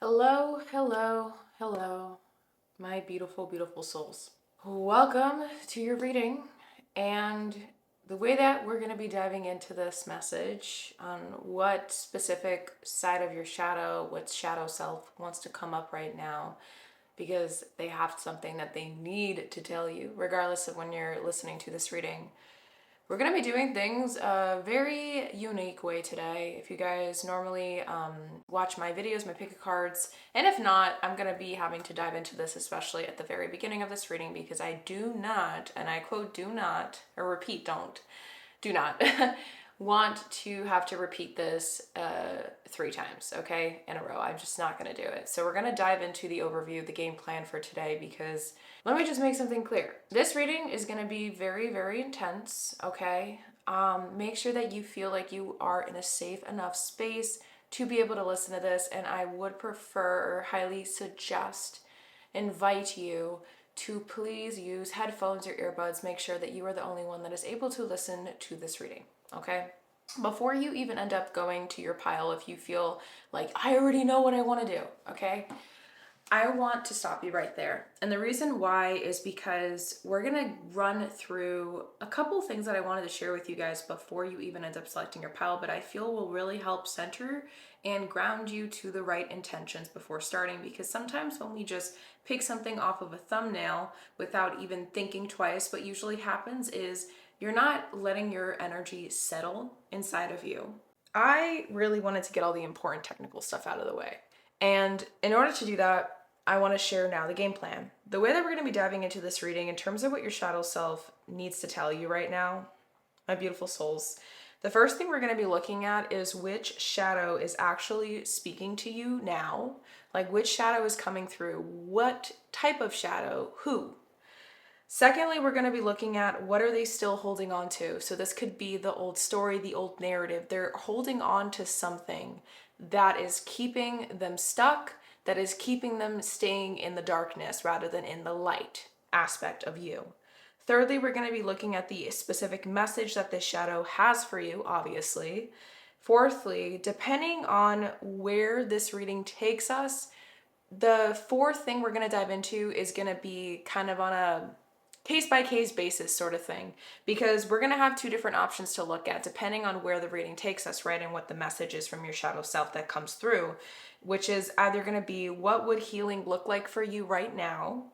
Hello, hello, hello, my beautiful, beautiful souls. Welcome to your reading. And the way that we're going to be diving into this message on what specific side of your shadow, what shadow self wants to come up right now, because they have something that they need to tell you, regardless of when you're listening to this reading. We're going to be doing things a very unique way today. If you guys normally watch my videos, my pick a cards, and if not, I'm going to be having to dive into this, especially at the very beginning of this reading, because I do not, and I quote, do not, or repeat, do not want to have to repeat this 3 times, okay, in a row. I'm just not going to do it. So we're going to dive into the overview, the game plan for today, because let me just make something clear. This reading is going to be very, very intense, okay? Make sure that you feel like you are in a safe enough space to be able to listen to this, and I would prefer or highly suggest, invite you to please use headphones or earbuds. Make sure that you are the only one that is able to listen to this reading, okay? Before you even end up going to your pile, if you feel like, I already know what I want to do, okay? I want to stop you right there. And the reason why is because we're going to run through a couple things that I wanted to share with you guys before you even end up selecting your pile, but I feel will really help center and ground you to the right intentions before starting. Because sometimes when we just pick something off of a thumbnail without even thinking twice, what usually happens is you're not letting your energy settle inside of you. I really wanted to get all the important technical stuff out of the way. And in order to do that, I want to share now the game plan. The way that we're going to be diving into this reading in terms of what your shadow self needs to tell you right now, my beautiful souls. The first thing we're going to be looking at is which shadow is actually speaking to you now. Like which shadow is coming through, what type of shadow, who. Secondly, we're going to be looking at what are they still holding on to. So this could be the old story, the old narrative. They're holding on to something that is keeping them stuck, that is keeping them staying in the darkness rather than in the light aspect of you. Thirdly, we're going to be looking at the specific message that this shadow has for you, obviously. Fourthly, depending on where this reading takes us, the fourth thing we're going to dive into is going to be kind of on a case by case basis sort of thing, because we're going to have 2 different options to look at depending on where the reading takes us, right? And what the message is from your shadow self that comes through, which is either going to be what would healing look like for you right now,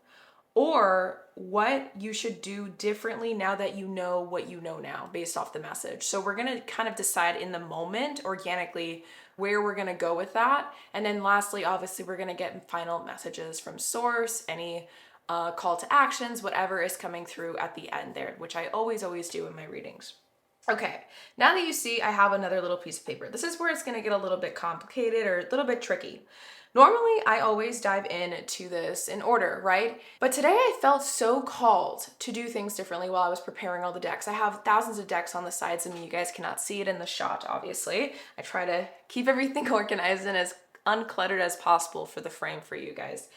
or what you should do differently now that you know what you know now based off the message. So we're going to kind of decide in the moment organically where we're going to go with that. And then lastly, obviously, we're going to get final messages from source, any call to actions, whatever is coming through at the end there, which I always do in my readings. Okay, now that you see I have another little piece of paper, this is where it's going to get a little bit complicated or a little bit tricky. Normally, I always dive into this in order, right? But today I felt so called to do things differently while I was preparing all the decks. I have thousands of decks on the sides of me. You guys cannot see it in the shot, obviously. I try to keep everything organized and as uncluttered as possible for the frame for you guys.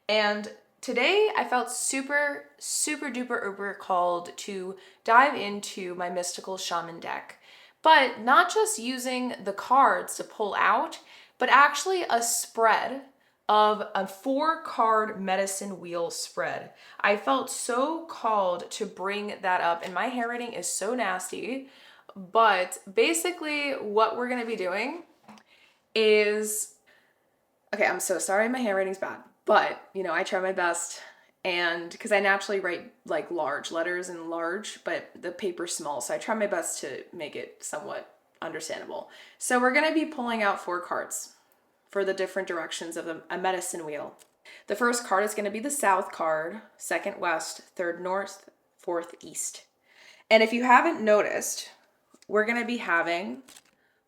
And today I felt super, super duper uber called to dive into my mystical shaman deck. But not just using the cards to pull out, but actually a spread of a 4-card medicine wheel spread. I felt so called to bring that up, and my handwriting is so nasty. But basically, what we're gonna be doing is, okay, I'm so sorry my handwriting's bad, but I try my best. And because I naturally write like large letters and large, but the paper's small, so I try my best to make it somewhat understandable. So we're going to be pulling out 4 cards for the different directions of a medicine wheel. The first card is going to be the south card, second west, third north, fourth east. And if you haven't noticed, we're going to be having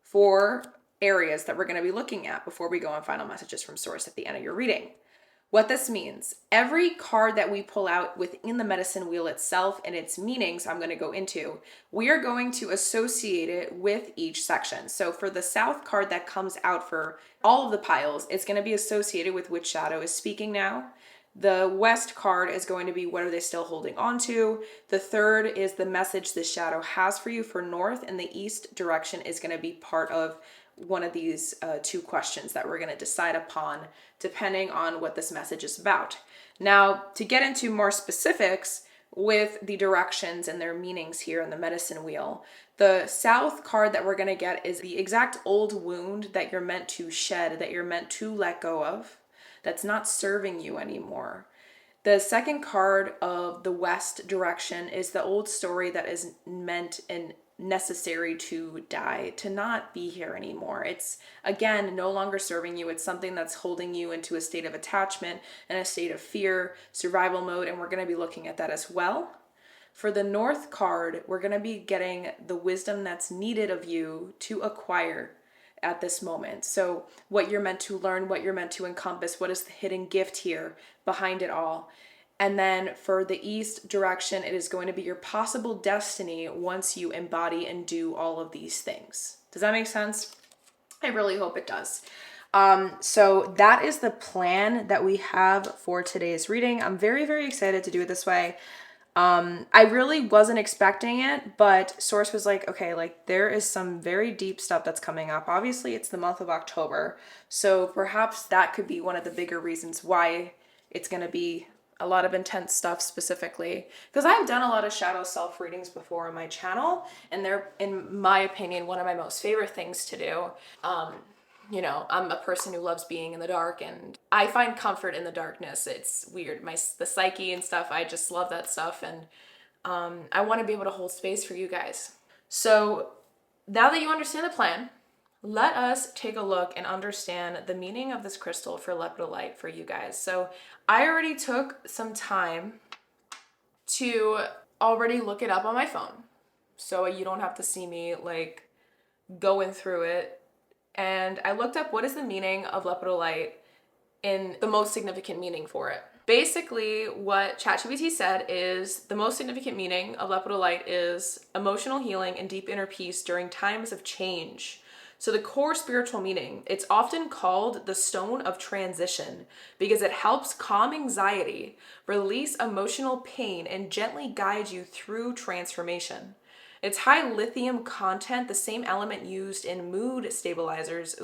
4 areas that we're going to be looking at before we go on final messages from source at the end of your reading. What this means, every card that we pull out within the medicine wheel itself and its meanings I'm going to go into, we are going to associate it with each section. So for the south card that comes out for all of the piles, it's going to be associated with which shadow is speaking now. The west card is going to be what are they still holding on to. The third is the message the shadow has for you for north, and the east direction is going to be part of one of these two questions that we're going to decide upon depending on what this message is about. Now, to get into more specifics with the directions and their meanings here in the medicine wheel, the South card that we're going to get is the exact old wound that you're meant to shed, that you're meant to let go of, that's not serving you anymore. The second card of the West direction is the old story that is meant and necessary to die, to not be here anymore. It's, again, no longer serving you. It's something that's holding you into a state of attachment and a state of fear, survival mode, and we're going to be looking at that as well. For the North card, we're going to be getting the wisdom that's needed of you to acquire at this moment. So what you're meant to learn, what you're meant to encompass, what is the hidden gift here behind it all. And then for the East direction, it is going to be your possible destiny once you embody and do all of these things. Does that make sense? I really hope it does. So that is the plan that we have for today's reading. I'm very, very excited to do it this way. I really wasn't expecting it, but Source was like, okay, like there is some very deep stuff that's coming up. Obviously, it's the month of October, so perhaps that could be one of the bigger reasons why it's going to be a lot of intense stuff specifically. Because I've done a lot of shadow self readings before on my channel, and they're, in my opinion, one of my most favorite things to do. You know, I'm a person who loves being in the dark, and I find comfort in the darkness. It's weird. The psyche and stuff, I just love that stuff, and I want to be able to hold space for you guys. So now that you understand the plan, let us take a look and understand the meaning of this crystal for lepidolite for you guys. So I already took some time to already look it up on my phone, so you don't have to see me like going through it. And I looked up what is the meaning of lepidolite in the most significant meaning for it. Basically, what ChatGPT said is the most significant meaning of lepidolite is emotional healing and deep inner peace during times of change. So the core spiritual meaning, it's often called the stone of transition because it helps calm anxiety, release emotional pain, and gently guide you through transformation. Its high lithium content, the same element used in mood stabilizers,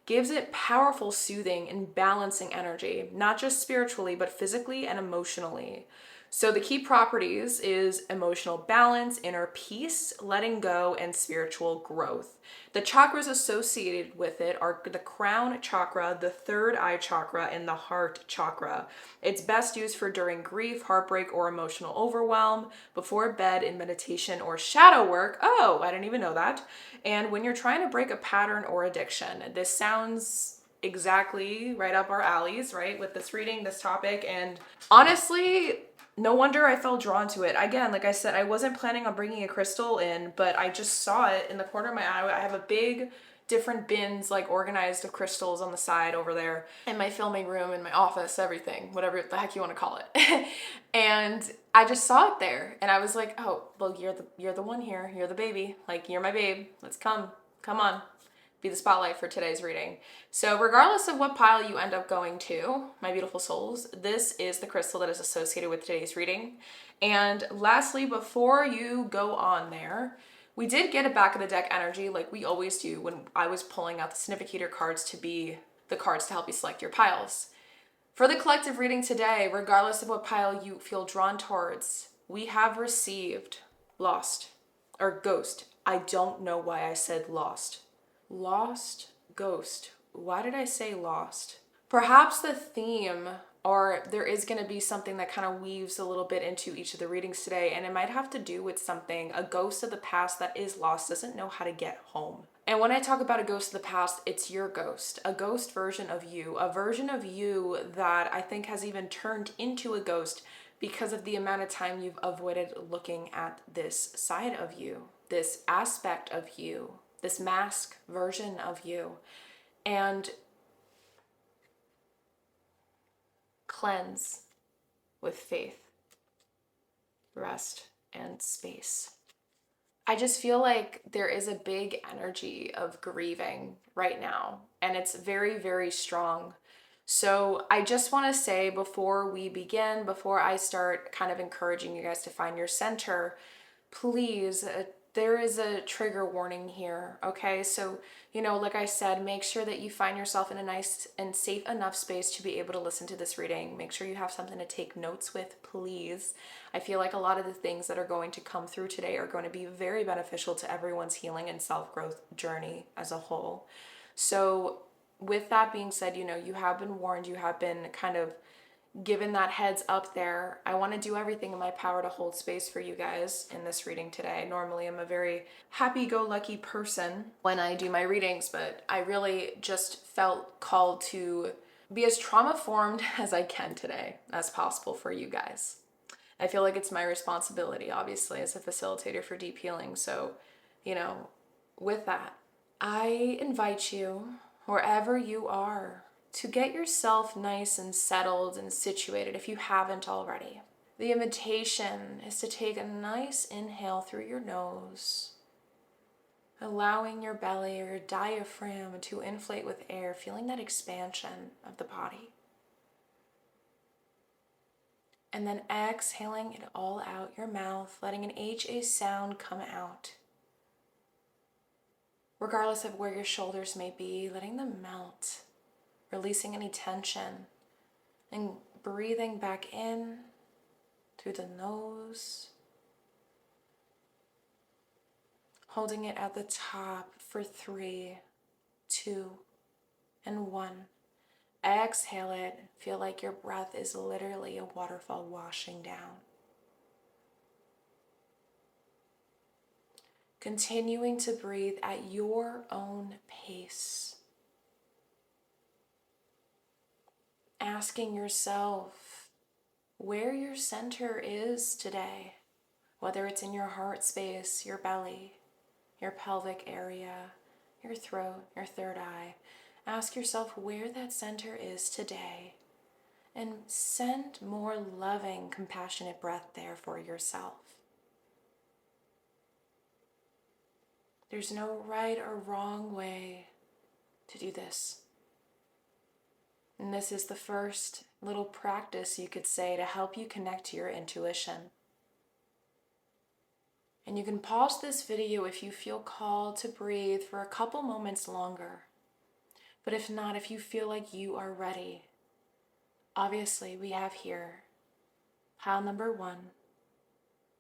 gives it powerful soothing and balancing energy, not just spiritually, but physically and emotionally. So the key properties is emotional balance, inner peace, letting go, and spiritual growth. The chakras associated with it are the crown chakra, the third eye chakra, and the heart chakra. It's best used for during grief, heartbreak, or emotional overwhelm, before bed, in meditation or shadow work. Oh, I didn't even know that. And when you're trying to break a pattern or addiction. This sounds exactly right up our alleys, right? With this reading, this topic, and honestly, no wonder I felt drawn to it. Again, like I said, I wasn't planning on bringing a crystal in, but I just saw it in the corner of my eye. I have a big different bins like organized of crystals on the side over there in my filming room, in my office, everything, whatever the heck you want to call it. And I just saw it there and I was like, oh, well, you're the one here. You're the baby. Like, you're my babe. Let's come on. Be the spotlight for today's reading. So regardless of what pile you end up going to, my beautiful souls, this is the crystal that is associated with today's reading. And lastly, before you go on there, we did get a back of the deck energy like we always do when I was pulling out the significator cards to be the cards to help you select your piles. For the collective reading today, regardless of what pile you feel drawn towards, we have received lost or ghost. I don't know why I said lost. Lost, ghost. Why did I say lost? Perhaps the theme, or there is going to be something that kind of weaves a little bit into each of the readings today, and it might have to do with something. A ghost of the past that is lost doesn't know how to get home. And when I talk about a ghost of the past, it's your ghost, a ghost version of you, a version of you that I think has even turned into a ghost because of the amount of time you've avoided looking at this side of you, this aspect of you, this mask version of you. And cleanse with faith, rest, and space. I just feel like there is a big energy of grieving right now, and it's very, very strong. So I just want to say before we begin, before I start kind of encouraging you guys to find your center, please there is a trigger warning here, okay? So, like I said, make sure that you find yourself in a nice and safe enough space to be able to listen to this reading. Make sure you have something to take notes with, please. I feel like a lot of the things that are going to come through today are going to be very beneficial to everyone's healing and self-growth journey as a whole. So, with that being said, you have been warned, you have been kind of given that heads up there. I want to do everything in my power to hold space for you guys in this reading today. Normally, I'm a very happy-go-lucky person when I do my readings, but I really just felt called to be as trauma-formed as I can today, as possible for you guys. I feel like it's my responsibility, obviously, as a facilitator for deep healing. So, with that, I invite you, wherever you are, to get yourself nice and settled and situated if you haven't already. The invitation is to take a nice inhale through your nose, allowing your belly or your diaphragm to inflate with air, feeling that expansion of the body. And then exhaling it all out your mouth, letting an HA sound come out. Regardless of where your shoulders may be, letting them melt, releasing any tension, and breathing back in through the nose, holding it at the top for 3, 2, and 1. Exhale it. Feel like your breath is literally a waterfall washing down. Continuing to breathe at your own pace. Asking yourself where your center is today, whether it's in your heart space, your belly, your pelvic area, your throat, your third eye. Ask yourself where that center is today and send more loving, compassionate breath there for yourself. There's no right or wrong way to do this. And this is the first little practice, you could say, to help you connect to your intuition. And you can pause this video if you feel called to breathe for a couple moments longer. But if not, if you feel like you are ready, obviously we have here pile number 1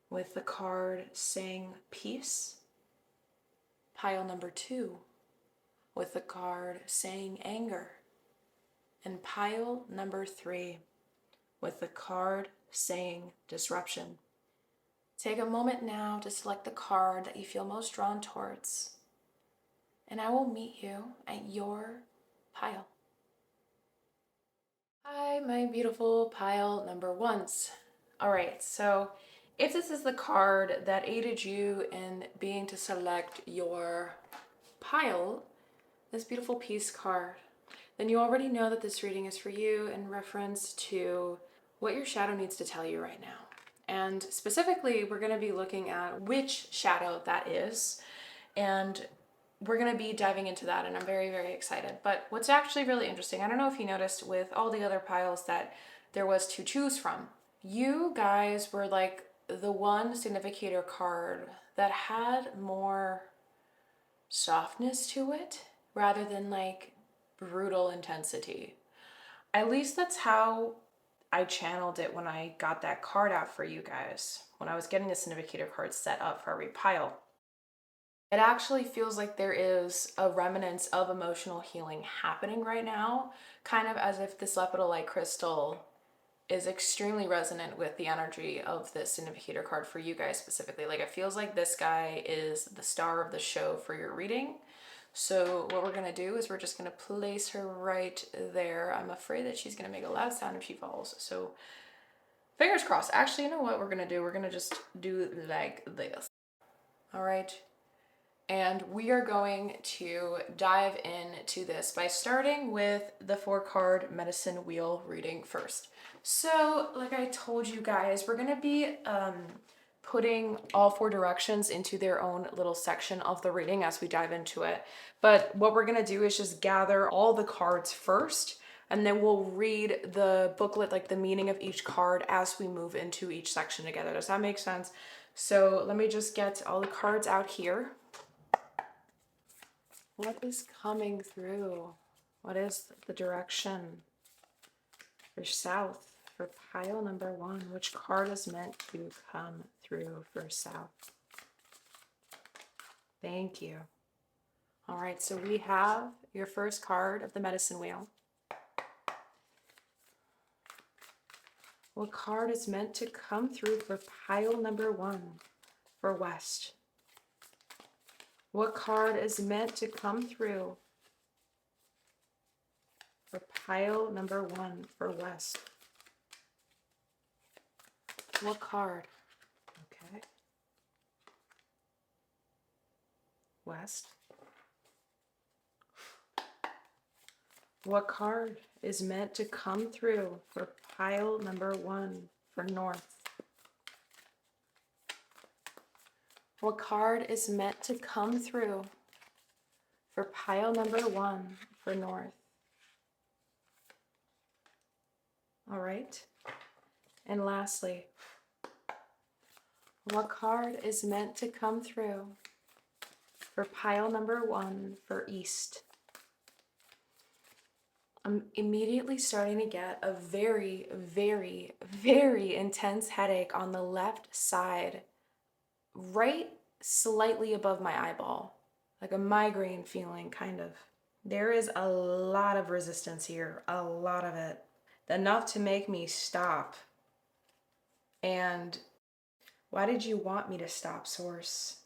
with the card saying peace. Pile number 2 with the card saying anger. And pile number 3 with the card saying disruption. Take a moment now to select the card that you feel most drawn towards, and I will meet you at your pile. Hi, my beautiful pile number 1s. All right, so if this is the card that aided you in being to select your pile, this beautiful peace card, then you already know that this reading is for you in reference to what your shadow needs to tell you right now. And specifically, we're going to be looking at which shadow that is. And we're going to be diving into that, and I'm very, very excited. But what's actually really interesting, I don't know if you noticed with all the other piles that there was to choose from. You guys were like the one significator card that had more softness to it rather than like brutal intensity. At least that's how I channeled it when I got that card out for you guys, when I was getting the significator card set up for every pile. It actually feels like there is a remnants of emotional healing happening right now, kind of as if this lepidolite crystal is extremely resonant with the energy of this significator card for you guys specifically. Like, it feels like this guy is the star of the show for your reading. So what we're gonna do is we're just gonna place her right there. I'm afraid that she's gonna make a loud sound if she falls. So fingers crossed. Actually, you know what we're gonna do? We're gonna just do like this. All right. And we are going to dive into this by starting with the 4-card medicine wheel reading first. So like I told you guys, we're gonna be putting all 4 directions into their own little section of the reading as we dive into it. But what we're gonna do is just gather all the cards first, and then we'll read the booklet, like the meaning of each card as we move into each section together. Does that make sense? So let me just get all the cards out here. What is coming through? What is the direction for south for pile number 1? Which card is meant to come through for south? Thank you. All right, so we have your first card of the medicine wheel. What card is meant to come through for pile number 1 for west? What card is meant to come through for pile number 1 for west? What card? Okay. West. What card is meant to come through for pile number 1 for north? What card is meant to come through for pile number 1 for north? All right. And lastly, what card is meant to come through for pile number 1 for east? I'm immediately starting to get a very, very, very intense headache on the left side, right slightly above my eyeball, like a migraine feeling, kind of. There is a lot of resistance here, a lot of it, enough to make me stop. And why did you want me to stop, Source?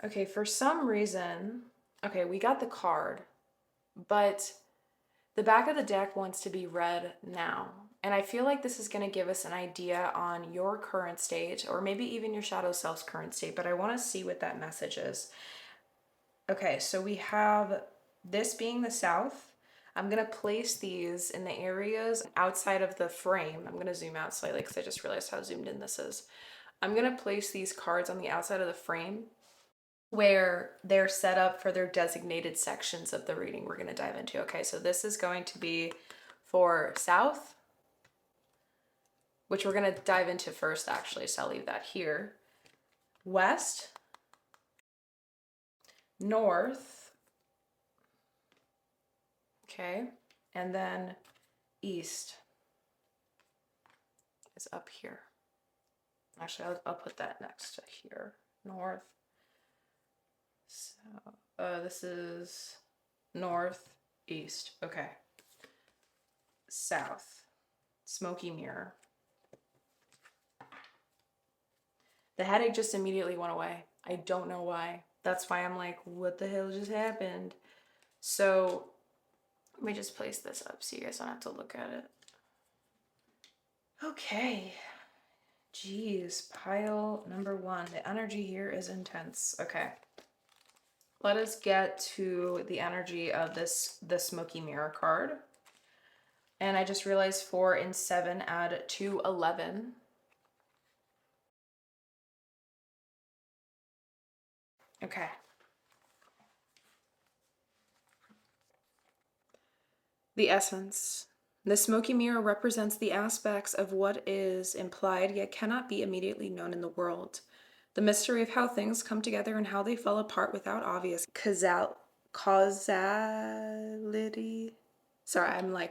Okay, for some reason, okay, we got the card, but the back of the deck wants to be read now. And I feel like this is going to give us an idea on your current state, or maybe even your shadow self's current state, but I want to see what that message is. Okay, so we have this being the south. I'm going to place these in the areas outside of the frame. I'm going to zoom out slightly because I just realized how zoomed in this is. I'm going to place these cards on the outside of the frame where they're set up for their designated sections of the reading we're going to dive into. Okay, so this is going to be for south, which we're going to dive into first, actually, so I'll leave that here. West, north, okay, and then east is up here. Actually, I'll put that next to here. North. So this is north, east. Okay. South. Smoky mirror. The headache just immediately went away. I don't know why. That's why I'm like, what the hell just happened? So let me just place this up so you guys don't have to look at it. Okay. Jeez, pile number 1. The energy here is intense. Okay. Let us get to the energy of the smoky mirror card. And I just realized 4 and 7 add to 11. Okay. The essence. The smoky mirror represents the aspects of what is implied yet cannot be immediately known in the world. The mystery of how things come together and how they fall apart without obvious causality. Sorry,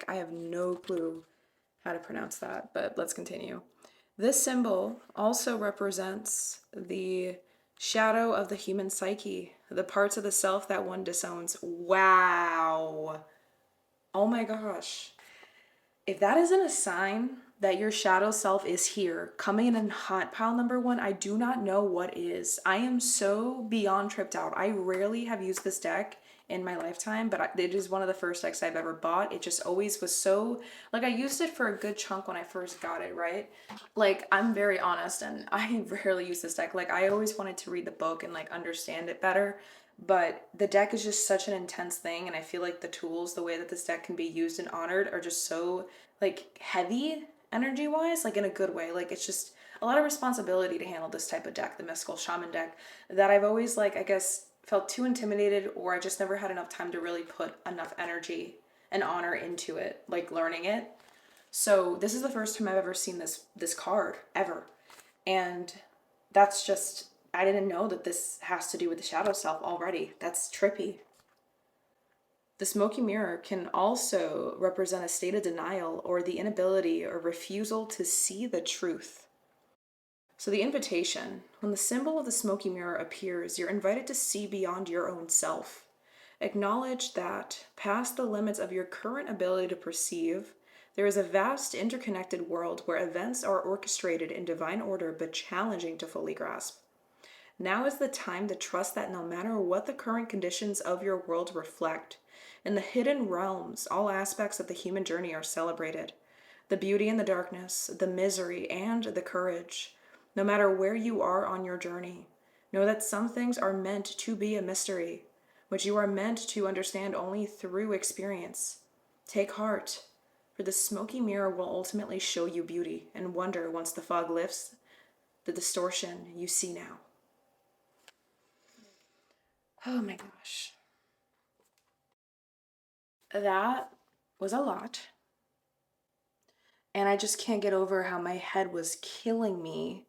I have no clue how to pronounce that, but let's continue. This symbol also represents the shadow of the human psyche, the parts of the self that one disowns. Wow. Oh my gosh. If that isn't a sign that your shadow self is here, coming in hot, pile number 1, I do not know what is. I am so beyond tripped out. I rarely have used this deck in my lifetime, but it is one of the first decks I've ever bought. It just always was so, like, I used it for a good chunk when I first got it, right? Like, I'm very honest, and I rarely use this deck. Like, I always wanted to read the book and, like, understand it better. But the deck is just such an intense thing, and I feel like the tools, the way that this deck can be used and honored, are just so, like, heavy energy-wise, like, in a good way. Like, it's just a lot of responsibility to handle this type of deck, the Mystical Shaman deck, that I've always, like, I guess, felt too intimidated, or I just never had enough time to really put enough energy and honor into it, like, learning it. So this is the first time I've ever seen this card ever. And that's just, I didn't know that this has to do with the shadow self already. That's trippy. The smoky mirror can also represent a state of denial or the inability or refusal to see the truth. So, the invitation: when the symbol of the smoky mirror appears, you're invited to see beyond your own self. Acknowledge that, past the limits of your current ability to perceive, there is a vast interconnected world where events are orchestrated in divine order but challenging to fully grasp. Now is the time to trust that no matter what the current conditions of your world reflect, in the hidden realms, all aspects of the human journey are celebrated. The beauty and the darkness, the misery and the courage. No matter where you are on your journey, know that some things are meant to be a mystery, which you are meant to understand only through experience. Take heart, for the smoky mirror will ultimately show you beauty and wonder once the fog lifts, the distortion you see now. Oh my gosh. That was a lot. And I just can't get over how my head was killing me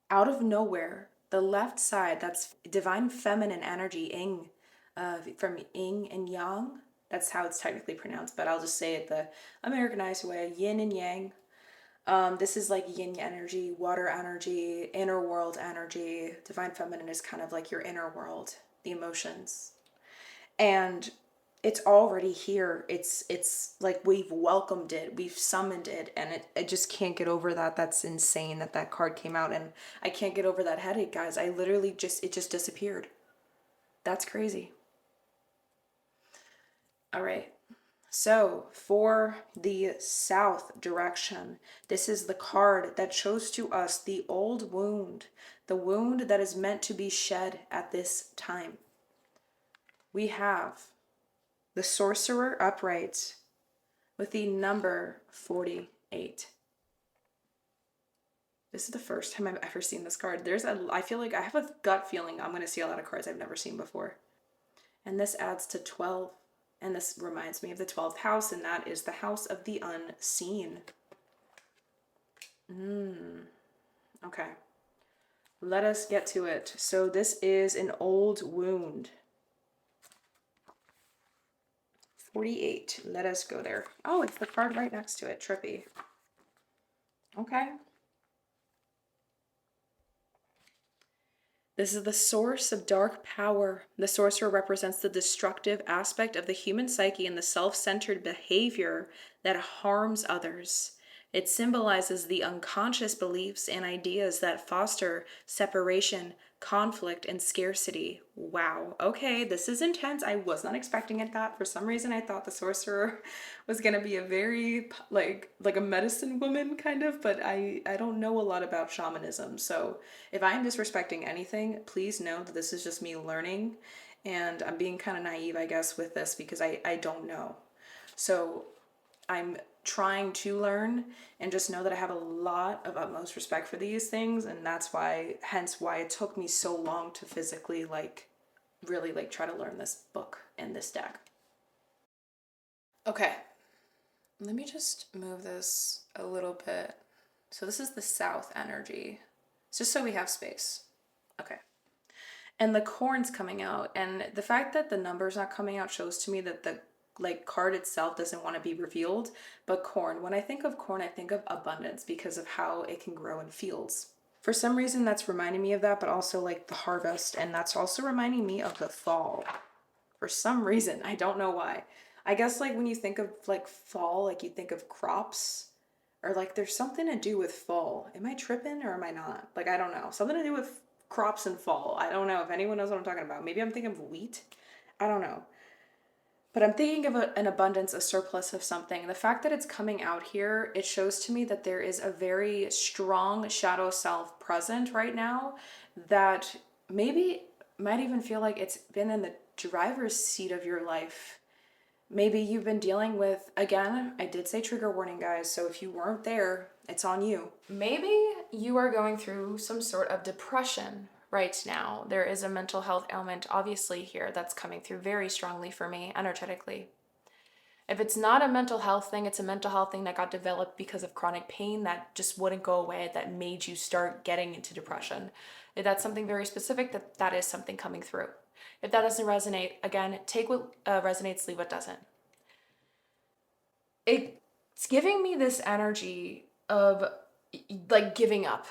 out of nowhere. The left side, that's divine feminine energy, Ing, from Yin and Yang. That's how it's technically pronounced, but I'll just say it the Americanized way: yin and yang. This is like yin energy, water energy, inner world energy. Divine feminine is kind of like your inner world, the emotions. And it's already here. It's like we've welcomed it, we've summoned it, and I just can't get over that. That's insane that that card came out, and I can't get over that headache, guys. I literally just, it just disappeared. That's crazy. All right. So, for the south direction, this is the card that shows to us the old wound, the wound that is meant to be shed at this time. We have the Sorcerer upright with the number 48. This is the first time I've ever seen this card. I feel like I have a gut feeling I'm going to see a lot of cards I've never seen before. And this adds to 12. And this reminds me of the 12th house, and that is the house of the unseen. Okay. Let us get to it. So this is an old wound. 48. Let us go there. Oh, it's the card right next to it. Trippy. Okay. This is the source of dark power. The sorcerer represents the destructive aspect of the human psyche and the self-centered behavior that harms others. It symbolizes the unconscious beliefs and ideas that foster separation, conflict, and scarcity. Wow. Okay, this is intense. I was not expecting it that. For some reason, I thought the sorcerer was gonna be a very like a medicine woman kind of, but I don't know a lot about shamanism. So if I'm disrespecting anything, please know that this is just me learning, and I'm being kind of naive, I guess, with this because I don't know. So I'm trying to learn, and just know that I have a lot of utmost respect for these things, and that's why, hence why it took me so long to physically really try to learn this book and this deck. Okay, let me just move this a little bit. So this is the south energy. It's just so we have space. Okay. And the corn's coming out, and the fact that the number's not coming out shows to me that the card itself doesn't want to be revealed. But corn, when I think of corn, I think of abundance because of how it can grow in fields. For some reason, that's reminding me of that, but also like the harvest, and that's also reminding me of the fall. For some reason, I don't know why. I guess like when you think of like fall, like you think of crops, or like there's something to do with fall. Am I tripping or am I not? Like I don't know. Something to do with crops and fall. I don't know if anyone knows what I'm talking about. Maybe I'm thinking of wheat. I don't know. But I'm thinking of an abundance, a surplus of something. The fact that it's coming out here, it shows to me that there is a very strong shadow self present right now that maybe might even feel like it's been in the driver's seat of your life. Maybe you've been dealing with, again, I did say trigger warning, guys, so if you weren't there, it's on you. Maybe you are going through some sort of depression right now. There is a mental health ailment, obviously, here that's coming through very strongly for me, energetically. If it's not a mental health thing, it's a mental health thing that got developed because of chronic pain that just wouldn't go away, that made you start getting into depression. If that's something very specific, that is something coming through. If that doesn't resonate, again, take what resonates, leave what doesn't. It's giving me this energy of like giving up,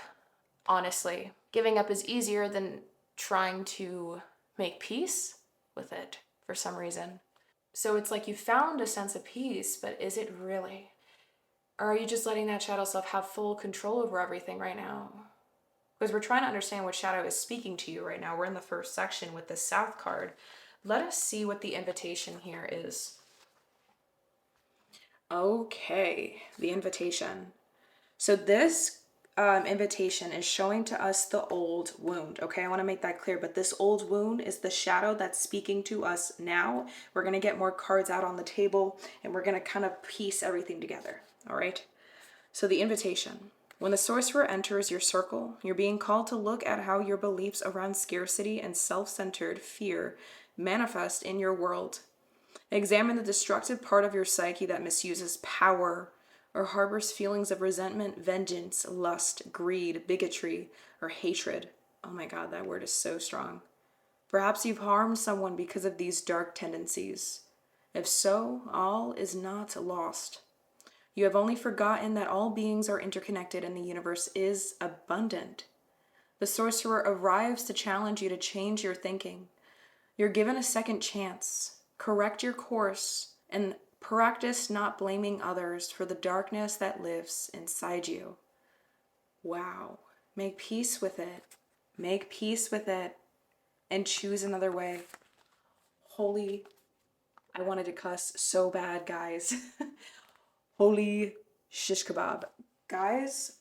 honestly. Giving up is easier than trying to make peace with it for some reason. So it's like you found a sense of peace, but is it really? Or are you just letting that shadow self have full control over everything right now? Because we're trying to understand what shadow is speaking to you right now. We're in the first section with the South card. Let us see what the invitation here is. Okay, the invitation. So this invitation is showing to us the old wound. Okay, I want to make that clear, but this old wound is the shadow that's speaking to us now. We're going to get more cards out on the table and we're going to kind of piece everything together. All right. So the invitation. When the sorcerer enters your circle, you're being called to look at how your beliefs around scarcity and self-centered fear manifest in your world. Examine the destructive part of your psyche that misuses power or harbors feelings of resentment, vengeance, lust, greed, bigotry, or hatred. Oh my God, that word is so strong. Perhaps you've harmed someone because of these dark tendencies. If so, all is not lost. You have only forgotten that all beings are interconnected and the universe is abundant. The sorcerer arrives to challenge you to change your thinking. You're given a second chance. Correct your course and practice not blaming others for the darkness that lives inside you. Wow. Make peace with it. Make peace with it and choose another way. Holy, I wanted to cuss so bad, guys. Holy shish kebab. Guys,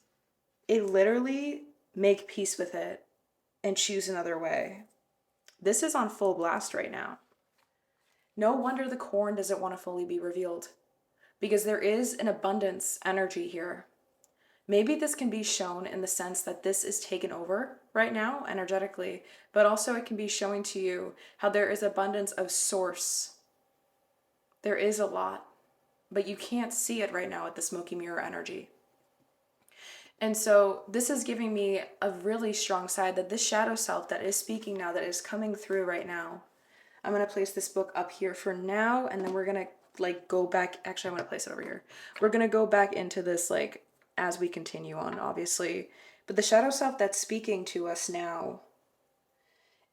it literally make peace with it and choose another way. This is on full blast right now. No wonder the corn doesn't want to fully be revealed, because there is an abundance energy here. Maybe this can be shown in the sense that this is taken over right now energetically, but also it can be showing to you how there is abundance of source. There is a lot, but you can't see it right now with the smoky mirror energy. And so this is giving me a really strong side that this shadow self that is speaking now, that is coming through right now. I'm going to place this book up here for now, and then we're going to like go back. Actually, I'm going to place it over here. We're going to go back into this like as we continue on, obviously. But the shadow self that's speaking to us now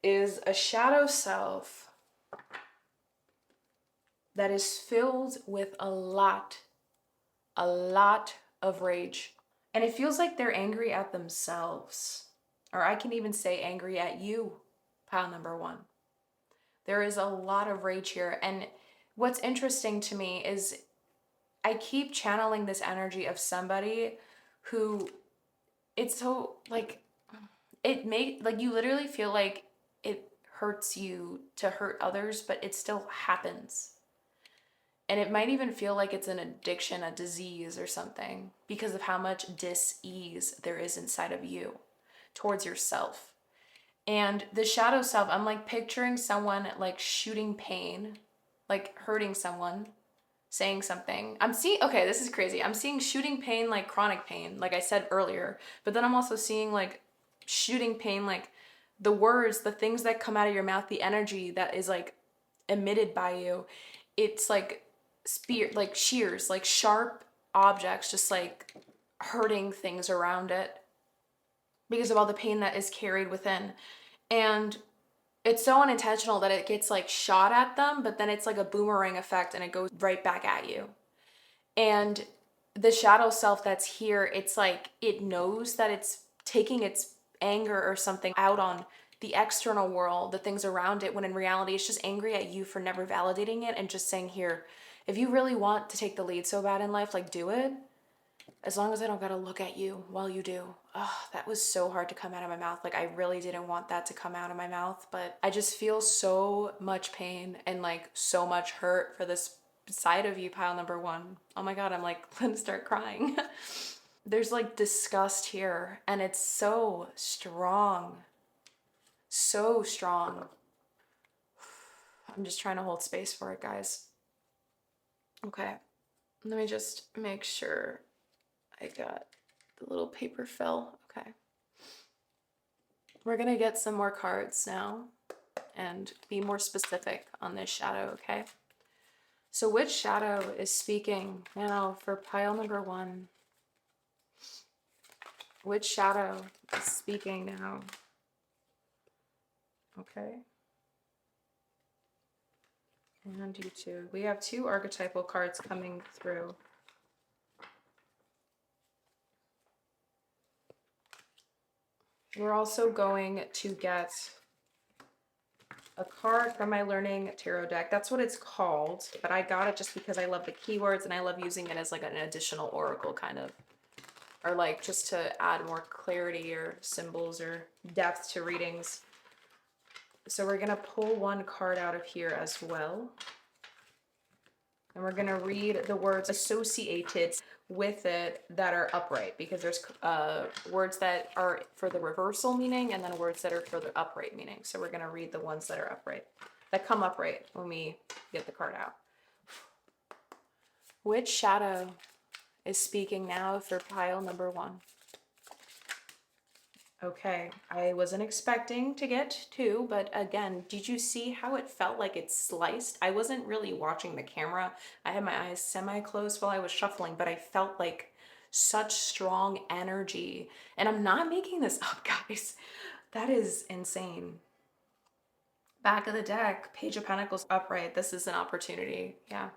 is a shadow self that is filled with a lot of rage. And it feels like they're angry at themselves. Or I can even say angry at you, pile number one. There is a lot of rage here. And what's interesting to me is I keep channeling this energy of somebody who it's so like it make like you literally feel like it hurts you to hurt others, but it still happens. And it might even feel like it's an addiction, a disease or something, because of how much dis-ease there is inside of you towards yourself. And the shadow self, I'm like picturing someone like shooting pain, like hurting someone, saying something. Okay, this is crazy. I'm seeing shooting pain like chronic pain, like I said earlier. But then I'm also seeing like shooting pain, like the words, the things that come out of your mouth, the energy that is like emitted by you. It's like like shears, like sharp objects, just like hurting things around it because of all the pain that is carried within. And it's so unintentional that it gets like shot at them, but then it's like a boomerang effect and it goes right back at you. And the shadow self that's here, it's like it knows that it's taking its anger or something out on the external world, the things around it, when in reality it's just angry at you for never validating it and just saying, here, if you really want to take the lead so bad in life, like do it. As long as I don't gotta look at you while you do. Oh, that was so hard to come out of my mouth. Like I really didn't want that to come out of my mouth, but I just feel so much pain and like so much hurt for this side of you, pile number one. Oh my God, I'm like gonna start crying. There's like disgust here and it's so strong. So strong. I'm just trying to hold space for it, guys. Okay, let me just make sure I got the little paper fill. Okay. We're gonna get some more cards now and be more specific on this shadow, okay? So which shadow is speaking now for pile number 1? Which shadow is speaking now? Okay. And you too. We have 2 archetypal cards coming through. We're also going to get a card from my Learning Tarot deck. That's what it's called, but I got it just because I love the keywords and I love using it as like an additional oracle kind of, or like just to add more clarity or symbols or depth to readings. So we're gonna pull one card out of here as well. And we're gonna read the words associated with it that are upright, because there's words that are for the reversal meaning and then words that are for the upright meaning. So we're gonna read the ones that are upright, that come upright when we get the card out. Which shadow is speaking now for pile number 1? Okay, I wasn't expecting to get 2, but again, did you see how it felt like it sliced? I wasn't really watching the camera. I had my eyes semi-closed while I was shuffling, but I felt like such strong energy. And I'm not making this up, guys. That is insane. Back of the deck, Page of Pentacles upright. This is an opportunity. Yeah.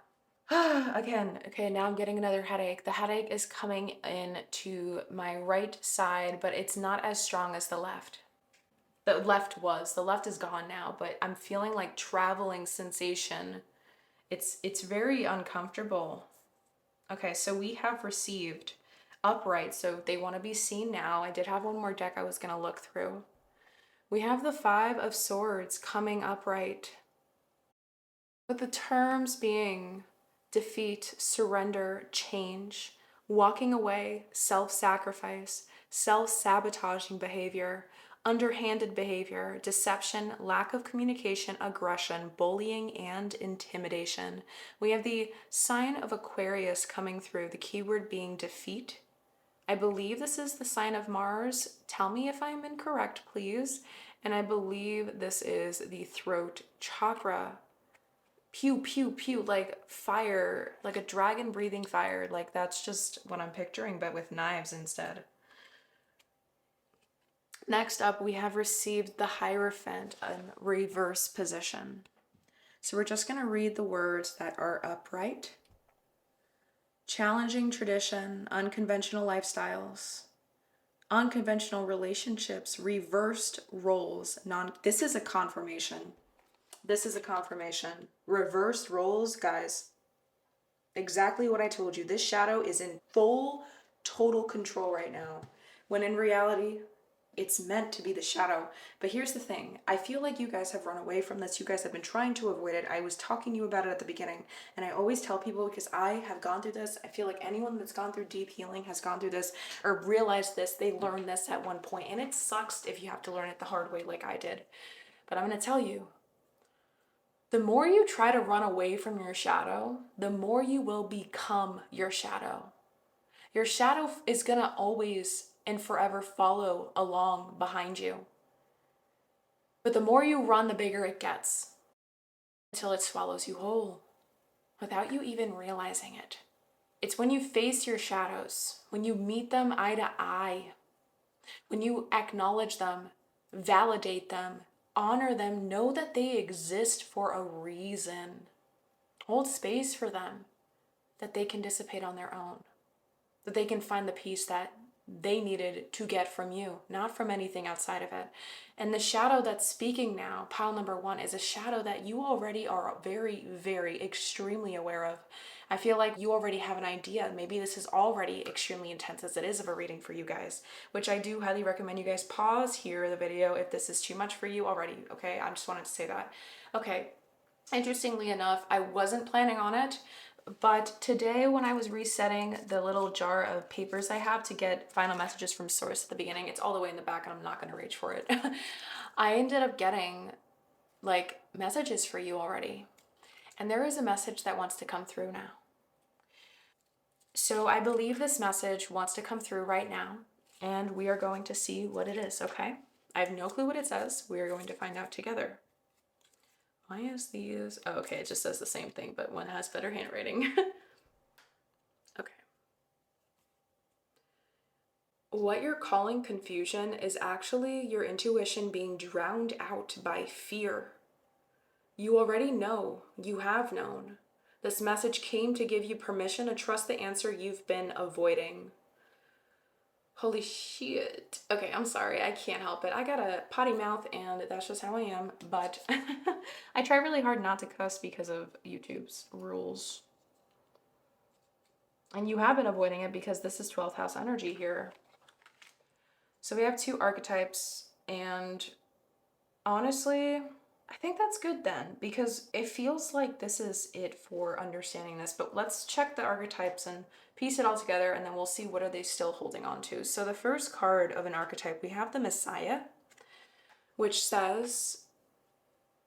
Again, okay, now I'm getting another headache. The headache is coming in to my right side, but it's not as strong as the left. The left is gone now, but I'm feeling like traveling sensation. It's very uncomfortable. Okay, so we have received upright, so they want to be seen now. I did have one more deck I was going to look through. We have the 5 of Swords coming upright, with the terms being defeat, surrender, change, walking away, self-sacrifice, self-sabotaging behavior, underhanded behavior, deception, lack of communication, aggression, bullying, and intimidation. We have the sign of Aquarius coming through, the keyword being defeat. I believe this is the sign of Mars. Tell me if I'm incorrect, please. And I believe this is the throat chakra. Pew, pew, pew, like fire, like a dragon breathing fire. Like that's just what I'm picturing, but with knives instead. Next up, we have received the Hierophant in reverse position. So we're just going to read the words that are upright. Challenging tradition, unconventional lifestyles, unconventional relationships, reversed roles. This is a confirmation. This is a confirmation. Reversed roles, guys. Exactly what I told you. This shadow is in full, total control right now. When in reality, it's meant to be the shadow. But here's the thing. I feel like you guys have run away from this. You guys have been trying to avoid it. I was talking to you about it at the beginning. And I always tell people, because I have gone through this. I feel like anyone that's gone through deep healing has gone through this or realized this. They learned this at one point. And it sucks if you have to learn it the hard way like I did. But I'm going to tell you, the more you try to run away from your shadow, the more you will become your shadow. Your shadow is going to always and forever follow along behind you. But the more you run, the bigger it gets, until it swallows you whole without you even realizing it. It's when you face your shadows, when you meet them eye to eye, when you acknowledge them, validate them, honor them, know that they exist for a reason. Hold space for them, that they can dissipate on their own, that they can find the peace that they needed to get from you, not from anything outside of it. And the shadow that's speaking now, pile number 1, is a shadow that you already are very, very extremely aware of. I feel like you already have an idea. Maybe this is already extremely intense as it is of a reading for you guys, which I do highly recommend you guys pause here the video if this is too much for you already, okay? I just wanted to say that. Okay, interestingly enough, I wasn't planning on it, but today when I was resetting the little jar of papers I have to get final messages from source at the beginning, it's all the way in the back and I'm not going to reach for it. I ended up getting like messages for you already. And there is a message that wants to come through now. So I believe this message wants to come through right now, and we are going to see what it is, okay? I have no clue what it says. We are going to find out together. Why is these? Oh, okay, it just says the same thing, but one has better handwriting. Okay. What you're calling confusion is actually your intuition being drowned out by fear. You already know, you have known. This message came to give you permission to trust the answer you've been avoiding. Holy shit. Okay, I'm sorry. I can't help it. I got a potty mouth and that's just how I am. But I try really hard not to cuss because of YouTube's rules. And you have been avoiding it because this is 12th house energy here. So we have two archetypes, and honestly, I think that's good then, because it feels like this is it for understanding this. But let's check the archetypes and piece it all together, and then we'll see what are they still holding on to. So the first card of an archetype, we have the Messiah, which says,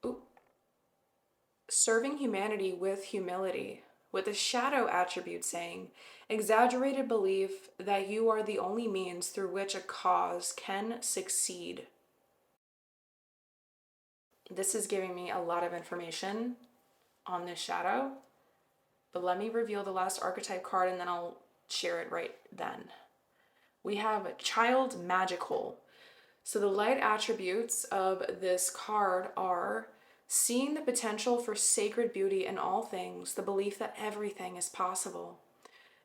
ooh, serving humanity with humility, with a shadow attribute saying, exaggerated belief that you are the only means through which a cause can succeed. This is giving me a lot of information on this shadow, but let me reveal the last archetype card and then I'll share it right then. We have Child Magical. So the light attributes of this card are seeing the potential for sacred beauty in all things, the belief that everything is possible.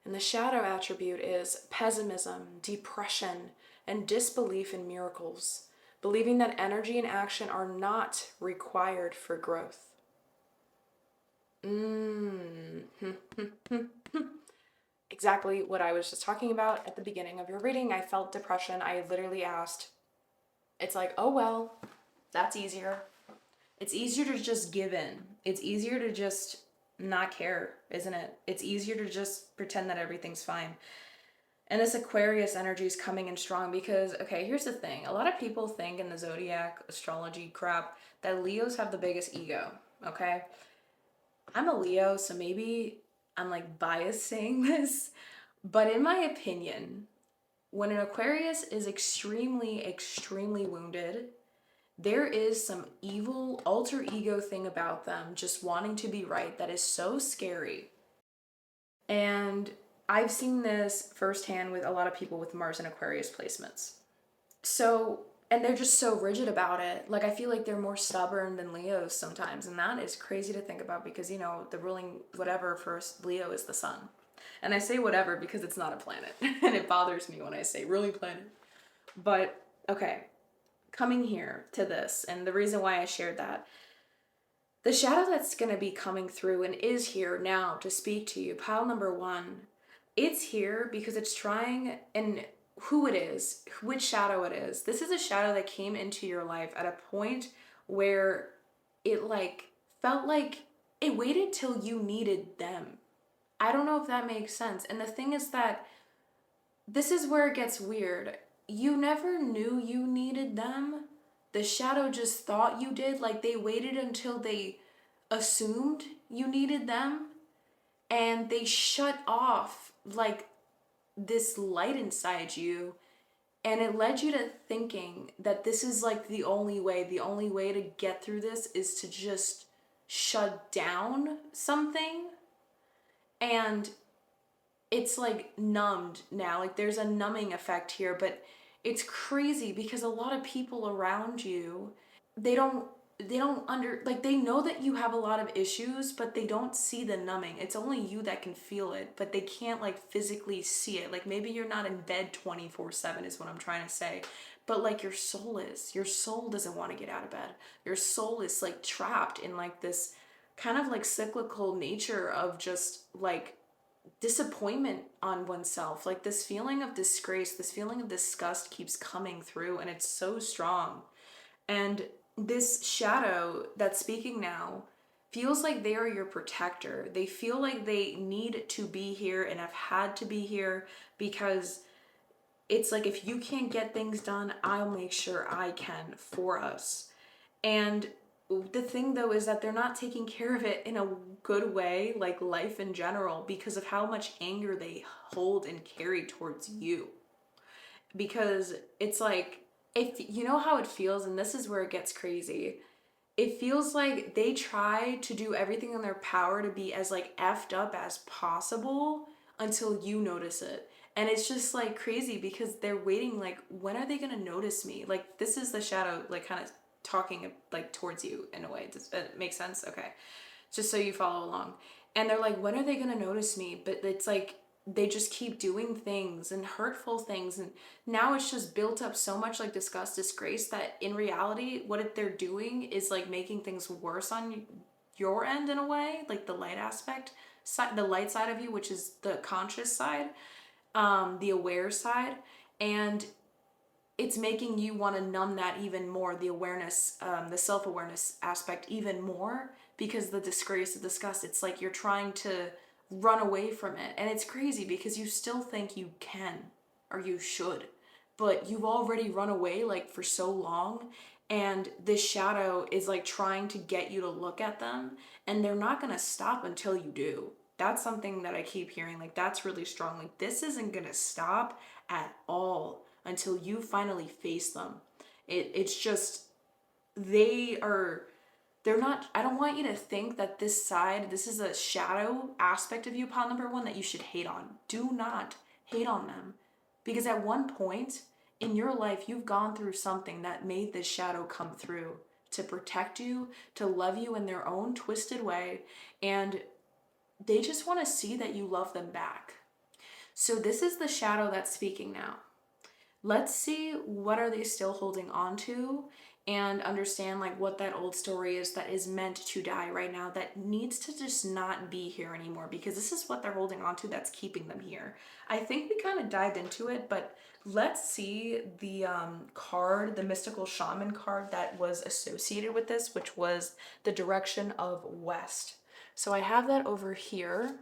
And the shadow attribute is pessimism, depression, and disbelief in miracles, believing that energy and action are not required for growth. Exactly what I was just talking about at the beginning of your reading. I felt depression. I literally asked, it's like, oh well, that's easier. It's easier to just give in. It's easier to just not care, isn't it? It's easier to just pretend that everything's fine. And this Aquarius energy is coming in strong because, okay, here's the thing. A lot of people think in the zodiac astrology crap that Leos have the biggest ego, okay? I'm a Leo, so maybe I'm like biased saying this, but in my opinion, when an Aquarius is extremely, extremely wounded, there is some evil alter ego thing about them just wanting to be right that is so scary. And I've seen this firsthand with a lot of people with Mars and Aquarius placements. So, and they're just so rigid about it. Like, I feel like they're more stubborn than Leos sometimes. And that is crazy to think about because, you know, the ruling whatever for Leo is the sun. And I say whatever because it's not a planet. And it bothers me when I say ruling planet. But, okay, coming here to this, and the reason why I shared that, the shadow that's going to be coming through and is here now to speak to you, pile number one, it's here because it's trying, and who it is, which shadow it is. This is a shadow that came into your life at a point where it like felt like it waited till you needed them. I don't know if that makes sense. And the thing is that this is where it gets weird. You never knew you needed them. The shadow just thought you did. Like they waited until they assumed you needed them and they shut off like this light inside you, and it led you to thinking that this is like the only way to get through this is to just shut down something. And it's like numbed now, like there's a numbing effect here, but it's crazy because a lot of people around you, they don't they know that you have a lot of issues, but they don't see the numbing. It's only you that can feel it, but they can't like physically see it. Like maybe you're not in bed 24/7 is what I'm trying to say, but like your soul doesn't want to get out of bed. Your soul is like trapped in like this kind of like cyclical nature of just like disappointment on oneself. Like this feeling of disgrace, this feeling of disgust keeps coming through, and it's so strong. And this shadow that's speaking now feels like they are your protector. They feel like they need to be here and have had to be here because it's like if you can't get things done, I'll make sure I can for us. And the thing though is that they're not taking care of it in a good way, like life in general, because of how much anger they hold and carry towards you. Because it's like, if you know how it feels, and this is where it gets crazy, it feels like they try to do everything in their power to be as like effed up as possible until you notice it. And it's just like crazy because they're waiting, like, when are they gonna notice me? Like, this is the shadow, like, kind of talking like towards you in a way. Does it make sense? Okay. Just so you follow along. And they're like, when are they gonna notice me? But it's like they just keep doing things and hurtful things, and now it's just built up so much like disgust, disgrace, that in reality what they're doing is like making things worse on your end in a way, like the light aspect side, the light side of you, which is the conscious side, the aware side. And it's making you want to numb that even more, the awareness, the self-awareness aspect even more, because the disgrace, the disgust, it's like you're trying to run away from it. And it's crazy because you still think you can, or you should, but you've already run away like for so long. And this shadow is like trying to get you to look at them, and they're not going to stop until you do. That's something that I keep hearing, like that's really strong, like this isn't going to stop at all until you finally face them. It's just, they are, they're not, I don't want you to think that this side, this is a shadow aspect of you, pile number one, that you should hate on. Do not hate on them, because at one point in your life you've gone through something that made this shadow come through to protect you, to love you in their own twisted way, and they just want to see that you love them back. So this is the shadow that's speaking now. Let's see what are they still holding on to, and understand like what that old story is that is meant to die right now, that needs to just not be here anymore, because this is what they're holding on to that's keeping them here. I think we kind of dived into it, but let's see the card, the mystical shaman card that was associated with this, which was the direction of west. So I have that over here,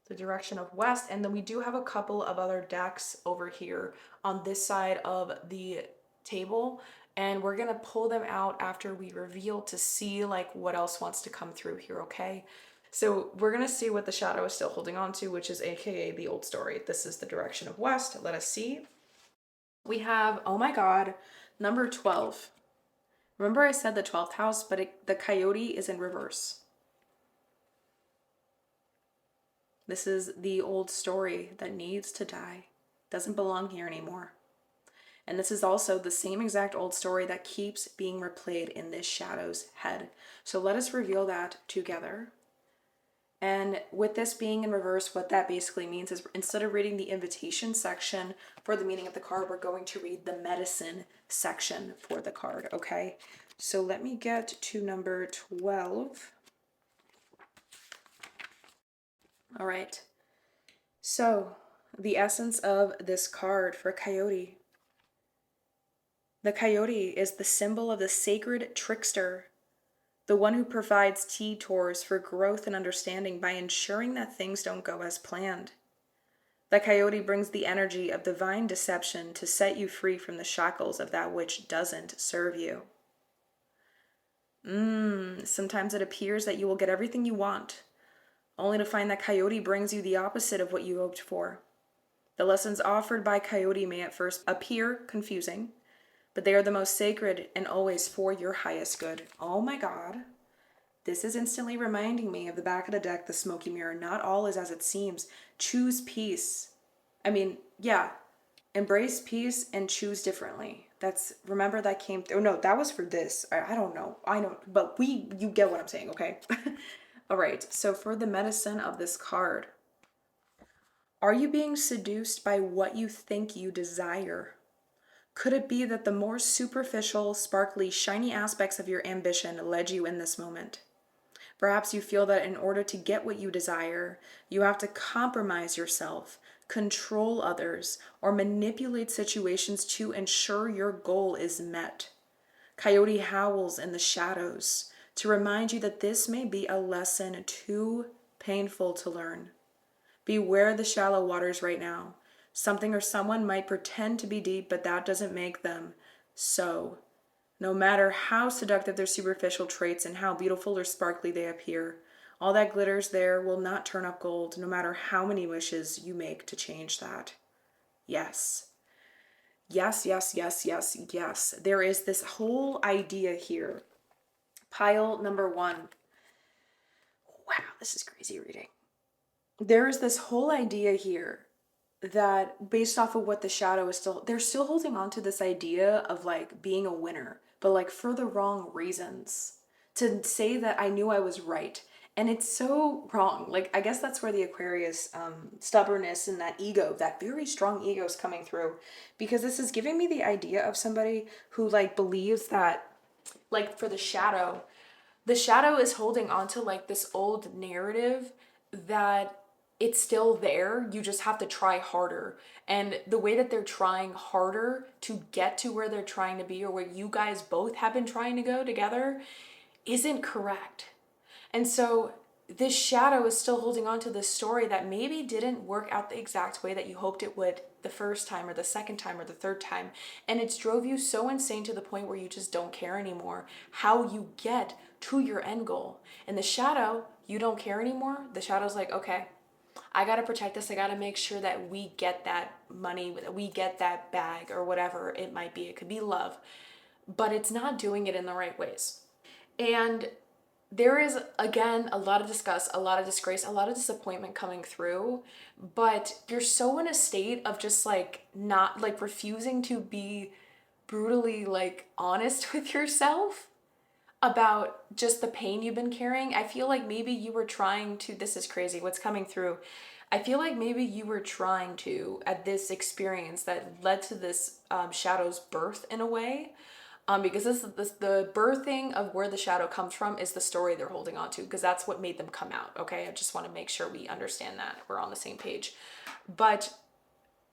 the direction of west, and then we do have a couple of other decks over here on this side of the table, and we're gonna pull them out after we reveal to see like what else wants to come through here. Okay, so we're gonna see what the shadow is still holding on to, which is aka the old story. This is the direction of west. Let us see. We have, oh my god, number 12. Remember I said the 12th house, but the coyote is in reverse. This is the old story that needs to die. Doesn't belong here anymore. And this is also the same exact old story that keeps being replayed in this shadow's head. So let us reveal that together. And with this being in reverse, what that basically means is, instead of reading the invitation section for the meaning of the card, we're going to read the medicine section for the card, okay? So let me get to number 12. All right. So, the essence of this card for coyote. The coyote is the symbol of the sacred trickster, the one who provides tea tours for growth and understanding by ensuring that things don't go as planned. The coyote brings the energy of divine deception to set you free from the shackles of that which doesn't serve you. Sometimes it appears that you will get everything you want, only to find that coyote brings you the opposite of what you hoped for. The lessons offered by coyote may at first appear confusing, but they are the most sacred and always for your highest good. Oh my god. This is instantly reminding me of the back of the deck, the smoky mirror. Not all is as it seems. Choose peace. I mean, yeah, embrace peace and choose differently. Remember that came through. No, that was for this. I don't know. I know, but you get what I'm saying, okay? All right, so for the medicine of this card, are you being seduced by what you think you desire? Could it be that the more superficial, sparkly, shiny aspects of your ambition led you in this moment? Perhaps you feel that in order to get what you desire, you have to compromise yourself, control others, or manipulate situations to ensure your goal is met. Coyote howls in the shadows to remind you that this may be a lesson too painful to learn. Beware the shallow waters right now. Something or someone might pretend to be deep, but that doesn't make them so. No matter how seductive their superficial traits and how beautiful or sparkly they appear, all that glitters there will not turn up gold, no matter how many wishes you make to change that. Yes. Yes, yes, yes, yes, yes. There is this whole idea here. Pile number one. Wow, this is crazy reading. There is this whole idea here that based off of what the shadow is still, they're still holding on to this idea of like being a winner, but like for the wrong reasons. To say that I knew I was right. And it's so wrong. Like, I guess that's where the Aquarius stubbornness and that ego, that very strong ego is coming through. Because this is giving me the idea of somebody who like believes that, like for the shadow is holding on to like this old narrative that it's still there. You just have to try harder. And the way that they're trying harder to get to where they're trying to be, or where you guys both have been trying to go together, isn't correct. And so this shadow is still holding on to this story that maybe didn't work out the exact way that you hoped it would the first time or the second time or the third time. And it's drove you so insane to the point where you just don't care anymore how you get to your end goal. And the shadow, you don't care anymore. The shadow's like, okay, I got to protect this. I got to make sure that we get that money, we get that bag or whatever it might be. It could be love, but it's not doing it in the right ways. And there is, again, a lot of disgust, a lot of disgrace, a lot of disappointment coming through, but you're so in a state of just like not like refusing to be brutally like honest with yourself about just the pain you've been carrying. I feel like maybe you were trying to, this is crazy what's coming through. I feel like maybe you were trying to, at this experience that led to this shadow's birth in a way, because this the birthing of where the shadow comes from is the story they're holding on to, because that's what made them come out. Okay, I just want to make sure we understand that we're on the same page. But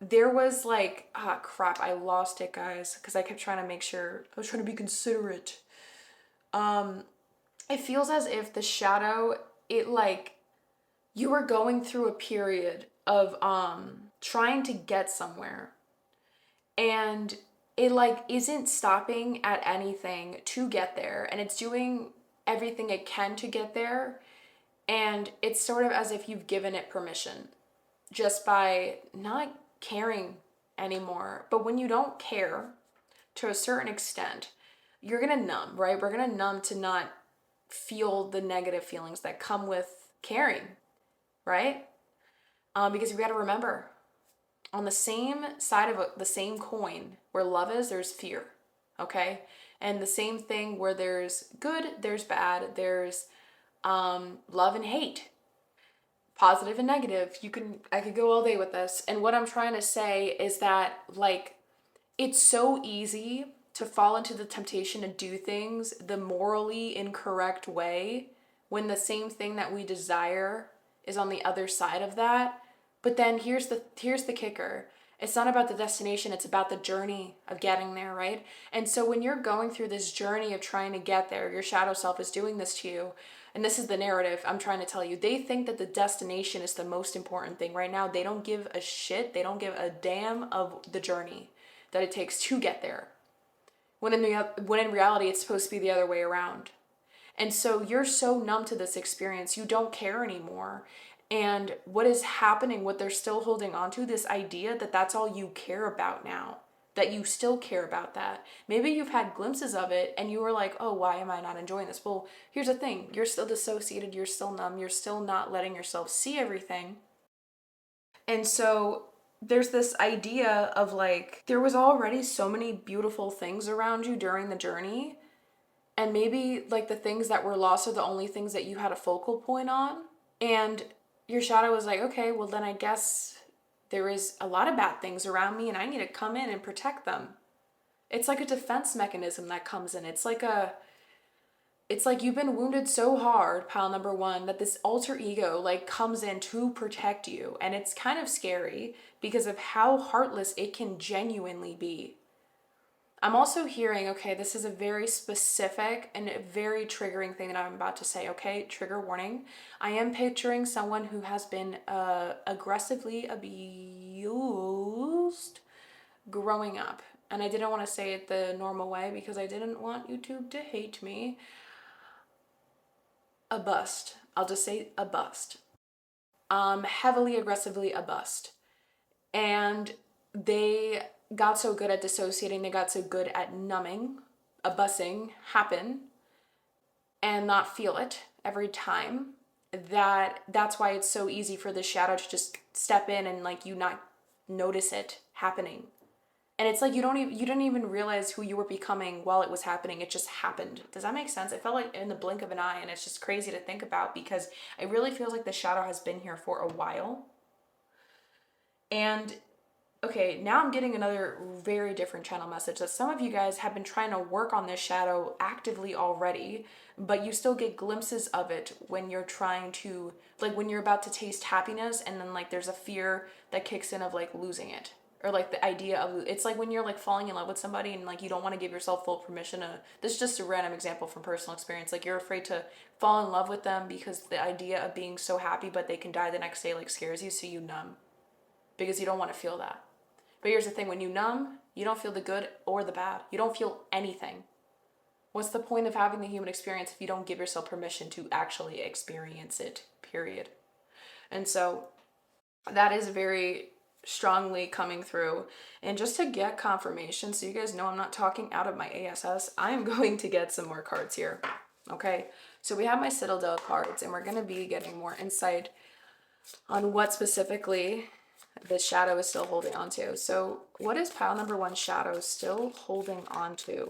there was like, ah, crap, I lost it, guys, because I kept trying to make sure I was trying to be considerate. It feels as if the shadow, it like you were going through a period of trying to get somewhere, and it like isn't stopping at anything to get there, and it's doing everything it can to get there, and it's sort of as if you've given it permission just by not caring anymore. But when you don't care to a certain extent, you're gonna numb, right? We're gonna numb to not feel the negative feelings that come with caring, right? Because we got to remember, on the same side of the same coin where love is, there's fear, okay? And the same thing where there's good, there's bad, there's love and hate, positive and negative. I could go all day with this. And what I'm trying to say is that like it's so easy to fall into the temptation to do things the morally incorrect way when the same thing that we desire is on the other side of that. But then here's the kicker. It's not about the destination, it's about the journey of getting there, right? And so when you're going through this journey of trying to get there, your shadow self is doing this to you. And this is the narrative I'm trying to tell you. They think that the destination is the most important thing right now. They don't give a shit. They don't give a damn of the journey that it takes to get there. When in reality, it's supposed to be the other way around. And so you're so numb to this experience, you don't care anymore. And what is happening, what they're still holding on to, this idea that that's all you care about now, that you still care about that. Maybe you've had glimpses of it and you were like, oh, why am I not enjoying this? Well, here's the thing. You're still dissociated. You're still numb. You're still not letting yourself see everything. And so there's this idea of like, there was already so many beautiful things around you during the journey. And maybe like the things that were lost are the only things that you had a focal point on. And your shadow was like, okay, well then I guess there is a lot of bad things around me and I need to come in and protect them. It's like a defense mechanism that comes in. It's like you've been wounded so hard, pile number one, that this alter ego like comes in to protect you. And it's kind of scary because of how heartless it can genuinely be. I'm also hearing, okay, this is a very specific and a very triggering thing that I'm about to say, okay? Trigger warning. I am picturing someone who has been aggressively abused growing up. and I didn't want to say it the normal way because I didn't want YouTube to hate me. A bust. I'll just say a bust. Heavily, aggressively a bust. And they got so good at dissociating, they got so good at numbing a busing happen and not feel it every time, that's why it's so easy for the shadow to just step in and like you not notice it happening. And it's like you didn't even realize who you were becoming while it was happening. It just happened. Does that make sense? It felt like in the blink of an eye, and it's just crazy to think about because it really feels like the shadow has been here for a while. And okay, now I'm getting another very different channel message that some of you guys have been trying to work on this shadow actively already, but you still get glimpses of it when you're trying to, like when you're about to taste happiness and then like there's a fear that kicks in of like losing it. Or like the idea of, it's like when you're like falling in love with somebody and like you don't want to give yourself full permission to, this is just a random example from personal experience. Like you're afraid to fall in love with them because the idea of being so happy but they can die the next day like scares you, so you numb because you don't want to feel that. But here's the thing, when you numb, you don't feel the good or the bad. You don't feel anything. What's the point of having the human experience if you don't give yourself permission to actually experience it, period? And so that is very strongly coming through. And just to get confirmation, so you guys know I'm not talking out of my ASS, I am going to get some more cards here. Okay, so we have my Citadel cards, and we're going to be getting more insight on what specifically the shadow is still holding on to. So what is pile number 1 shadow still holding on to?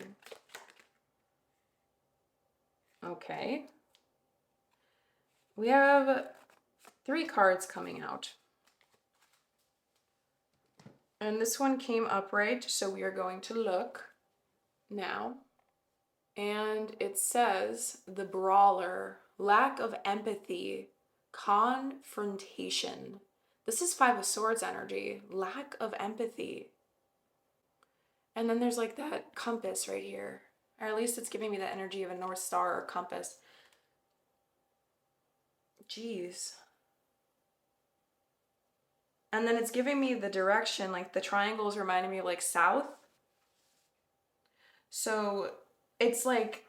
Okay. We have 3 cards coming out. And this one came upright, so we are going to look now. And it says the brawler, lack of empathy, confrontation. This is 5 of Swords energy, lack of empathy. And then there's like that compass right here. Or at least it's giving me the energy of a North Star or compass. Jeez. And then it's giving me the direction, like the triangle is reminding me of like south. So it's like,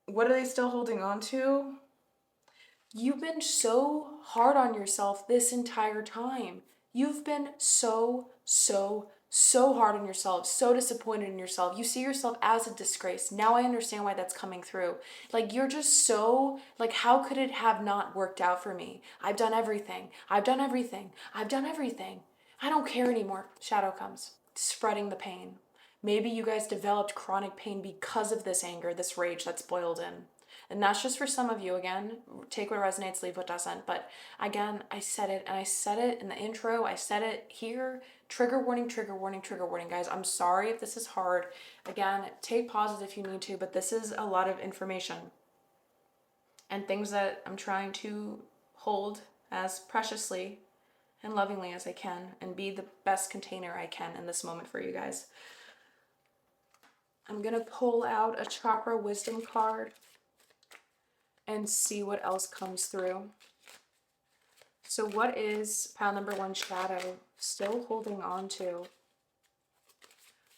what are they still holding on to? You've been so hard on yourself this entire time. You've been so hard on yourself, so disappointed in yourself. You see yourself as a disgrace. Now I understand why that's coming through. Like you're just so, like, how could it have not worked out for me? I've done everything. I've done everything. I've done everything. I don't care anymore. Shadow comes, spreading the pain. Maybe you guys developed chronic pain because of this anger, this rage that's boiled in. And that's just for some of you. Again, take what resonates, leave what doesn't. But again, I said it, and I said it in the intro, I said it here. Trigger warning, trigger warning, trigger warning, guys. I'm sorry if this is hard. Again, take pauses if you need to, but this is a lot of information and things that I'm trying to hold as preciously and lovingly as I can and be the best container I can in this moment for you guys. I'm gonna pull out a chakra wisdom card and see what else comes through. So what is pile number 1 shadow still holding on to?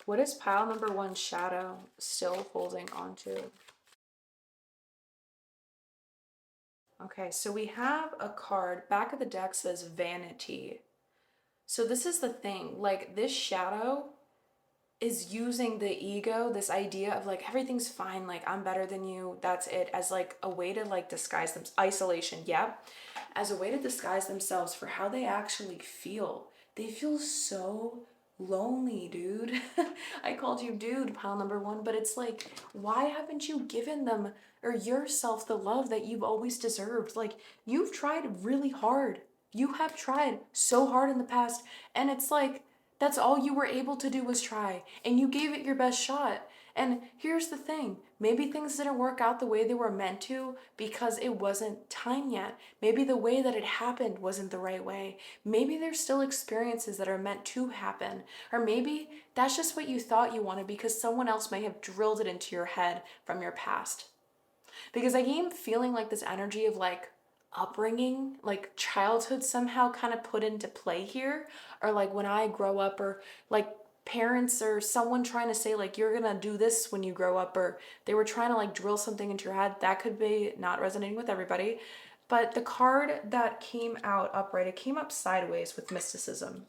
What is pile number 1 shadow still holding on to? Okay, so we have a card, back of the deck says vanity. So this is the thing, like this shadow is using the ego, this idea of like everything's fine, like I'm better than you, that's it, as like a way to like disguise them, isolation, yep, as a way to disguise themselves for how they actually feel. They feel so lonely, dude. I called you dude, pile number 1, but it's like, why haven't you given them or yourself the love that you've always deserved? Like you've tried really hard. You have tried so hard in the past, and it's like, that's all you were able to do was try, and you gave it your best shot. And here's the thing, maybe things didn't work out the way they were meant to because it wasn't time yet. Maybe the way that it happened wasn't the right way. Maybe there's still experiences that are meant to happen. Or maybe that's just what you thought you wanted because someone else may have drilled it into your head from your past. Because I keep feeling like this energy of like upbringing, like childhood somehow kind of put into play here, or like when I grow up, or like parents or someone trying to say like you're gonna do this when you grow up, or they were trying to like drill something into your head. That could be not resonating with everybody. But the card that came out upright, it came up sideways with mysticism.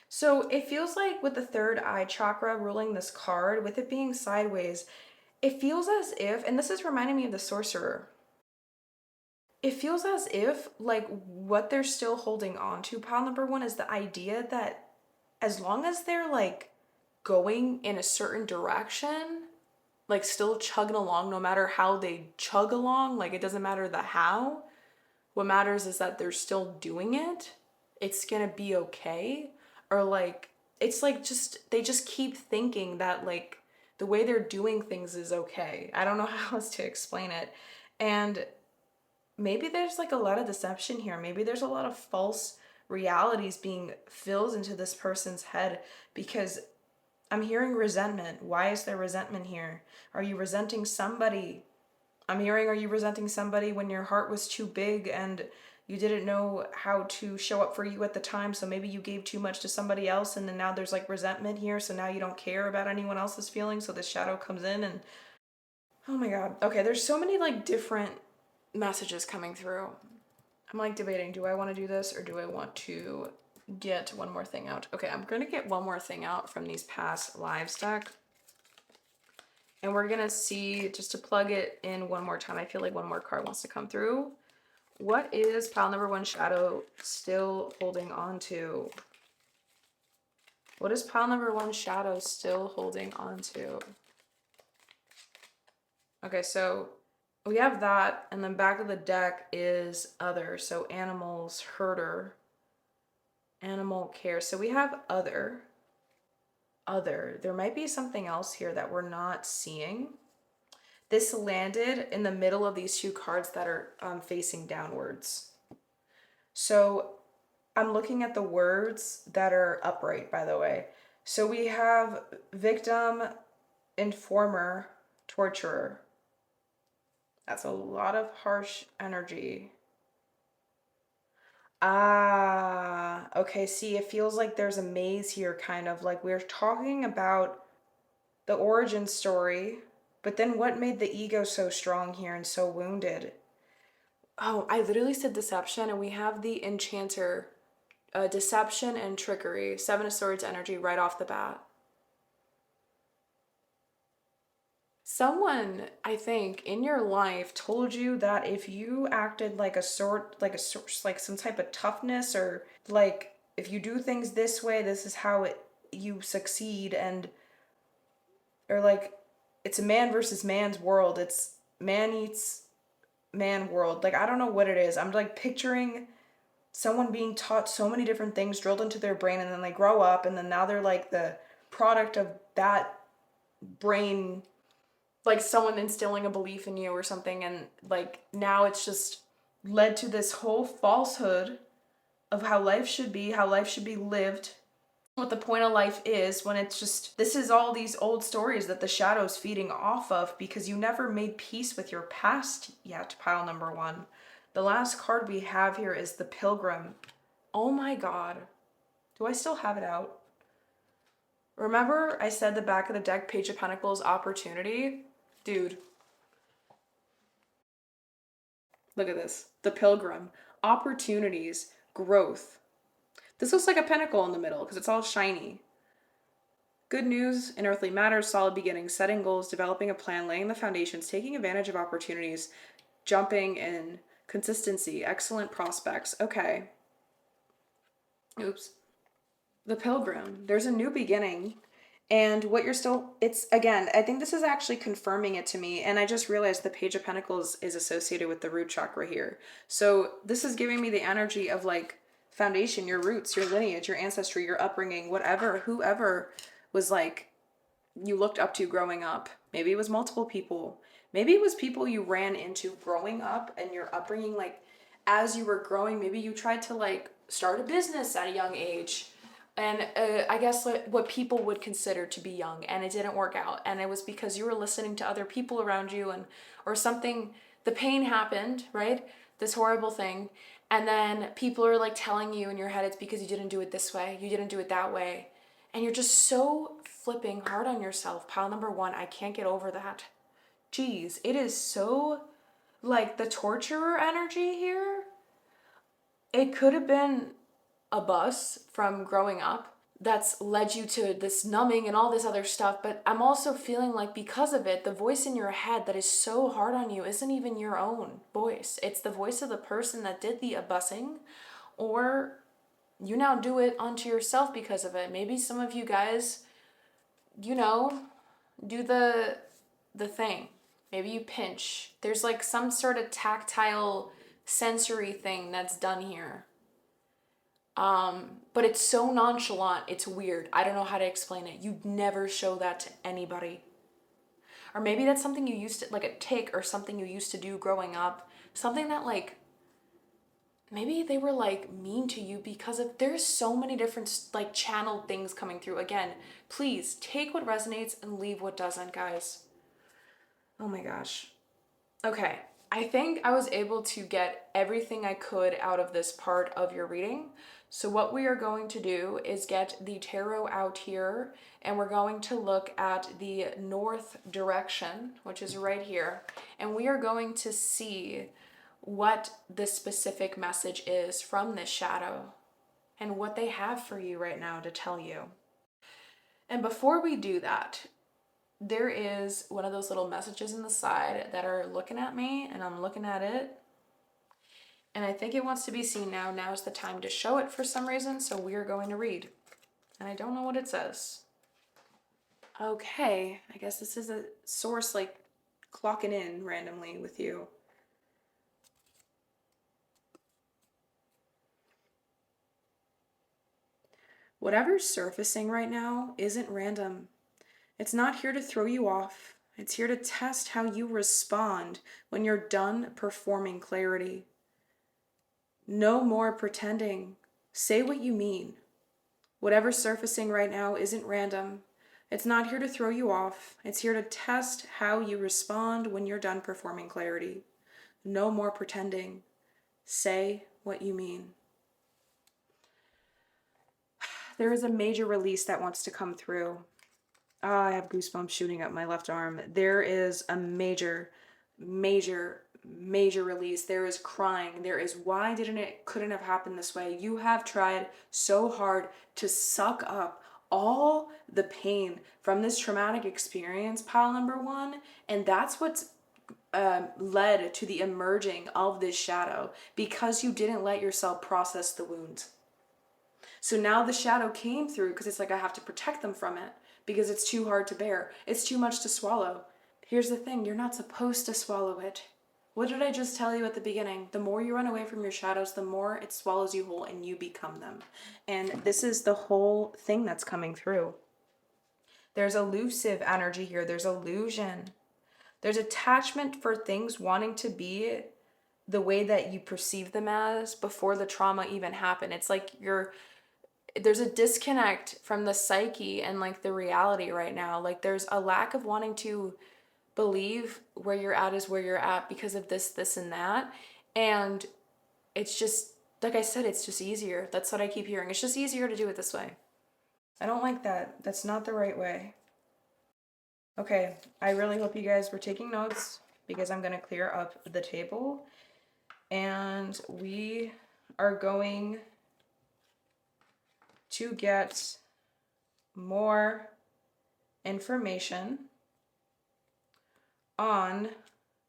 So it feels like with the third eye chakra ruling this card, with it being sideways, it feels as if, and this is reminding me of the sorcerer, it feels as if like what they're still holding on to, pile number one, is the idea that as long as they're like going in a certain direction, like still chugging along, no matter how they chug along, like it doesn't matter the how. What matters is that they're still doing it. It's gonna be okay. Or like, it's like just, they just keep thinking that like the way they're doing things is okay. I don't know how else to explain it. And maybe there's like a lot of deception here. Maybe there's a lot of false realities being filled into this person's head, because I'm hearing resentment. Why is there resentment here? Are you resenting somebody? I'm hearing, are you resenting somebody when your heart was too big and you didn't know how to show up for you at the time, so maybe you gave too much to somebody else, and then now there's like resentment here, so now you don't care about anyone else's feelings, so the shadow comes in and oh my god. Okay, there's so many like different messages coming through. I'm like debating, do I want to do this or do I want to get one more thing out? Okay, I'm going to get one more thing out from these past lives deck. And we're going to see, just to plug it in one more time, I feel like one more card wants to come through. What is pile number one shadow still holding on to? What is pile number one shadow still holding on to? Okay, so we have that, and then back of the deck is other. So animals, herder, animal care. So we have other. There might be something else here that we're not seeing. This landed in the middle of these two cards that are facing downwards. So I'm looking at the words that are upright, by the way. So we have victim, informer, torturer. That's a lot of harsh energy. Ah, okay, see, it feels like there's a maze here, kind of like we're talking about the origin story, but then what made the ego so strong here and so wounded? Oh, I literally said deception, and we have the enchanter, deception and trickery, Seven of Swords energy right off the bat. Someone, I think, in your life told you that if you acted like like some type of toughness, or like if you do things this way, this is how you succeed, and or like it's a man versus man's world. It's man eats man world. Like I don't know what it is. I'm like picturing someone being taught so many different things drilled into their brain, and then they grow up, and then now they're like the product of that brain, like someone instilling a belief in you or something, and like now it's just led to this whole falsehood of how life should be, lived, what the point of life is, when it's just, this is all these old stories that the shadow's feeding off of, because you never made peace with your past yet, pile number one. The last card we have here is the Pilgrim. Oh my god. Do I still have it out? Remember I said the back of the deck, Page of Pentacles, opportunity? Dude. Look at this. The Pilgrim. Opportunities. Growth. This looks like a pentacle in the middle because it's all shiny. Good news in earthly matters, solid beginnings, setting goals, developing a plan, laying the foundations, taking advantage of opportunities, jumping in, consistency, excellent prospects. Okay. Oops. The Pilgrim. There's a new beginning. And what you're still, it's again, I think this is actually confirming it to me. And I just realized the Page of Pentacles is associated with the root chakra here. So this is giving me the energy of like foundation, your roots, your lineage, your ancestry, your upbringing, whatever, whoever was like you looked up to growing up. Maybe it was multiple people. Maybe it was people you ran into growing up, and your upbringing, like as you were growing, maybe you tried to like start a business at a young age. And I guess what people would consider to be young, and it didn't work out. And it was because you were listening to other people around you, and or something, the pain happened, right? This horrible thing. And then people are like telling you in your head it's because you didn't do it this way, you didn't do it that way. And you're just so flipping hard on yourself. Pile number one, I can't get over that. Geez, it is so like the torturer energy here. It could have been a bus from growing up that's led you to this numbing and all this other stuff, but I'm also feeling like because of it, the voice in your head that is so hard on you isn't even your own voice. It's the voice of the person that did the busing, or you now do it onto yourself because of it. Maybe some of you guys, you know, do the thing. Maybe you pinch. There's like some sort of tactile sensory thing that's done here. But it's so nonchalant, it's weird. I don't know how to explain it. You'd never show that to anybody. Or maybe that's something you used to, like a tick or something you used to do growing up. Something that like, maybe they were like mean to you because of, there's so many different like channeled things coming through. Again, please take what resonates and leave what doesn't, guys. Oh my gosh. Okay, I think I was able to get everything I could out of this part of your reading. So what we are going to do is get the tarot out here, and we're going to look at the north direction, which is right here, and we are going to see what the specific message is from this shadow and what they have for you right now to tell you. And before we do that, there is one of those little messages in the side that are looking at me, and I'm looking at it. And I think it wants to be seen now. Now is the time to show it for some reason, so we are going to read. And I don't know what it says. Okay, I guess this is a source like clocking in randomly with you. Whatever's surfacing right now isn't random. It's not here to throw you off. It's here to test how you respond when you're done performing clarity. No more pretending. Say what you mean. Whatever's surfacing right now isn't random. It's not here to throw you off. It's here to test how you respond when you're done performing clarity. No more pretending. Say what you mean. There is a major release that wants to come through. Oh, I have goosebumps shooting up my left arm. There is a major release. There is crying. There is why couldn't have happened this way. You have tried so hard to suck up all the pain from this traumatic experience, pile number one, and that's what's led to the emerging of this shadow, because you didn't let yourself process the wounds. So now the shadow came through because it's like I have to protect them from it because it's too hard to bear. It's too much to swallow. Here's the thing, you're not supposed to swallow it. What did I just tell you at the beginning? The more you run away from your shadows, the more it swallows you whole and you become them. And this is the whole thing that's coming through. There's elusive energy here. There's illusion. There's attachment for things wanting to be the way that you perceive them as before the trauma even happened. It's like there's a disconnect from the psyche and like the reality right now. Like there's a lack of wanting to believe where you're at is where you're at because of this, and that. And it's just, like I said, it's just easier. That's what I keep hearing. It's just easier to do it this way. I don't like that. That's not the right way. Okay, I really hope you guys were taking notes because I'm going to clear up the table. And we are going to get more information on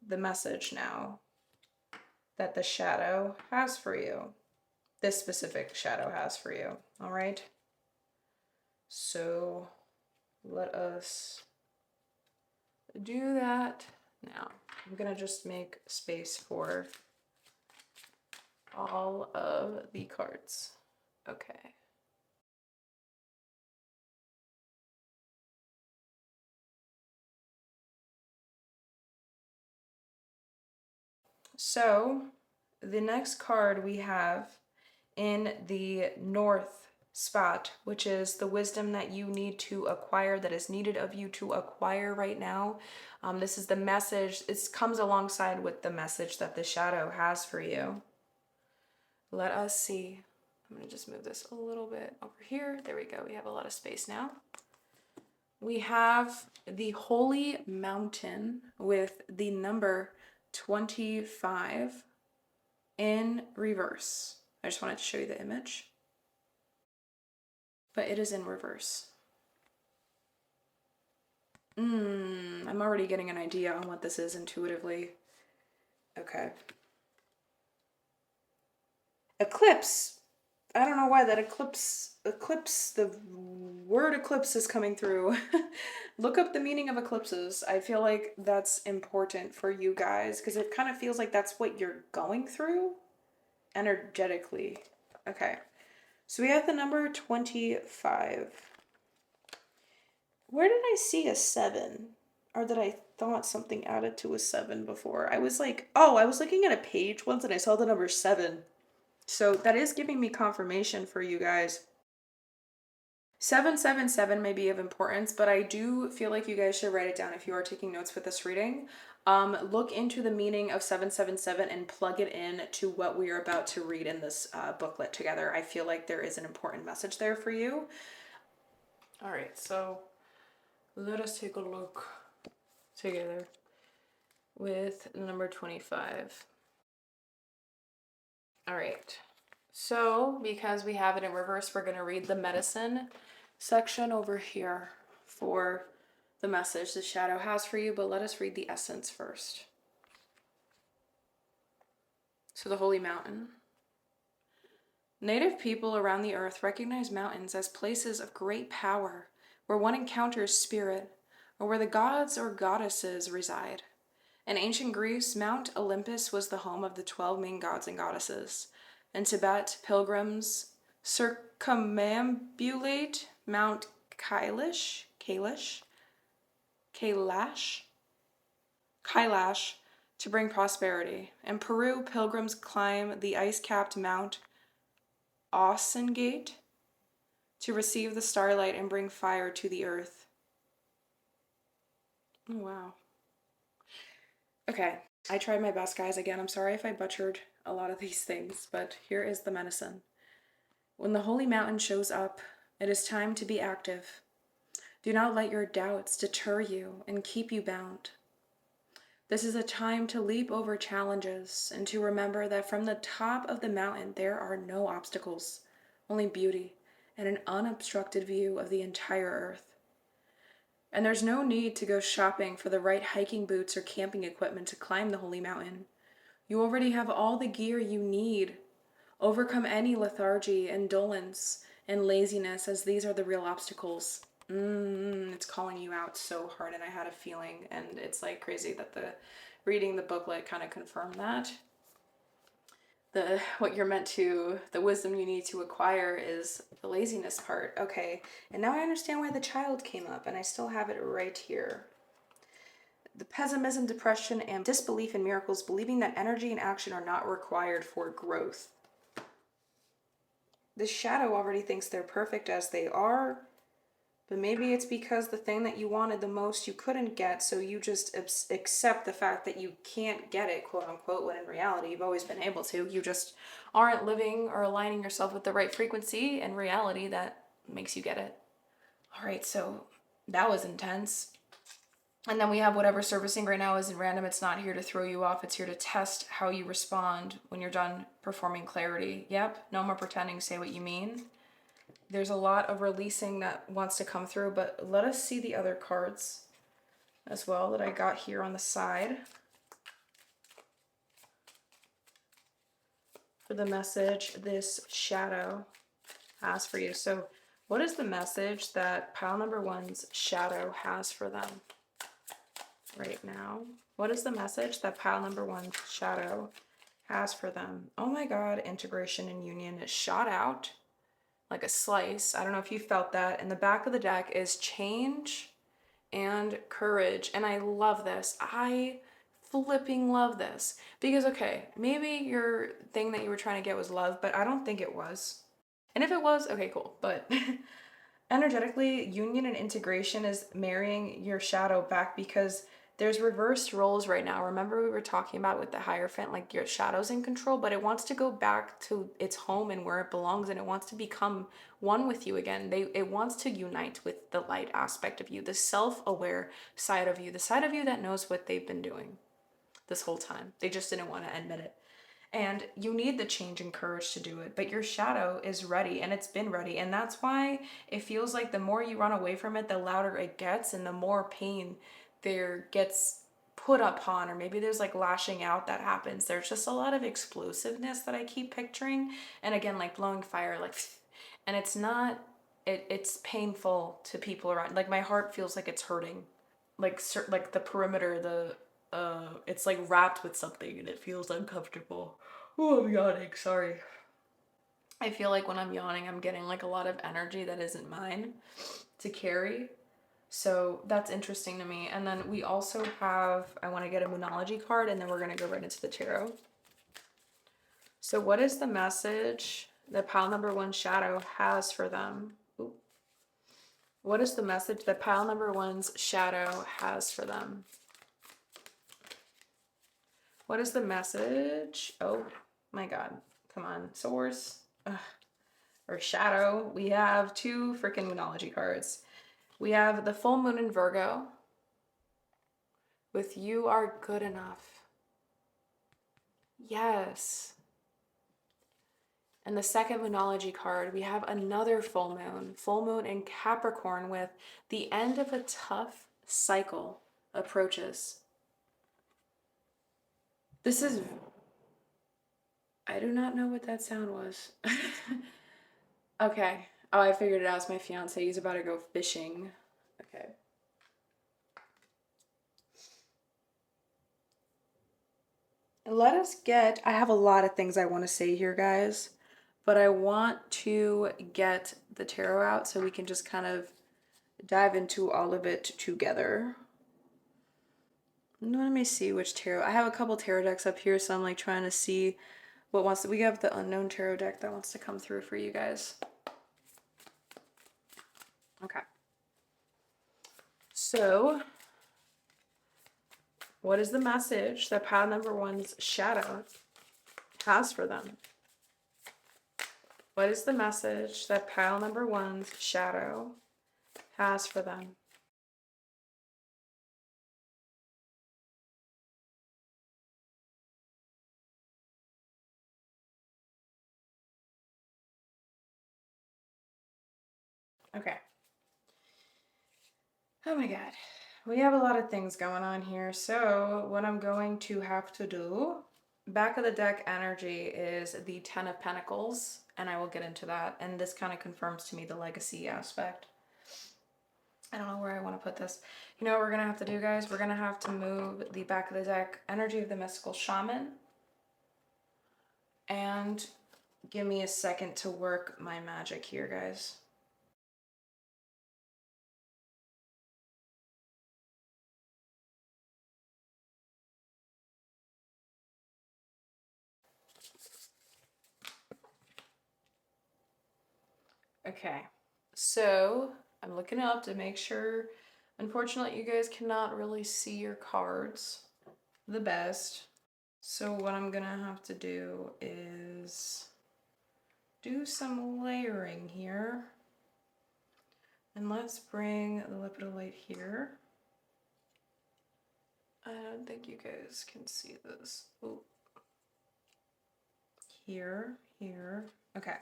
the message now that the shadow has for you. This specific shadow has for you. All right. So let us do that now. I'm going to just make space for all of the cards. Okay. So the next card we have in the north spot, which is the wisdom that you need to acquire, that is needed of you to acquire right now. This is the message. It comes alongside with the message that the shadow has for you. Let us see. I'm going to just move this a little bit over here. There we go. We have a lot of space now. We have the Holy Mountain with the number 25 in reverse. I just wanted to show you the image. But it is in reverse. I'm already getting an idea on what this is intuitively. Okay. Eclipse. I don't know why that eclipse, the word eclipse is coming through. Look up the meaning of eclipses. I feel like that's important for you guys because it kind of feels like that's what you're going through energetically. Okay. So we have the number 25. Where did I see a 7? Or that I thought something added to a 7 before? I was like, oh, I was looking at a page once and I saw the number 7. So that is giving me confirmation for you guys. 777 may be of importance, but I do feel like you guys should write it down if you are taking notes with this reading. Look into the meaning of 777 and plug it in to what we are about to read in this booklet together. I feel like there is an important message there for you. All right, so let us take a look together with number 25. All right, so because we have it in reverse, we're going to read the medicine section over here for the message the shadow has for you, but let us read the essence first. So the Holy Mountain. Native people around the earth recognize mountains as places of great power, where one encounters spirit, or where the gods or goddesses reside. In ancient Greece, Mount Olympus was the home of the 12 main gods and goddesses. In Tibet, pilgrims circumambulate Mount Kailash to bring prosperity. In Peru, pilgrims climb the ice-capped Mount Ausengate to receive the starlight and bring fire to the earth. Oh, wow. Okay, I tried my best, guys. Again, I'm sorry if I butchered a lot of these things, but here is the medicine. When the Holy Mountain shows up, it is time to be active. Do not let your doubts deter you and keep you bound. This is a time to leap over challenges and to remember that from the top of the mountain there are no obstacles, only beauty and an unobstructed view of the entire earth. And there's no need to go shopping for the right hiking boots or camping equipment to climb the Holy Mountain. You already have all the gear you need. Overcome any lethargy, indolence, and laziness, as these are the real obstacles. It's calling you out so hard, and I had a feeling, and it's like crazy that reading the booklet kind of confirmed that. The wisdom you need to acquire is the laziness part. Okay, and now I understand why the child came up, and I still have it right here. The pessimism, depression, and disbelief in miracles, believing that energy and action are not required for growth. The shadow already thinks they're perfect as they are, but maybe it's because the thing that you wanted the most you couldn't get, so you just accept the fact that you can't get it, quote unquote, when in reality you've always been able to. You just aren't living or aligning yourself with the right frequency and reality that makes you get it. All right, so that was intense. And then we have whatever surfacing right now isn't random. It's not here to throw you off. It's here to test how you respond when you're done performing clarity. Yep, no more pretending, say what you mean. There's a lot of releasing that wants to come through, but let us see the other cards as well that I got here on the side for the message this shadow has for you. So what is the message that pile number 1's shadow has for them right now? What is the message that pile number 1's shadow has for them? Oh my God, integration and union is shot out like a slice. I don't know if you felt that. In the back of the deck is change and courage. And I love this. I flipping love this. Because, okay, maybe your thing that you were trying to get was love, but I don't think it was. And if it was, okay, cool. But energetically, union and integration is marrying your shadow back because there's reversed roles right now. Remember we were talking about with the Hierophant, like your shadow's in control, but it wants to go back to its home and where it belongs, and it wants to become one with you again. It wants to unite with the light aspect of you, the self-aware side of you, the side of you that knows what they've been doing this whole time. They just didn't want to admit it. And you need the change and courage to do it, but your shadow is ready, and it's been ready. And that's why it feels like the more you run away from it, the louder it gets, and the more pain there gets put upon, or maybe there's like lashing out that happens. There's just a lot of explosiveness that I keep picturing. And again, like blowing fire, like, and it's not, it's painful to people around. Like my heart feels like it's hurting. Like the perimeter, it's like wrapped with something and it feels uncomfortable. Oh, I'm yawning, sorry. I feel like when I'm yawning, I'm getting like a lot of energy that isn't mine to carry. So that's interesting to me. And then we also have, I want to get a Moonology card, and then we're going to go right into the tarot. So what is the message that pile number 1 shadow has for them? Ooh. What is the message that pile number 1's shadow has for them? What is the message? Oh my God. Come on. Source. Ugh. Or shadow. We have 2 freaking Moonology cards. We have the full moon in Virgo with you are good enough. Yes. And the second Moonology card, we have another full moon in Capricorn with the end of a tough cycle approaches. This is, I do not know what that sound was. Okay. Oh, I figured it out. It's my fiance. He's about to go fishing. Okay. Let us get, I have a lot of things I want to say here, guys, but I want to get the tarot out so we can just kind of dive into all of it together. Let me see which tarot. I have a couple tarot decks up here, so I'm like trying to see what wants to, we have the unknown tarot deck that wants to come through for you guys. Okay. So, what is the message that pile number 1's shadow has for them? What is the message that pile number 1's shadow has for them? Okay. Oh my God. We have a lot of things going on here. So what I'm going to have to do, back of the deck energy is the 10 of Pentacles, and I will get into that. And this kind of confirms to me the legacy aspect. I don't know where I want to put this. You know what we're going to have to do, guys? We're going to have to move the back of the deck energy of the mystical shaman. And give me a second to work my magic here, guys. Okay, so I'm looking up to make sure. Unfortunately, you guys cannot really see your cards the best. So what I'm gonna have to do is do some layering here. And let's bring the lepidolite here. I don't think you guys can see this. Ooh. Here, here. Okay.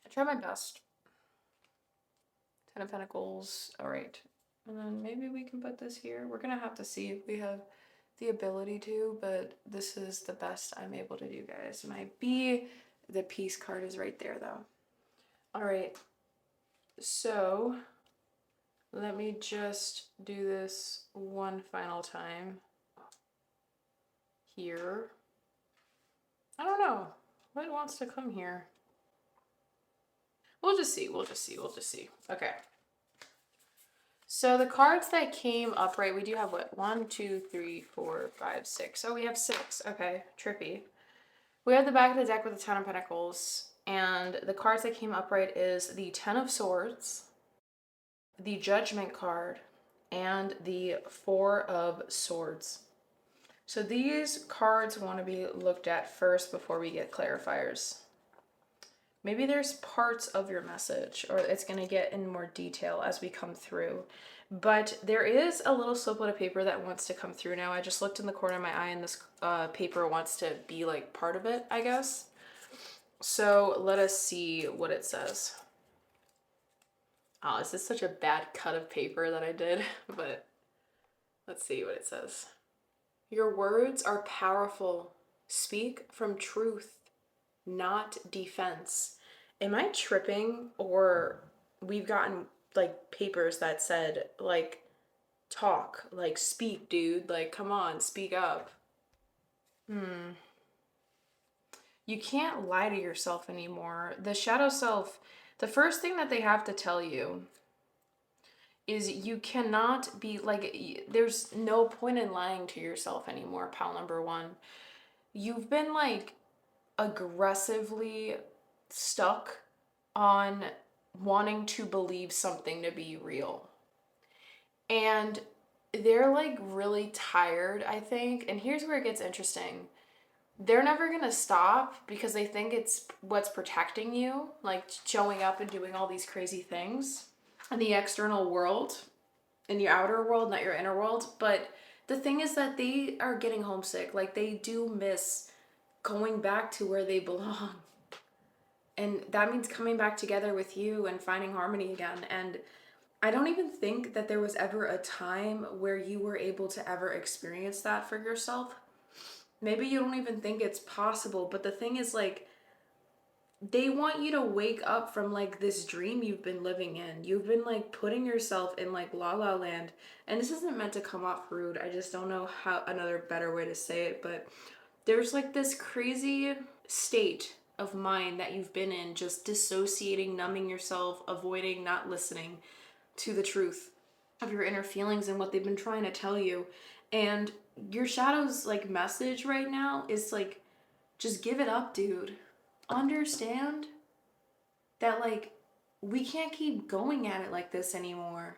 I try my best. 10 of Pentacles. All right. And then maybe we can put this here. We're gonna have to see if we have the ability to, but this is the best I'm able to do, guys. My B, the peace card is right there though. All right. So let me just do this one final time here. I don't know. What wants to come here? We'll just see. We'll just see. We'll just see. Okay. So the cards that came up, right, we do have what? 1, 2, 3, 4, 5, 6. Oh, we have 6. Okay, trippy. We have the back of the deck with the 10 of Pentacles. And the cards that came upright is the 10 of Swords, the Judgment card, and the Four of Swords. So these cards want to be looked at first before we get clarifiers. Maybe there's parts of your message, or it's going to get in more detail as we come through. But there is a little sliplet of paper that wants to come through now. I just looked in the corner of my eye, and this paper wants to be like part of it, I guess. So let us see what it says. Oh, this is such a bad cut of paper that I did, but let's see what it says. Your words are powerful. Speak from truth, not defense. Am I tripping, or we've gotten like papers that said like talk, like speak, dude, like come on, speak up. You can't lie to yourself anymore. The shadow self, the first thing that they have to tell you is you cannot be like, there's no point in lying to yourself anymore, pal number one. You've been like aggressively stuck on wanting to believe something to be real. And they're like really tired, I think. And here's where it gets interesting. They're never gonna stop because they think it's what's protecting you, like showing up and doing all these crazy things in the external world, in your outer world, not your inner world. But the thing is that they are getting homesick. Like they do miss going back to where they belong. And that means coming back together with you and finding harmony again. And I don't even think that there was ever a time where you were able to ever experience that for yourself. Maybe you don't even think it's possible, but the thing is like they want you to wake up from like this dream you've been living in. You've been like putting yourself in like la la land. And this isn't meant to come off rude. I just don't know how another better way to say it, but there's like this crazy state of mind that you've been in, just dissociating, numbing yourself, avoiding, not listening to the truth of your inner feelings and what they've been trying to tell you. And your shadow's like message right now is like, just give it up, dude. Understand that like we can't keep going at it like this anymore.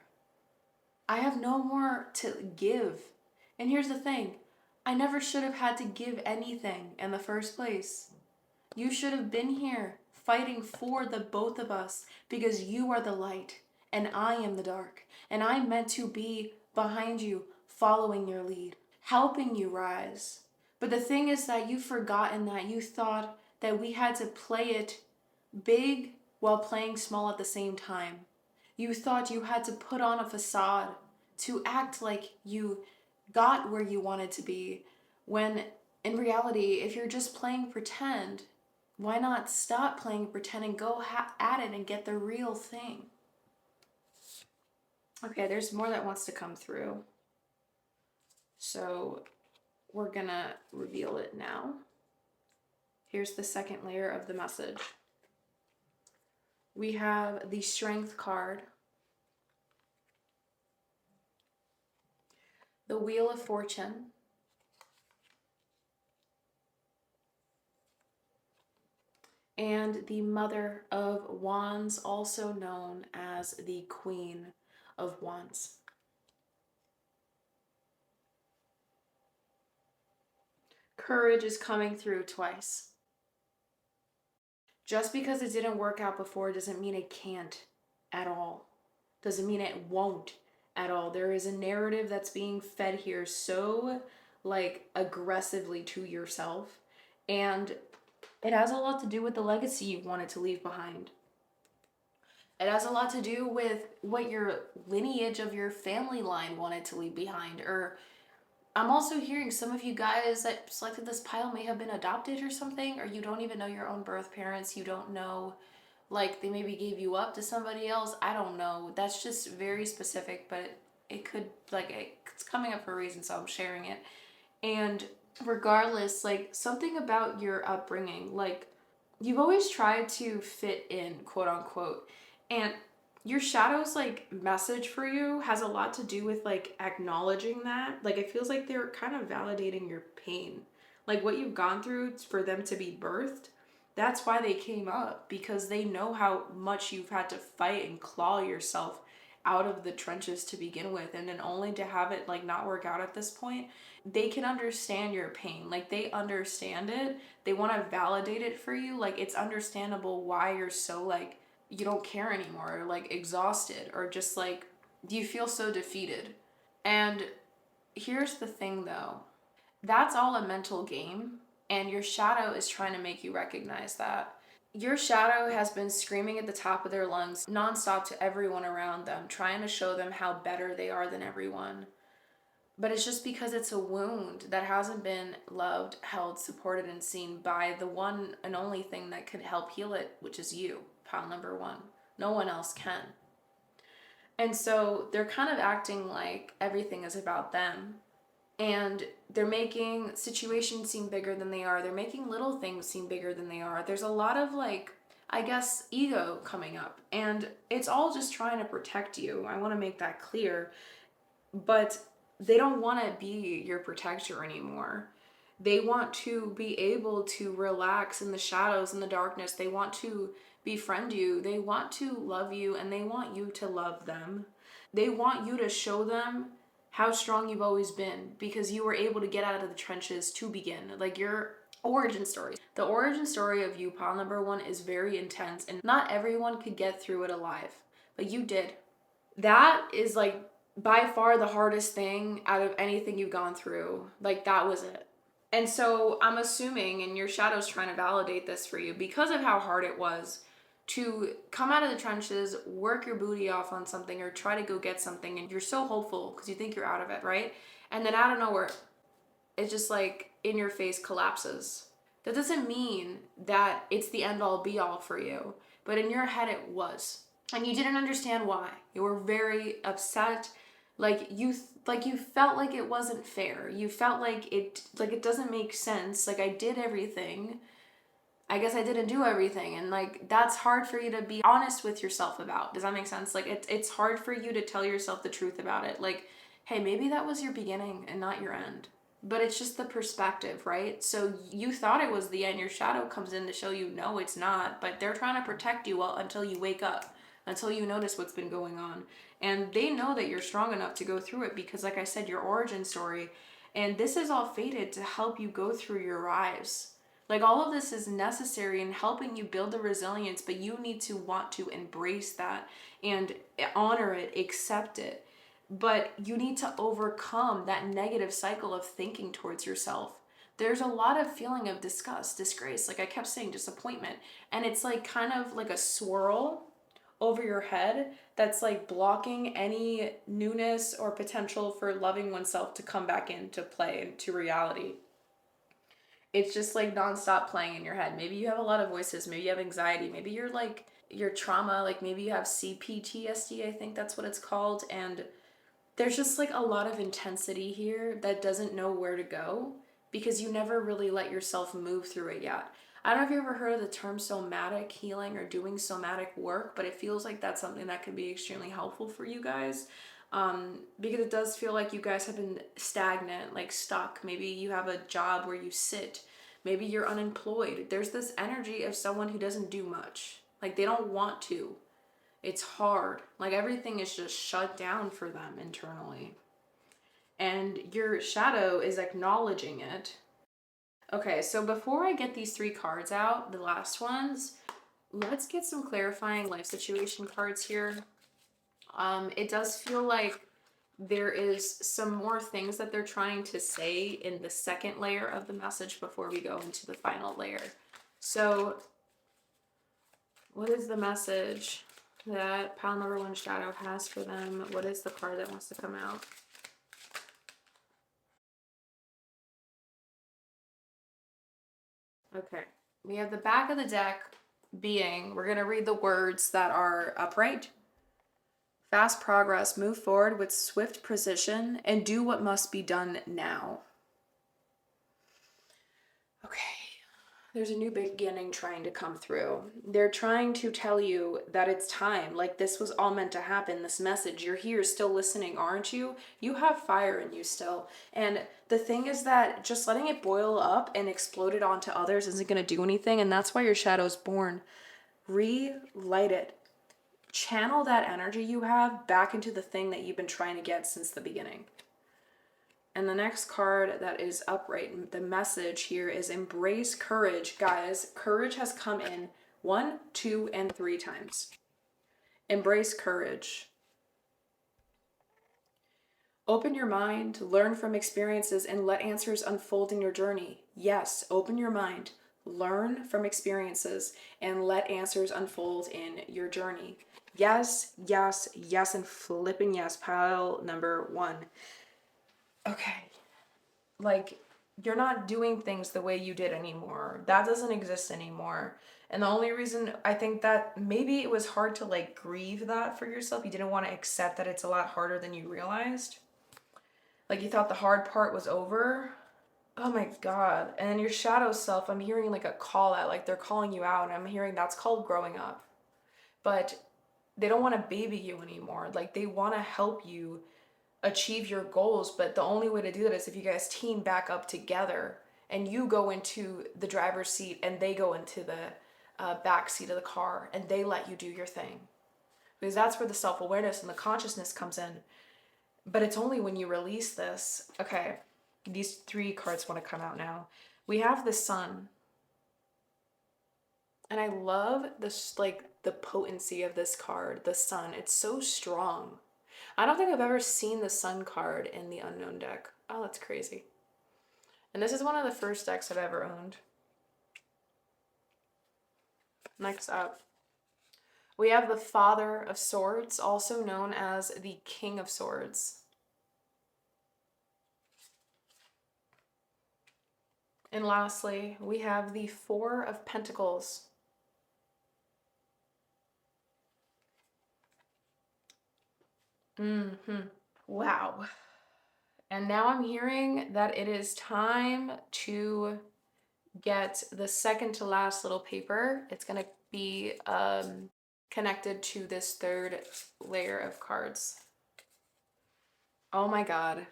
I have no more to give. And here's the thing, I never should have had to give anything in the first place. You should have been here fighting for the both of us because you are the light and I am the dark. And I'm meant to be behind you, following your lead, helping you rise. But the thing is that you've forgotten that. You thought that we had to play it big while playing small at the same time. You thought you had to put on a facade to act like you got where you wanted to be, when in reality, if you're just playing pretend, why not stop playing pretend and go at it and get the real thing? Okay, there's more that wants to come through. So we're gonna reveal it now. Here's the second layer of the message. We have the Strength card, the Wheel of Fortune, and the Mother of Wands, also known as the Queen of Wands. Courage is coming through twice. Just because it didn't work out before doesn't mean it can't at all. Doesn't mean it won't at all. There is a narrative that's being fed here so like aggressively to yourself, and it has a lot to do with the legacy you wanted to leave behind. It has a lot to do with what your lineage of your family line wanted to leave behind. Or I'm also hearing some of you guys that selected this pile may have been adopted or something, or you don't even know your own birth parents. You don't know, like they maybe gave you up to somebody else. I don't know. That's just very specific, but it could, like, it's coming up for a reason, so I'm sharing it. And regardless, like something about your upbringing, like you've always tried to fit in, quote unquote. And your shadow's like message for you has a lot to do with like acknowledging that. Like it feels like they're kind of validating your pain. Like what you've gone through for them to be birthed. That's why they came up, because they know how much you've had to fight and claw yourself out of the trenches to begin with, and then only to have it like not work out at this point. They can understand your pain. Like, they understand it. They want to validate it for you. Like, it's understandable why you're so like, you don't care anymore, or like exhausted, or just like you feel so defeated. And here's the thing though, that's all a mental game, and your shadow is trying to make you recognize that. Your shadow has been screaming at the top of their lungs nonstop to everyone around them, trying to show them how better they are than everyone. But it's just because it's a wound that hasn't been loved, held, supported, and seen by the one and only thing that could help heal it, which is you, pile number one. No one else can. And so they're kind of acting like everything is about them. And they're making situations seem bigger than they are. They're making little things seem bigger than they are. There's a lot of like, I guess, ego coming up. And it's all just trying to protect you. I want to make that clear. But they don't want to be your protector anymore. They want to be able to relax in the shadows, in the darkness. They want to befriend you. They want to love you, and they want you to love them. They want you to show them how strong you've always been, because you were able to get out of the trenches to begin. Like, your origin story. The origin story of you, pile number one, is very intense, and not everyone could get through it alive, but you did. That is like by far the hardest thing out of anything you've gone through. Like, that was it. And so I'm assuming, and your shadow's trying to validate this for you, because of how hard it was to come out of the trenches, work your booty off on something, or try to go get something, and you're so hopeful because you think you're out of it, right? And then out of nowhere, it just like in your face collapses. That doesn't mean that it's the end all be all for you, but in your head it was. And you didn't understand why. You were very upset. You felt like it wasn't fair. You felt like it doesn't make sense. Like, I did everything. I guess I didn't do everything. And like, that's hard for you to be honest with yourself about. Does that make sense? Like, it's hard for you to tell yourself the truth about it. Like, hey, maybe that was your beginning and not your end. But it's just the perspective, right? So you thought it was the end. Your shadow comes in to show you, no, it's not. But they're trying to protect you until you wake up, until you notice what's been going on. And they know that you're strong enough to go through it because, like I said, your origin story. And this is all fated to help you go through your rise. Like, all of this is necessary in helping you build the resilience, but you need to want to embrace that and honor it, accept it. But you need to overcome that negative cycle of thinking towards yourself. There's a lot of feeling of disgust, disgrace, like I kept saying, disappointment. And it's like kind of like a swirl over your head that's like blocking any newness or potential for loving oneself to come back into play, into reality. It's just like nonstop playing in your head. Maybe you have a lot of voices. Maybe you have anxiety. Maybe you're like, your trauma, like maybe you have CPTSD, I think that's what it's called. And there's just like a lot of intensity here that doesn't know where to go because you never really let yourself move through it yet. I don't know if you ever heard of the term somatic healing or doing somatic work, but it feels like that's something that can be extremely helpful for you guys. Because it does feel like you guys have been stagnant, like stuck. Maybe you have a job where you sit. Maybe you're unemployed. There's this energy of someone who doesn't do much. Like, they don't want to. It's hard. Like, everything is just shut down for them internally. And your shadow is acknowledging it. Okay, so before I get these 3 cards out, the last ones, let's get some clarifying life situation cards here. It does feel like there is some more things that they're trying to say in the second layer of the message before we go into the final layer. So, what is the message that pile number 1 shadow has for them? What is the card that wants to come out? Okay, we have the back of the deck being, we're going to read the words that are upright. Fast progress, move forward with swift precision, and do what must be done now. Okay, there's a new beginning trying to come through. They're trying to tell you that it's time, like this was all meant to happen, this message. You're here still listening, aren't you? You have fire in you still. And the thing is that just letting it boil up and explode it onto others isn't going to do anything, and that's why your shadow's born. Relight it. channel that energy you have back into the thing that you've been trying to get since the beginning. And the next card that is upright, the message here is embrace courage. Guys, courage has come in 1, 2, and 3 times. Embrace courage. Open your mind, learn from experiences, and let answers unfold in your journey. Yes, open your mind, learn from experiences, and let answers unfold in your journey. Yes, yes, yes, and flipping yes. Pile number 1. Okay. Like, you're not doing things the way you did anymore. That doesn't exist anymore. And the only reason I think that maybe it was hard to like grieve that for yourself, you didn't want to accept that it's a lot harder than you realized. Like you thought the hard part was over. Oh my God. And then your shadow self, I'm hearing like a call out, like they're calling you out, and I'm hearing that's called growing up. But they don't want to baby you anymore. Like they want to help you achieve your goals, but the only way to do that is if you guys team back up together and you go into the driver's seat and they go into the back seat of the car and they let you do your thing, because that's where the self-awareness and the consciousness comes in. But it's only when you release this. Okay, these 3 cards want to come out now. We have the sun, and I love this, like the potency of this card, the sun. It's so strong. I don't think I've ever seen the sun card in the unknown deck. Oh, that's crazy. And this is one of the first decks I've ever owned. Next up, we have the Father of Swords, also known as the King of Swords. And lastly, we have the Four of Pentacles. Wow. And now I'm hearing that it is time to get the second to last little paper. It's going to be connected to this 3rd layer of cards. Oh my God.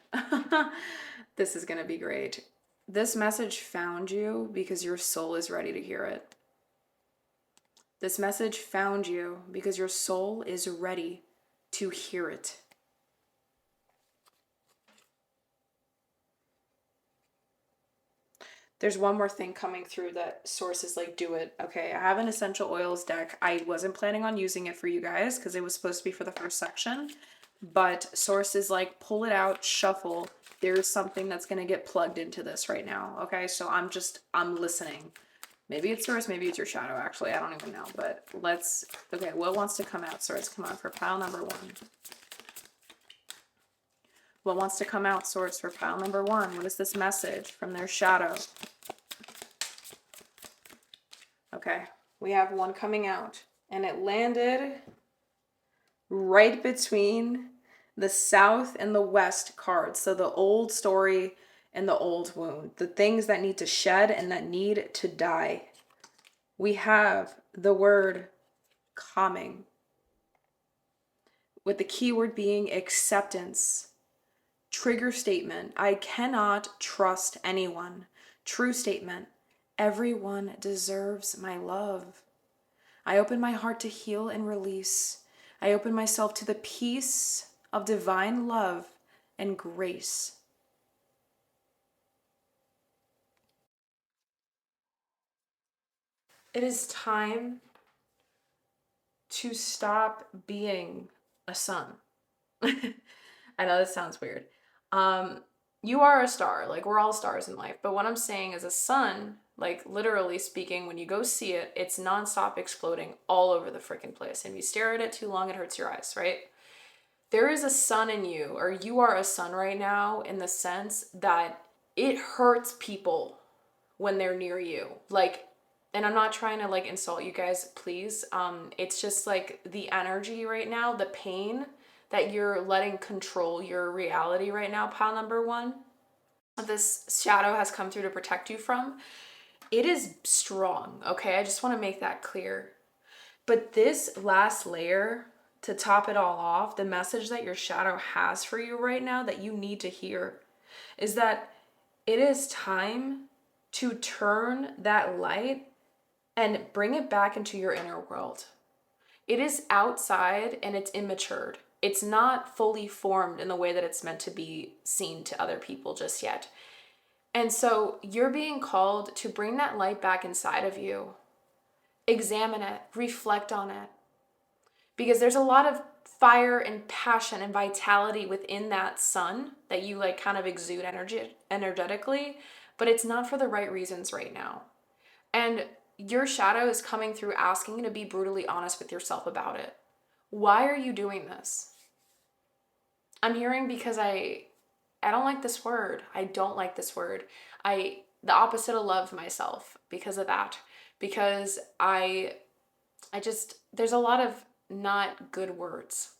This is going to be great. This message found you because your soul is ready to hear it. This message found you because your soul is ready to hear it. There's one more thing coming through that source is like, do it. Okay, I have an essential oils deck. I wasn't planning on using it for you guys because it was supposed to be for the first section. But source is like, pull it out, shuffle. There's something that's going to get plugged into this right now. Okay, so I'm listening. Maybe it's source, maybe it's your shadow, actually. I don't even know. But okay, what wants to come out? Source, come on for pile number 1. What wants to come out, source, for pile number 1? What is this message from their shadow? Okay, we have one coming out, and it landed right between the South and the West cards. So the old story and the old wound, the things that need to shed and that need to die. We have the word calming, with the keyword being acceptance. Trigger statement, I cannot trust anyone. True statement, everyone deserves my love. I open my heart to heal and release. I open myself to the peace of divine love and grace. It is time to stop being a son. I know this sounds weird. You are a star, like we're all stars in life. But what I'm saying is a sun, like literally speaking, when you go see it, it's nonstop exploding all over the freaking place. And if you stare at it too long, it hurts your eyes, right? There is a sun in you, or you are a sun right now in the sense that it hurts people when they're near you. Like, and I'm not trying to like insult you guys, please. It's just like the energy right now, the pain that you're letting control your reality right now, pile number 1, this shadow has come through to protect you from. It is strong, okay? I just want to make that clear. But this last layer, to top it all off, the message that your shadow has for you right now that you need to hear is that it is time to turn that light and bring it back into your inner world. It is outside and it's immatured. It's not fully formed in the way that it's meant to be seen to other people just yet. And so you're being called to bring that light back inside of you. Examine it, reflect on it. Because there's a lot of fire and passion and vitality within that sun that you like kind of exude energetically, but it's not for the right reasons right now. And your shadow is coming through asking you to be brutally honest with yourself about it. Why are you doing this? I'm hearing because I don't like this word. I don't like this word. The opposite of love myself because of that. Because I just there's a lot of not good words.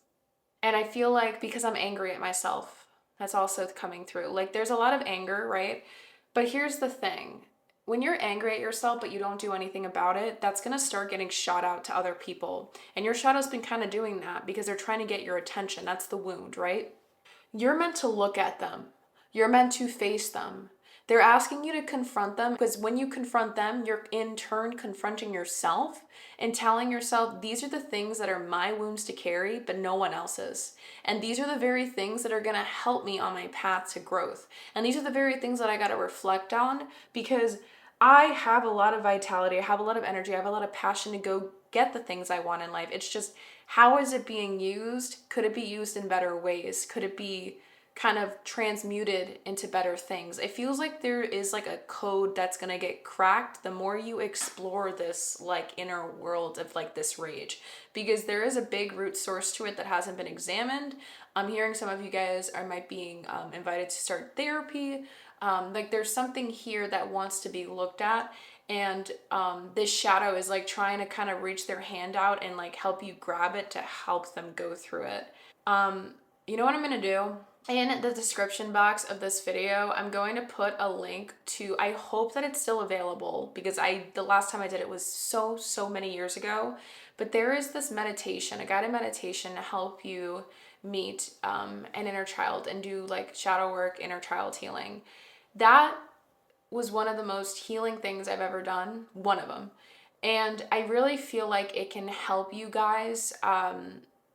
And I feel like because I'm angry at myself, that's also coming through. Like there's a lot of anger, right? But here's the thing. When you're angry at yourself but you don't do anything about it, that's going to start getting shot out to other people. And your shadow's been kind of doing that because they're trying to get your attention. That's the wound, right? You're meant to look at them. You're meant to face them. They're asking you to confront them because when you confront them, you're in turn confronting yourself and telling yourself, these are the things that are my wounds to carry, but no one else's. And these are the very things that are going to help me on my path to growth. And these are the very things that I got to reflect on because I have a lot of vitality, I have a lot of energy, I have a lot of passion to go get the things I want in life. It's just, how is it being used? Could it be used in better ways? Could it be kind of transmuted into better things? It feels like there is like a code that's going to get cracked the more you explore this like inner world of like this rage, because there is a big root source to it that hasn't been examined. I'm hearing some of you guys might being invited to start therapy. Like there's something here that wants to be looked at, and this shadow is like trying to kind of reach their hand out and like help you grab it to help them go through it. You know what I'm gonna do? In the description box of this video, I'm going to put a link to, I hope that it's still available because the last time I did it was so many years ago, but there is this meditation, a guided meditation to help you meet an inner child and do like shadow work, inner child healing. That was one of the most healing things I've ever done, one of them. And I really feel like it can help you guys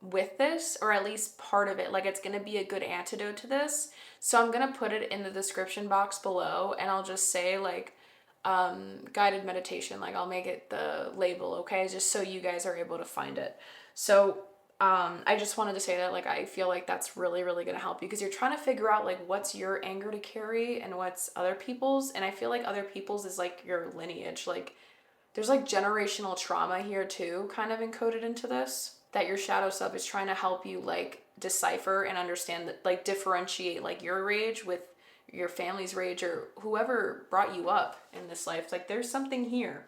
with this, or at least part of it. Like it's going to be a good antidote to this. So I'm going to put it in the description box below, and I'll just say like guided meditation. Like I'll make it the label, okay? Just so you guys are able to find it. So I just wanted to say that like I feel like that's really going to help you because you're trying to figure out like what's your anger to carry and what's other people's. And I feel like other people's is like your lineage. Like there's like generational trauma here too, kind of encoded into this, that your shadow self is trying to help you like decipher and understand, that like differentiate like your rage with your family's rage or whoever brought you up in this life. Like there's something here.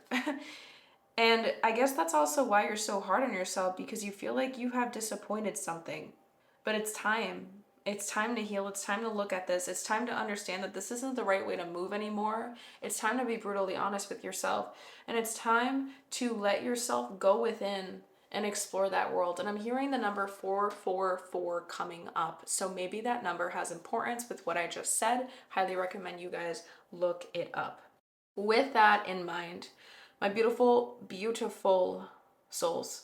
And I guess that's also why you're so hard on yourself, because you feel like you have disappointed something. But it's time. It's time to heal. It's time to look at this. It's time to understand that this isn't the right way to move anymore. It's time to be brutally honest with yourself. And it's time to let yourself go within and explore that world. And I'm hearing the number 444 coming up. So maybe that number has importance with what I just said. Highly recommend you guys look it up. With that in mind, my beautiful souls,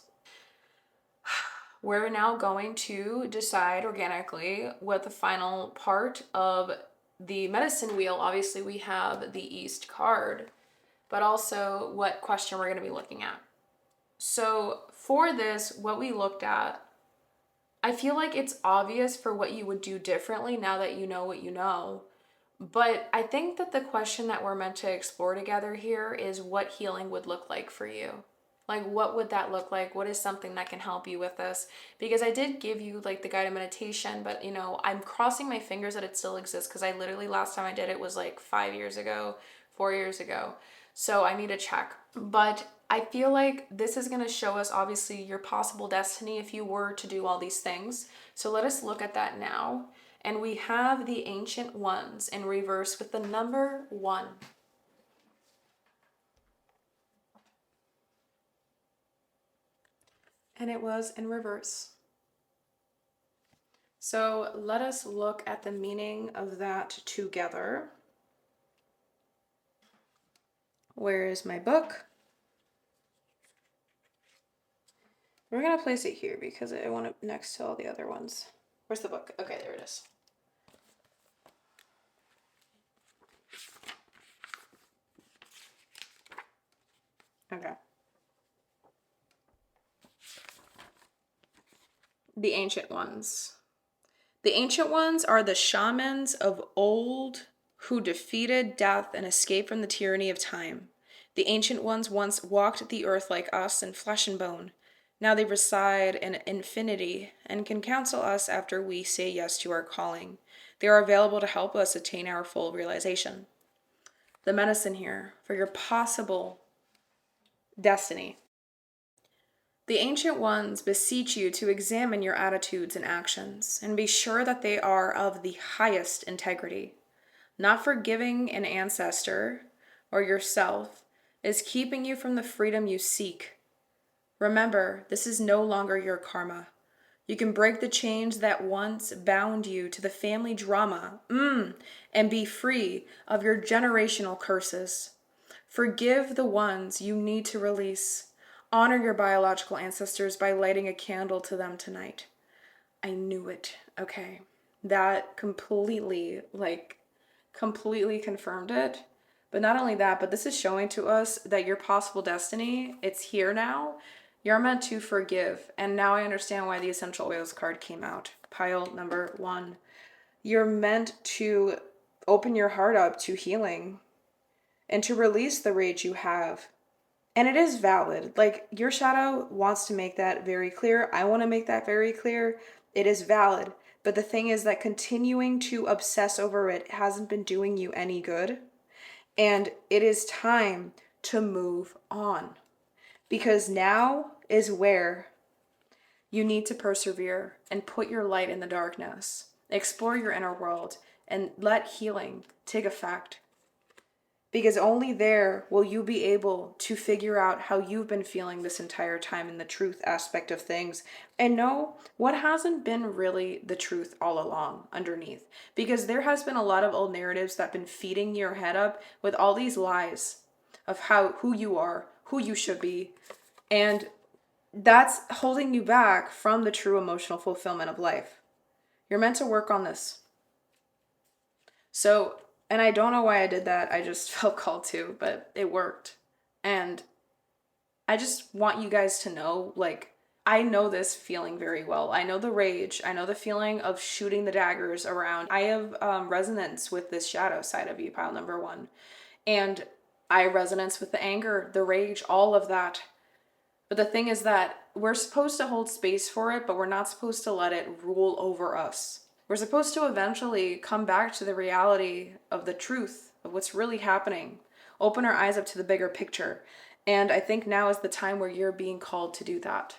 we're now going to decide organically what the final part of the medicine wheel. Obviously, we have the East card, but also what question we're going to be looking at. So for this, what we looked at, I feel like it's obvious for what you would do differently now that you know what you know. But I think that the question that we're meant to explore together here is what healing would look like for you. Like, what would that look like? What is something that can help you with this? Because I did give you like the guided meditation, but you know, I'm crossing my fingers that it still exists because I literally last time I did it was like 5 years ago, 4 years ago. So I need to check. But I feel like this is going to show us obviously your possible destiny if you were to do all these things. So let us look at that now. And we have the Ancient Ones in reverse with the number 1. And it was in reverse. So let us look at the meaning of that together. Where is my book? We're gonna place it here because I want it next to all the other ones. Where's the book? Okay, there it is. Okay. The Ancient Ones. The Ancient Ones are the shamans of old who defeated death and escaped from the tyranny of time. The Ancient Ones once walked the earth like us in flesh and bone. Now they reside in infinity and can counsel us after we say yes to our calling. They are available to help us attain our full realization. The medicine here for your possible destiny. The Ancient Ones beseech you to examine your attitudes and actions and be sure that they are of the highest integrity. Not forgiving an ancestor or yourself is keeping you from the freedom you seek. Remember, this is no longer your karma. You can break the chains that once bound you to the family drama, and be free of your generational curses. Forgive the ones you need to release. Honor your biological ancestors by lighting a candle to them tonight. I knew it. Okay. That completely confirmed it. But not only that, but this is showing to us that your possible destiny, it's here now. You're meant to forgive. And now I understand why the essential oils card came out. Pile number 1. You're meant to open your heart up to healing and to release the rage you have. And it is valid. Like, your shadow wants to make that very clear. I want to make that very clear. It is valid. But the thing is that continuing to obsess over it hasn't been doing you any good. And it is time to move on. Because now is where you need to persevere and put your light in the darkness. Explore your inner world and let healing take effect. Because only there will you be able to figure out how you've been feeling this entire time in the truth aspect of things and know what hasn't been really the truth all along underneath. Because there has been a lot of old narratives that have been feeding your head up with all these lies of who you are, who you should be. And that's holding you back from the true emotional fulfillment of life. You're meant to work on this. So, and I don't know why I did that. I just felt called to, but it worked. And I just want you guys to know, like, I know this feeling very well. I know the rage. I know the feeling of shooting the daggers around. I have resonance with this shadow side of you, pile number 1. And I have resonance with the anger, the rage, all of that. But the thing is that we're supposed to hold space for it, but we're not supposed to let it rule over us. We're supposed to eventually come back to the reality of the truth of what's really happening. Open our eyes up to the bigger picture. And I think now is the time where you're being called to do that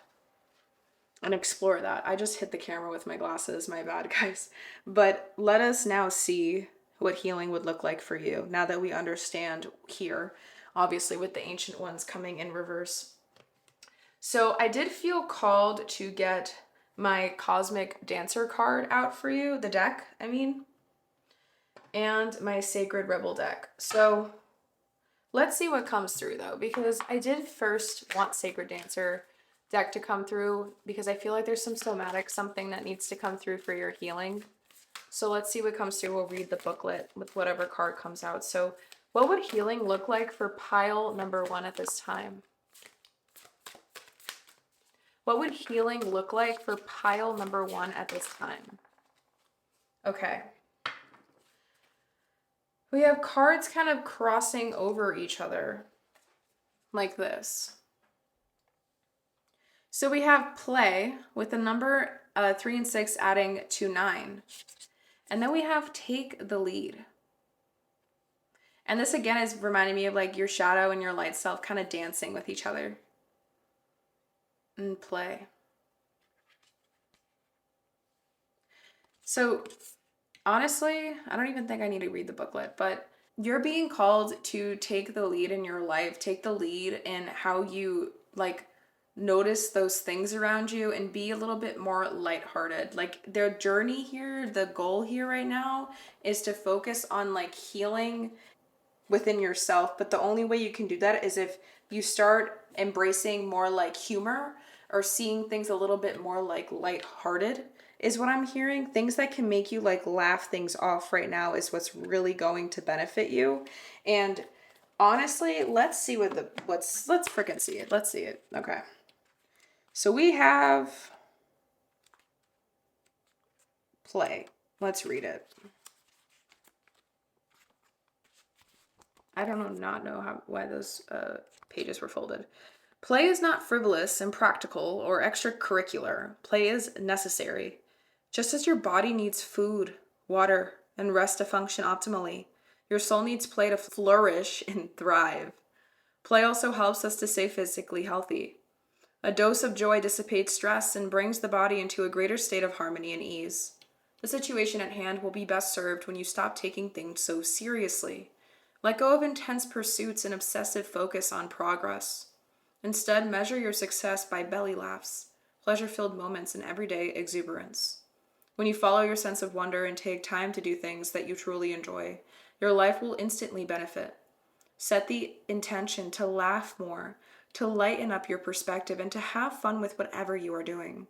and explore that. I just hit the camera with my glasses, my bad, guys. But let us now see what healing would look like for you now that we understand here, obviously with the Ancient Ones coming in reverse. So I did feel called to get my Cosmic Dancer card out for you, the deck, I mean, and my Sacred Rebel deck. So let's see what comes through though, because I did first want Sacred Dancer deck to come through because I feel like there's some somatic, something that needs to come through for your healing. So let's see what comes through. We'll read the booklet with whatever card comes out. So what would healing look like for pile number 1 at this time? What would healing look like for pile number 1 at this time? Okay. We have cards kind of crossing over each other like this. So we have play with the number 3 and 6 adding to 9. And then we have take the lead. And this again is reminding me of like your shadow and your light self kind of dancing with each other. And play. So honestly, I don't even think I need to read the booklet, but you're being called to take the lead in your life, take the lead in how you like notice those things around you and be a little bit more lighthearted. Like their journey here, the goal here right now is to focus on like healing within yourself. But the only way you can do that is if you start embracing more like humor or seeing things a little bit more like lighthearted is what I'm hearing. Things that can make you like laugh things off right now is what's really going to benefit you. And honestly, let's see let's freaking see it. Let's see it. Okay. So we have play. Let's read it. I don't know why those pages were folded. Play is not frivolous, impractical, or extracurricular. Play is necessary. Just as your body needs food, water, and rest to function optimally, your soul needs play to flourish and thrive. Play also helps us to stay physically healthy. A dose of joy dissipates stress and brings the body into a greater state of harmony and ease. The situation at hand will be best served when you stop taking things so seriously. Let go of intense pursuits and obsessive focus on progress. Instead, measure your success by belly laughs, pleasure-filled moments, and everyday exuberance. When you follow your sense of wonder and take time to do things that you truly enjoy, your life will instantly benefit. Set the intention to laugh more, to lighten up your perspective, and to have fun with whatever you are doing.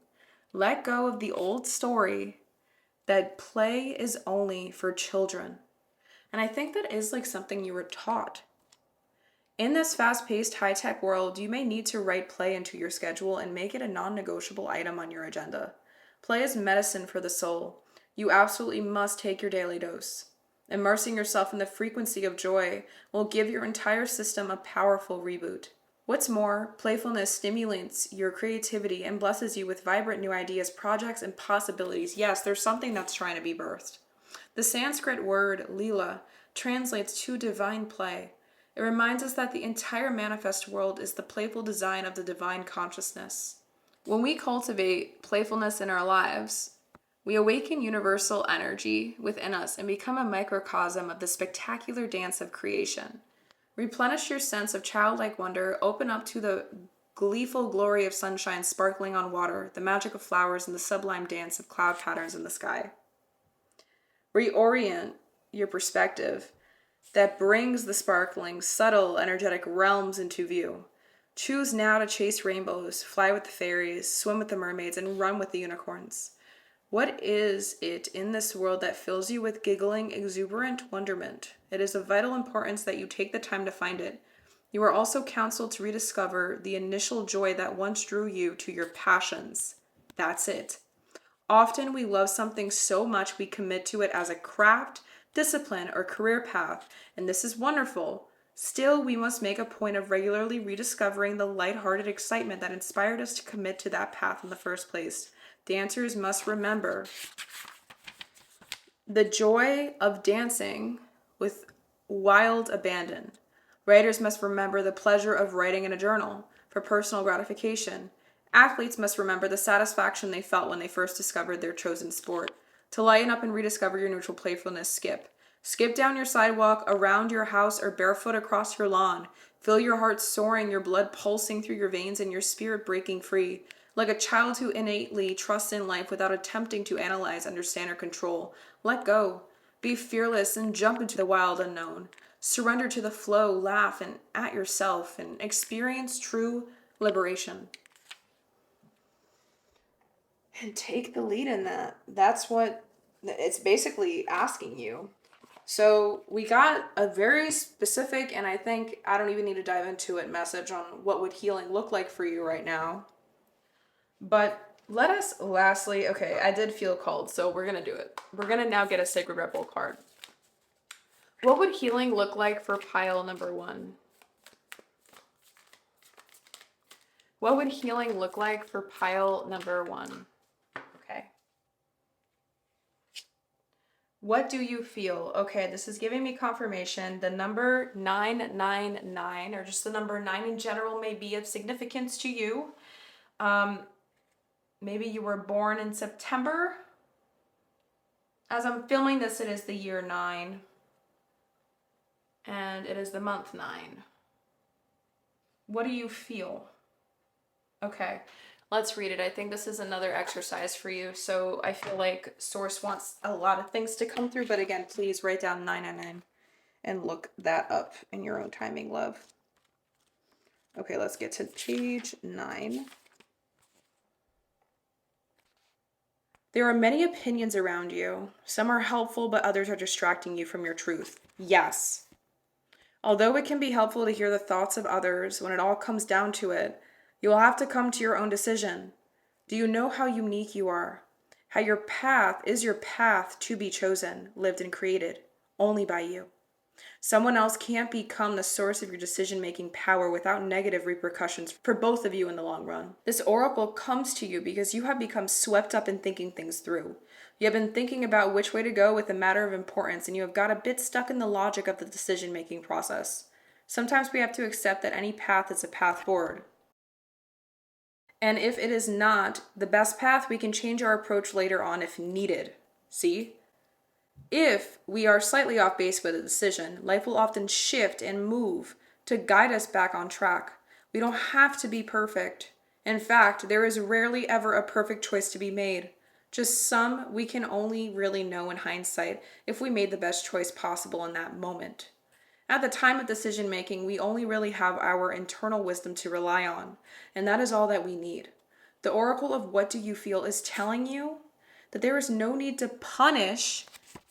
Let go of the old story that play is only for children. And I think that is like something you were taught. In this fast-paced, high-tech world, you may need to write play into your schedule and make it a non-negotiable item on your agenda. Play is medicine for the soul. You absolutely must take your daily dose. Immersing yourself in the frequency of joy will give your entire system a powerful reboot. What's more, playfulness stimulates your creativity and blesses you with vibrant new ideas, projects, and possibilities. Yes, there's something that's trying to be birthed. The Sanskrit word lila translates to divine play. It reminds us that the entire manifest world is the playful design of the divine consciousness. When we cultivate playfulness in our lives, we awaken universal energy within us and become a microcosm of the spectacular dance of creation. Replenish your sense of childlike wonder, open up to the gleeful glory of sunshine sparkling on water, the magic of flowers, and the sublime dance of cloud patterns in the sky. Reorient your perspective that brings the sparkling, subtle, energetic realms into view. Choose now to chase rainbows, fly with the fairies, swim with the mermaids, and run with the unicorns. What is it in this world that fills you with giggling, exuberant wonderment? It is of vital importance that you take the time to find it. You are also counseled to rediscover the initial joy that once drew you to your passions. That's it. Often we love something so much we commit to it as a craft, discipline, or career path, and this is wonderful. Still, we must make a point of regularly rediscovering the lighthearted excitement that inspired us to commit to that path in the first place. Dancers must remember the joy of dancing with wild abandon. Writers must remember the pleasure of writing in a journal for personal gratification. Athletes must remember the satisfaction they felt when they first discovered their chosen sport. To lighten up and rediscover your neutral playfulness, skip. Skip down your sidewalk, around your house, or barefoot across your lawn. Feel your heart soaring, your blood pulsing through your veins, and your spirit breaking free. Like a child who innately trusts in life without attempting to analyze, understand, or control. Let go. Be fearless and jump into the wild unknown. Surrender to the flow, laugh and at yourself, and experience true liberation. And take the lead in that. That's what it's basically asking you. So we got a very specific, and I think I don't even need to dive into it, message on what would healing look like for you right now. But let us lastly, okay, I did feel called, so we're going to do it. We're going to now get a Sacred Rebel card. What would healing look like for pile number 1? What would healing look like for pile number 1? Okay. What do you feel? Okay, this is giving me confirmation. The number 999, or just the number 9 in general, may be of significance to you. Maybe you were born in September. As I'm filming this, it is the year 9. And it is the month 9. What do you feel? Okay, let's read it. I think this is another exercise for you. So I feel like Source wants a lot of things to come through. But again, please write down 999 and look that up in your own timing, love. Okay, let's get to page 9. There are many opinions around you. Some are helpful, but others are distracting you from your truth. Yes. Although it can be helpful to hear the thoughts of others, when it all comes down to it, you will have to come to your own decision. Do you know how unique you are? How your path is your path to be chosen, lived, and created only by you. Someone else can't become the source of your decision-making power without negative repercussions for both of you in the long run. This oracle comes to you because you have become swept up in thinking things through. You have been thinking about which way to go with a matter of importance, and you have got a bit stuck in the logic of the decision-making process. Sometimes we have to accept that any path is a path forward. And if it is not the best path, we can change our approach later on if needed. See? If we are slightly off base with a decision, life will often shift and move to guide us back on track. We don't have to be perfect. In fact, there is rarely ever a perfect choice to be made. Just some we can only really know in hindsight if we made the best choice possible in that moment. At the time of decision making, we only really have our internal wisdom to rely on, and that is all that we need. The oracle of what do you feel is telling you that there is no need to punish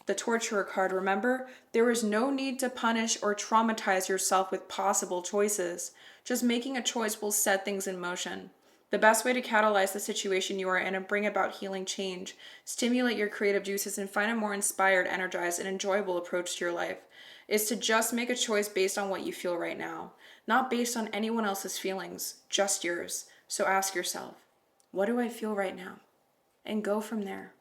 the torturer card. Remember, there is no need to punish or traumatize yourself with possible choices. Just making a choice will set things in motion. The best way to catalyze the situation you are in and bring about healing change, stimulate your creative juices, and find a more inspired, energized, and enjoyable approach to your life is to just make a choice based on what you feel right now, not based on anyone else's feelings, just yours. So ask yourself, what do I feel right now? And go from there.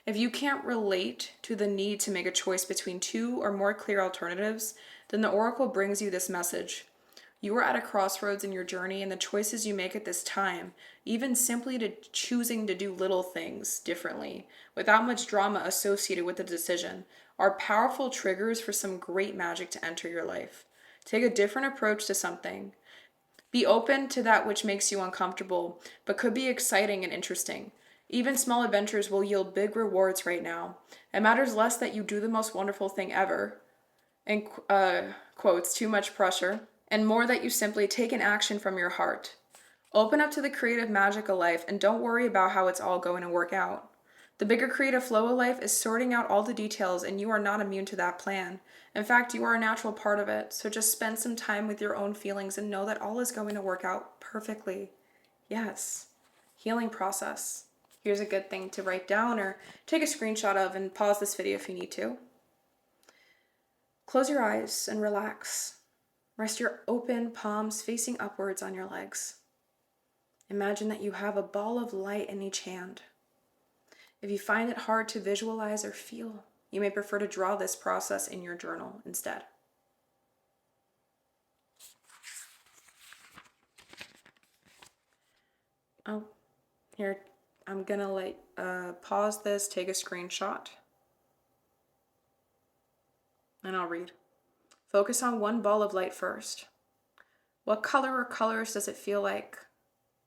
If you can't relate to the need to make a choice between two or more clear alternatives, then the oracle brings you this message. You are at a crossroads in your journey, and the choices you make at this time, even simply to choosing to do little things differently, without much drama associated with the decision, are powerful triggers for some great magic to enter your life. Take a different approach to something. Be open to that which makes you uncomfortable, but could be exciting and interesting. Even small adventures will yield big rewards right now. It matters less that you do the most wonderful thing ever, in quotes, too much pressure, and more that you simply take an action from your heart. Open up to the creative magic of life and don't worry about how it's all going to work out. The bigger creative flow of life is sorting out all the details, and you are not immune to that plan. In fact, you are a natural part of it, so just spend some time with your own feelings and know that all is going to work out perfectly. Yes. Healing process. Here's a good thing to write down or take a screenshot of and pause this video if you need to. Close your eyes and relax. Rest your open palms facing upwards on your legs. Imagine that you have a ball of light in each hand. If you find it hard to visualize or feel, you may prefer to draw this process in your journal instead. Oh, here, I'm gonna pause this, take a screenshot, and I'll read. Focus on one ball of light first. What color or colors does it feel like?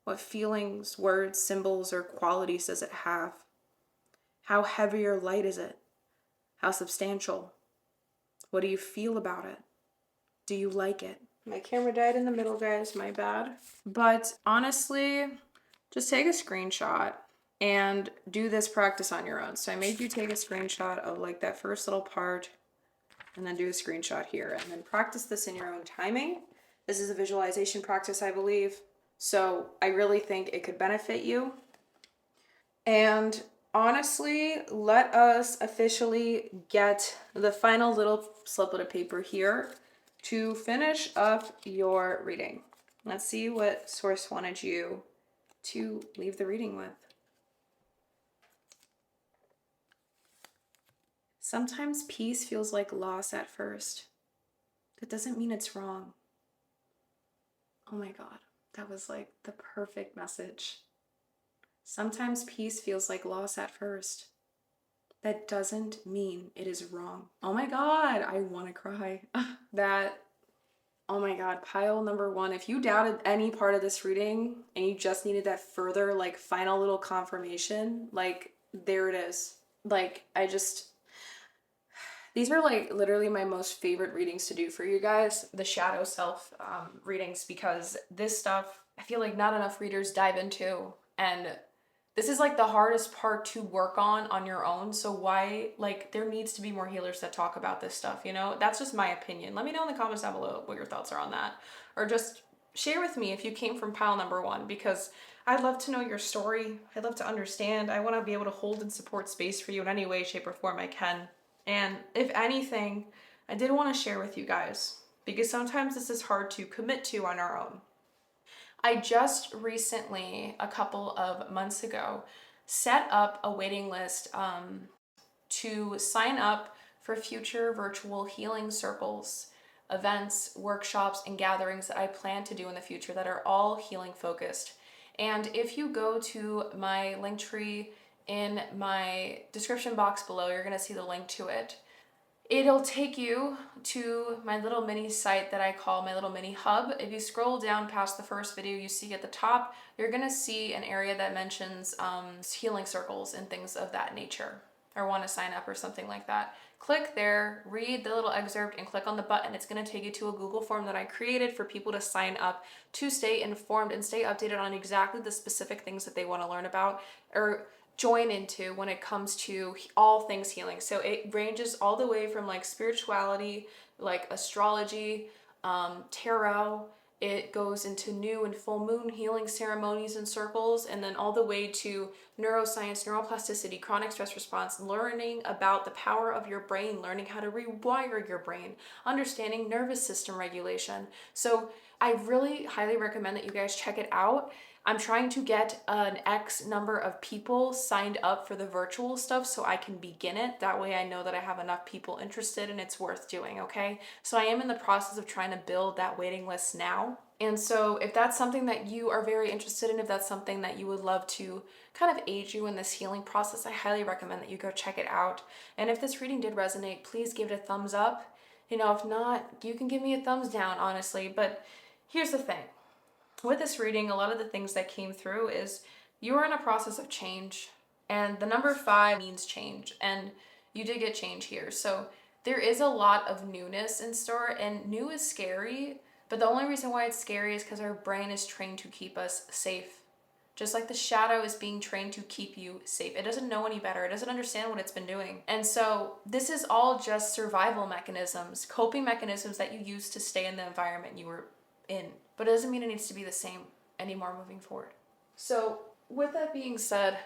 What feelings, words, symbols, or qualities does it have? How heavy or light is it? How substantial? What do you feel about it? Do you like it? My camera died in the middle, guys, my bad. But honestly, just take a screenshot and do this practice on your own. So I made you take a screenshot of like that first little part and then do a screenshot here and then practice this in your own timing. This is a visualization practice, I believe. So I really think it could benefit you. And honestly, let us officially get the final little slip of paper here to finish up your reading. Let's see what source wanted you to leave the reading with. Sometimes peace feels like loss at first. That doesn't mean it's wrong. Oh my God, that was like the perfect message. Sometimes peace feels like loss at first. That doesn't mean it is wrong. Oh my God, I want to cry. Oh my God, pile number one. If you doubted any part of this reading and you just needed that further, like, final little confirmation, like, there it is. Like, these are like literally my most favorite readings to do for you guys, the shadow self readings, because this stuff I feel like not enough readers dive into, and This is like the hardest part to work on your own. So why, like, there needs to be more healers that talk about this stuff, you know? That's just my opinion. Let me know in the comments down below what your thoughts are on that. Or just share with me if you came from pile number one, because I'd love to know your story. I'd love to understand. I want to be able to hold and support space for you in any way, shape, or form I can. And if anything, I did want to share with you guys, because sometimes this is hard to commit to on our own. I just recently, a couple of months ago, set up a waiting list to sign up for future virtual healing circles, events, workshops, and gatherings that I plan to do in the future that are all healing focused. And if you go to my link tree in my description box below, you're going to see the link to it. It'll take you to my little mini site that I call my little mini hub. If you scroll down past the first video you see at the top, you're gonna see an area that mentions healing circles and things of that nature, or want to sign up or something like that. Click there, read the little excerpt, and click on the button. It's gonna take you to a Google form that I created for people to sign up to stay informed and stay updated on exactly the specific things that they want to learn about or join into when it comes to all things healing. So it ranges all the way from like spirituality, like astrology, tarot. It goes into new and full moon healing ceremonies and circles, and then all the way to neuroscience, neuroplasticity, chronic stress response, learning about the power of your brain, learning how to rewire your brain, understanding nervous system regulation. So I really highly recommend that you guys check it out. I'm trying to get an X number of people signed up for the virtual stuff so I can begin it. That way I know that I have enough people interested and it's worth doing, okay? So I am in the process of trying to build that waiting list now. And so if that's something that you are very interested in, if that's something that you would love to kind of aid you in this healing process, I highly recommend that you go check it out. And if this reading did resonate, please give it a thumbs up. You know, if not, you can give me a thumbs down, honestly. But here's the thing. With this reading, a lot of the things that came through is you are in a process of change, and the number 5 means change, and you did get change here. So there is a lot of newness in store, and new is scary, but the only reason why it's scary is because our brain is trained to keep us safe. Just like the shadow is being trained to keep you safe. It doesn't know any better. It doesn't understand what it's been doing. And so this is all just survival mechanisms, coping mechanisms that you use to stay in the environment you were in. But it doesn't mean it needs to be the same anymore moving forward. So with that being said,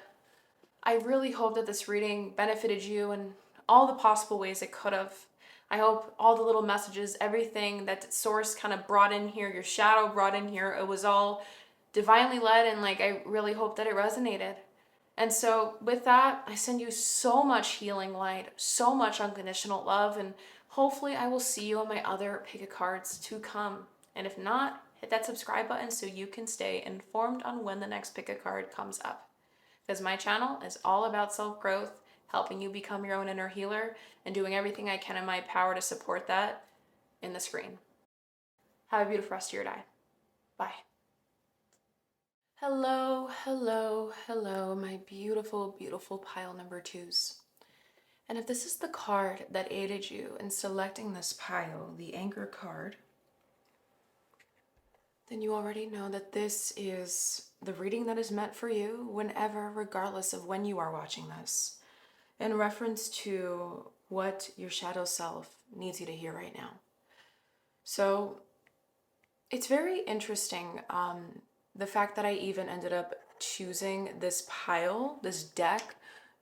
I really hope that this reading benefited you in all the possible ways it could have. I hope all the little messages, everything that source kind of brought in here, your shadow brought in here, it was all divinely led, and like I really hope that it resonated. And so with that, I send you so much healing light, so much unconditional love, and hopefully I will see you on my other pick a cards to come. And if not, hit that subscribe button so you can stay informed on when the next pick a card comes up. Because my channel is all about self-growth, helping you become your own inner healer, and doing everything I can in my power to support that in the screen. Have a beautiful rest of your day. Bye. Hello, hello, hello, my beautiful, beautiful pile number 2s. And if this is the card that aided you in selecting this pile, the Anchor card, then you already know that this is the reading that is meant for you whenever, regardless of when you are watching this, in reference to what your shadow self needs you to hear right now. So it's very interesting, the fact that I even ended up choosing this pile, this deck,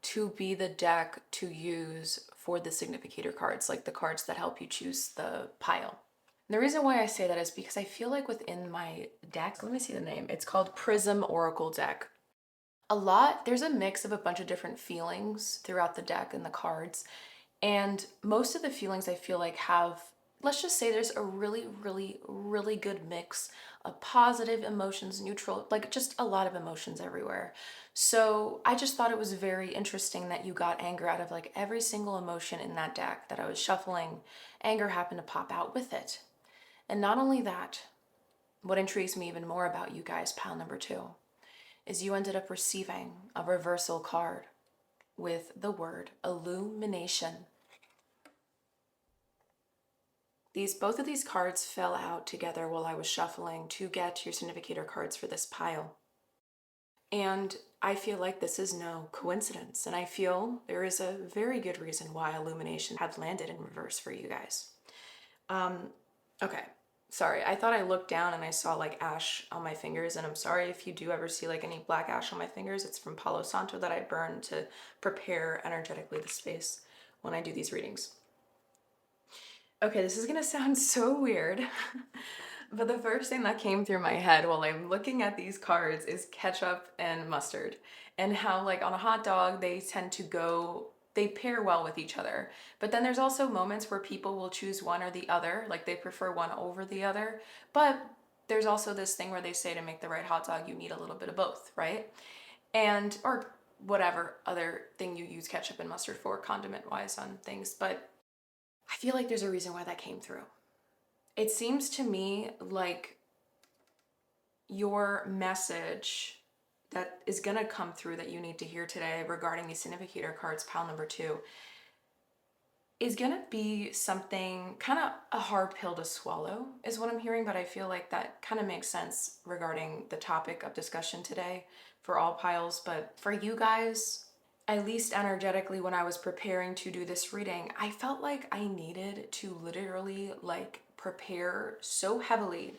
to be the deck to use for the significator cards, like the cards that help you choose the pile. The reason why I say that is because I feel like within my deck, let me see the name, it's called Prism Oracle Deck. There's a mix of a bunch of different feelings throughout the deck and the cards, and most of the feelings I feel like have, let's just say there's a really, really, really good mix of positive emotions, neutral, like just a lot of emotions everywhere. So I just thought it was very interesting that you got anger out of like every single emotion in that deck that I was shuffling. Anger happened to pop out with it. And not only that, what intrigues me even more about you guys, pile number 2, is you ended up receiving a reversal card with the word illumination. Both of these cards fell out together while I was shuffling to get your significator cards for this pile. And I feel like this is no coincidence. And I feel there is a very good reason why illumination had landed in reverse for you guys. Okay. Sorry, I thought I looked down and I saw like ash on my fingers, and I'm sorry if you do ever see like any black ash on my fingers. It's from Palo Santo that I burn to prepare energetically the space when I do these readings. Okay, this is gonna sound so weird, but the first thing that came through my head while I'm looking at these cards is ketchup and mustard, and how, like, on a hot dog, they tend to go, they pair well with each other. But then there's also moments where people will choose one or the other, like they prefer one over the other. But there's also this thing where they say to make the right hot dog, you need a little bit of both, right? And, or whatever other thing you use ketchup and mustard for, condiment wise, on things. But I feel like there's a reason why that came through. It seems to me like your message that is going to come through that you need to hear today regarding these significator cards, pile number 2, is going to be something kind of a hard pill to swallow, is what I'm hearing. But I feel like that kind of makes sense regarding the topic of discussion today for all piles. But for you guys, at least energetically, when I was preparing to do this reading, I felt like I needed to literally like prepare so heavily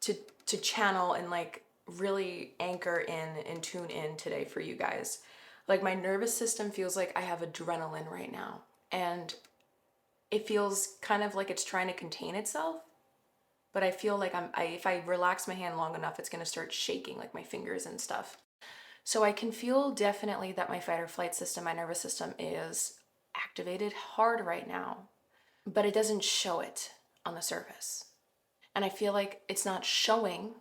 to channel and like really anchor in and tune in today for you guys. Like, my nervous system feels like I have adrenaline right now, and it feels kind of like it's trying to contain itself. But I feel like if I relax my hand long enough, it's going to start shaking, like my fingers and stuff. So I can feel definitely that my fight or flight system, my nervous system, is activated hard right now, but it doesn't show it on the surface. And I feel like it's not showing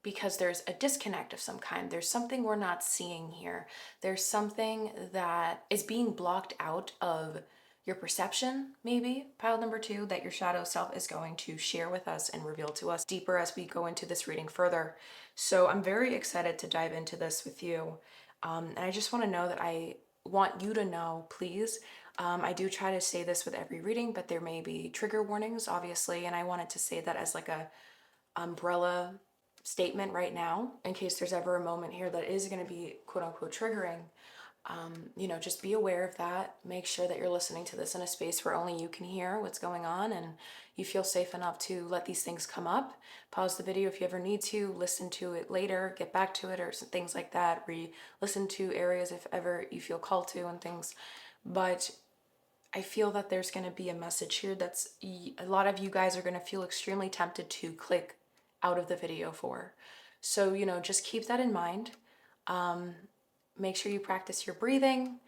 because there's a disconnect of some kind. There's something we're not seeing here. There's something that is being blocked out of your perception, maybe, pile number 2, that your shadow self is going to share with us and reveal to us deeper as we go into this reading further. So I'm very excited to dive into this with you. And I just want to know that I want you to know, please. I do try to say this with every reading, but there may be trigger warnings, obviously, and I wanted to say that as like a umbrella statement right now, in case there's ever a moment here that is going to be quote unquote triggering. Just be aware of that. Make sure that you're listening to this in a space where only you can hear what's going on and you feel safe enough to let these things come up. Pause the video if you ever need to, listen to it later, get back to it, or things like that. Listen to areas if ever you feel called to, and things. But I feel that there's going to be a message here that's a lot of you guys are going to feel extremely tempted to click out of the video for. So, just keep that in mind. Make sure you practice your breathing,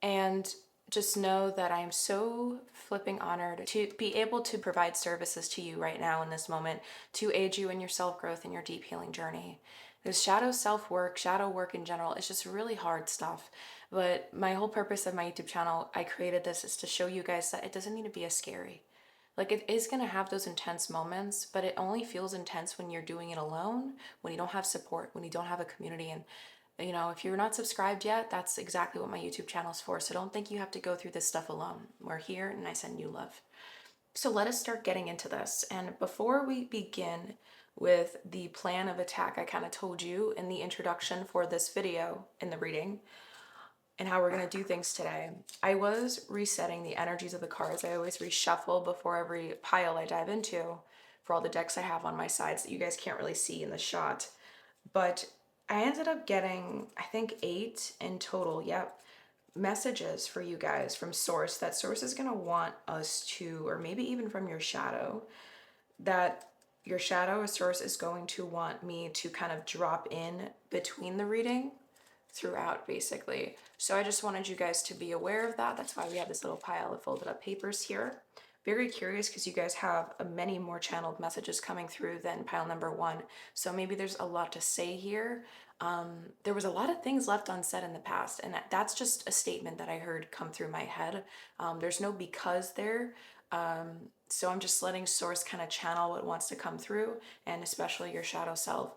and just know that I am so flipping honored to be able to provide services to you right now in this moment to aid you in your self-growth and your deep healing journey. This shadow self-work, shadow work in general, is just really hard stuff. But my whole purpose of my YouTube channel, I created this, is to show you guys that it doesn't need to be as scary. Like, it is going to have those intense moments, but it only feels intense when you're doing it alone, when you don't have support, when you don't have a community. And if you're not subscribed yet, that's exactly what my YouTube channel is for. So don't think you have to go through this stuff alone. We're here and I send you love. So let us start getting into this. And before we begin with the plan of attack, I kind of told you in the introduction for this video in the reading and how we're going to do things today. I was resetting the energies of the cards. I always reshuffle before every pile I dive into for all the decks I have on my sides that you guys can't really see in the shot. But I ended up getting, I think, 8 in total. Yep. Messages for you guys from Source, that Source is going to want us to, or maybe even from your shadow, that your shadow or Source is going to want me to kind of drop in between the reading throughout, basically. So I just wanted you guys to be aware of that. That's why we have this little pile of folded up papers here. Very curious because you guys have many more channeled messages coming through than pile number 1. So maybe there's a lot to say here. There was a lot of things left unsaid in the past, and that's just a statement that I heard come through my head. There's no because there. So I'm just letting Source kind of channel what wants to come through, and especially your shadow self.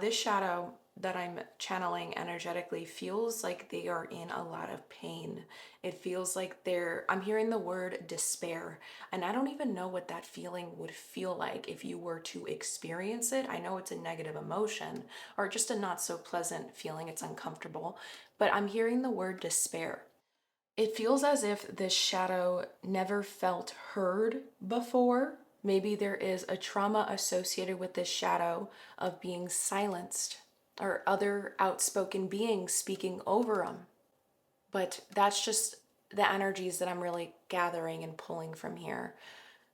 This shadow that I'm channeling energetically feels like they are in a lot of pain. It feels like I'm hearing the word despair, and I don't even know what that feeling would feel like if you were to experience it. I know it's a negative emotion or just a not so pleasant feeling, it's uncomfortable, but I'm hearing the word despair. It feels as if this shadow never felt heard before. Maybe there is a trauma associated with this shadow of being silenced or other outspoken beings speaking over them. But that's just the energies that I'm really gathering and pulling from here.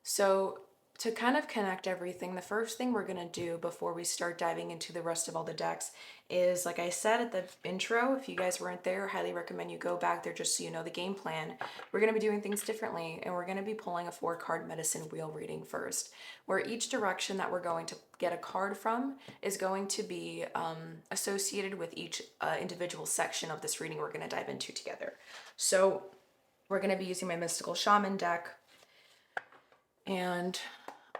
So, to kind of connect everything, the first thing we're going to do before we start diving into the rest of all the decks is, like I said at the intro, if you guys weren't there, I highly recommend you go back there just so you know the game plan. We're going to be doing things differently, and we're going to be pulling a 4-card medicine wheel reading first, where each direction that we're going to get a card from is going to be associated with each individual section of this reading we're going to dive into together. So, we're going to be using my Mystical Shaman deck, and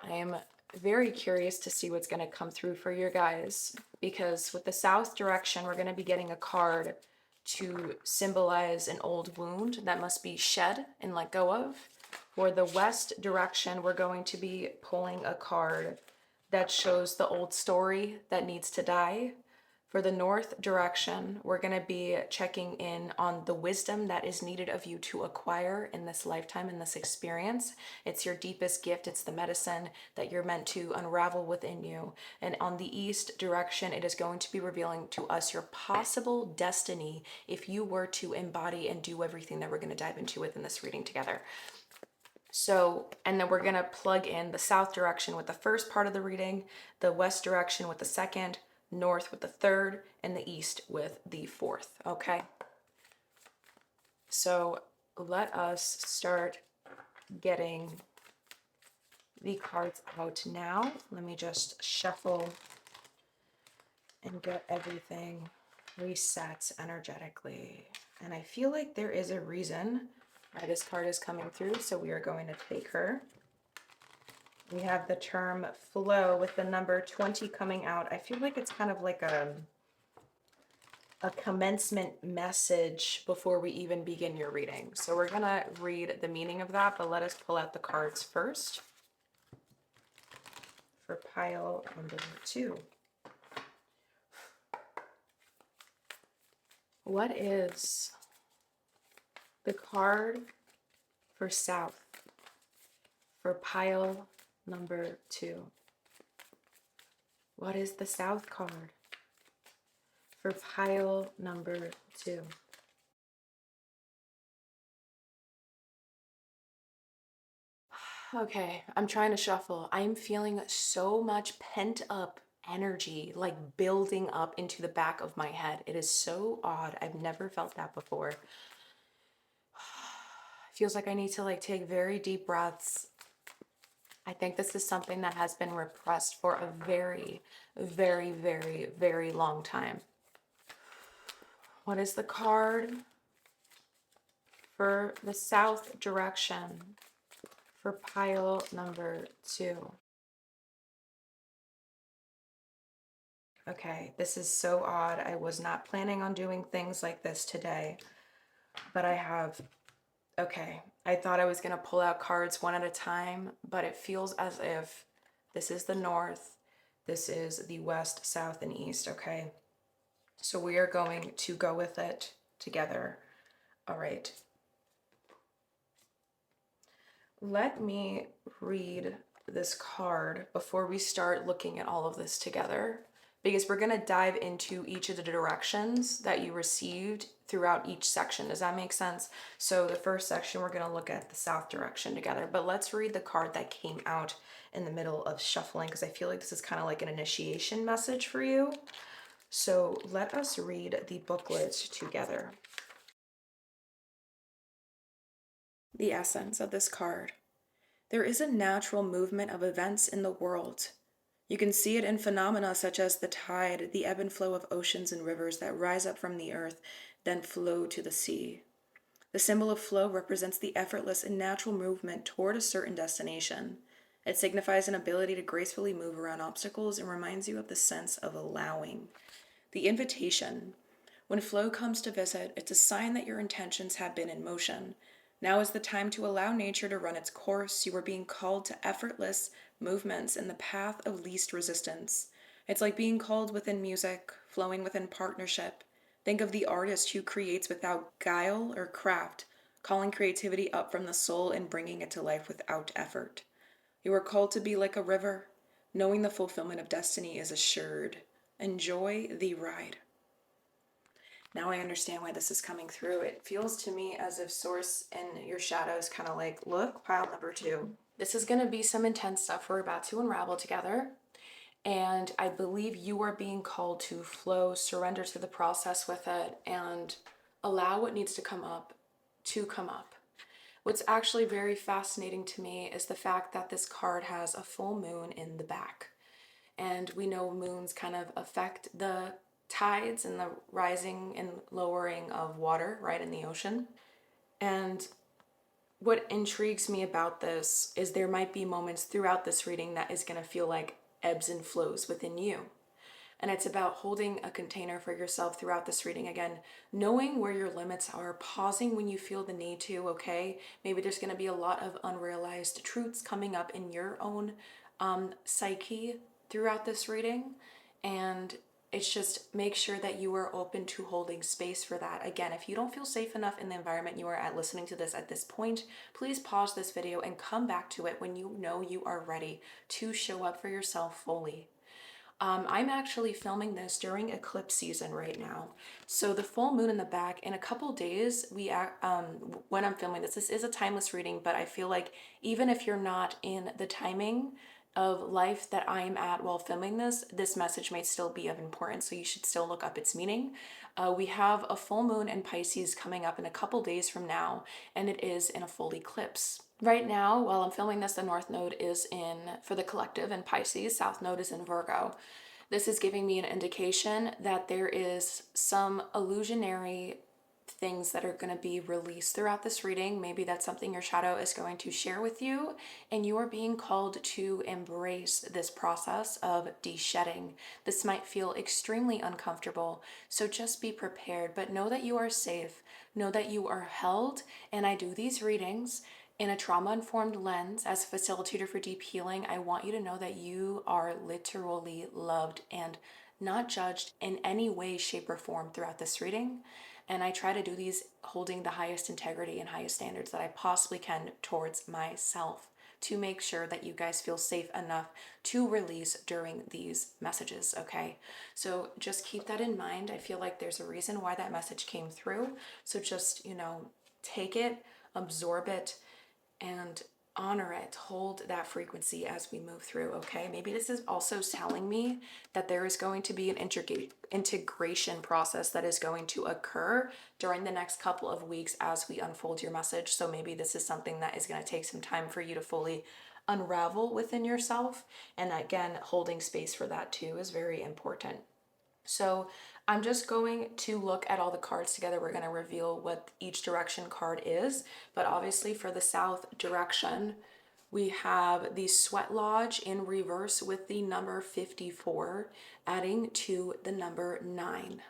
I am very curious to see what's going to come through for your guys, because with the south direction, we're going to be getting a card to symbolize an old wound that must be shed and let go of. For the west direction, we're going to be pulling a card that shows the old story that needs to die. For the north direction, we're going to be checking in on the wisdom that is needed of you to acquire in this lifetime, in this experience. It's your deepest gift. It's the medicine that you're meant to unravel within you. And on the east direction, it is going to be revealing to us your possible destiny if you were to embody and do everything that we're going to dive into within this reading together. So, and then we're going to plug in the south direction with the first part of the reading, the west direction with the second, north with the third, and the east with the fourth, okay? So let us start getting the cards out now. Let me just shuffle and get everything reset energetically. And I feel like there is a reason why this card is coming through, so we are going to take her. We have the term flow with the number 20 coming out. I feel like it's kind of like a commencement message before we even begin your reading. So we're going to read the meaning of that, but let us pull out the cards first for pile number 2. What is the card for south for pile number 2? What is the south card for pile number 2? Okay, I'm trying to shuffle. I am feeling so much pent up energy, like building up into the back of my head. It is so odd. I've never felt that before. Feels like I need to take very deep breaths. I think this is something that has been repressed for a very, very, very, very long time. What is the card for the south direction for pile number 2? Okay, this is so odd. I was not planning on doing things like this today, but I have. Okay, I thought I was going to pull out cards one at a time, but it feels as if this is the north, this is the west, south, and east, okay? So we are going to go with it together. All right. Let me read this card before we start looking at all of this together, because we're going to dive into each of the directions that you received throughout each section. Does that make sense? So the first section, we're going to look at the south direction together, but let's read the card that came out in the middle of shuffling, because I feel like this is kind of like an initiation message for you. So let us read the booklet together. The essence of this card. There is a natural movement of events in the world. You can see it in phenomena such as the tide, the ebb and flow of oceans and rivers that rise up from the earth, then flow to the sea. The symbol of flow represents the effortless and natural movement toward a certain destination. It signifies an ability to gracefully move around obstacles and reminds you of the sense of allowing. The invitation. When flow comes to visit, it's a sign that your intentions have been in motion. Now is the time to allow nature to run its course. You are being called to effortless movements in the path of least resistance. It's like being called within music, flowing within partnership. Think of the artist who creates without guile or craft, calling creativity up from the soul and bringing it to life without effort. You are called to be like a river, knowing the fulfillment of destiny is assured. Enjoy the ride. Now I understand why this is coming through. It feels to me as if Source and your shadow is kind of like, look, pile number 2. This is going to be some intense stuff we're about to unravel together. And I believe you are being called to flow, surrender to the process with it, and allow what needs to come up to come up. What's actually very fascinating to me is the fact that this card has a full moon in the back. And we know moons kind of affect the tides and the rising and lowering of water right in the ocean. And what intrigues me about this is there might be moments throughout this reading that is going to feel like ebbs and flows within you. And it's about holding a container for yourself throughout this reading. Again, knowing where your limits are, pausing when you feel the need to, okay? Maybe there's going to be a lot of unrealized truths coming up in your own psyche throughout this reading. And it's just make sure that you are open to holding space for that. Again, if you don't feel safe enough in the environment you are at listening to this at this point, please pause this video and come back to it when you know you are ready to show up for yourself fully. I'm actually filming this during eclipse season right now. So the full moon in the back, in a couple days, when I'm filming this is a timeless reading, but I feel like even if you're not in the timing of life that I am at while filming this message may still be of importance, so you should still look up its meaning. We have a full moon in Pisces coming up in a couple days from now, and it is in a full eclipse. Right now, while I'm filming this, the North Node is for the collective in Pisces, South Node is in Virgo. This is giving me an indication that there is some illusionary things that are going to be released throughout this reading. Maybe that's something your shadow is going to share with you, and you are being called to embrace this process of de-shedding. This might feel extremely uncomfortable, so just be prepared, but know that you are safe, know that you are held, and I do these readings in a trauma-informed lens. As a facilitator for deep healing, I want you to know that you are literally loved and not judged in any way, shape, or form throughout this reading. And I try to do these holding the highest integrity and highest standards that I possibly can towards myself to make sure that you guys feel safe enough to release during these messages, okay? So just keep that in mind. I feel like there's a reason why that message came through. So just, take it, absorb it, and honor it. Hold that frequency as we move through, okay? Maybe this is also telling me that there is going to be an integration process that is going to occur during the next couple of weeks as we unfold your message. So maybe this is something that is going to take some time for you to fully unravel within yourself. And again, holding space for that too is very important. So I'm just going to look at all the cards together. We're going to reveal what each direction card is. But obviously for the south direction, we have the Sweat Lodge in reverse with the number 54, adding to the number 9.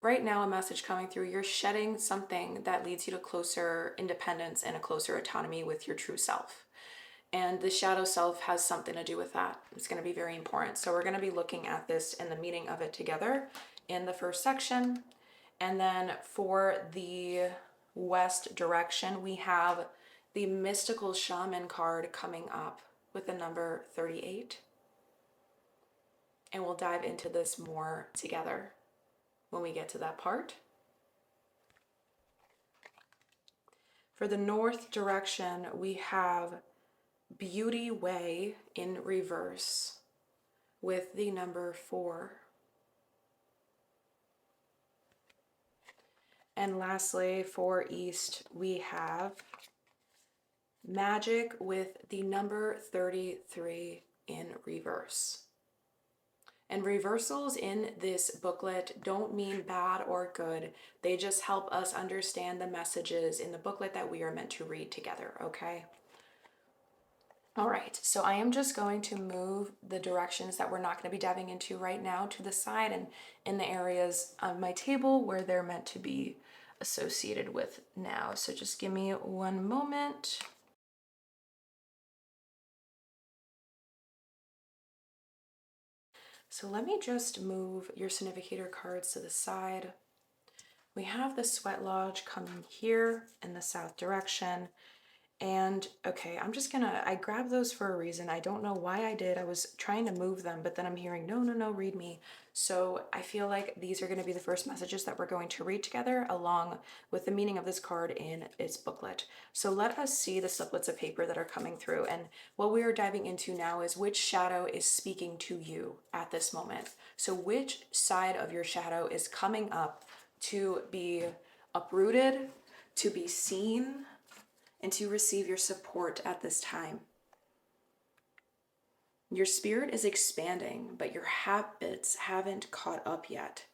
Right now, a message coming through, you're shedding something that leads you to closer independence and a closer autonomy with your true self. And the shadow self has something to do with that. It's going to be very important. So we're going to be looking at this and the meaning of it together in the first section. And then for the west direction, we have the mystical shaman card coming up with the number 38. And we'll dive into this more together when we get to that part. For the north direction, we have Beauty Way in reverse with the number 4. And lastly, for east, we have Magic with the number 33 in reverse. And reversals in this booklet don't mean bad or good. They just help us understand the messages in the booklet that we are meant to read together, okay? All right, so I am just going to move the directions that we're not going to be diving into right now to the side and in the areas of my table where they're meant to be associated with now. So just give me one moment. So let me just move your significator cards to the side. We have the sweat lodge coming here in the south direction. And okay, I grabbed those for a reason. I don't know why I did. I was trying to move them, but then I'm hearing, no, no, no, read me. So I feel like these are going to be the first messages that we're going to read together along with the meaning of this card in its booklet. So let us see the sliplets of paper that are coming through. And what we are diving into now is which shadow is speaking to you at this moment. So which side of your shadow is coming up to be uprooted, to be seen, and to receive your support at this time. Your spirit is expanding, but your habits haven't caught up yet.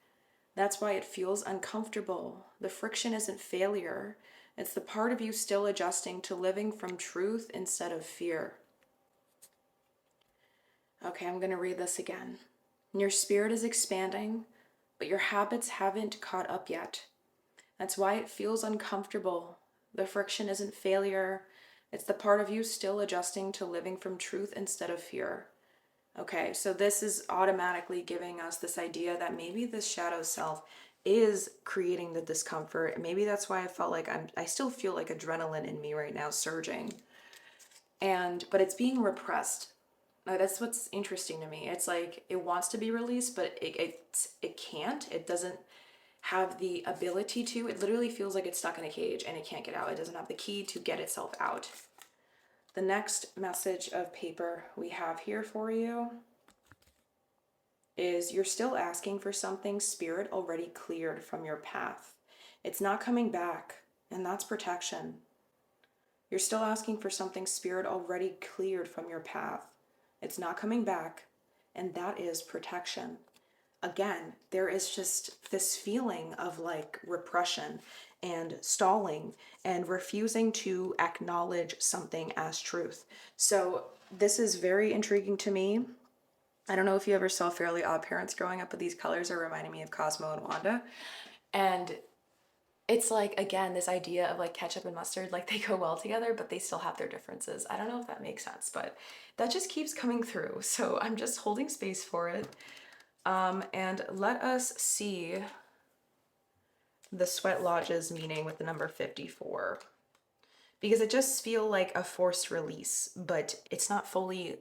That's why it feels uncomfortable. The friction isn't failure, it's the part of you still adjusting to living from truth instead of fear. Okay, I'm going to read this again. Your spirit is expanding, but your habits haven't caught up yet. That's why it feels uncomfortable. The friction isn't failure. It's the part of you still adjusting to living from truth instead of fear. Okay, so this is automatically giving us this idea that maybe this shadow self is creating the discomfort. Maybe that's why I felt like I still feel like adrenaline in me right now surging. But it's being repressed. Now, that's what's interesting to me. It's like it wants to be released, but it can't. It doesn't have the ability to. It literally feels like it's stuck in a cage and it can't get out. It doesn't have the key to get itself out. The next message of paper we have here for you is you're still asking for something spirit already cleared from your path. It's not coming back, and that's protection. You're still asking for something spirit already cleared from your path. It's not coming back, and that is protection. Again, there is just this feeling of like repression and stalling and refusing to acknowledge something as truth. So this is very intriguing to me. I don't know if you ever saw Fairly Odd Parents growing up, but these colors are reminding me of Cosmo and Wanda. And it's like, again, this idea of like ketchup and mustard, like they go well together, but they still have their differences. I don't know if that makes sense, but that just keeps coming through. So I'm just holding space for it. And let us see the sweat lodge's meaning with the number 54. Because it just feels like a forced release, but it's not fully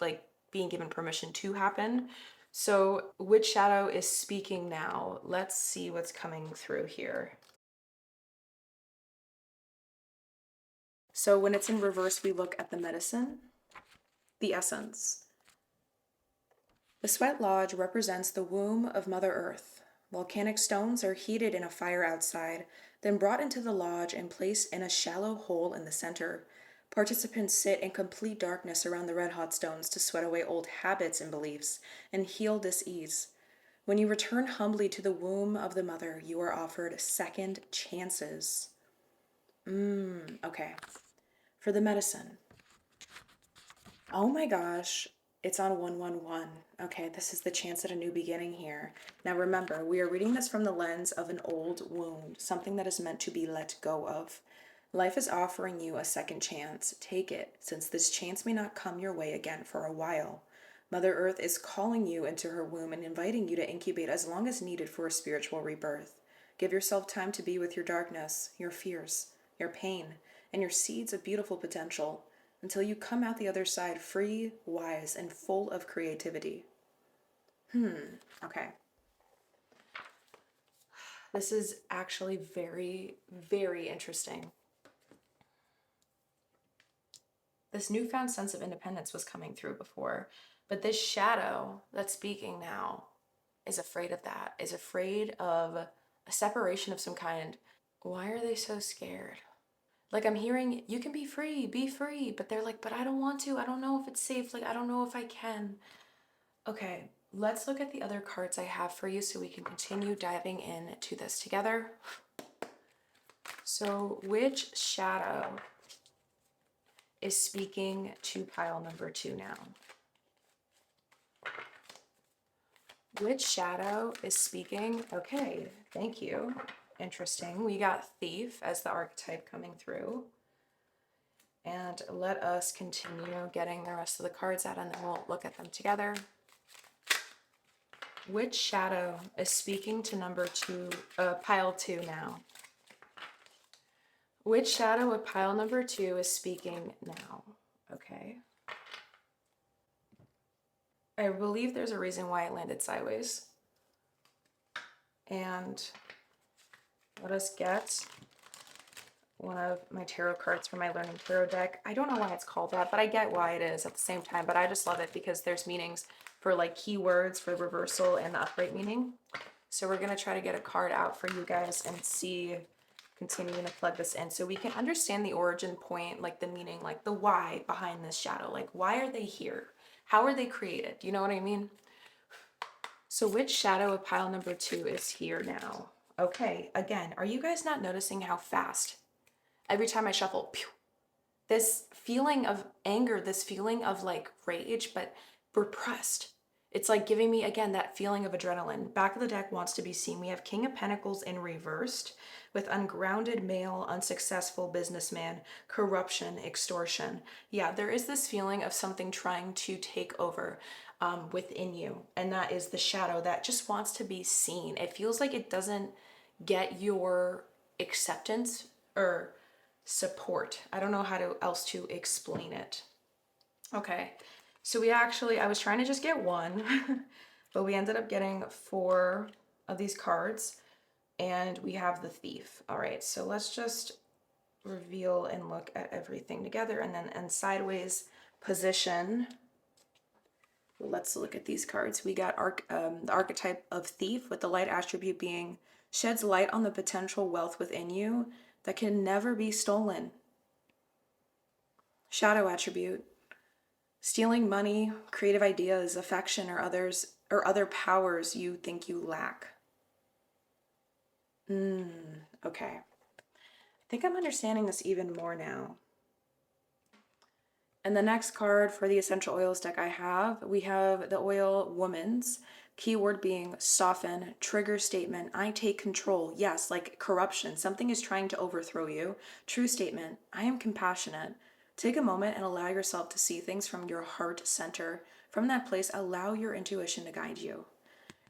like being given permission to happen. So which shadow is speaking now? Let's see what's coming through here. So when it's in reverse, we look at the medicine, the essence. The sweat lodge represents the womb of Mother Earth. Volcanic stones are heated in a fire outside, then brought into the lodge and placed in a shallow hole in the center. Participants sit in complete darkness around the red hot stones to sweat away old habits and beliefs and heal dis-ease. When you return humbly to the womb of the mother, you are offered second chances. Okay. For the medicine. Oh my gosh, it's on 111. Okay, this is the chance at a new beginning here. Now remember, we are reading this from the lens of an old wound, something that is meant to be let go of. Life is offering you a second chance. Take it, since this chance may not come your way again for a while. Mother Earth is calling you into her womb and inviting you to incubate as long as needed for a spiritual rebirth. Give yourself time to be with your darkness, your fears, your pain, and your seeds of beautiful potential until you come out the other side free, wise, and full of creativity. Okay. This is actually very, very interesting. This newfound sense of independence was coming through before, but this shadow that's speaking now is afraid of that, is afraid of a separation of some kind. Why are they so scared? Like I'm hearing, you can be free, but they're like, but I don't want to. I don't know if it's safe. Like, I don't know if I can. Okay, let's look at the other cards I have for you so we can continue diving into this together. So, which shadow is speaking to pile number 2 now? Which shadow is speaking? Okay, thank you. Interesting. We got thief as the archetype coming through. And let us continue getting the rest of the cards out and then we'll look at them together. Which shadow is speaking to number 2, pile 2 now? Which shadow of pile number 2 is speaking now? Okay. I believe there's a reason why it landed sideways. And let us get one of my tarot cards from my Learning Tarot deck. I don't know why it's called that, but I get why it is at the same time. But I just love it because there's meanings for like keywords for reversal and the upright meaning. So we're going to try to get a card out for you guys and see, continuing to plug this in so we can understand the origin point, like the meaning, like the why behind this shadow. Like, why are they here? How are they created? Do you know what I mean? So which shadow of pile number 2 is here now? Okay, again, are you guys not noticing how fast? Every time I shuffle, pew, this feeling of anger, this feeling of like rage, but repressed. It's like giving me, again, that feeling of adrenaline. Back of the deck wants to be seen. We have King of Pentacles in reversed with ungrounded male, unsuccessful businessman, corruption, extortion. Yeah, there is this feeling of something trying to take over within you. And that is the shadow that just wants to be seen. It feels like it doesn't get your acceptance or support. I don't know how else to explain it. Okay, so I was trying to just get one, but we ended up getting 4 of these cards, and we have the thief. All right, so let's just reveal and look at everything together, and then in sideways position, let's look at these cards. We got the archetype of thief with the light attribute being sheds light on the potential wealth within you that can never be stolen. Shadow attribute, stealing money, creative ideas, affection, or other powers you think you lack. Okay. I think I'm understanding this even more now. And the next card for the essential oils deck we have the oil Woman's, keyword being soften, trigger statement, I take control. Yes, like corruption. Something is trying to overthrow you. True statement, I am compassionate. Take a moment and allow yourself to see things from your heart center. From that place, allow your intuition to guide you.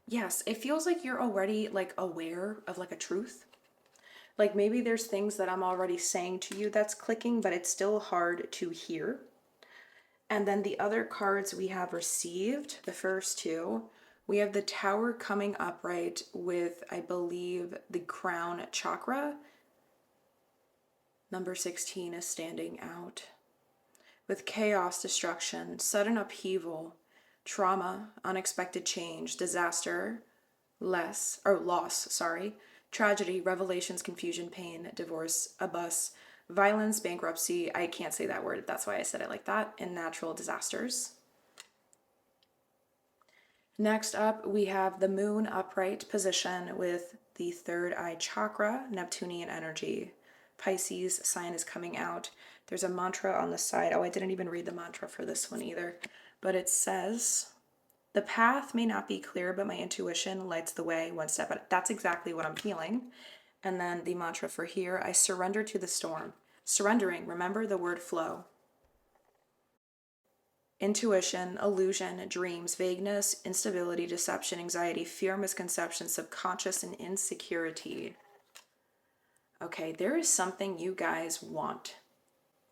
Yes, it feels like you're already like aware of like a truth. Like maybe there's things that I'm already saying to you that's clicking, but it's still hard to hear. And then the other cards we have received, the first 2, we have the Tower coming upright with, I believe, the crown chakra. Number 16 is standing out. With chaos, destruction, sudden upheaval, trauma, unexpected change, disaster, loss, tragedy, revelations, confusion, pain, divorce, a bus, violence, bankruptcy, I can't say that word, that's why I said it like that, and natural disasters. Next up, we have the moon upright position with the third eye chakra, Neptunian energy. Pisces sign is coming out. There's a mantra on the side. Oh, I didn't even read the mantra for this one either. But it says, the path may not be clear, but my intuition lights the way one step at a. That's exactly what I'm feeling. And then the mantra for here, I surrender to the storm. Surrendering, remember the word flow. Intuition, illusion, dreams, vagueness, instability, deception, anxiety, fear, misconception, subconscious, and insecurity. Okay, there is something you guys want.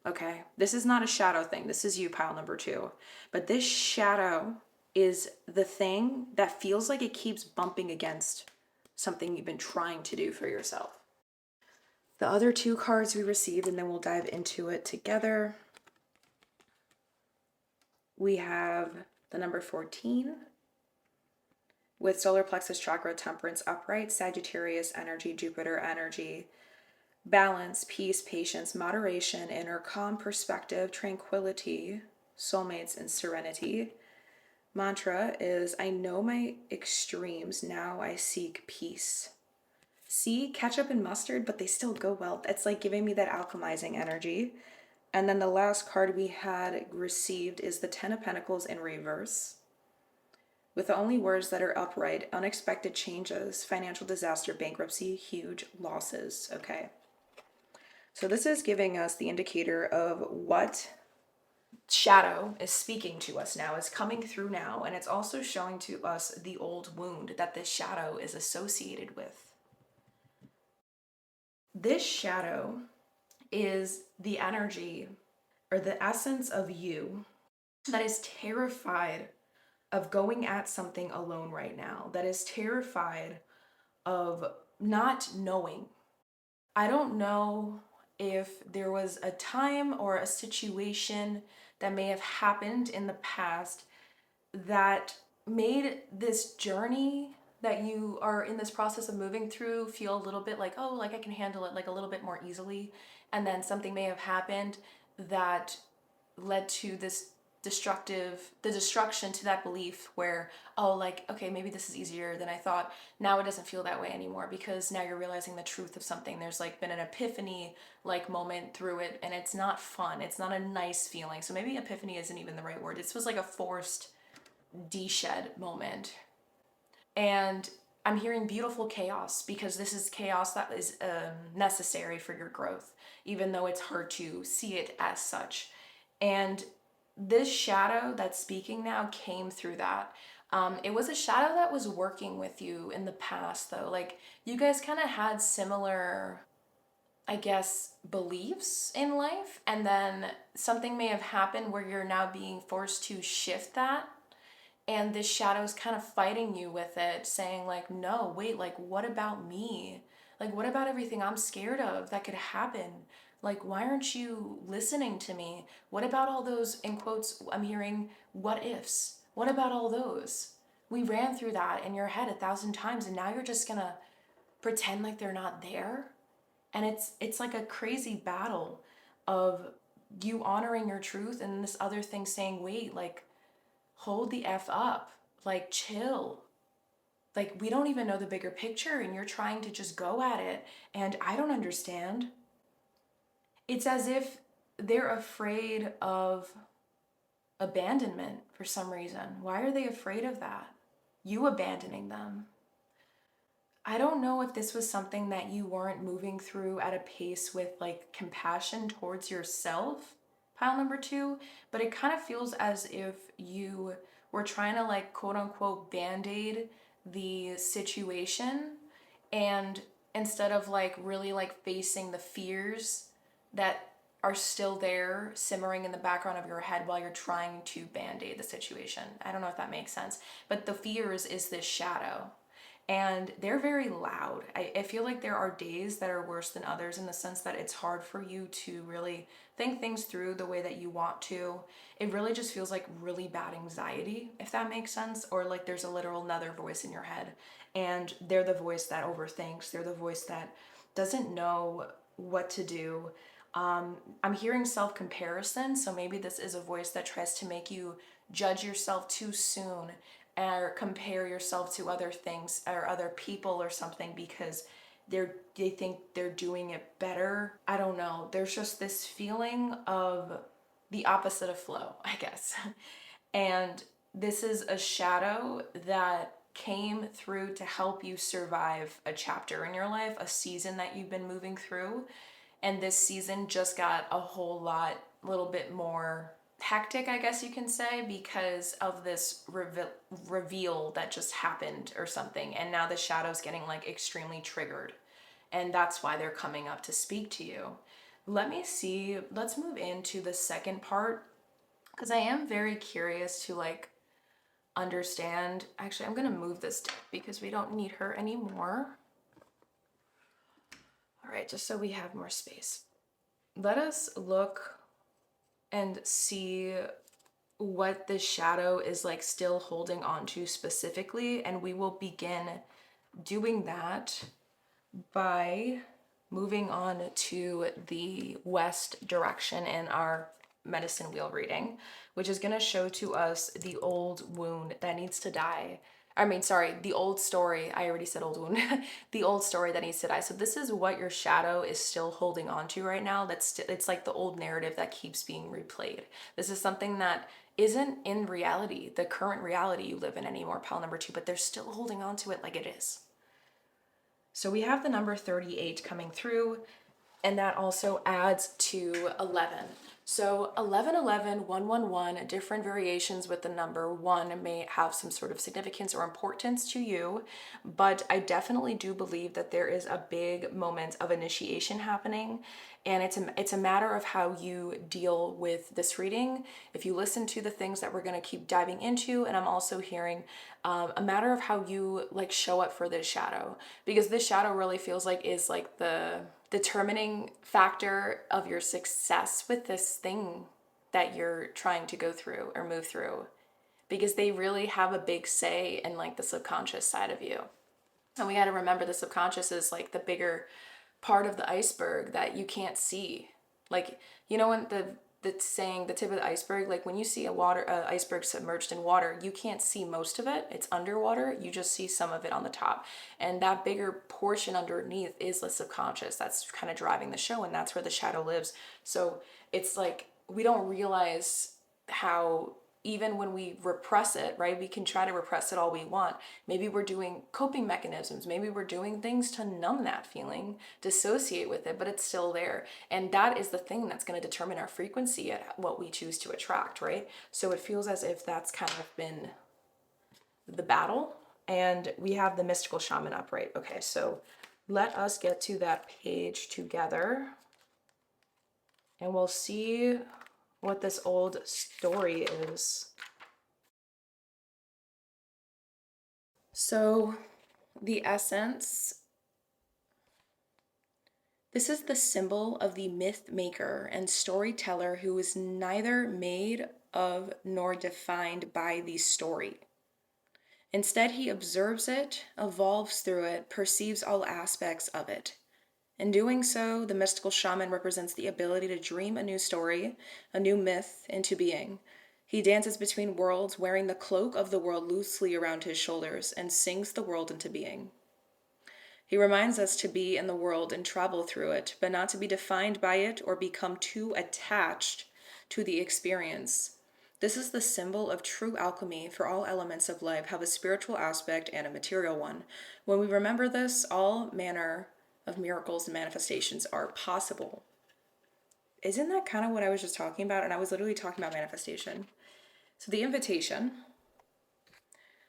Okay, this is not a shadow thing. This is you, pile number 2. But this shadow is the thing that feels like it keeps bumping against something you've been trying to do for yourself. The other 2 cards we received, and then we'll dive into it together. We have the number 14 with solar plexus chakra, temperance upright, Sagittarius energy, Jupiter energy, balance, peace, patience, moderation, inner calm, perspective, tranquility, soulmates, and serenity. Mantra is, I know my extremes, now I seek peace. See, ketchup and mustard, but they still go well. It's like giving me that alchemizing energy. And then the last card we had received is the Ten of Pentacles in reverse, with the only words that are upright: unexpected changes, financial disaster, bankruptcy, huge losses. Okay. So this is giving us the indicator of what shadow is speaking to us now, is coming through now, and it's also showing to us the old wound that this shadow is associated with. This shadow is the energy or the essence of you that is terrified of going at something alone right now, that is terrified of not knowing. I don't know if there was a time or a situation that may have happened in the past that made this journey that you are in this process of moving through feel a little bit like, oh, like I can handle it like a little bit more easily. And then something may have happened that led to the destruction to that belief where, oh, like, okay, maybe this is easier than I thought. Now it doesn't feel that way anymore because now you're realizing the truth of something. There's like been an epiphany like moment through it, and it's not fun. It's not a nice feeling. So maybe epiphany isn't even the right word. This was like a forced de-shed moment. And I'm hearing beautiful chaos because this is chaos that is necessary for your growth, even though it's hard to see it as such. And this shadow that's speaking now came through that. It was a shadow that was working with you in the past, though. Like, you guys kind of had similar, I guess, beliefs in life, and then something may have happened where you're now being forced to shift that, and this shadow is kind of fighting you with it, saying like, no, wait, like, what about me? Like, what about everything I'm scared of that could happen? Like, why aren't you listening to me? What about all those, in quotes, I'm hearing, what ifs? What about all those? We ran through that in your head 1,000 times, and now you're just gonna pretend like they're not there? And it's like a crazy battle of you honoring your truth and this other thing saying, wait, like, hold the F up, like, chill. Like, we don't even know the bigger picture, and you're trying to just go at it, and I don't understand. It's as if they're afraid of abandonment for some reason. Why are they afraid of that? You abandoning them. I don't know if this was something that you weren't moving through at a pace with like compassion towards yourself, pile number two, but it kind of feels as if you were trying to like quote unquote band-aid the situation, and instead of like really like facing the fears that are still there simmering in the background of your head while you're trying to band-aid the situation. I don't know if that makes sense, but the fears is this shadow, and they're very loud. I feel like there are days that are worse than others in the sense that it's hard for you to really think things through the way that you want to. It really just feels like really bad anxiety, if that makes sense, or like there's a literal another voice in your head, and they're the voice that overthinks, they're the voice that doesn't know what to do. I'm hearing self comparison, so maybe this is a voice that tries to make you judge yourself too soon or compare yourself to other things or other people or something because they think they're doing it better. I don't know. There's just this feeling of the opposite of flow, I guess. And this is a shadow that came through to help you survive a chapter in your life, a season that you've been moving through. And this season just got a whole lot, a little bit more hectic, I guess you can say, because of this reveal that just happened or something. And now the shadow's getting like extremely triggered. And that's why they're coming up to speak to you. Let me see, let's move into the second part, because I am very curious to like understand. Actually, I'm gonna move this deck because we don't need her anymore. All right, just so we have more space. Let us look and see what the shadow is like still holding on to specifically, and we will begin doing that by moving on to the west direction in our medicine wheel reading, which is going to show to us the old wound that needs to die. I mean, sorry, the old story. I already said old wound. The old story that needs to die. So this is what your shadow is still holding on to right now. It's like the old narrative that keeps being replayed. This is something that isn't in reality, the current reality you live in anymore, pile number 2, but they're still holding on to it like it is. So we have the number 38 coming through, and that also adds to 11. So 11, 11, 1, 1, 1, different variations with the number 1 may have some sort of significance or importance to you, but I definitely do believe that there is a big moment of initiation happening, and it's a matter of how you deal with this reading. If you listen to the things that we're going to keep diving into, and I'm also hearing a matter of how you like show up for this shadow, because this shadow really feels like is like the determining factor of your success with this thing that you're trying to go through or move through, because they really have a big say in like the subconscious side of you. And we got to remember the subconscious is like the bigger part of the iceberg that you can't see. Like, you know, when the saying the tip of the iceberg, like when you see a iceberg submerged in water, you can't see most of it. It's underwater. You just see some of it on the top. And that bigger portion underneath is the subconscious. That's kind of driving the show, and that's where the shadow lives. So it's like we don't realize how, even when we repress it, right? We can try to repress it all we want. Maybe we're doing coping mechanisms. Maybe we're doing things to numb that feeling, dissociate with it, but it's still there. And that is the thing that's going to determine our frequency at what we choose to attract, right? So it feels as if that's kind of been the battle. And we have the mystical shaman upright. Okay, so let us get to that page together, and we'll see what this old story is. So, the essence, this is the symbol of the myth maker and storyteller who is neither made of nor defined by the story. Instead, he observes it, evolves through it, perceives all aspects of it. In doing so, the mystical shaman represents the ability to dream a new story, a new myth, into being. He dances between worlds, wearing the cloak of the world loosely around his shoulders, and sings the world into being. He reminds us to be in the world and travel through it, but not to be defined by it or become too attached to the experience. This is the symbol of true alchemy, for all elements of life have a spiritual aspect and a material one. When we remember this, all manner of miracles and manifestations are possible. Isn't that kind of what I was just talking about? And I was literally talking about manifestation. So the invitation.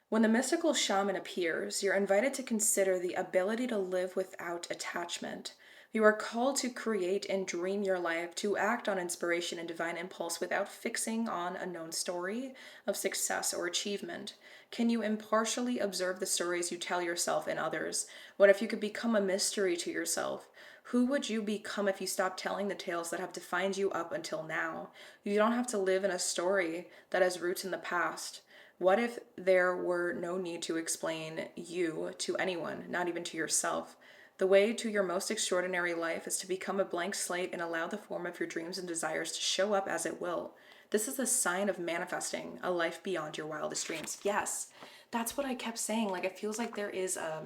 When the mystical shaman appears, you're invited to consider the ability to live without attachment. You are called to create and dream your life, to act on inspiration and divine impulse without fixing on a known story of success or achievement. Can you impartially observe the stories you tell yourself and others? What if you could become a mystery to yourself? Who would you become if you stopped telling the tales that have defined you up until now? You don't have to live in a story that has roots in the past. What if there were no need to explain you to anyone, not even to yourself? The way to your most extraordinary life is to become a blank slate and allow the form of your dreams and desires to show up as it will. This is a sign of manifesting a life beyond your wildest dreams. Yes, that's what I kept saying. Like, it feels like there is a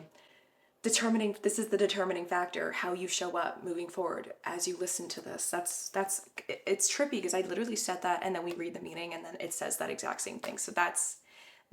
this is the determining factor, how you show up moving forward as you listen to this. It's trippy because I literally said that, and then we read the meaning and then it says that exact same thing. So that's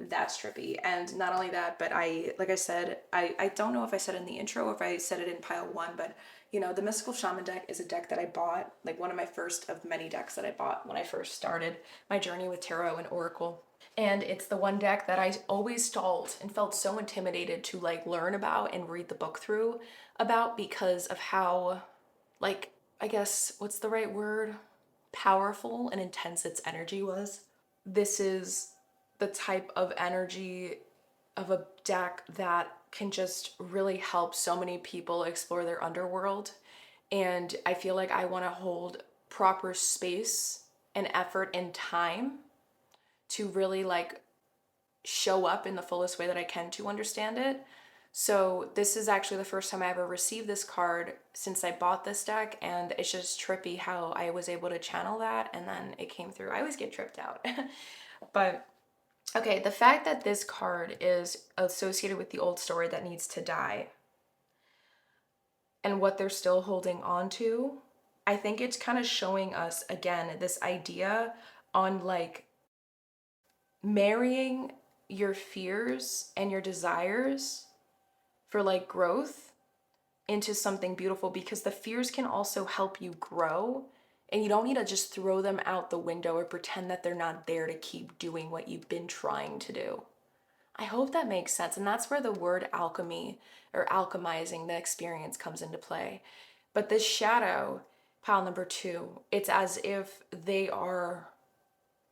trippy. And not only that, but like I said, I don't know if I said in the intro or if I said it in pile 1, but you know, the Mystical Shaman deck is a deck that I bought, like one of my first of many decks that I bought when I first started my journey with tarot and oracle. And it's the one deck that I always stalled and felt so intimidated to like learn about and read the book through about, because of how, like, I guess, what's the right word? Powerful and intense its energy was. This is the type of energy of a deck that can just really help so many people explore their underworld. And I feel like I want to hold proper space and effort and time to really like show up in the fullest way that I can to understand it. So this is actually the first time I ever received this card since I bought this deck, and it's just trippy how I was able to channel that and then it came through. I always get tripped out. But Okay, the fact that this card is associated with the old story that needs to die and what they're still holding on to, I think it's kind of showing us again this idea on like marrying your fears and your desires for like growth into something beautiful, because the fears can also help you grow, and you don't need to just throw them out the window or pretend that they're not there to keep doing what you've been trying to do. I hope that makes sense. And that's where the word alchemy or alchemizing the experience comes into play. But this shadow, pile number two, it's as if they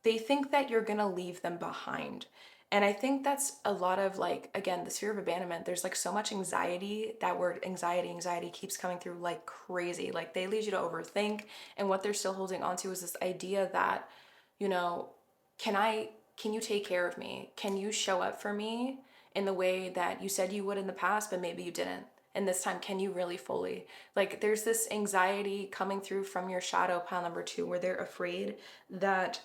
think that you're gonna leave them behind. And I think that's a lot of like, again, the fear of abandonment. There's like so much anxiety. That word anxiety keeps coming through like crazy. Like they lead you to overthink. And what they're still holding on to is this idea that, you know, can you take care of me? Can you show up for me in the way that you said you would in the past, but maybe you didn't? And this time, can you really fully? Like, there's this anxiety coming through from your shadow pile number two, where they're afraid that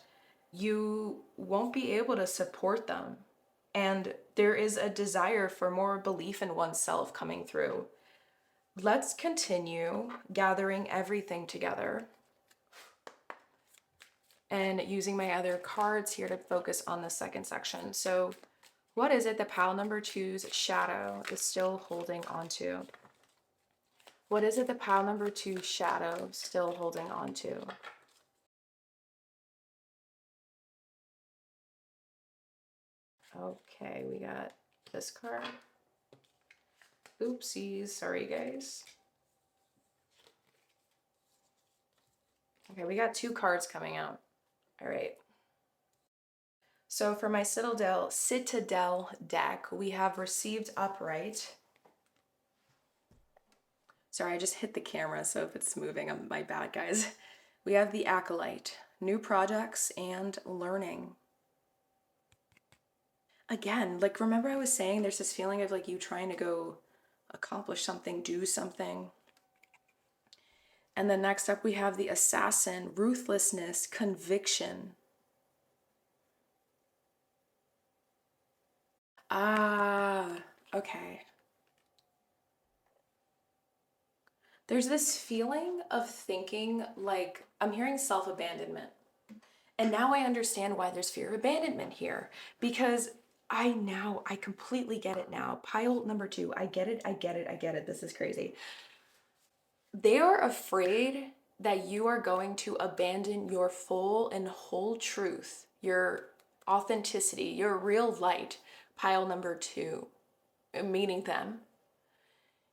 you won't be able to support them. And there is a desire for more belief in oneself coming through. Let's continue gathering everything together and using my other cards here to focus on the second section. So, what is it that pile number two's shadow is still holding on to? What is it that pile number two's shadow still holding on to? Okay, we got this card. Oopsies, sorry guys. Okay, we got two cards coming out. All right. So for my Citadel deck, we have Received Upright. Sorry, I just hit the camera, so if it's moving, I'm my bad, guys. We have the Acolyte, New Projects and Learning. Again, like remember I was saying there's this feeling of like you trying to go accomplish something, do something. And then next up we have the Assassin, Ruthlessness, Conviction. Ah, okay. There's this feeling of thinking like I'm hearing self abandonment. And now I understand why there's fear of abandonment here, because I completely get it now. Pile number two, I get it, I get it, I get it. This is crazy. They are afraid that you are going to abandon your full and whole truth, your authenticity, your real light. Pile number two, meaning them,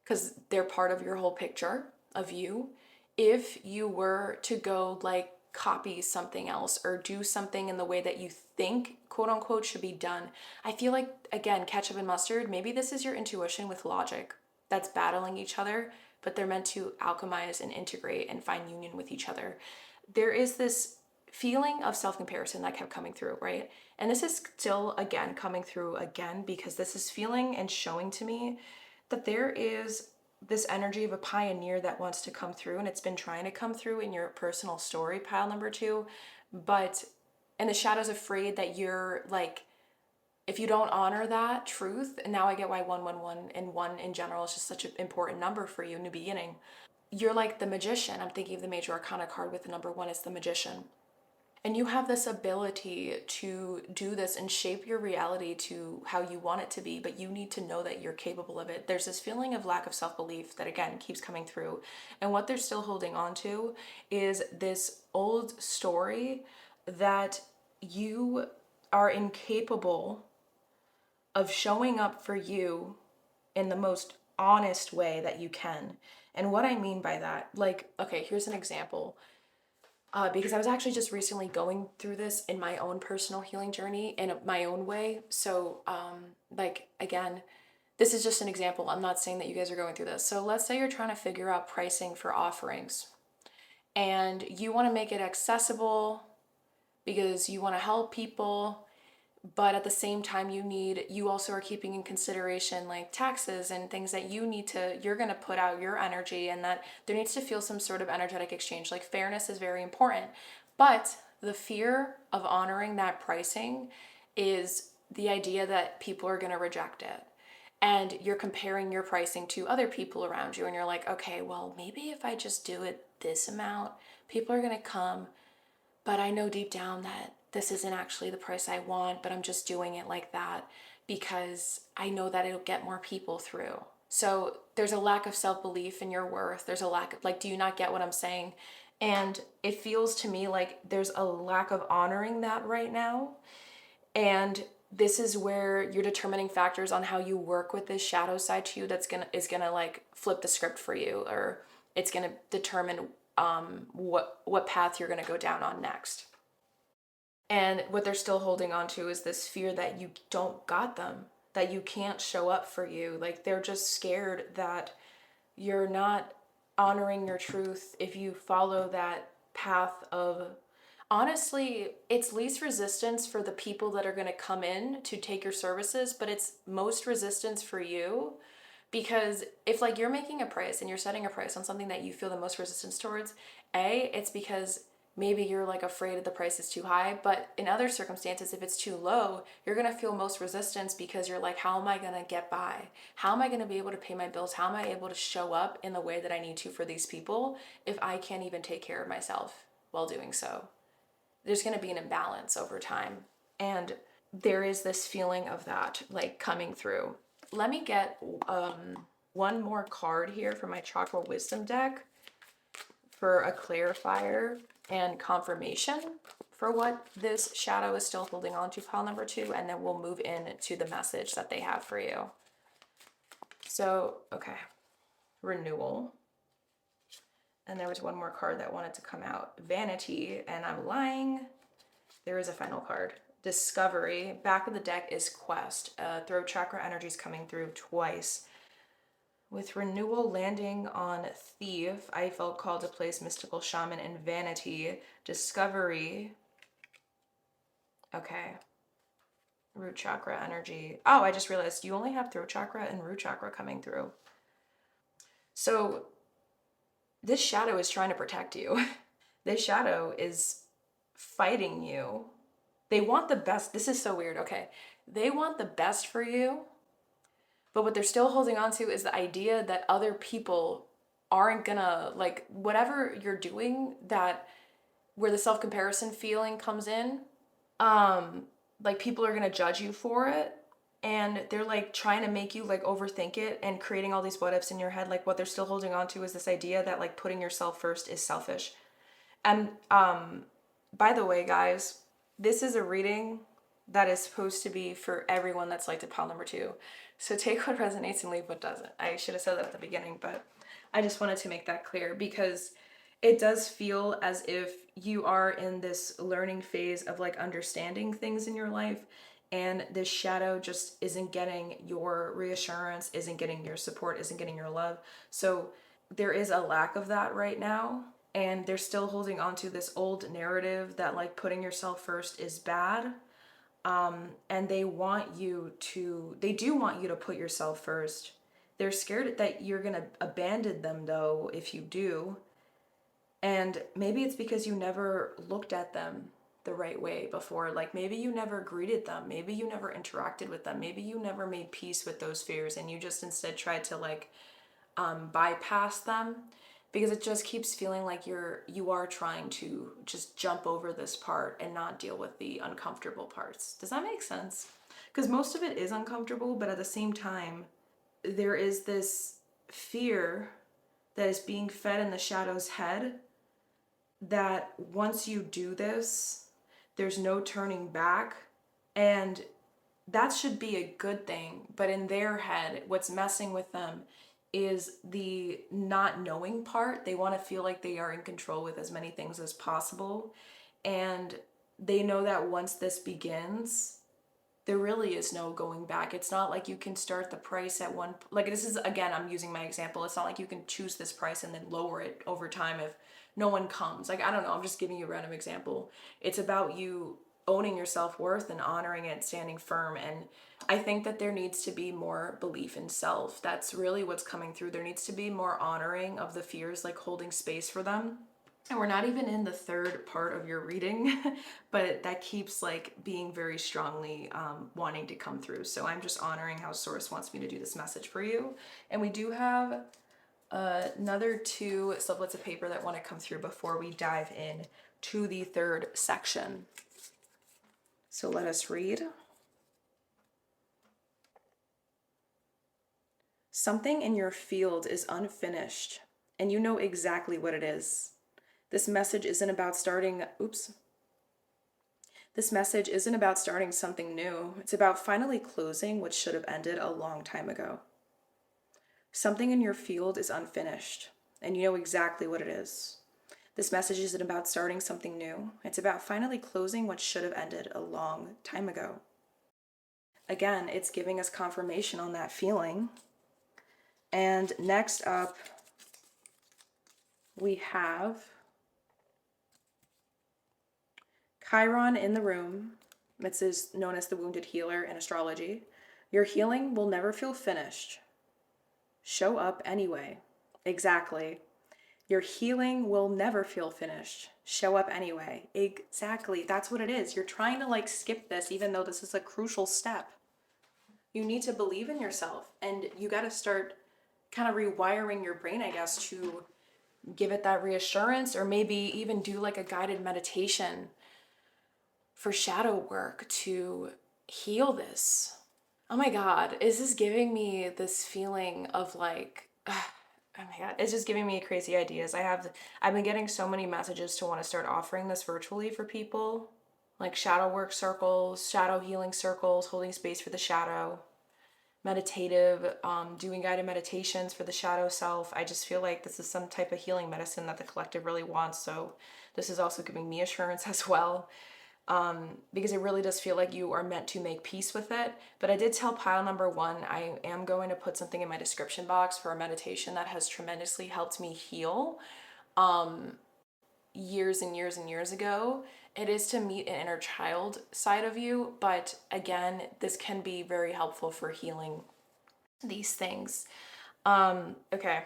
because they're part of your whole picture of you. If you were to go like copy something else or do something in the way that you think quote unquote should be done, I feel like, again, ketchup and mustard, maybe this is your intuition with logic that's battling each other, but they're meant to alchemize and integrate and find union with each other. There is this feeling of self comparison that kept coming through, right? And this is still again coming through again, because this is feeling and showing to me that there is this energy of a pioneer that wants to come through, and it's been trying to come through in your personal story, pile number two. But, and the shadow's afraid that you're like, if you don't honor that truth, and now I get why 111 and one in general is just such an important number for you, new beginning. You're like the magician. I'm thinking of the major arcana card with the number one as the magician. And you have this ability to do this and shape your reality to how you want it to be, but you need to know that you're capable of it. There's this feeling of lack of self belief that, again, keeps coming through. And what they're still holding on to is this old story that you are incapable of showing up for you in the most honest way that you can. And what I mean by that, like, okay, here's an example, because I was actually just recently going through this in my own personal healing journey in my own way. So, like, again, this is just an example. I'm not saying that you guys are going through this. So, let's say you're trying to figure out pricing for offerings and you want to make it accessible because you want to help people, but at the same time you also are keeping in consideration like taxes and things that you're going to put out your energy, and that there needs to feel some sort of energetic exchange. Like fairness is very important, but the fear of honoring that pricing is the idea that people are going to reject it. And you're comparing your pricing to other people around you, and you're like, okay, well, maybe if I just do it this amount, people are going to come, but I know deep down that this isn't actually the price I want, but I'm just doing it like that because I know that it'll get more people through. So there's a lack of self-belief in your worth. There's a lack of, like, do you not get what I'm saying? And it feels to me like there's a lack of honoring that right now. And this is where you're determining factors on how you work with this shadow side to you is gonna like flip the script for you, or it's gonna determine what path you're gonna go down on next. And what they're still holding on to is this fear that you don't got them, that you can't show up for you. Like they're just scared that you're not honoring your truth if you follow that path of, honestly, it's least resistance for the people that are going to come in to take your services, but it's most resistance for you. Because if like you're making a price and you're setting a price on something that you feel the most resistance towards, it's because maybe you're like afraid the price is too high. But in other circumstances, if it's too low, you're going to feel most resistance because you're like, how am I going to get by? How am I going to be able to pay my bills? How am I able to show up in the way that I need to for these people if I can't even take care of myself while doing so? There's going to be an imbalance over time. And there is this feeling of that like coming through. Let me get one more card here for my Chakra Wisdom deck for a clarifier and confirmation for what this shadow is still holding on to, pile number 2, and then we'll move into the message that they have for you. So, okay, renewal. And there was one more card that wanted to come out, vanity, and I'm lying. There is a final card. Discovery. Back of the deck is quest. Throat chakra energy is coming through twice. With renewal landing on thief, I felt called to place mystical shaman and vanity. Discovery. Okay. Root chakra energy. Oh, I just realized you only have throat chakra and root chakra coming through. So this shadow is trying to protect you. This shadow is fighting you. They want the best. This is so weird. Okay. They want the best for you, but what they're still holding on to is the idea that other people aren't gonna, like, whatever you're doing, that where the self-comparison feeling comes in, like people are gonna judge you for it. And they're like trying to make you like overthink it and creating all these what ifs in your head. Like what they're still holding on to is this idea that like putting yourself first is selfish. And by the way, guys, this is a reading that is supposed to be for everyone that's like to pile number 2. So take what resonates and leave what doesn't. I should have said that at the beginning, but I just wanted to make that clear because it does feel as if you are in this learning phase of like understanding things in your life, and this shadow just isn't getting your reassurance, isn't getting your support, isn't getting your love. So there is a lack of that right now, and they're still holding on to this old narrative that like putting yourself first is bad. And they do want you to put yourself first. They're scared that you're gonna abandon them though if you do. And maybe it's because you never looked at them the right way before. Like maybe you never greeted them, maybe you never interacted with them, maybe you never made peace with those fears, and you just instead tried to like bypass them, because it just keeps feeling like you are trying to just jump over this part and not deal with the uncomfortable parts. Does that make sense? Because most of it is uncomfortable, but at the same time there is this fear that is being fed in the shadow's head that once you do this, there's no turning back. And that should be a good thing. But in their head, what's messing with them is the not knowing part. They want to feel like they are in control with as many things as possible. And they know that once this begins, there really is no going back. It's not like you can start the price at one, like this is, again, I'm using my example. It's not like you can choose this price and then lower it over time if no one comes. Like, I don't know, I'm just giving you a random example. It's about you owning your self-worth and honoring it, standing firm. And I think that there needs to be more belief in self. That's really what's coming through. There needs to be more honoring of the fears, like holding space for them. And we're not even in the third part of your reading, but that keeps like being very strongly wanting to come through. So I'm just honoring how Source wants me to do this message for you. And we do have another 2 sliplets of paper that want to come through before we dive in to the third section. So let us read. Something in your field is unfinished, and you know exactly what it is. This message isn't about starting, This message isn't about starting something new. It's about finally closing what should have ended a long time ago. Something in your field is unfinished, and you know exactly what it is. This message isn't about starting something new. It's about finally closing what should have ended a long time ago. Again, it's giving us confirmation on that feeling. And next up, we have Chiron in the room. This is known as the wounded healer in astrology. Your healing will never feel finished. Show up anyway. Exactly. Your healing will never feel finished. Show up anyway. Exactly. That's what it is. You're trying to like skip this even though this is a crucial step. You need to believe in yourself, and you got to start kind of rewiring your brain, I guess, to give it that reassurance, or maybe even do like a guided meditation for shadow work to heal this. Oh my God, is this giving me this feeling of like, oh my God, it's just giving me crazy ideas. I've been getting so many messages to want to start offering this virtually for people, like shadow work circles, shadow healing circles, holding space for the shadow, meditative, doing guided meditations for the shadow self. I just feel like this is some type of healing medicine that the collective really wants. So this is also giving me assurance as well, because it really does feel like you are meant to make peace with it. But I did tell pile number 1, I am going to put something in my description box for a meditation that has tremendously helped me heal years and years and years ago. It is to meet an inner child side of you, but again, this can be very helpful for healing these things. Okay.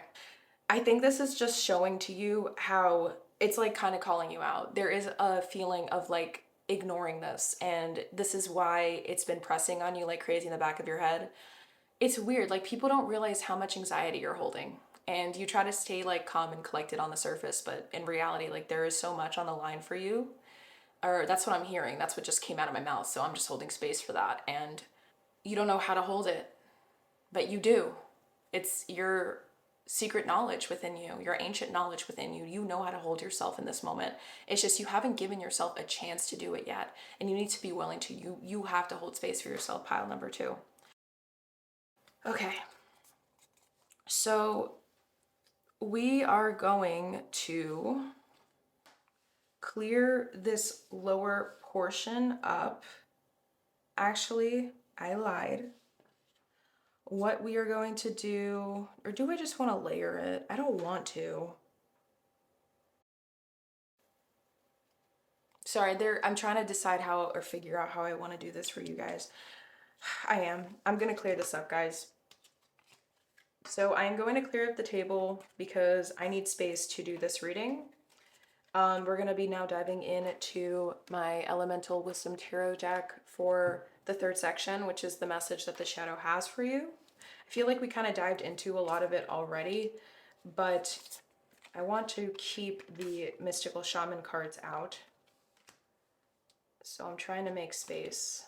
I think this is just showing to you how it's like kind of calling you out. There is a feeling of like ignoring this, and this is why it's been pressing on you like crazy in the back of your head. It's weird, like people don't realize how much anxiety you're holding, and you try to stay like calm and collected on the surface, but in reality, like there is so much on the line for you. Or that's what I'm hearing. That's what just came out of my mouth. So I'm just holding space for that. And you don't know how to hold it, but you do. It's your secret knowledge within you, your ancient knowledge within you. You know how to hold yourself in this moment. It's just you haven't given yourself a chance to do it yet, and you need to be willing to. You have to hold space for yourself, pile number 2. Okay. So we are going to clear this lower portion up. Actually, I lied. What we are going to do, or do I just want to layer it? I don't want to. Sorry, I'm trying to decide how or figure out how I want to do this for you guys. I'm going to clear this up, guys. So I'm going to clear up the table because I need space to do this reading. We're going to be now diving into my Elemental Wisdom Tarot deck for the third section, which is the message that the shadow has for you. I feel like we kind of dived into a lot of it already, but I want to keep the mystical shaman cards out. So I'm trying to make space.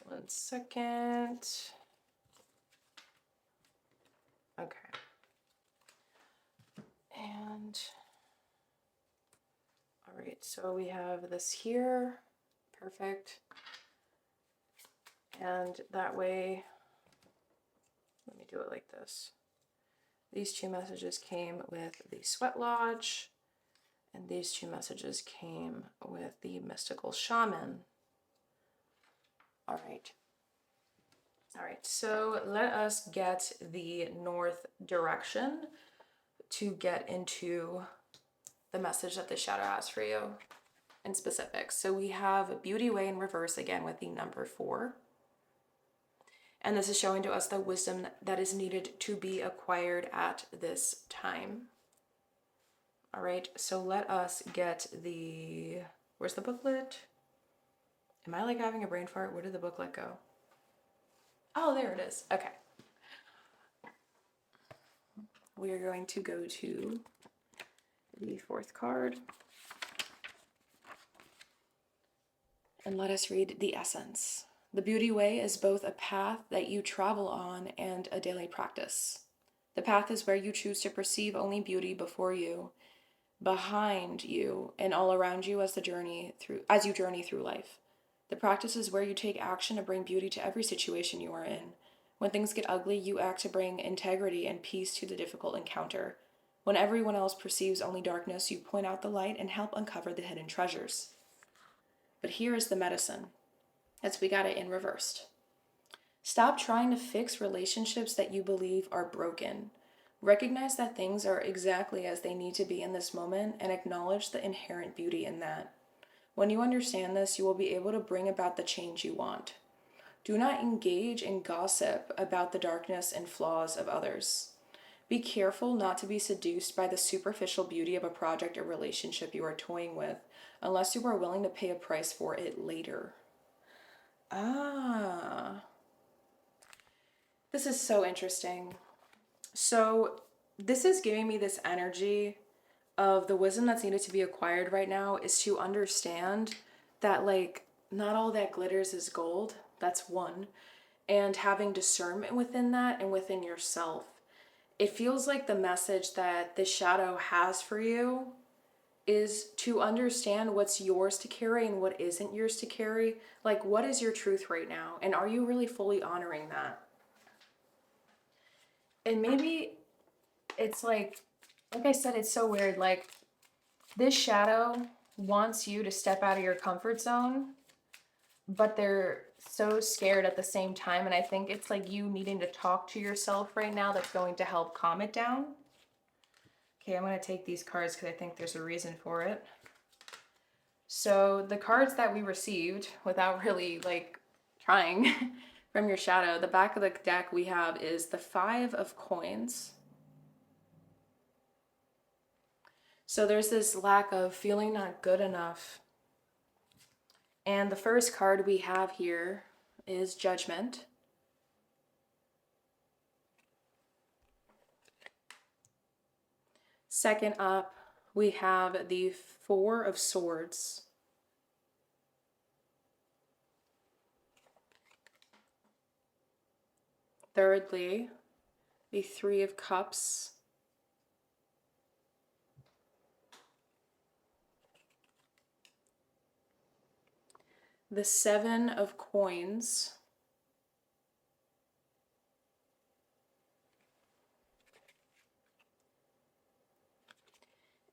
1 second. Okay. And all right, so we have this here. Perfect. And that way, let me do it like this. These 2 messages came with the Sweat Lodge, and these 2 messages came with the Mystical Shaman. All right. All right, so let us get the north direction to get into the message that the shadow has for you in specifics. So we have Beauty Way in reverse again with the number 4. And this is showing to us the wisdom that is needed to be acquired at this time. All right, so let us get where's the booklet? Am I like having a brain fart? Where did the booklet go? Oh, there it is. Okay. We are going to go to the fourth card. And let us read the essence. The beauty way is both a path that you travel on and a daily practice. The path is where you choose to perceive only beauty before you, behind you, and all around you as you journey through life. The practice is where you take action to bring beauty to every situation you are in. When things get ugly, you act to bring integrity and peace to the difficult encounter. When everyone else perceives only darkness, you point out the light and help uncover the hidden treasures. But here is the medicine. We got it in reversed. Stop trying to fix relationships that you believe are broken. Recognize that things are exactly as they need to be in this moment and acknowledge the inherent beauty in that. When you understand this, you will be able to bring about the change you want. Do not engage in gossip about the darkness and flaws of others. Be careful not to be seduced by the superficial beauty of a project or relationship you are toying with, unless you are willing to pay a price for it later. This is so interesting. So, this is giving me this energy of the wisdom that's needed to be acquired right now is to understand that, like, not all that glitters is gold. That's one. And having discernment within that and within yourself. It feels like the message that the shadow has for you is to understand what's yours to carry and what isn't yours to carry. Like, what is your truth right now? And are you really fully honoring that? And maybe it's like I said, it's so weird. Like, this shadow wants you to step out of your comfort zone, but they're so scared at the same time. And I think it's like you needing to talk to yourself right now that's going to help calm it down. Okay, I'm going to take these cards because I think there's a reason for it. So the cards that we received, without really like trying from your shadow, the back of the deck we have is the 5 of Coins. So there's this lack of feeling not good enough. And the first card we have here is Judgment. Second up, we have the 4 of Swords. Thirdly, the 3 of Cups. The 7 of Coins.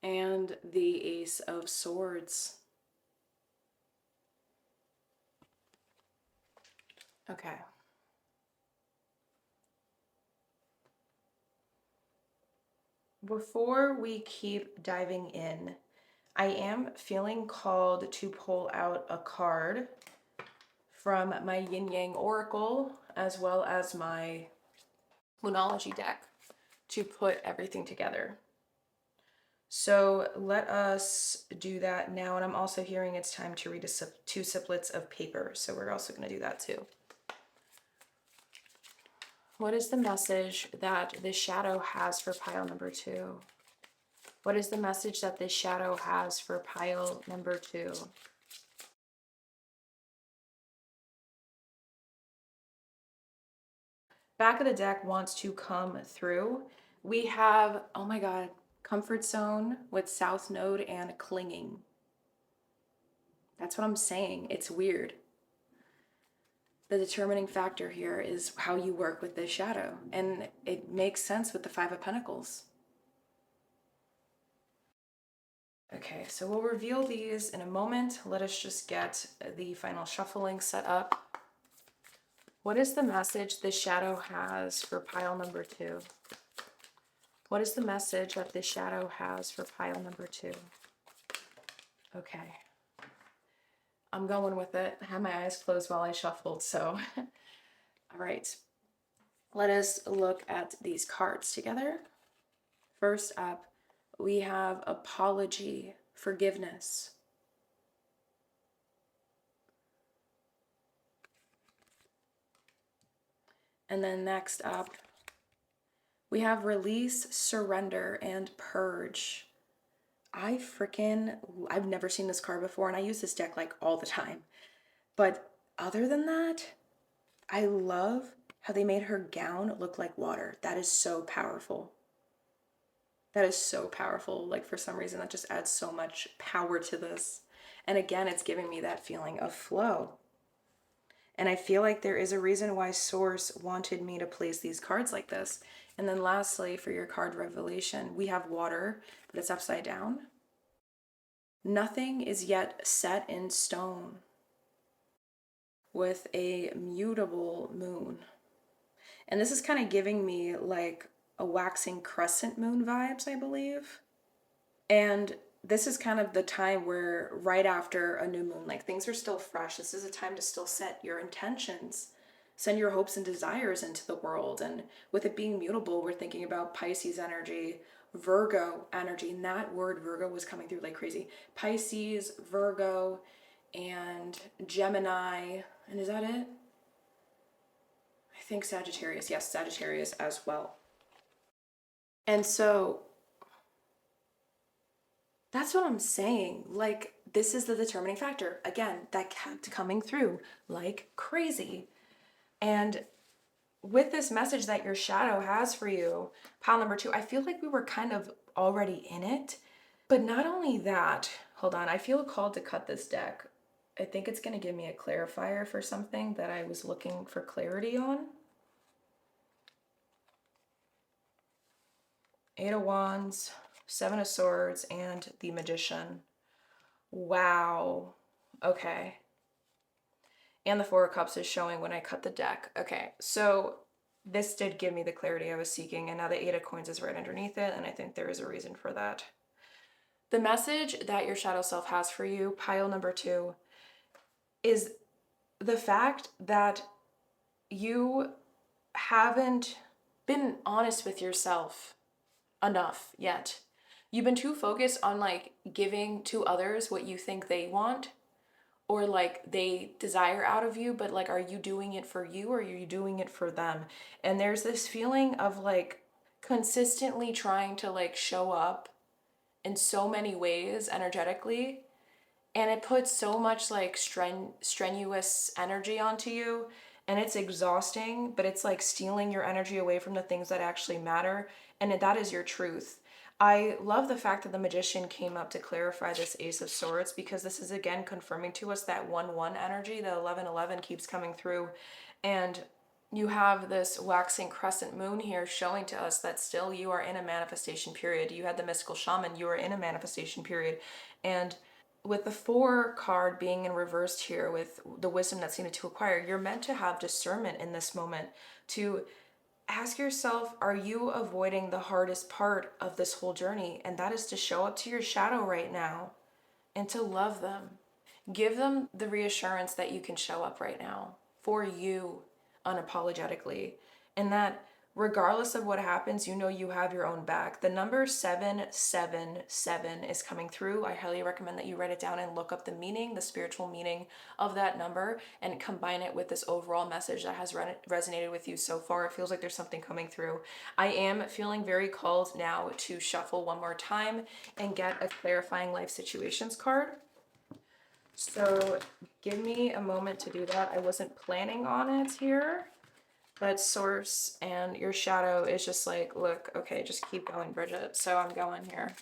And the Ace of Swords. Okay. Before we keep diving in, I am feeling called to pull out a card from my Yin Yang Oracle as well as my Moonology deck to put everything together. So let us do that now. And I'm also hearing it's time to read 2 siblets of paper. So we're also going to do that too. What is the message that this shadow has for pile number 2? What is the message that this shadow has for pile number 2? Back of the deck wants to come through. We have, oh my God, Comfort Zone with South Node and Clinging. That's what I'm saying. It's weird. The determining factor here is how you work with this shadow. And it makes sense with the 5 of Pentacles. Okay, so we'll reveal these in a moment. Let us just get the final shuffling set up. What is the message this shadow has for pile number 2? What is the message that this shadow has for pile number 2? Okay. I'm going with it. I had my eyes closed while I shuffled, so All right, let us look at these cards together. First up, we have apology, forgiveness. And then next up, we have release, surrender, and purge. I've never seen this card before, and I use this deck like all the time. But other than that, I love how they made her gown look like water. That is so powerful. That is so powerful. Like, for some reason, that just adds so much power to this. And again, it's giving me that feeling of flow. And I feel like there is a reason why Source wanted me to place these cards like this. And then lastly, for your card revelation, we have water, but it's upside down. Nothing is yet set in stone, with a mutable moon. And this is kind of giving me like a waxing crescent moon vibes, I believe. And this is kind of the time where right after a new moon, like things are still fresh. This is a time to still set your intentions, send your hopes and desires into the world. And with it being mutable, we're thinking about Pisces energy, Virgo energy, and that word Virgo was coming through like crazy. Pisces, Virgo, and Gemini. And is that it? I think Sagittarius. Yes, Sagittarius as well. And so that's what I'm saying. Like, this is the determining factor. Again, that kept coming through like crazy. And with this message that your shadow has for you, pile number 2, I feel like we were kind of already in it. But not only that, hold on, I feel called to cut this deck. I think it's going to give me a clarifier for something that I was looking for clarity on. 8 of Wands, 7 of Swords, and the Magician. Wow. Okay. And the 4 of Cups is showing when I cut the deck. Okay, so this did give me the clarity I was seeking, and now the 8 of Coins is right underneath it, and I think there is a reason for that. The message that your shadow self has for you, pile number 2, is the fact that you haven't been honest with yourself enough yet. You've been too focused on like giving to others what you think they want or like they desire out of you, but like, are you doing it for you or are you doing it for them? And there's this feeling of like consistently trying to like show up in so many ways energetically, and it puts so much like strenuous energy onto you, and it's exhausting, but it's like stealing your energy away from the things that actually matter, and that is your truth. I love the fact that the Magician came up to clarify this Ace of Swords, because this is again confirming to us that 1-1 energy, the 11-11 keeps coming through, and you have this waxing crescent moon here showing to us that still you are in a manifestation period. You had the mystical shaman, you are in a manifestation period. And with the 4 card being in reversed here with the wisdom that's needed to acquire, you're meant to have discernment in this moment to ask yourself, are you avoiding the hardest part of this whole journey? And that is to show up to your shadow right now and to love them. Give them the reassurance that you can show up right now for you unapologetically. And that regardless of what happens, you know you have your own back. The number 777 is coming through. I highly recommend that you write it down and look up the meaning, the spiritual meaning of that number, and combine it with this overall message that has resonated with you so far. It feels like there's something coming through. I am feeling very called now to shuffle one more time and get a clarifying life situations card. So give me a moment to do that. I wasn't planning on it here, but Source and your shadow is just like, look, okay, just keep going, Bridget. So I'm going here.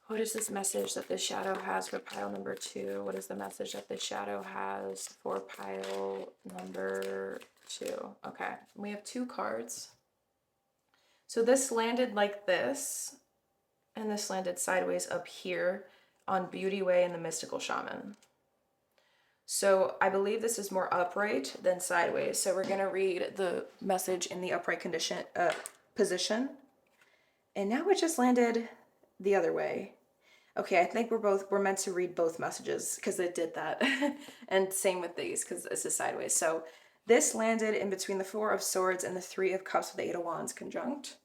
What is this message that the shadow has for pile number 2? What is the message that the shadow has for pile number 2? Okay, we have 2 cards. So this landed like this, and this landed sideways up here on Beauty Way and the Mystical Shaman. So I believe this is more upright than sideways. So we're going to read the message in the upright position. And now it just landed the other way. Okay, I think we're meant to read both messages because it did that. And same with these because this is sideways. So This landed in between the Four of Swords and the Three of Cups with the Eight of Wands conjunct.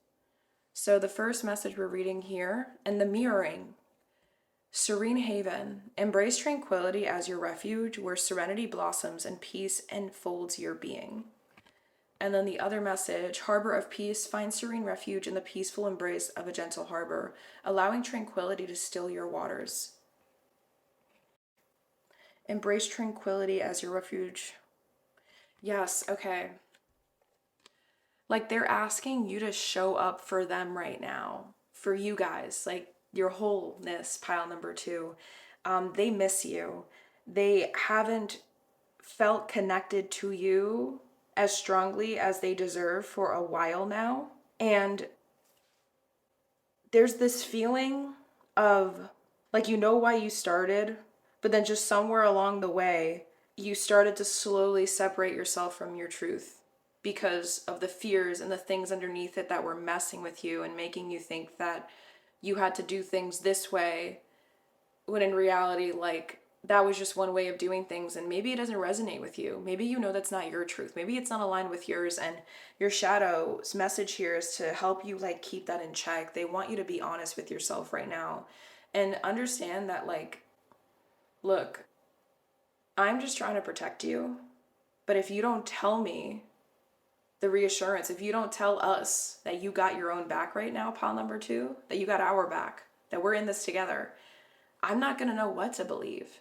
So the first message we're reading here, and the mirroring. Serene haven. Embrace tranquility as your refuge, where serenity blossoms and peace enfolds your being. And then the other message, harbor of peace, find serene refuge in the peaceful embrace of a gentle harbor, allowing tranquility to still your waters. Embrace tranquility as your refuge. Yes, okay. Like they're asking you to show up for them right now, for you guys, like your wholeness, pile number 2. They miss you. They haven't felt connected to you as strongly as they deserve for a while now. And there's this feeling of like, you know why you started, but then just somewhere along the way, you started to slowly separate yourself from your truth because of the fears and the things underneath it that were messing with you and making you think that you had to do things this way, when in reality, like, that was just one way of doing things, and maybe it doesn't resonate with you. Maybe you know that's not your truth. Maybe it's not aligned with yours, and your shadow's message here is to help you like keep that in check. They want you to be honest with yourself right now and understand that, like, look, I'm just trying to protect you, but if you don't tell me the reassurance, if you don't tell us that you got your own back right now, pile number 2, that you got our back, that we're in this together, I'm not going to know what to believe.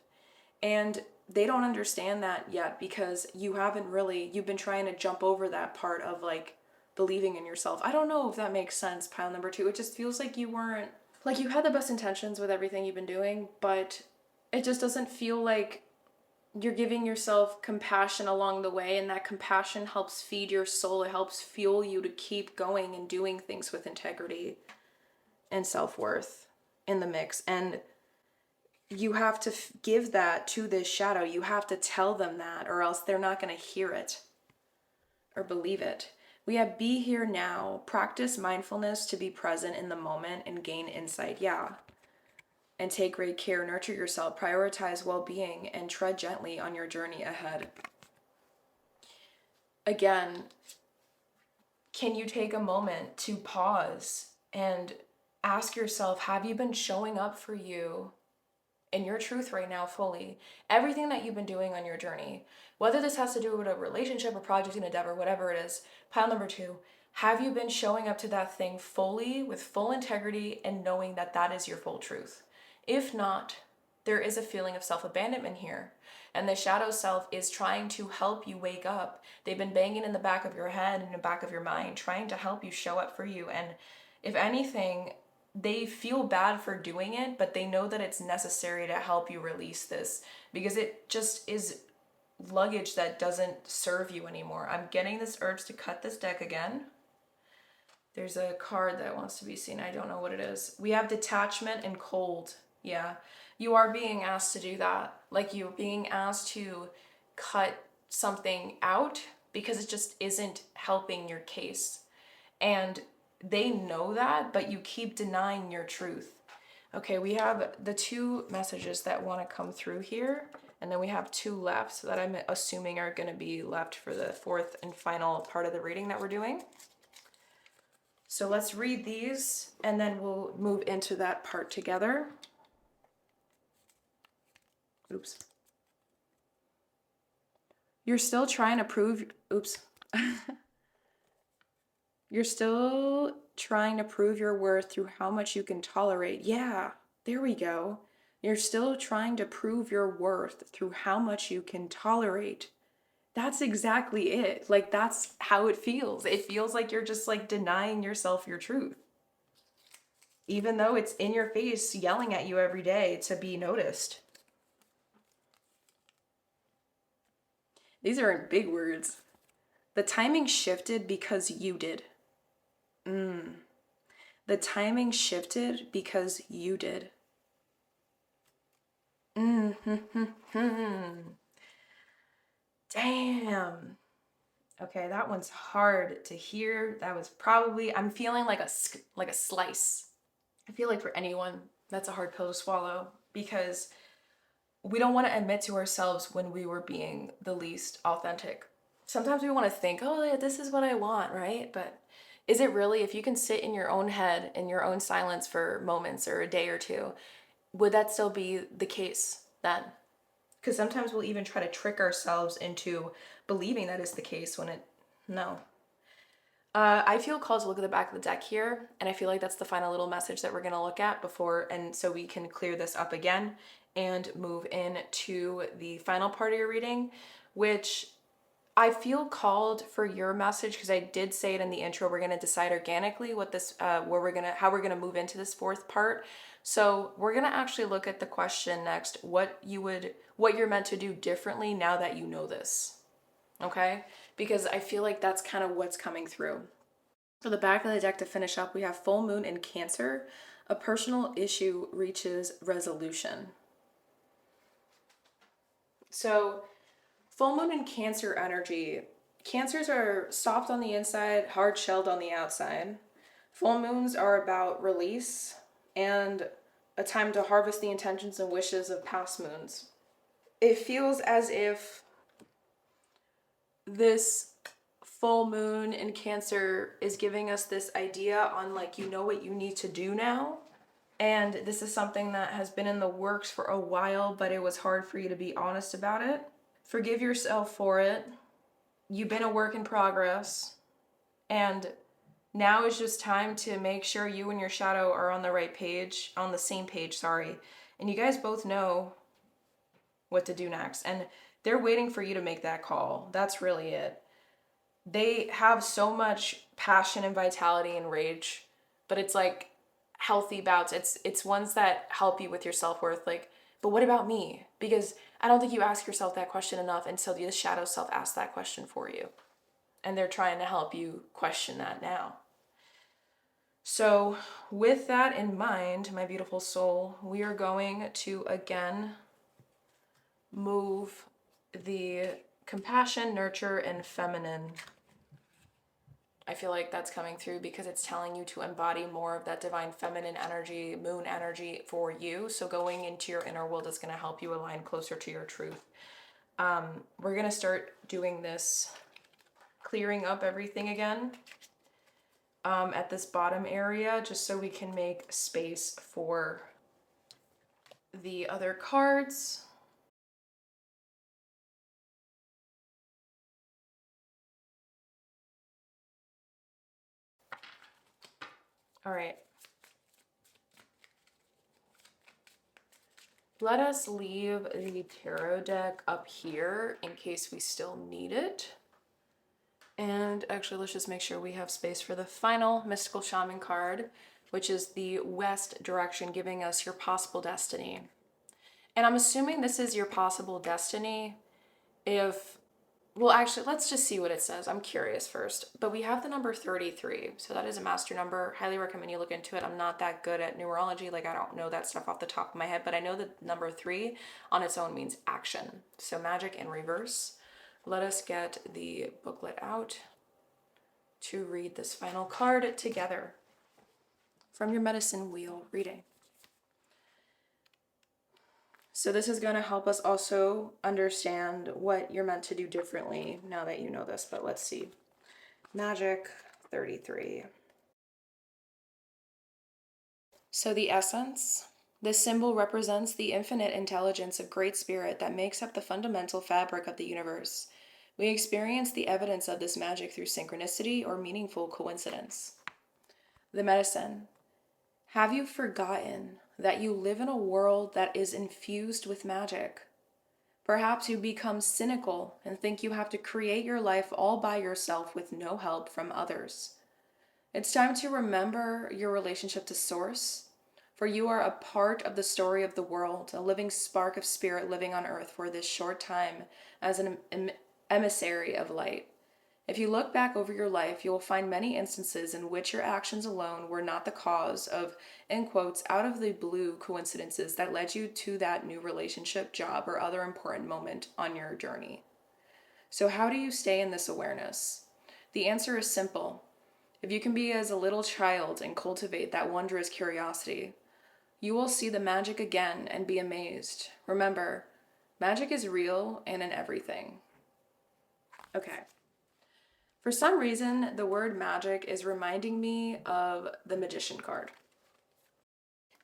And they don't understand that yet because you've been trying to jump over that part of like believing in yourself. I don't know if that makes sense, pile number 2. It just feels like you weren't, like, you had the best intentions with everything you've been doing, but it just doesn't feel like you're giving yourself compassion along the way, and that compassion helps feed your soul. It helps fuel you to keep going and doing things with integrity and self-worth in the mix. And you have to give that to this shadow. You have to tell them that, or else they're not going to hear it or believe it. We have be here now. Practice mindfulness to be present in the moment and gain insight. Yeah. And take great care. Nurture yourself. Prioritize well-being and tread gently on your journey ahead. Again, can you take a moment to pause and ask yourself, have you been showing up for you in your truth right now fully? Everything that you've been doing on your journey, whether this has to do with a relationship, a project, an endeavor, whatever it is, pile number 2, have you been showing up to that thing fully with full integrity and knowing that that is your full truth? If not, there is a feeling of self-abandonment here. And the shadow self is trying to help you wake up. They've been banging in the back of your head and the back of your mind, trying to help you show up for you. And if anything, they feel bad for doing it, but they know that it's necessary to help you release this because it just is luggage that doesn't serve you anymore. I'm getting this urge to cut this deck again. There's a card that wants to be seen. I don't know what it is. We have detachment and cold. Yeah, you are being asked to do that. Like, you're being asked to cut something out because it just isn't helping your case. And they know that, but you keep denying your truth. Okay, we have the 2 messages that want to come through here, and then we have 2 left that I'm assuming are going to be left for the 4th and final part of the reading that we're doing. So let's read these, and then we'll move into that part together. Oops. You're still trying to prove, You're still trying to prove your worth through how much you can tolerate. Yeah, there we go. You're still trying to prove your worth through how much you can tolerate. That's exactly it. Like, that's how it feels. It feels like you're just like denying yourself your truth, even though it's in your face, yelling at you every day to be noticed. These are big words. The timing shifted because you did. The timing shifted because you did. Damn. Okay, that one's hard to hear. That was probably, I'm feeling like a slice. I feel like for anyone, that's a hard pill to swallow because we don't want to admit to ourselves when we were being the least authentic. sometimes we want to think, oh, yeah, this is what I want, right? But is it really, if you can sit in your own head, in your own silence for moments or a day or two, would that still be the case then? Because sometimes we'll even try to trick ourselves into believing that is the case when no. I feel called to look at the back of the deck here, and I feel like that's the final little message that we're going to look at before, and so we can clear this up again and move into the final part of your reading, which I feel called for your message because I did say it in the intro. We're going to decide organically what this, how we're going to move into this fourth part. So we're going to actually look at the question next, what you're meant to do differently now that you know this. Okay? Because I feel like that's kind of what's coming through. For the back of the deck to finish up, we have full moon in Cancer. A personal issue reaches resolution. So full moon in Cancer energy. Cancers are soft on the inside, hard shelled on the outside. Full moons are about release and a time to harvest the intentions and wishes of past moons. It feels as if this full moon in Cancer is giving us this idea on like, you know what you need to do now. And this is something that has been in the works for a while, but it was hard for you to be honest about it. Forgive yourself for it. You've been a work in progress. And now is just time to make sure you and your shadow are on the right page, on the same page, sorry. And you guys both know what to do next. And they're waiting for you to make that call. That's really it. They have so much passion and vitality and rage, but it's like healthy bouts. It's ones that help you with your self-worth. Like, but what about me? Because I don't think you ask yourself that question enough, and so the shadow self asks that question for you. And they're trying to help you question that now. So with that in mind, my beautiful soul, we are going to again move the compassion, nurture, and feminine. I feel like that's coming through because it's telling you to embody more of that divine feminine energy, moon energy for you. So going into your inner world is going to help you align closer to your truth. We're going to start doing this, clearing up everything again at this bottom area, just so we can make space for the other cards. All right. Let us leave the tarot deck up here in case we still need it. And actually, let's just make sure we have space for the final Mystical Shaman card, which is the West direction, giving us your possible destiny. And I'm assuming this is your possible destiny if, well, actually, let's just see what it says. I'm curious first. But we have the number 33. So that is a master number. Highly recommend you look into it. I'm not that good at numerology. Like, I don't know that stuff off the top of my head. But I know that number 3 on its own means action. So magic in reverse. Let us get the booklet out to read this final card together from your medicine wheel reading. So this is going to help us also understand what you're meant to do differently now that you know this, but let's see. Magic 33. So the essence, this symbol represents the infinite intelligence of Great Spirit that makes up the fundamental fabric of the universe. We experience the evidence of this magic through synchronicity or meaningful coincidence. The medicine. Have you forgotten that you live in a world that is infused with magic? Perhaps you become cynical and think you have to create your life all by yourself with no help from others. It's time to remember your relationship to Source, for you are a part of the story of the world, a living spark of spirit living on earth for this short time as an emissary of light. If you look back over your life, you will find many instances in which your actions alone were not the cause of, in quotes, out of the blue coincidences that led you to that new relationship, job, or other important moment on your journey. So how do you stay in this awareness? The answer is simple. If you can be as a little child and cultivate that wondrous curiosity, you will see the magic again and be amazed. Remember, magic is real and in everything. Okay. For some reason, the word magic is reminding me of the Magician card.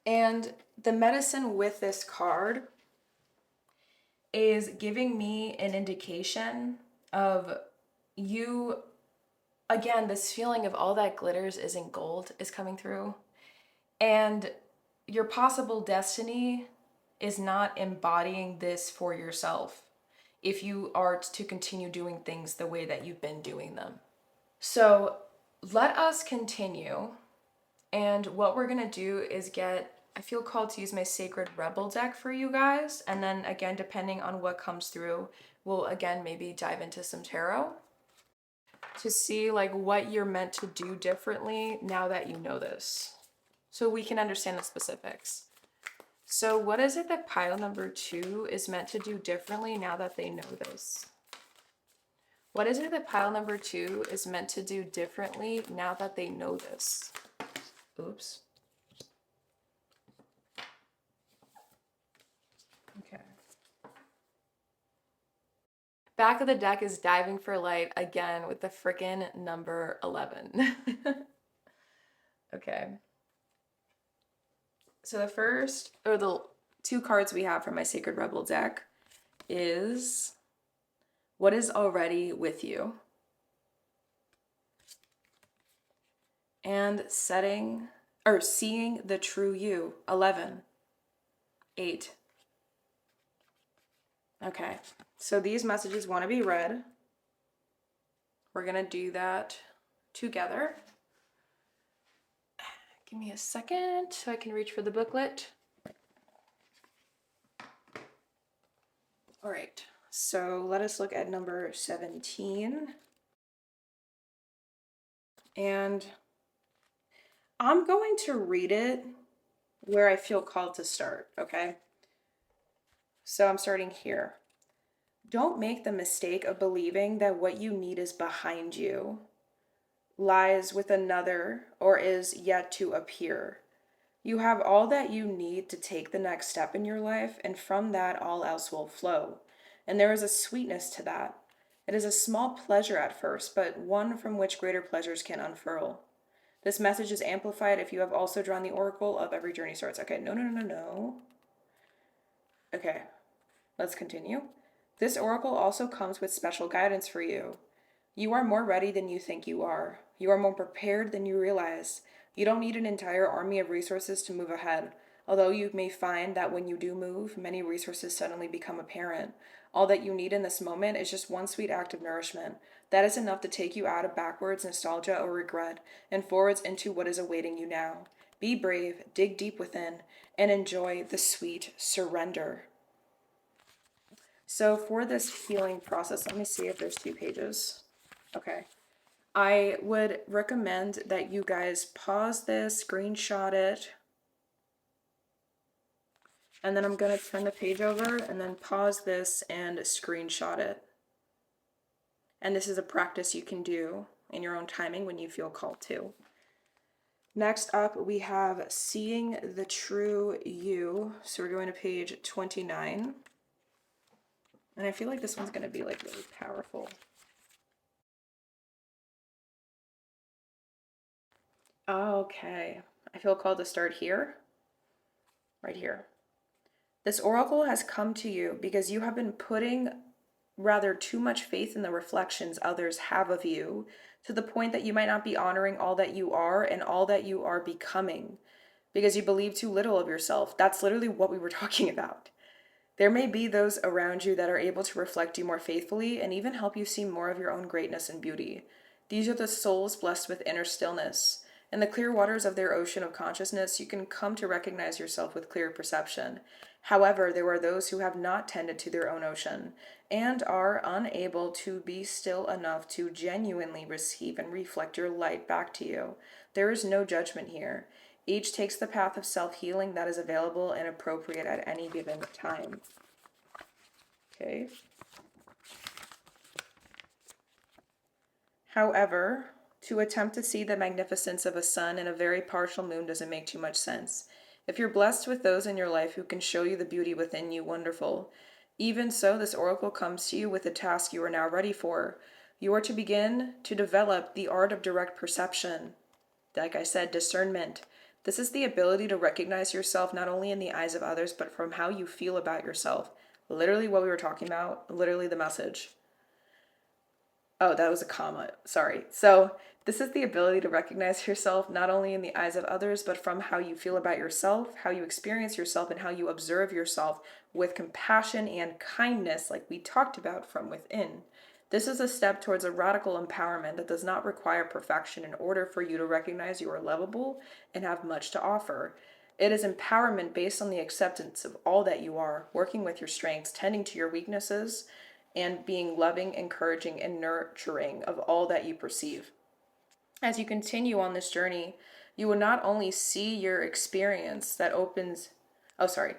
And the medicine with this card is giving me an indication of you, again, this feeling of all that glitters isn't gold is coming through. And your possible destiny is not embodying this for yourself if you are to continue doing things the way that you've been doing them. So let us continue. And what we're going to do is I feel called to use my Sacred Rebel deck for you guys. And then again, depending on what comes through, we'll again maybe dive into some tarot to see like what you're meant to do differently now that you know this, so we can understand the specifics. So what is it that pile number 2 is meant to do differently now that they know this? What is it that pile number 2 is meant to do differently now that they know this? Oops. Okay. Back of the deck is diving for light again with the frickin' number 11. Okay. So the 2 cards we have from my Sacred Rebel deck is what is already with you, and seeing the true you, 11, 8. Okay, so these messages want to be read. We're going to do that together. Give me a second so I can reach for the booklet. All right, so let us look at number 17. And I'm going to read it where I feel called to start, okay? So I'm starting here. Don't make the mistake of believing that what you need is behind you, lies with another, or is yet to appear. You have all that you need to take the next step in your life, and from that, all else will flow. And there is a sweetness to that. It is a small pleasure at first, but one from which greater pleasures can unfurl. This message is amplified if you have also drawn the oracle of every journey starts. Okay, no. Okay, let's continue. This oracle also comes with special guidance for you. You are more ready than you think you are. You are more prepared than you realize. You don't need an entire army of resources to move ahead. Although you may find that when you do move, many resources suddenly become apparent. All that you need in this moment is just one sweet act of nourishment. That is enough to take you out of backwards nostalgia or regret and forwards into what is awaiting you now. Be brave, dig deep within, and enjoy the sweet surrender. So for this healing process, let me see if there's 2 pages. Okay. I would recommend that you guys pause this, screenshot it, and then I'm going to turn the page over and then pause this and screenshot it. And this is a practice you can do in your own timing when you feel called to. Next up, we have Seeing the True You. So we're going to page 29. And I feel like this one's going to be like really powerful. Okay, I feel called to start here, right here. This oracle has come to you because you have been putting rather too much faith in the reflections others have of you, to the point that you might not be honoring all that you are and all that you are becoming, because you believe too little of yourself. That's literally what we were talking about. There may be those around you that are able to reflect you more faithfully and even help you see more of your own greatness and beauty. These are the souls blessed with inner stillness. In the clear waters of their ocean of consciousness, you can come to recognize yourself with clear perception. However, there are those who have not tended to their own ocean and are unable to be still enough to genuinely receive and reflect your light back to you. There is no judgment here. Each takes the path of self-healing that is available and appropriate at any given time. Okay. However, to attempt to see the magnificence of a sun and a very partial moon doesn't make too much sense. If you're blessed with those in your life who can show you the beauty within you, wonderful. Even so, this oracle comes to you with a task you are now ready for. You are to begin to develop the art of direct perception. Like I said, discernment. This is the ability to recognize yourself not only in the eyes of others, but from how you feel about yourself. Literally what we were talking about, literally the message. Oh, that was a comma. Sorry. So, this is the ability to recognize yourself not only in the eyes of others, but from how you feel about yourself, how you experience yourself, and how you observe yourself with compassion and kindness, like we talked about, from within. This is a step towards a radical empowerment that does not require perfection in order for you to recognize you are lovable and have much to offer. It is empowerment based on the acceptance of all that you are, working with your strengths, tending to your weaknesses, and being loving, encouraging, and nurturing of all that you perceive. As you continue on this journey, you will not only see your experience that opens, oh, sorry,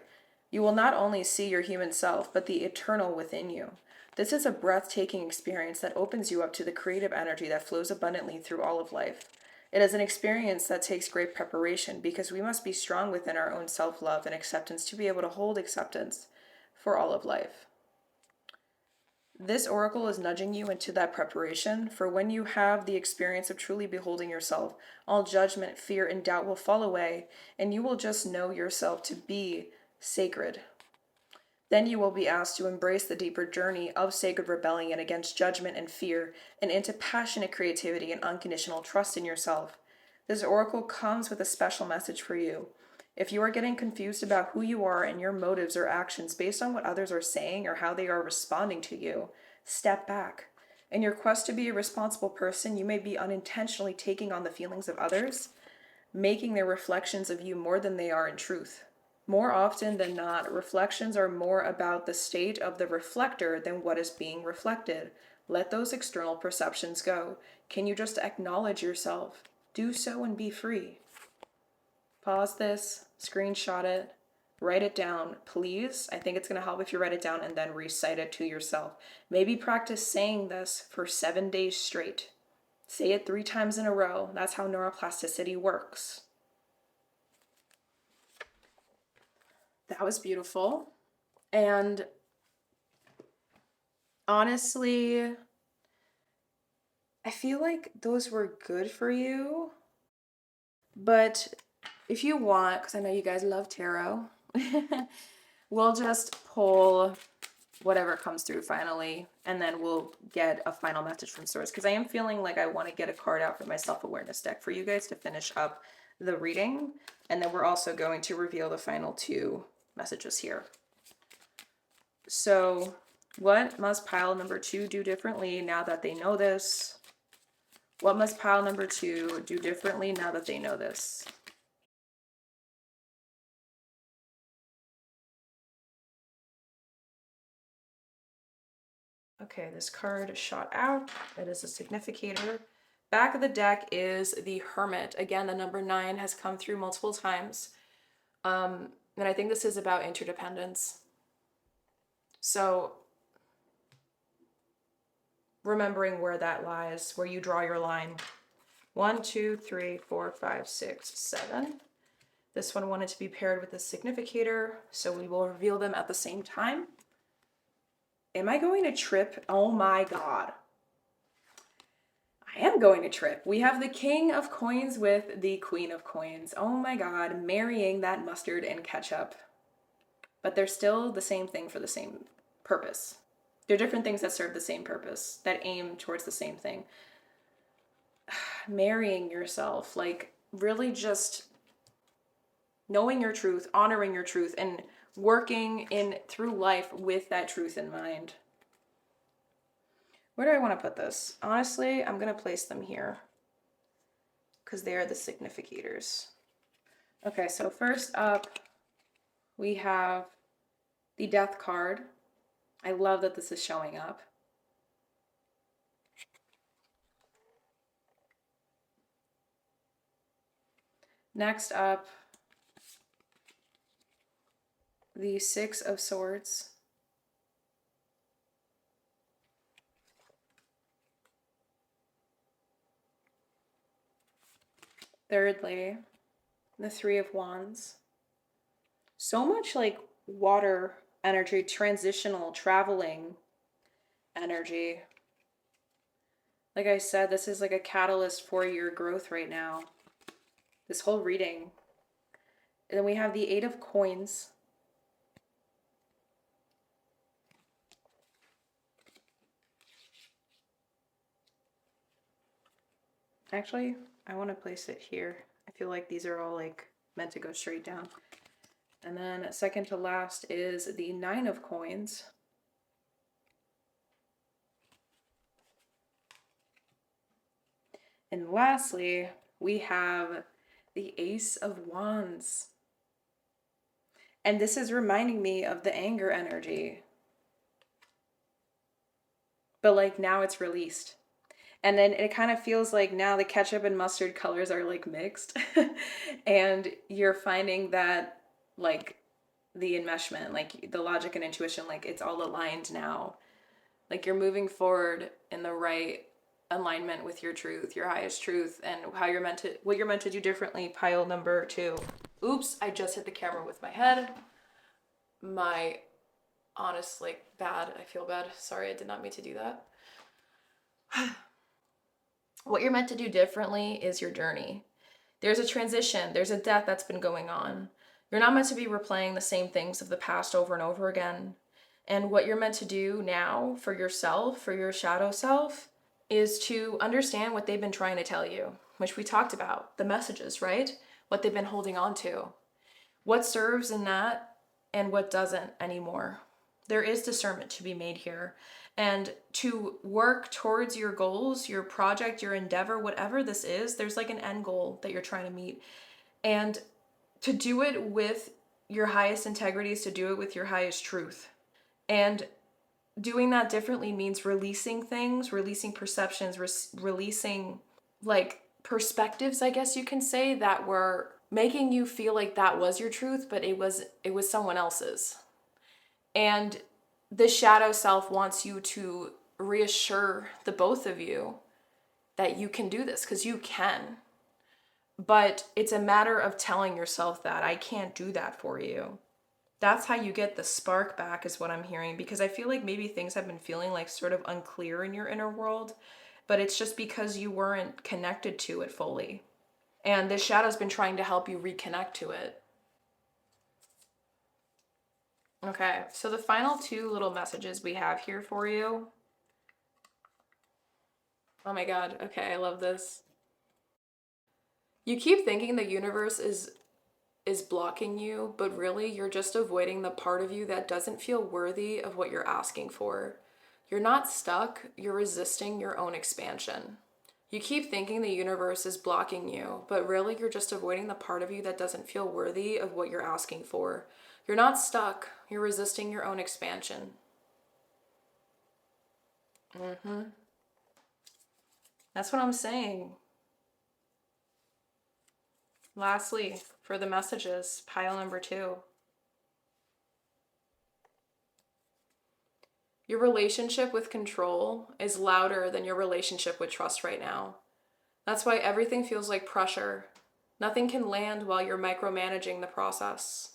you will not only see your human self, but the eternal within you. This is a breathtaking experience that opens you up to the creative energy that flows abundantly through all of life. It is an experience that takes great preparation because we must be strong within our own self love and acceptance to be able to hold acceptance for all of life. This oracle is nudging you into that preparation for when you have the experience of truly beholding yourself. All judgment, fear, and doubt will fall away, and you will just know yourself to be sacred. Then you will be asked to embrace the deeper journey of sacred rebellion against judgment and fear, and into passionate creativity and unconditional trust in yourself. This oracle comes with a special message for you. If you are getting confused about who you are and your motives or actions based on what others are saying or how they are responding to you, step back. In your quest to be a responsible person, you may be unintentionally taking on the feelings of others, making their reflections of you more than they are in truth. More often than not, reflections are more about the state of the reflector than what is being reflected. Let those external perceptions go. Can you just acknowledge yourself? Do so and be free. Pause this, screenshot it, write it down, please. I think it's going to help if you write it down and then recite it to yourself. Maybe practice saying this for 7 days straight. Say it 3 times in a row. That's how neuroplasticity works. That was beautiful. And honestly, I feel like those were good for you. But if you want, because I know you guys love tarot, we'll just pull whatever comes through finally, and then we'll get a final message from source, because I am feeling like I want to get a card out for my self-awareness deck for you guys to finish up the reading, and then we're also going to reveal the final 2 messages here. So what must pile number 2 do differently now that they know this? What must pile number 2 do differently now that they know this? Okay, this card shot out. It is a significator. Back of the deck is the Hermit. Again, the number 9 has come through multiple times. And I think this is about interdependence. So remembering where that lies, where you draw your line. 1, 2, 3, 4, 5, 6, 7. This one wanted to be paired with the significator, so we will reveal them at the same time. Am I going to trip? Oh my God. I am going to trip. We have the King of Coins with the Queen of Coins. Oh my God, marrying that mustard and ketchup. But they're still the same thing for the same purpose. They're different things that serve the same purpose, that aim towards the same thing. Marrying yourself, like really just knowing your truth, honoring your truth, and working in through life with that truth in mind. Where do I want to put this? Honestly, I'm going to place them here because they are the significators. Okay, so first up, we have the Death card. I love that this is showing up. Next up, the Six of Swords. Thirdly, the Three of Wands. So much like water energy, transitional, traveling energy. Like I said, this is like a catalyst for your growth right now. This whole reading. And then we have the Eight of Coins. Actually, I want to place it here. I feel like these are all like meant to go straight down. And then second to last is the Nine of Coins. And lastly, we have the Ace of Wands. And this is reminding me of the anger energy. But like now it's released. And then it kind of feels like now the ketchup and mustard colors are like mixed. And you're finding that like the enmeshment, like the logic and intuition, like it's all aligned now. Like you're moving forward in the right alignment with your truth, your highest truth, and how you're meant to, what you're meant to do differently. Pile number 2. Oops, I just hit the camera with my head. My honest, like bad. I feel bad. Sorry, I did not mean to do that. What you're meant to do differently is your journey. There's a transition, there's a death that's been going on. You're not meant to be replaying the same things of the past over and over again. And what you're meant to do now for yourself, for your shadow self, is to understand what they've been trying to tell you, which we talked about, the messages, right? What they've been holding on to. What serves in that and what doesn't anymore. There is discernment to be made here. And to work towards your goals, your project, your endeavor, whatever this is, there's like an end goal that you're trying to meet. And to do it with your highest integrity is to do it with your highest truth. And doing that differently means releasing things, releasing perceptions, releasing like perspectives, I guess you can say, that were making you feel like that was your truth, but it was someone else's. And the shadow self wants you to reassure the both of you that you can do this, because you can. But it's a matter of telling yourself that I can't do that for you. That's how you get the spark back, is what I'm hearing, because I feel like maybe things have been feeling like sort of unclear in your inner world, but it's just because you weren't connected to it fully. And this shadow's been trying to help you reconnect to it. Okay, so the final 2 little messages we have here for you. Oh my god, okay, I love this. You keep thinking the universe is blocking you, but really you're just avoiding the part of you that doesn't feel worthy of what you're asking for. You're not stuck, you're resisting your own expansion. You keep thinking the universe is blocking you, but really you're just avoiding the part of you that doesn't feel worthy of what you're asking for. You're not stuck, you're resisting your own expansion. That's what I'm saying. Lastly, for the messages, pile number 2. Your relationship with control is louder than your relationship with trust right now. That's why everything feels like pressure. Nothing can land while you're micromanaging the process.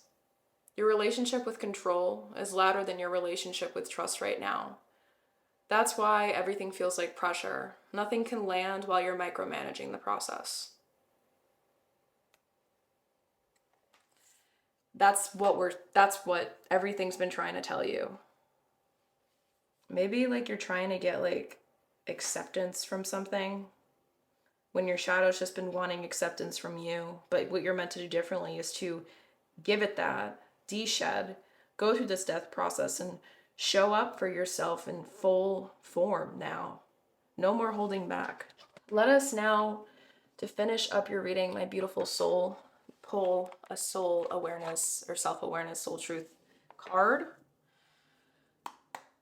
Your relationship with control is louder than your relationship with trust right now. That's why everything feels like pressure. Nothing can land while you're micromanaging the process. That's what everything's been trying to tell you. Maybe like you're trying to get like acceptance from something when your shadow's just been wanting acceptance from you. But what you're meant to do differently is to give it that, de-shed, go through this death process and show up for yourself in full form now. No more holding back. Let us now, to finish up your reading, my beautiful soul, pull a soul awareness or self-awareness, soul truth card.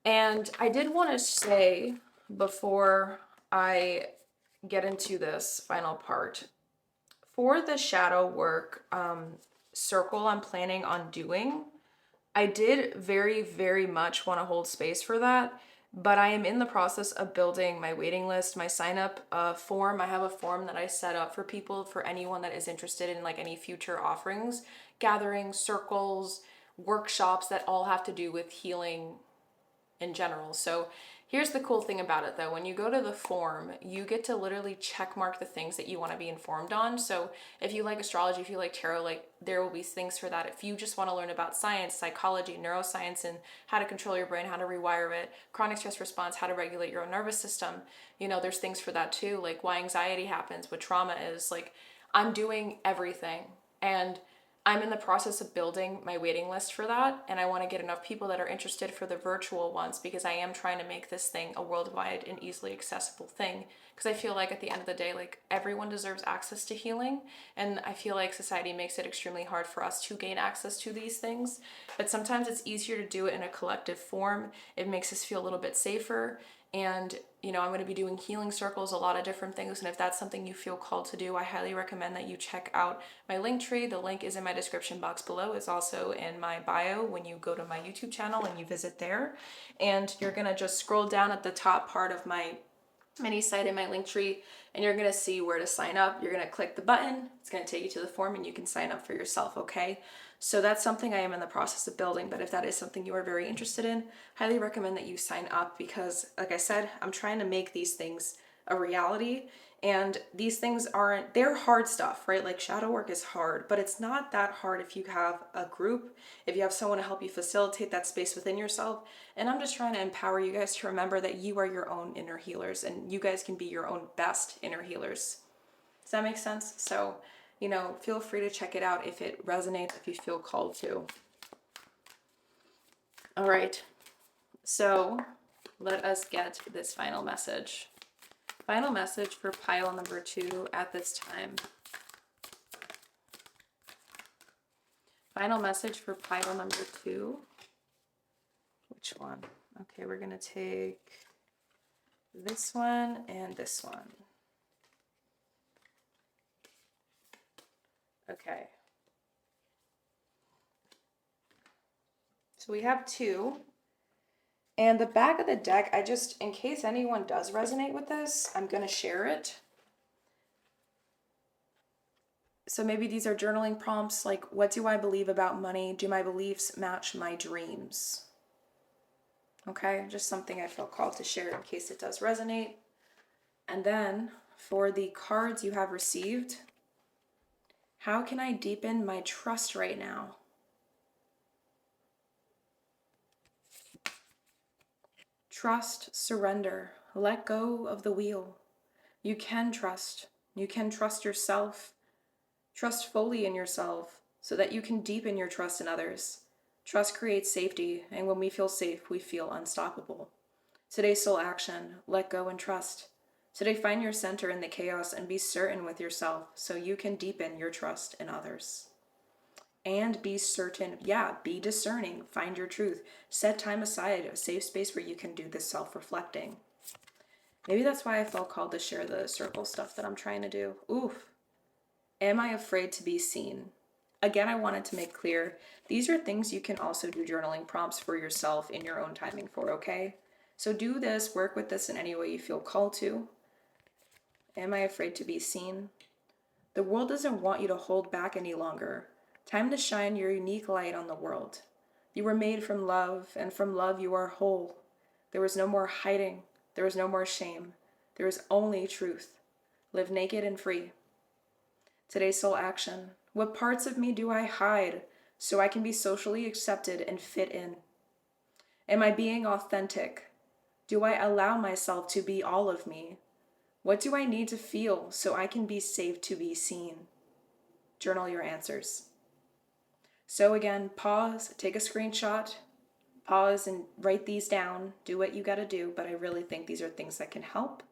And I did want to say, before I get into this final part, for the shadow work circle I'm planning on doing, I did very, very much want to hold space for that, but I am in the process of building my waiting list, my sign up form. I have a form that I set up for people, for anyone that is interested in like any future offerings, gatherings, circles, workshops that all have to do with healing in general. So Here's the cool thing about it though. When you go to the form, you get to literally check mark the things that you want to be informed on. So if you like astrology, if you like tarot, like there will be things for that. If you just want to learn about science, psychology, neuroscience, and how to control your brain, how to rewire it, chronic stress response, how to regulate your own nervous system, there's things for that too. Like why anxiety happens, what trauma is. Like I'm doing everything. And I'm in the process of building my waiting list for that, and I want to get enough people that are interested for the virtual ones because I am trying to make this thing a worldwide and easily accessible thing. Because I feel like at the end of the day, like everyone deserves access to healing, and I feel like society makes it extremely hard for us to gain access to these things. But sometimes it's easier to do it in a collective form. It makes us feel a little bit safer. And I'm going to be doing healing circles, a lot of different things. And if that's something you feel called to do, I highly recommend that you check out my link tree. The link is in my description box below. It's also in my bio when you go to my YouTube channel and you visit there. And you're going to just scroll down at the top part of my mini site in my link tree, and you're going to see where to sign up. You're going to click the button. It's going to take you to the form and you can sign up for yourself, okay? So that's something I am in the process of building, but if that is something you are very interested in, highly recommend that you sign up because, like I said, I'm trying to make these things a reality. And these things they're hard stuff, right? Like shadow work is hard, but it's not that hard if you have a group, if you have someone to help you facilitate that space within yourself. And I'm just trying to empower you guys to remember that you are your own inner healers and you guys can be your own best inner healers. Does that make sense? So, feel free to check it out if it resonates, if you feel called to. All right. So let us get this final message. Final message for pile number 2 at this time. Final message for pile number 2. Which one? Okay, we're going to take this one and this one. Okay. So we have 2. And the back of the deck, in case anyone does resonate with this, I'm going to share it. So maybe these are journaling prompts like, what do I believe about money? Do my beliefs match my dreams? Okay, just something I felt called to share in case it does resonate. And then for the cards you have received, how can I deepen my trust right now? Trust, surrender, let go of the wheel. You can trust. You can trust yourself. Trust fully in yourself so that you can deepen your trust in others. Trust creates safety, and when we feel safe, we feel unstoppable. Today's soul action, let go and trust. Today, find your center in the chaos and be certain with yourself so you can deepen your trust in others. And be certain, be discerning, find your truth. Set time aside, a safe space where you can do this self-reflecting. Maybe that's why I felt called to share the circle stuff that I'm trying to do. Oof. Am I afraid to be seen? Again, I wanted to make clear, these are things you can also do journaling prompts for yourself in your own timing for, okay? So do this, work with this in any way you feel called to. Am I afraid to be seen? The world doesn't want you to hold back any longer. Time to shine your unique light on the world. You were made from love, and from love you are whole. There is no more hiding. There is no more shame. There is only truth. Live naked and free. Today's soul action. What parts of me do I hide so I can be socially accepted and fit in? Am I being authentic? Do I allow myself to be all of me? What do I need to feel so I can be safe to be seen? Journal your answers. So again, pause, take a screenshot, pause and write these down. Do what you gotta do, but I really think these are things that can help.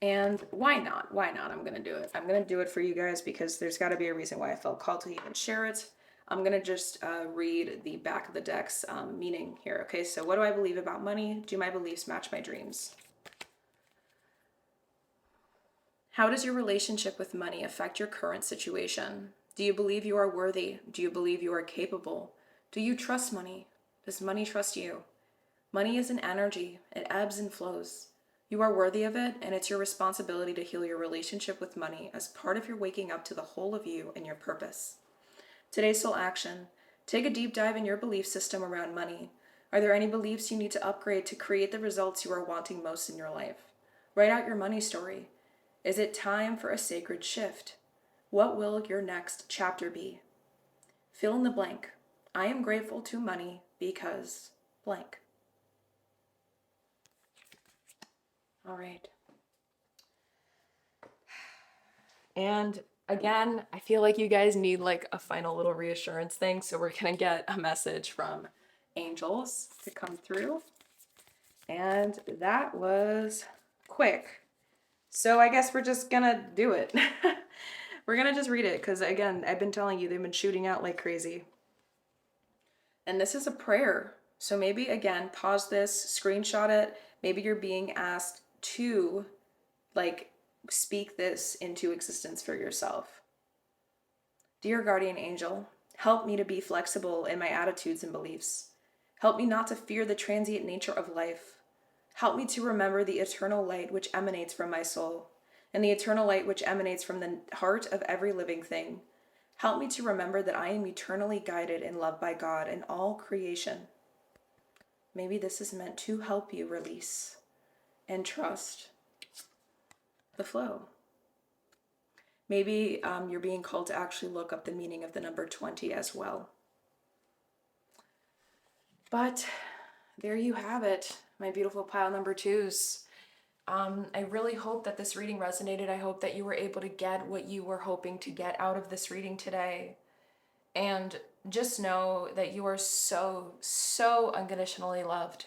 And why not? Why not? I'm gonna do it. I'm gonna do it for you guys because there's gotta be a reason why I felt called to even share it. I'm gonna just read the back of the deck's meaning here. Okay, so what do I believe about money? Do my beliefs match my dreams? How does your relationship with money affect your current situation? Do you believe you are worthy? Do you believe you are capable? Do you trust money? Does money trust you? Money is an energy. It ebbs and flows. You are worthy of it, and it's your responsibility to heal your relationship with money as part of your waking up to the whole of you and your purpose. Today's soul action. Take a deep dive in your belief system around money. Are there any beliefs you need to upgrade to create the results you are wanting most in your life? Write out your money story. Is it time for a sacred shift? What will your next chapter be? Fill in the blank. I am grateful to money because blank. All right. And again, I feel like you guys need like a final little reassurance thing. So we're going to get a message from angels to come through. And that was quick. So I guess we're just going to do it. We're going to just read it because, again, I've been telling you, they've been shooting out like crazy. And this is a prayer. So maybe, again, pause this, screenshot it. Maybe you're being asked to, like, speak this into existence for yourself. Dear guardian angel, help me to be flexible in my attitudes and beliefs. Help me not to fear the transient nature of life. Help me to remember the eternal light which emanates from my soul, and the eternal light which emanates from the heart of every living thing. Help me to remember that I am eternally guided and loved by God and all creation. Maybe this is meant to help you release and trust the flow. Maybe you're being called to actually look up the meaning of the number 20 as well. But there you have it, my beautiful pile number twos. I really hope that this reading resonated. I hope that you were able to get what you were hoping to get out of this reading today. And just know that you are so, so unconditionally loved.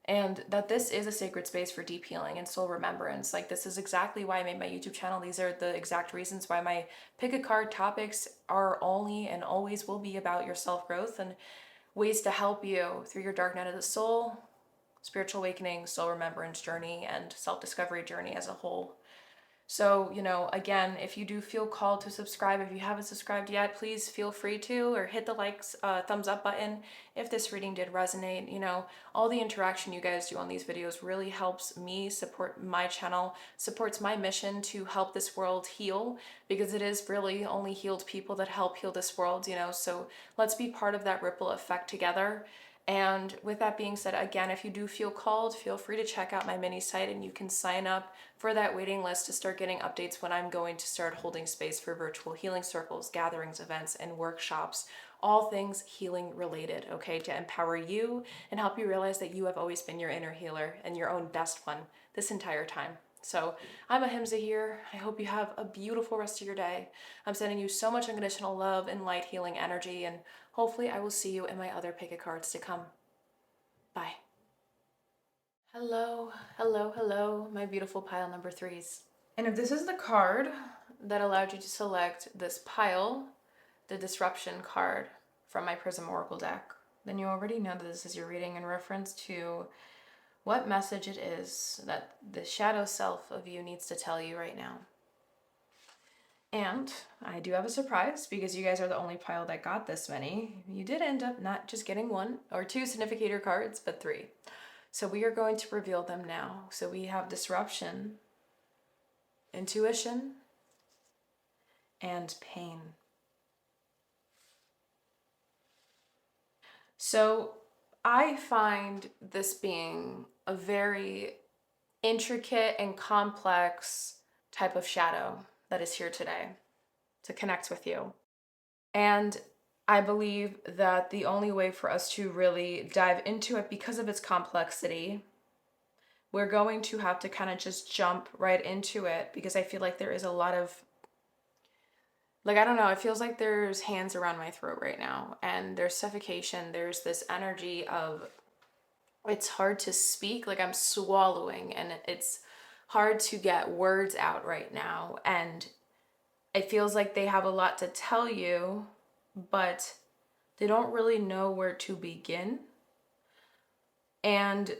And that this is a sacred space for deep healing and soul remembrance. Like, this is exactly why I made my YouTube channel. These are the exact reasons why my pick a card topics are only and always will be about your self-growth and ways to help you through your dark night of the soul, spiritual awakening, soul remembrance journey, and self-discovery journey as a whole. So, again, if you do feel called to subscribe, if you haven't subscribed yet, please feel free to, or hit the likes, thumbs up button if this reading did resonate. All the interaction you guys do on these videos really helps me support my channel, supports my mission to help this world heal, because it is really only healed people that help heal this world, so let's be part of that ripple effect together. And with that being said, again, if you do feel called, feel free to check out my mini site and you can sign up for that waiting list to start getting updates when I'm going to start holding space for virtual healing circles, gatherings, events, and workshops, all things healing related, okay, to empower you and help you realize that you have always been your inner healer and your own best one this entire time. So I'm Ahimsa here. I hope you have a beautiful rest of your day. I'm sending you so much unconditional love and light healing energy, and hopefully I will see you in my other pick a cards to come. Bye. Hello, hello, hello, my beautiful pile number threes. And if this is the card that allowed you to select this pile, the disruption card from my Prism Oracle deck, then you already know that this is your reading in reference to what message it is that the shadow self of you needs to tell you right now. And I do have a surprise, because you guys are the only pile that got this many. You did end up not just getting one or two significator cards, but three. So we are going to reveal them now. So we have disruption, intuition, and pain. So I find this being a very intricate and complex type of shadow that is here today to connect with you. And I believe that the only way for us to really dive into it, because of its complexity, we're going to have to kind of just jump right into it, because I feel like there is a lot of, I don't know, it feels like there's hands around my throat right now, and there's suffocation. There's this energy of, it's hard to speak, like I'm swallowing, and it's hard to get words out right now. And it feels like they have a lot to tell you, but they don't really know where to begin. And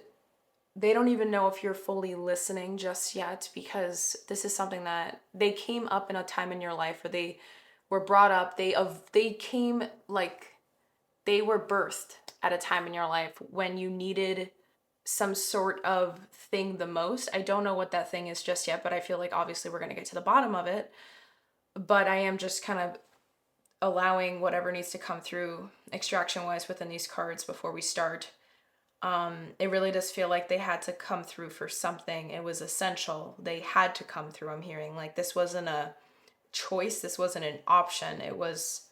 they don't even know if you're fully listening just yet, because this is something that they came up in a time in your life where they were brought up. They came, like, they were birthed at a time in your life when you needed some sort of thing the most. I don't know what that thing is just yet, but I feel like obviously we're going to get to the bottom of it. But I am just kind of allowing whatever needs to come through extraction wise within these cards before we start. It really does feel like they had to come through for something. It was essential. They had to come through, I'm hearing. Like this wasn't a choice, this wasn't an option. It was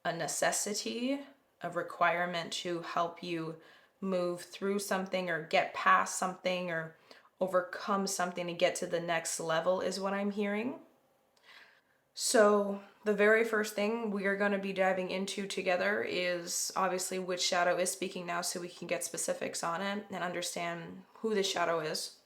a necessity, a requirement to help you move through something or get past something or overcome something to get to the next level, is what I'm hearing. So, the very first thing we are going to be diving into together is obviously which shadow is speaking now, so we can get specifics on it and understand who the shadow is.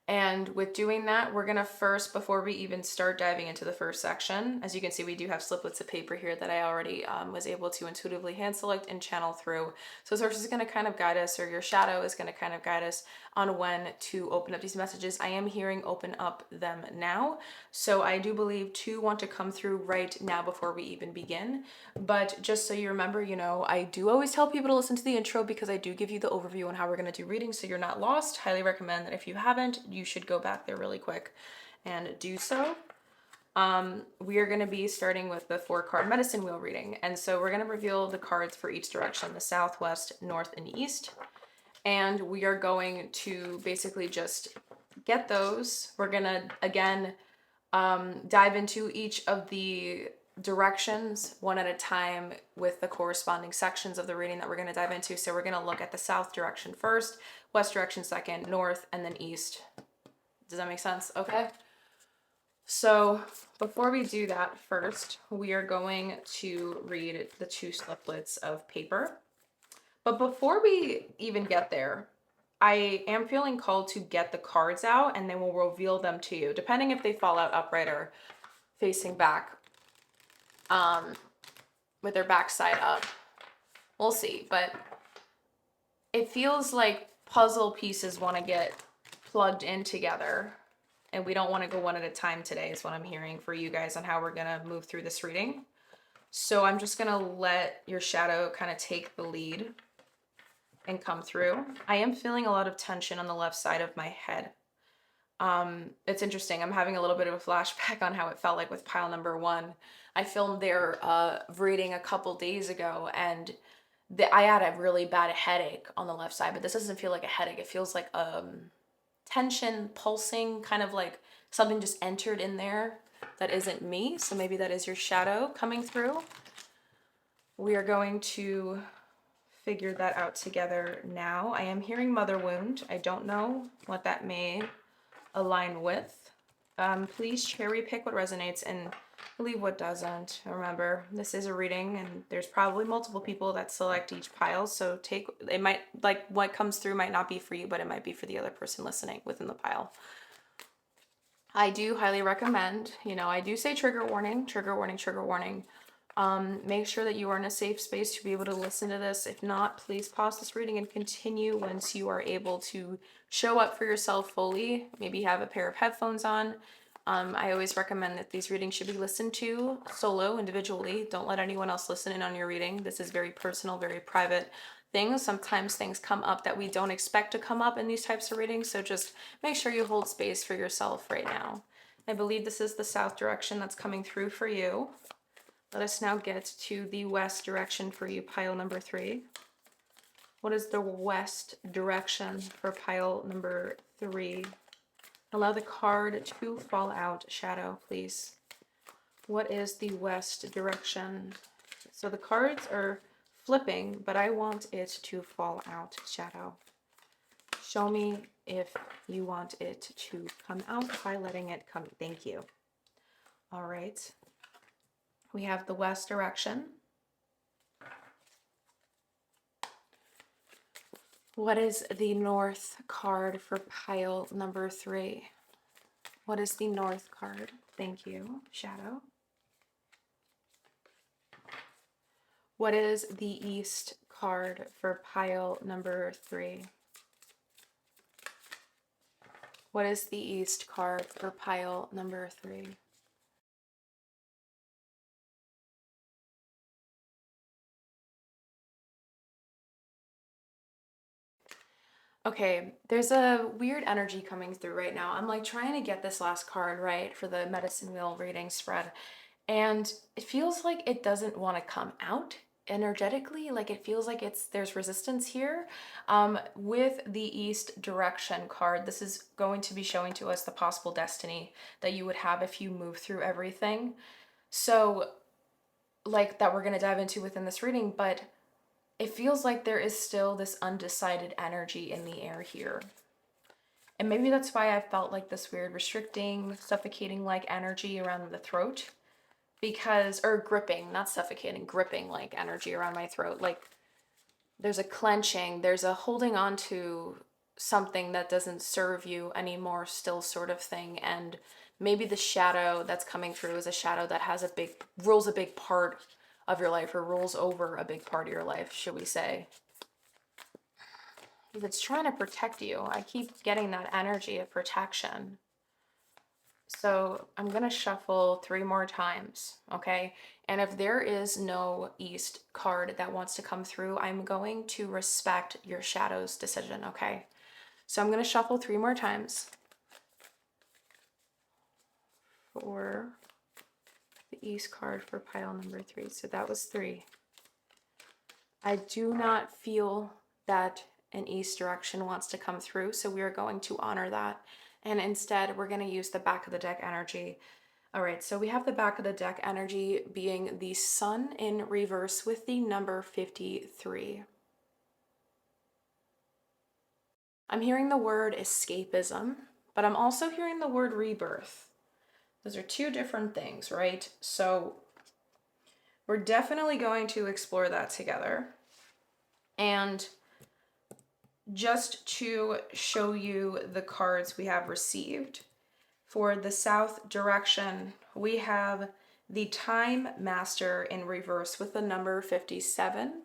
And with doing that, we're gonna first, before we even start diving into the first section, as you can see, we do have sliplets of paper here that I already was able to intuitively hand select and channel through. So Source is gonna kind of guide us, or your shadow is gonna kind of guide us on when to open up these messages. I am hearing open up them now. So I do believe two want to come through right now before we even begin. But just so you remember, you know, I do always tell people to listen to the intro because I do give you the overview on how we're gonna do readings so you're not lost. Highly recommend that if you haven't, you should go back there really quick and do so. We are going to be starting with the 4-card medicine wheel reading. And so we're going to reveal the cards for each direction, the south, west, north, and east. And we are going to basically just get those. We're going to, again, dive into each of the directions one at a time with the corresponding sections of the reading that we're going to dive into. So we're going to look at the south direction first, west direction second, north, and then east. Does that make sense? Okay. So before we do that, first, we are going to read the 2 sliplets of paper. But before we even get there, I am feeling called to get the cards out and then we'll reveal them to you, depending if they fall out upright or facing back, with their backside up. We'll see, but it feels like puzzle pieces want to get plugged in together. And we don't want to go one at a time today is what I'm hearing for you guys on how we're going to move through this reading. So I'm just going to let your shadow kind of take the lead and come through. I am feeling a lot of tension on the left side of my head. It's interesting. I'm having a little bit of a flashback on how it felt like with pile number 1. I filmed their reading a couple days ago and I had a really bad headache on the left side, but this doesn't feel like a headache. It feels like tension, pulsing, kind of like something just entered in there that isn't me. So maybe that is your shadow coming through. We are going to figure that out together now. I am hearing mother wound. I don't know what that may align with. Please cherry pick what resonates and leave what doesn't. Remember, this is a reading and there's probably multiple people that select each pile. So it might, like what comes through might not be for you, but it might be for the other person listening within the pile. I do highly recommend, you know, I do say trigger warning, trigger warning, trigger warning. Make sure that you are in a safe space to be able to listen to this. If not, please pause this reading and continue once you are able to show up for yourself fully. Maybe have a pair of headphones on. I always recommend that these readings should be listened to solo, individually. Don't let anyone else listen in on your reading. This is very personal, very private things. Sometimes things come up that we don't expect to come up in these types of readings, so just make sure you hold space for yourself right now. I believe this is the south direction that's coming through for you. Let us now get to the west direction for you, pile number 3. What is the west direction for pile number 3? Allow the card to fall out, shadow, please. What is the west direction? So the cards are flipping, but I want it to fall out, shadow. Show me if you want it to come out by letting it come. Thank you. All right. We have the west direction. What is the north card for pile number 3? What is the north card? Thank you, shadow. What is the east card for pile number 3? What is the east card for pile number 3? Okay, there's a weird energy coming through right now. I'm like trying to get this last card right for the medicine wheel reading spread, and it feels like it doesn't want to come out. energetically, like it feels like there's resistance here. With the East direction card, this is going to be showing to us the possible destiny that you would have if you move through everything. So, like that we're going to dive into within this reading, but it feels like there is still this undecided energy in the air here. And maybe that's why I felt like this weird restricting, suffocating like energy around the throat. Because, or gripping, not suffocating, gripping like energy around my throat. Like there's a clenching, there's a holding on to something that doesn't serve you anymore, still sort of thing. And maybe the shadow that's coming through is a shadow that has rules a big part of your life, or rules over a big part of your life, should we say. If it's trying to protect you, I keep getting that energy of protection. So I'm going to shuffle 3 more times, okay? And if there is no East card that wants to come through, I'm going to respect your shadow's decision, okay? So I'm going to shuffle 3 more times for the East card for pile number 3. So that was 3. I do not feel that an East direction wants to come through, so we are going to honor that. And instead, we're going to use the back of the deck energy. All right, so we have the back of the deck energy being the Sun in reverse with the number 53. I'm hearing the word escapism, but I'm also hearing the word rebirth. Those are 2 different things, right? So we're definitely going to explore that together. And just to show you the cards we have received, for the South direction, we have the Time Master in reverse with the number 57.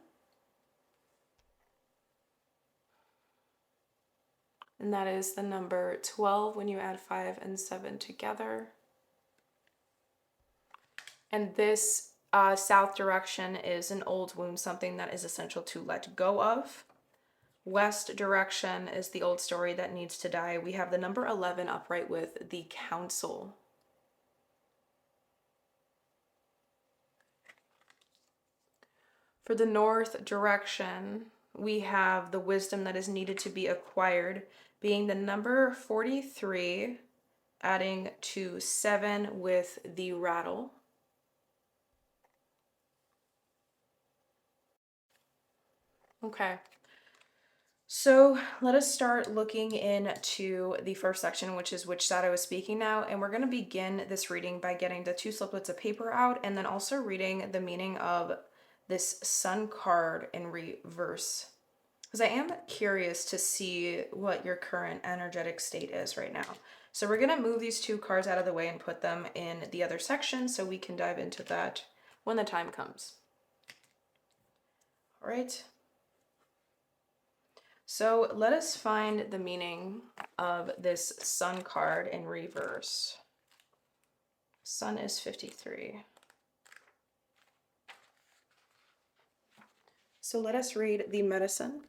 And that is the number 12 when you add 5 and 7 together. And this South direction is an old wound, something that is essential to let go of. West direction is the old story that needs to die. We have the number 11 upright with the Council. For the North direction, we have the wisdom that is needed to be acquired, being the number 43, adding to 7 with the rattle. Okay. So let us start looking into the first section, which is which side I was speaking now. And we're going to begin this reading by getting the 2 sliplets of paper out and then also reading the meaning of this Sun card in reverse. Because I am curious to see what your current energetic state is right now. So we're going to move these 2 cards out of the way and put them in the other section so we can dive into that when the time comes. All right. So let us find the meaning of this Sun card in reverse. Sun is 53. So let us read the medicine.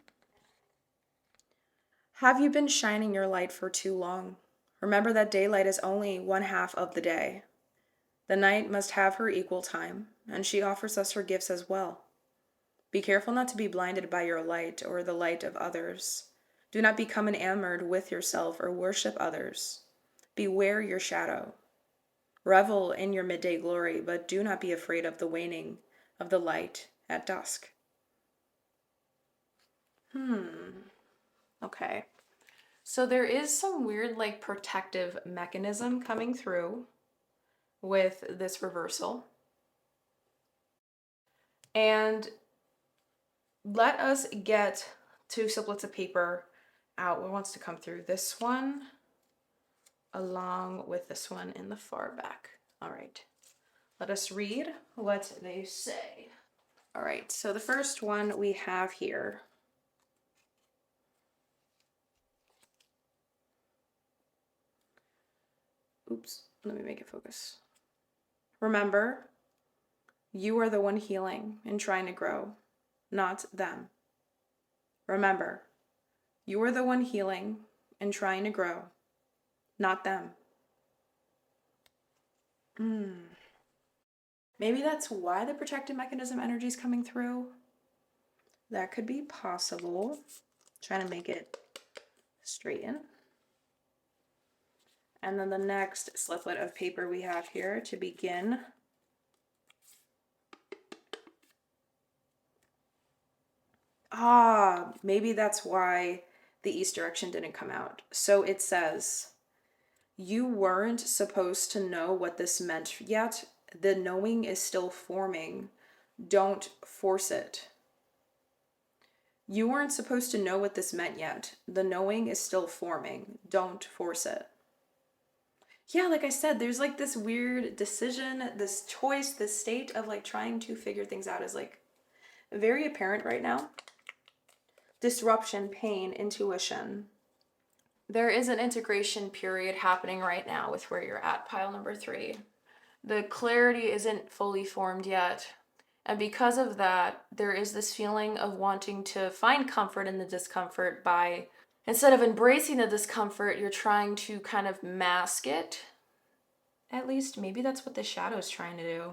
Have you been shining your light for too long? Remember that daylight is only 1/2 of the day. The night must have her equal time, and she offers us her gifts as well. Be careful not to be blinded by your light or the light of others. Do not become enamored with yourself or worship others. Beware your shadow. Revel in your midday glory, but do not be afraid of the waning of the light at dusk. Okay. So there is some weird like protective mechanism coming through with this reversal. And let us get 2 sliplets of paper out. What wants to come through? This one along with this one in the far back. All right. Let us read what they say. All right. So the first one we have here. Oops. Let me make it focus. Remember, you are the one healing and trying to grow, not them. Remember, you are the one healing and trying to grow, not them. Maybe that's why the protective mechanism energy is coming through. That could be possible. Trying to make it straighten. And then the next sliplet of paper we have here to begin. Maybe that's why the East direction didn't come out. So it says, you weren't supposed to know what this meant yet. The knowing is still forming. Don't force it. You weren't supposed to know what this meant yet. The knowing is still forming. Don't force it. Yeah, like I said, there's like this weird decision, this choice, this state of like trying to figure things out is like very apparent right now. Disruption, pain, intuition. There is an integration period happening right now with where you're at, pile number 3. The clarity isn't fully formed yet. And because of that, there is this feeling of wanting to find comfort in the discomfort by, instead of embracing the discomfort, you're trying to kind of mask it. At least maybe that's what the shadow is trying to do.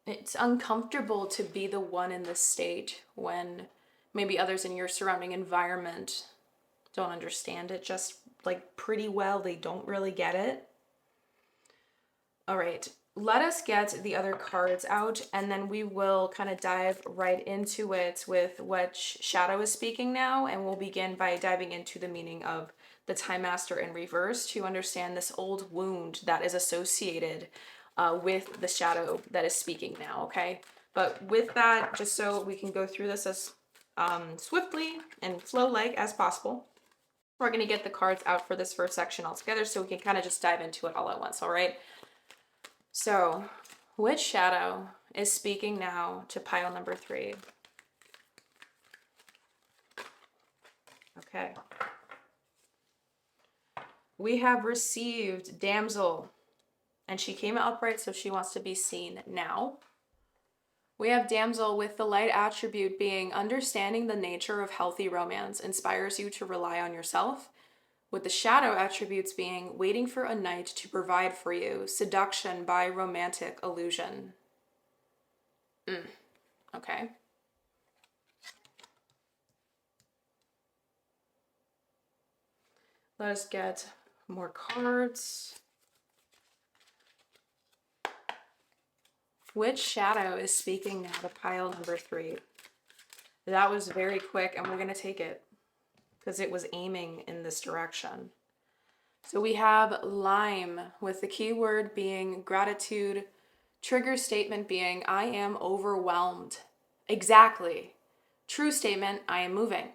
It's uncomfortable to be the one in this state when maybe others in your surrounding environment don't understand it just like pretty well. They don't really get it. All right, let us get the other cards out and then we will kind of dive right into it with what shadow is speaking now, and we'll begin by diving into the meaning of the Time Master in reverse to understand this old wound that is associated with the shadow that is speaking now, okay? But with that, just so we can go through this as swiftly and flow-like as possible, we're going to get the cards out for this first section altogether so we can kind of just dive into it all at once, all right? So, which shadow is speaking now to pile number 3? Okay. We have received damsel, and she came upright, so she wants to be seen now. We have damsel with the light attribute being understanding the nature of healthy romance inspires you to rely on yourself, with the shadow attributes being waiting for a knight to provide for you, seduction by romantic illusion. Okay. Let us get more cards. Which shadow is speaking now to pile number 3? That was very quick, and we're going to take it because it was aiming in this direction. So we have lime with the keyword being gratitude, trigger statement being I am overwhelmed. Exactly. True statement, I am moving.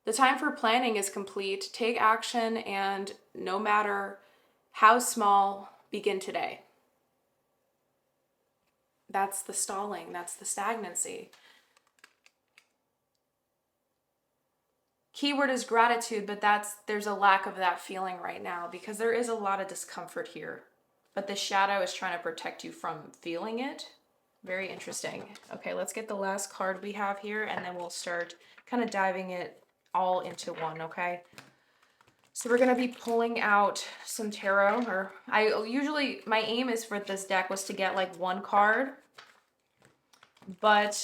The time for planning is complete. Take action, and no matter how small, begin today. That's the stalling. That's the stagnancy. Keyword is gratitude, but there's a lack of that feeling right now because there is a lot of discomfort here. But the shadow is trying to protect you from feeling it. Very interesting. Okay, let's get the last card we have here, and then we'll start kind of diving it all into one, okay? So we're going to be pulling out some tarot, or my aim is for this deck was to get like one card. But,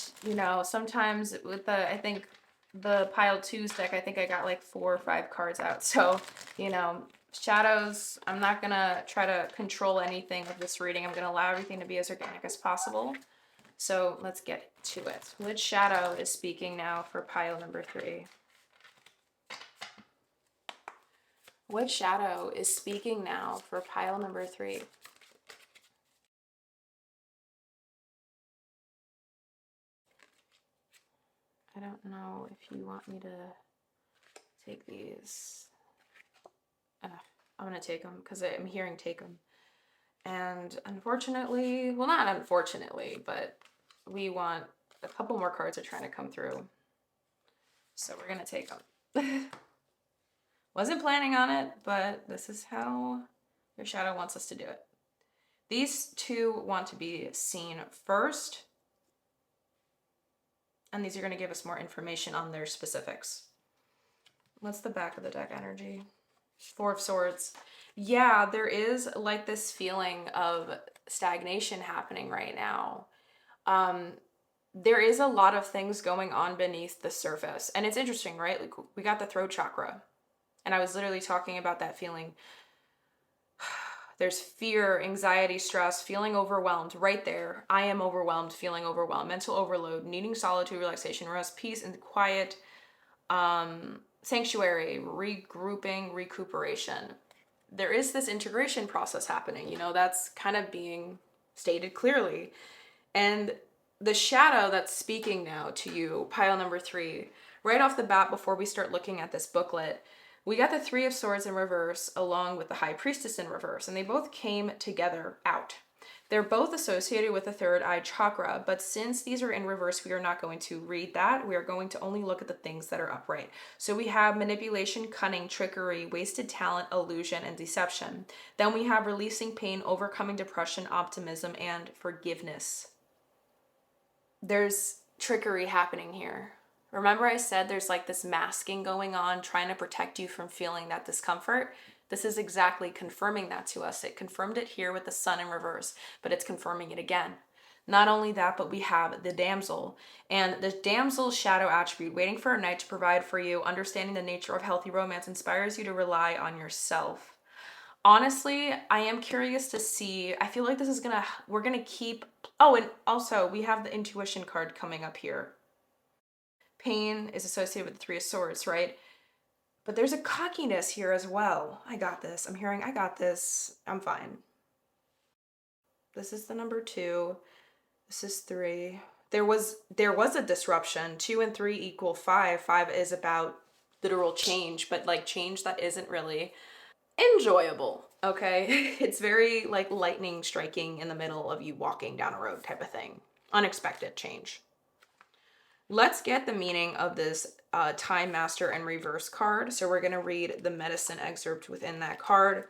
sometimes with I think the pile 2's deck, I think I got like 4 or 5 cards out. So, shadows, I'm not going to try to control anything with this reading. I'm going to allow everything to be as organic as possible. So let's get to it. Which shadow is speaking now for pile number 3? Which shadow is speaking now for pile number 3? I don't know if you want me to take these. I'm going to take them because I'm hearing take them. And unfortunately, well, not unfortunately, but we want a couple more cards are trying to come through. So we're going to take them. Wasn't planning on it, but this is how your shadow wants us to do it. These 2 want to be seen first. And these are going to give us more information on their specifics. What's the back of the deck energy? Four of Swords. Yeah, there is like this feeling of stagnation happening right now. Um, there is a lot of things going on beneath the surface. And it's interesting, right? Like we got the throat chakra. And I was literally talking about that feeling. There's fear, anxiety, stress, feeling overwhelmed right there. I am overwhelmed, feeling overwhelmed, mental overload, needing solitude, relaxation, rest, peace, and quiet, sanctuary, regrouping, recuperation. There is this integration process happening, that's kind of being stated clearly. And the shadow that's speaking now to you, pile number 3, right off the bat before we start looking at this booklet, we got the Three of Swords in reverse along with the High Priestess in reverse, and they both came together out. They're both associated with the third eye chakra, but since these are in reverse, we are not going to read that. We are going to only look at the things that are upright. So we have manipulation, cunning, trickery, wasted talent, illusion, and deception. Then we have releasing pain, overcoming depression, optimism, and forgiveness. There's trickery happening here. Remember I said there's like this masking going on, trying to protect you from feeling that discomfort? This is exactly confirming that to us. It confirmed it here with the sun in reverse, but it's confirming it again. Not only that, but we have the damsel. And the damsel's shadow attribute, waiting for a knight to provide for you, understanding the nature of healthy romance, inspires you to rely on yourself. Honestly, I am curious to see. I feel like we're gonna keep. Oh, and also we have the intuition card coming up here. Pain is associated with the Three of Swords, right? But there's a cockiness here as well. I got this. I'm hearing, I got this. I'm fine. This is the number 2. This is 3. There was a disruption. 2 and 3 equal 5. 5 is about literal change, but like change that isn't really enjoyable. Okay. It's very like lightning striking in the middle of you walking down a road type of thing. Unexpected change. Let's get the meaning of this Time Master and Reverse card. So we're going to read the medicine excerpt within that card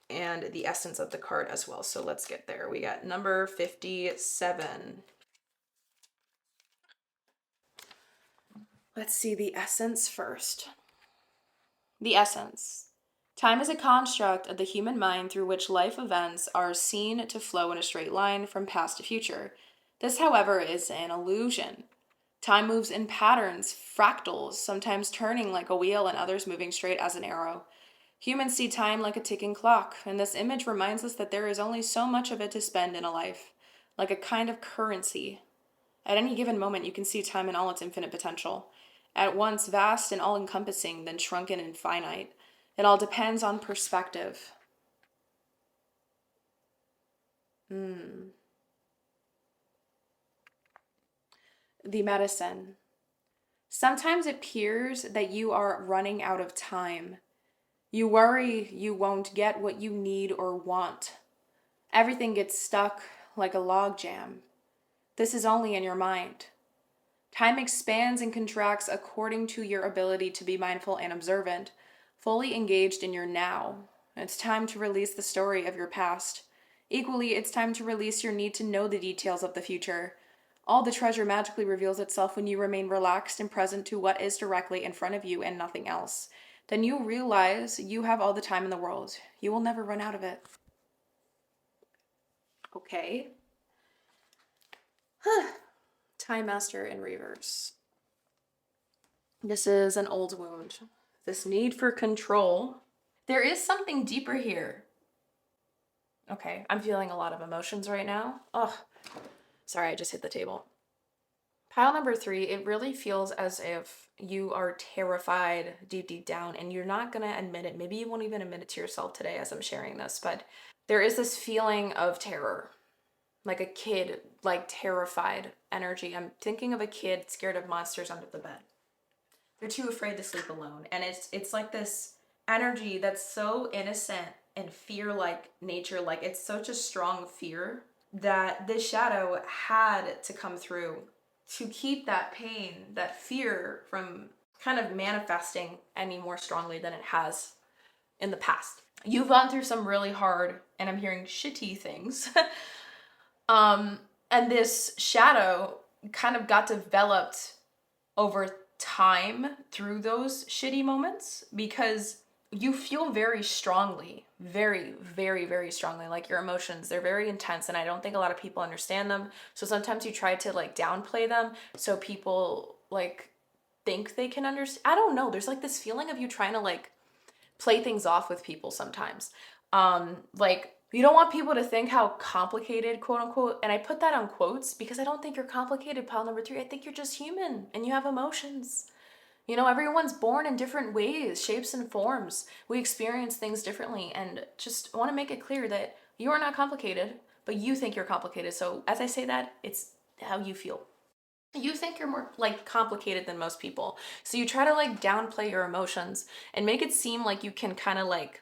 and the essence of the card as well. So let's get there. We got number 57. Let's see the essence first. The essence. Time is a construct of the human mind through which life events are seen to flow in a straight line from past to future. This, however, is an illusion. Time moves in patterns, fractals, sometimes turning like a wheel and others moving straight as an arrow. Humans see time like a ticking clock, and this image reminds us that there is only so much of it to spend in a life, like a kind of currency. At any given moment, you can see time in all its infinite potential. At once vast and all-encompassing, then shrunken and finite. It all depends on perspective. The medicine. Sometimes it appears that you are running out of time. You worry you won't get what you need or want. Everything gets stuck like a log jam. This is only in your mind. Time expands and contracts according to your ability to be mindful and observant, fully engaged in your now. It's time to release the story of your past. Equally, it's time to release your need to know the details of the future. All the treasure magically reveals itself when you remain relaxed and present to what is directly in front of you and nothing else. Then you'll realize you have all the time in the world. You will never run out of it. Okay. Time Master in reverse. This is an old wound. This need for control. There is something deeper here. Okay, I'm feeling a lot of emotions right now. Oh, sorry, I just hit the table. Pile number 3, it really feels as if you are terrified deep, deep down, and you're not going to admit it. Maybe you won't even admit it to yourself today as I'm sharing this, but there is this feeling of terror. Like a kid, like terrified energy. I'm thinking of a kid scared of monsters under the bed. They're too afraid to sleep alone. And it's like this energy that's so innocent and fear-like nature. Like it's such a strong fear that this shadow had to come through to keep that pain, that fear from kind of manifesting any more strongly than it has in the past. You've gone through some really hard, and I'm hearing shitty things. And this shadow kind of got developed over time through those shitty moments because you feel very strongly, very, very, very strongly. Like your emotions, they're very intense, and I don't think a lot of people understand them. So sometimes you try to like downplay them so people like think they can understand. I don't know. There's like this feeling of you trying to like play things off with people sometimes. Like you don't want people to think how complicated, quote unquote, and I put that on quotes because I don't think you're complicated, pile number 3. I think you're just human and you have emotions. You know, everyone's born in different ways, shapes and forms. We experience things differently, and just want to make it clear that you are not complicated, but you think you're complicated. So as I say that, it's how you feel. You think you're more like complicated than most people. So you try to like downplay your emotions and make it seem like you can kind of like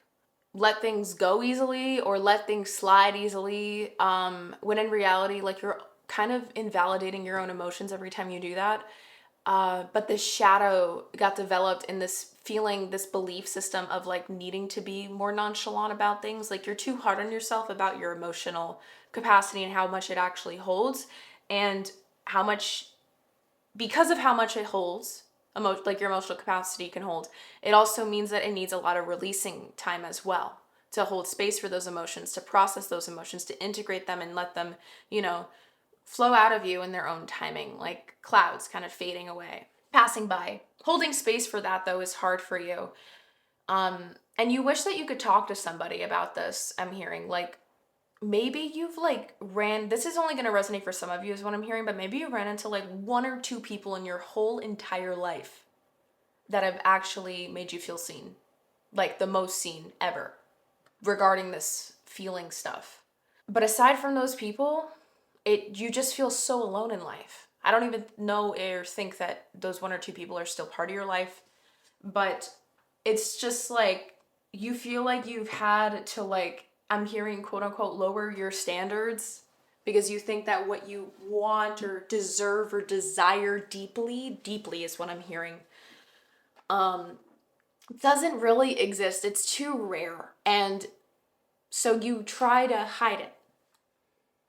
let things go easily or let things slide easily, when in reality, like you're kind of invalidating your own emotions every time you do that. But this shadow got developed in this feeling, this belief system of like needing to be more nonchalant about things. Like you're too hard on yourself about your emotional capacity and how much it actually holds, and how much, because of how much it holds, like your emotional capacity can hold, it also means that it needs a lot of releasing time as well to hold space for those emotions, to process those emotions, to integrate them and let them, you know, flow out of you in their own timing, like clouds kind of fading away, passing by. Holding space for that though is hard for you. And you wish that you could talk to somebody about this, I'm hearing. Like maybe you've like this is only going to resonate for some of you is what I'm hearing, but maybe you ran into like 1 or 2 people in your whole entire life that have actually made you feel seen, like the most seen ever regarding this feeling stuff. But aside from those people, you just feel so alone in life. I don't even know or think that those 1 or 2 people are still part of your life, but it's just like you feel like you've had to, like, I'm hearing quote unquote lower your standards because you think that what you want or deserve or desire deeply, deeply is what I'm hearing, doesn't really exist. It's too rare. And so you try to hide it.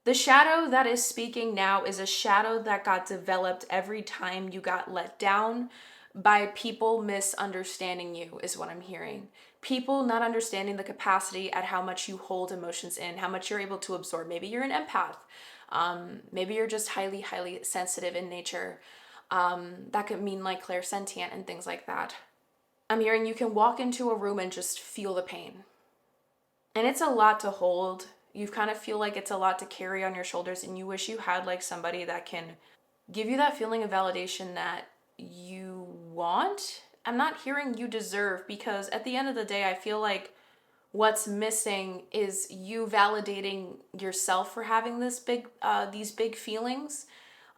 The shadow that is speaking now is a shadow that got developed every time you got let down by people misunderstanding you, is what I'm hearing. People not understanding the capacity at how much you hold emotions in, how much you're able to absorb. Maybe you're an empath. Maybe you're just highly, highly sensitive in nature. That could mean like clairsentient and things like that. I'm hearing you can walk into a room and just feel the pain. And it's a lot to hold. You kind of feel like it's a lot to carry on your shoulders, and you wish you had like somebody that can give you that feeling of validation that you want. I'm not hearing you deserve, because at the end of the day, I feel like what's missing is you validating yourself for having these big feelings.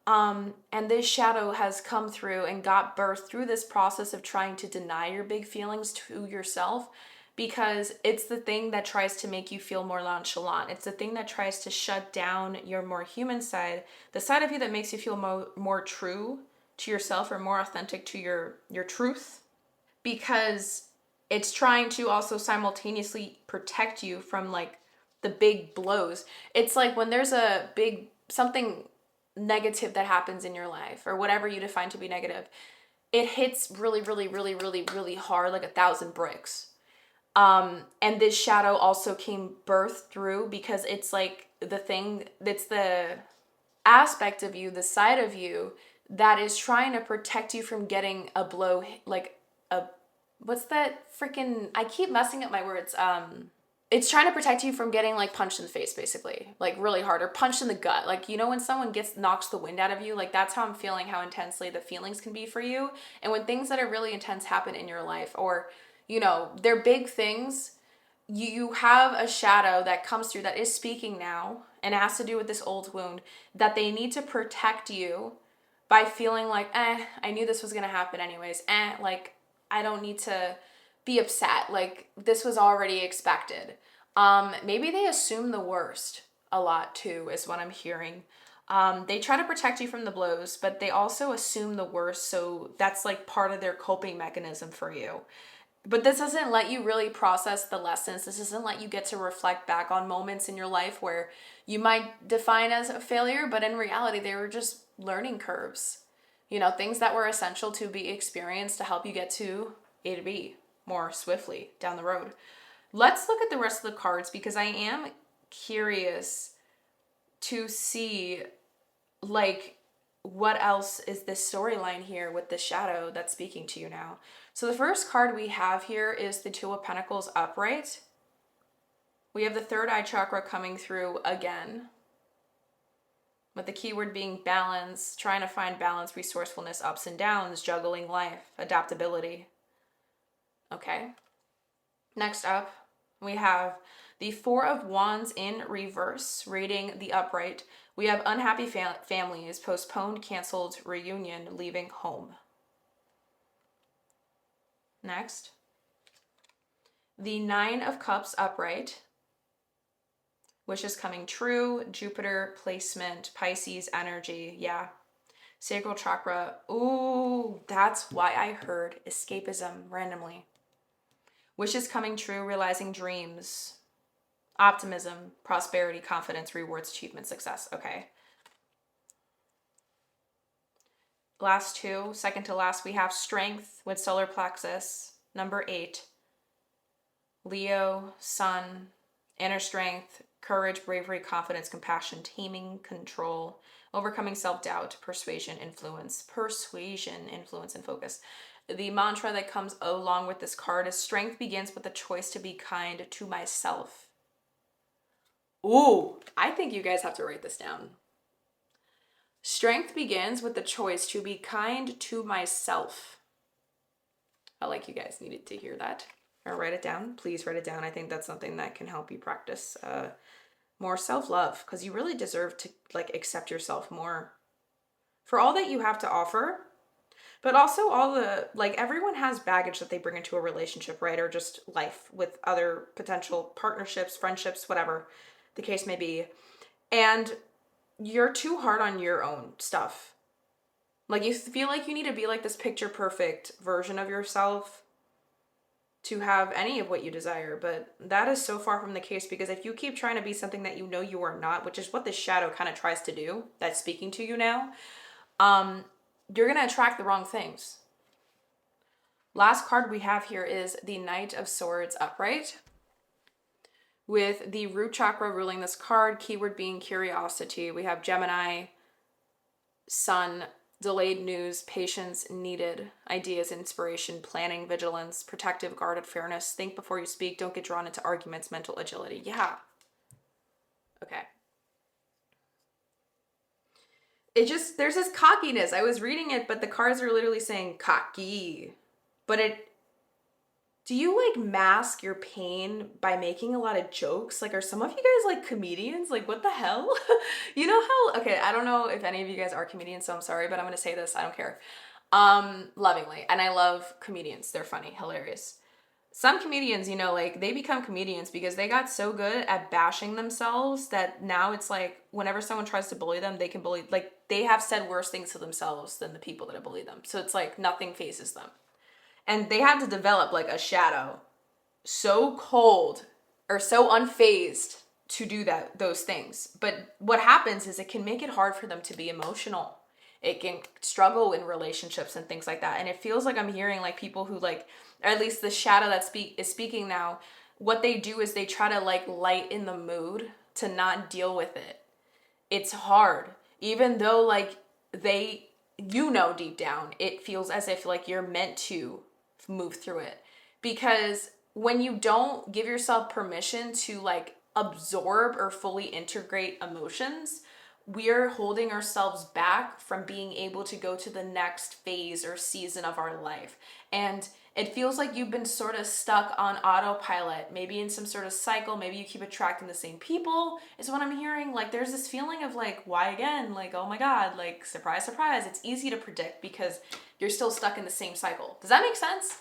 And this shadow has come through and got birthed through this process of trying to deny your big feelings to yourself, because it's the thing that tries to make you feel more nonchalant. It's the thing that tries to shut down your more human side, the side of you that makes you feel more true to yourself or more authentic to your truth, because it's trying to also simultaneously protect you from like the big blows. It's like when there's a big something negative that happens in your life, or whatever you define to be negative, it hits really, really, really, really, really hard, like 1,000 bricks. And this shadow also came birthed through because it's like that's the aspect of you, the side of you that is trying to protect you from getting a blow, like a, what's that freaking, I keep messing up my words. It's trying to protect you from getting like punched in the face, basically, like really hard, or punched in the gut. Like, you know, when someone knocks the wind out of you, like that's how I'm feeling, how intensely the feelings can be for you. And when things that are really intense happen in your life, or, you know, they're big things, you have a shadow that comes through that is speaking now, and it has to do with this old wound that they need to protect you by feeling like, I knew this was going to happen anyways. Like, I don't need to be upset. Like, this was already expected. Maybe they assume the worst a lot too, is what I'm hearing. They try to protect you from the blows, but they also assume the worst. So that's like part of their coping mechanism for you. But this doesn't let you really process the lessons. This doesn't let you get to reflect back on moments in your life where you might define as a failure, but in reality, they were just learning curves. You know, things that were essential to be experienced to help you get to A to B. more swiftly down the road. Let's look at the rest of the cards because I am curious to see like what else is this storyline here with the shadow that's speaking to you now. So the first card we have here is the Two of Pentacles upright. We have the third eye chakra coming through again, with the keyword being balance, trying to find balance, resourcefulness, ups and downs, juggling life, adaptability. Okay. Next up, we have the Four of Wands in reverse, reading the upright. We have unhappy families, postponed, canceled, reunion, leaving home. Next, the Nine of Cups upright, wishes coming true, Jupiter placement, Pisces energy, yeah. Sacral chakra, ooh, that's why I heard escapism randomly. Wishes coming true, realizing dreams, optimism, prosperity, confidence, rewards, achievement, success. Okay. Last two, second to last, we have strength with solar plexus, number 8. Leo, sun, inner strength, courage, bravery, confidence, compassion, taming, control, overcoming self-doubt, persuasion, influence, and focus. The mantra that comes along with this card is strength begins with the choice to be kind to myself. Ooh, I think you guys have to write this down. Strength begins with the choice to be kind to myself. I like you guys needed to hear that. Or write it down. Please write it down. I think that's something that can help you practice more self-love, because you really deserve to like accept yourself more for all that you have to offer, but also all the, like, everyone has baggage that they bring into a relationship, right? Or just life with other potential partnerships, friendships, whatever the case may be. And you're too hard on your own stuff. Like, you feel like you need to be like this picture perfect version of yourself to have any of what you desire, but that is so far from the case, because if you keep trying to be something that you know you are not, which is what this shadow kind of tries to do, that's speaking to you now, you're going to attract the wrong things. Last card we have here is the Knight of Swords upright, with the root chakra ruling this card, keyword being curiosity. We have Gemini, sun, delayed news, patience needed, ideas, inspiration, planning, vigilance, protective, guarded, fairness, think before you speak, don't get drawn into arguments, mental agility. Yeah. Okay. There's this cockiness. I was reading it, but the cards are literally saying cocky. But do you like mask your pain by making a lot of jokes? Like, are some of you guys like comedians? Like, what the hell? You know how, okay, I don't know if any of you guys are comedians, so I'm sorry, but I'm gonna say this, I don't care. Lovingly. And I love comedians. They're funny, hilarious. Some comedians, you know, like, they become comedians because they got so good at bashing themselves that now it's like whenever someone tries to bully them, they can bully, like, they have said worse things to themselves than the people that have bullied them. So it's like nothing phases them. And they had to develop like a shadow so cold or so unfazed to do those things. But what happens is it can make it hard for them to be emotional. It can struggle in relationships and things like that. And it feels like I'm hearing like people who, like, or at least the shadow that is speaking now, what they do is they try to like lighten the mood to not deal with it. It's hard. Even though like deep down, it feels as if like you're meant to move through it. Because when you don't give yourself permission to like absorb or fully integrate emotions, we're holding ourselves back from being able to go to the next phase or season of our life. And it feels like you've been sort of stuck on autopilot, maybe in some sort of cycle. Maybe you keep attracting the same people, is what I'm hearing. Like, there's this feeling of like, why again? Like, oh my God, like, surprise, surprise. It's easy to predict because you're still stuck in the same cycle. Does that make sense?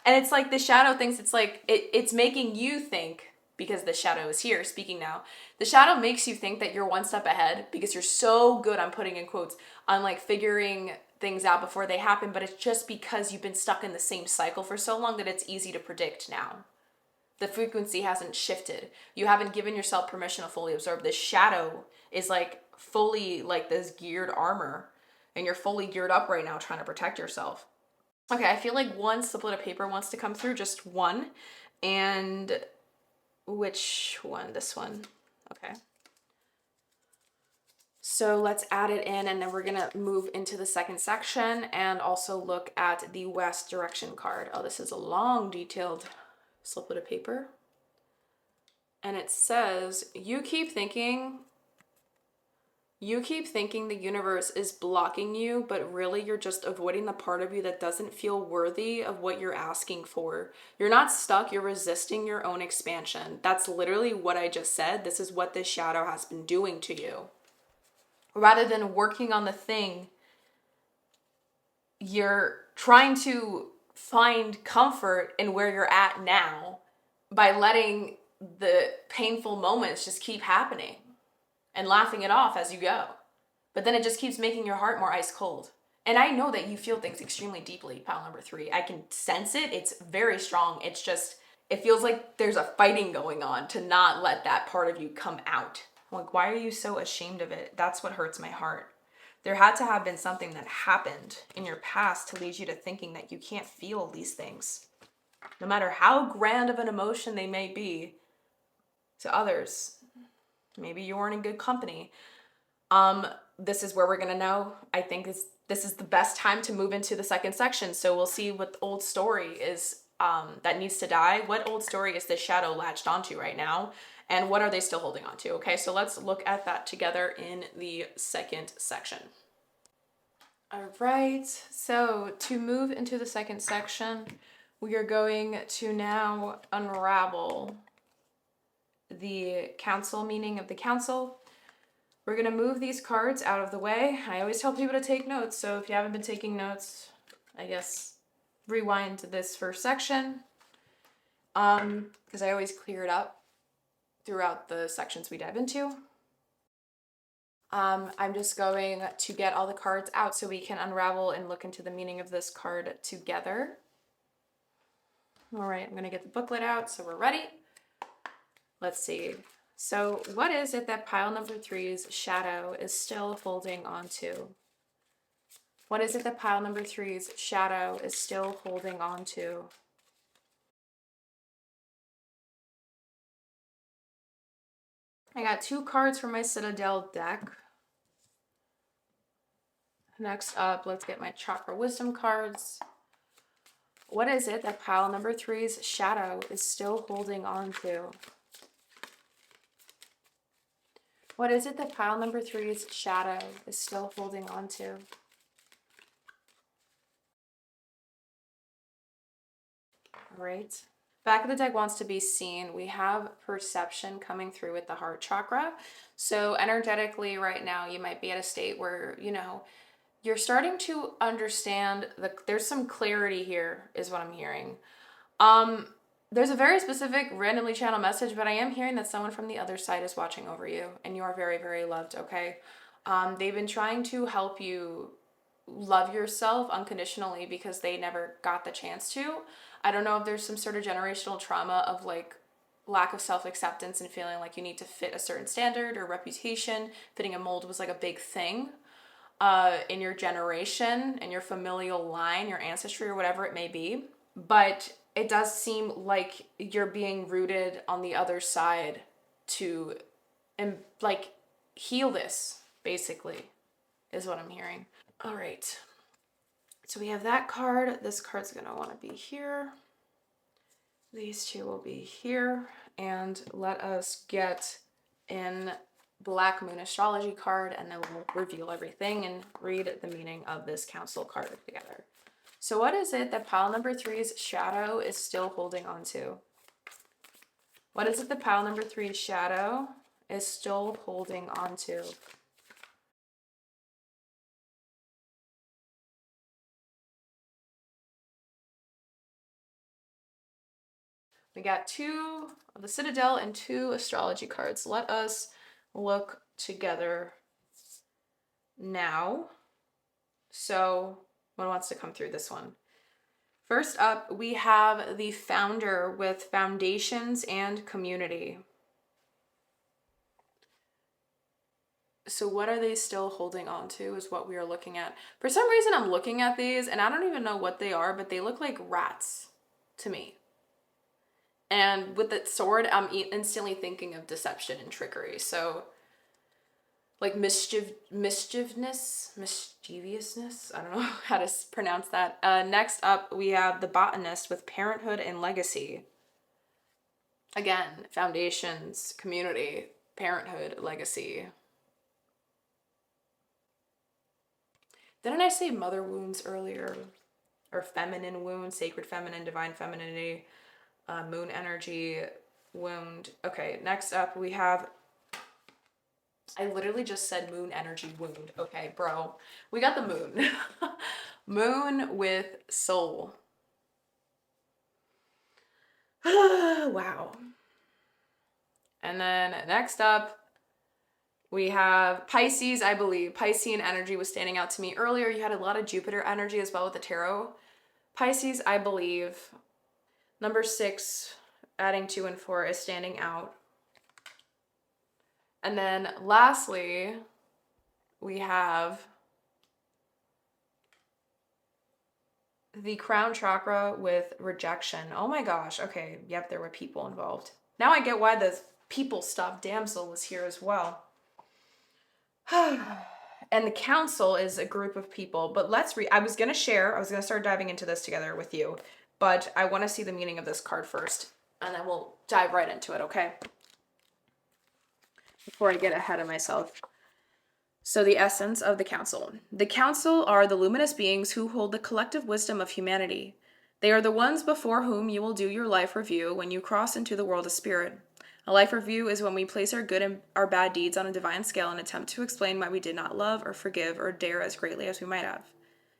And it's like the shadow thinks it's like, it's making you think, because the shadow is here speaking now, the shadow makes you think that you're one step ahead because you're so good, I'm putting in quotes, on like figuring things out before they happen, but it's just because you've been stuck in the same cycle for so long that it's easy to predict now. The frequency hasn't shifted. You haven't given yourself permission to fully absorb. This shadow is like fully like this geared armor, and you're fully geared up right now trying to protect yourself. Okay, I feel like one sliplet of paper wants to come through, just one. And which one? This one. Okay. So let's add it in, and then we're gonna move into the second section and also look at the west direction card. Oh, this is a long, detailed sliplet of paper. And it says, you keep thinking the universe is blocking you, but really you're just avoiding the part of you that doesn't feel worthy of what you're asking for. You're not stuck, you're resisting your own expansion. That's literally what I just said. This is what this shadow has been doing to you. Rather than working on the thing, you're trying to find comfort in where you're at now by letting the painful moments just keep happening and laughing it off as you go. But then it just keeps making your heart more ice cold. And I know that you feel things extremely deeply, pile number 3. I can sense it. It's very strong. It's just, it feels like there's a fighting going on to not let that part of you come out. I'm like, why are you so ashamed of it? That's what hurts my heart. There had to have been something that happened in your past to lead you to thinking that you can't feel these things. No matter how grand of an emotion they may be to others. Maybe you weren't in good company. This is where we're gonna know. I think this is the best time to move into the second section. So we'll see what the old story is that needs to die. What old story is this shadow latched onto right now? And what are they still holding on to? Okay, so let's look at that together in the second section. All right, so to move into the second section, we are going to now unravel the council meaning of the council. We're going to move these cards out of the way. I always tell people to take notes, so if you haven't been taking notes, I guess rewind to this first section, because I always clear it up throughout the sections we dive into. I'm just going to get all the cards out so we can unravel and look into the meaning of this card together. All right, I'm going to get the booklet out so we're ready. Let's see. So what is it that pile number 3's shadow is still holding on to? What is it that pile number 3's shadow is still holding on to? I got 2 cards from my Citadel deck. Next up, let's get my Chakra Wisdom cards. What is it that pile number 3's shadow is still holding on to? What is it that pile number 3's shadow is still holding on to? All right. Back of the deck wants to be seen. We have perception coming through with the heart chakra. So energetically right now, you might be at a state where, you're starting to understand there's some clarity here is what I'm hearing. There's a very specific randomly channeled message, but I am hearing that someone from the other side is watching over you and you are very, very loved, okay? They've been trying to help you love yourself unconditionally because they never got the chance to. I don't know if there's some sort of generational trauma of like lack of self-acceptance and feeling like you need to fit a certain standard or reputation. Fitting a mold was like a big thing in your generation, in your familial line, your ancestry, or whatever it may be. But it does seem like you're being rooted on the other side to like heal this, basically, is what I'm hearing. All right. So we have that card. This card's going to want to be here. These 2 will be here. And let us get in Black Moon Astrology card, and then we'll reveal everything and read the meaning of this council card together. So what is it that pile number 3's shadow is still holding on to? What is it that pile number 3's shadow is still holding on to? We got 2 of the Citadel and 2 astrology cards. Let us look together now. So, what wants to come through this one? First up, we have the Founder with foundations and community. So what are they still holding on to is what we are looking at. For some reason, I'm looking at these and I don't even know what they are, but they look like rats to me. And with that sword, I'm instantly thinking of deception and trickery. So like mischievousness. I don't know how to pronounce that. Next up, we have the botanist with parenthood and legacy. Again, foundations, community, parenthood, legacy. Didn't I say mother wounds earlier? Or feminine wound, sacred feminine, divine femininity, moon energy wound. Okay, next up we have, I literally just said moon energy wound. Okay, bro. We got the moon. Moon with soul. Wow. And then next up, we have Pisces, I believe. Piscean energy was standing out to me earlier. You had a lot of Jupiter energy as well with the tarot. Pisces, I believe. Number 6, adding 2 and 4 is standing out. And then lastly, we have the crown chakra with rejection. Oh my gosh. Okay. Yep, there were people involved. Now I get why the people stuff damsel was here as well. And the council is a group of people, but let's read. I was going to start diving into this together with you, but I want to see the meaning of this card first, and then we'll dive right into it, okay? Before I get ahead of myself. So the essence of the council. The council are the luminous beings who hold the collective wisdom of humanity. They are the ones before whom you will do your life review when you cross into the world of spirit. A life review is when we place our good and our bad deeds on a divine scale and attempt to explain why we did not love or forgive or dare as greatly as we might have.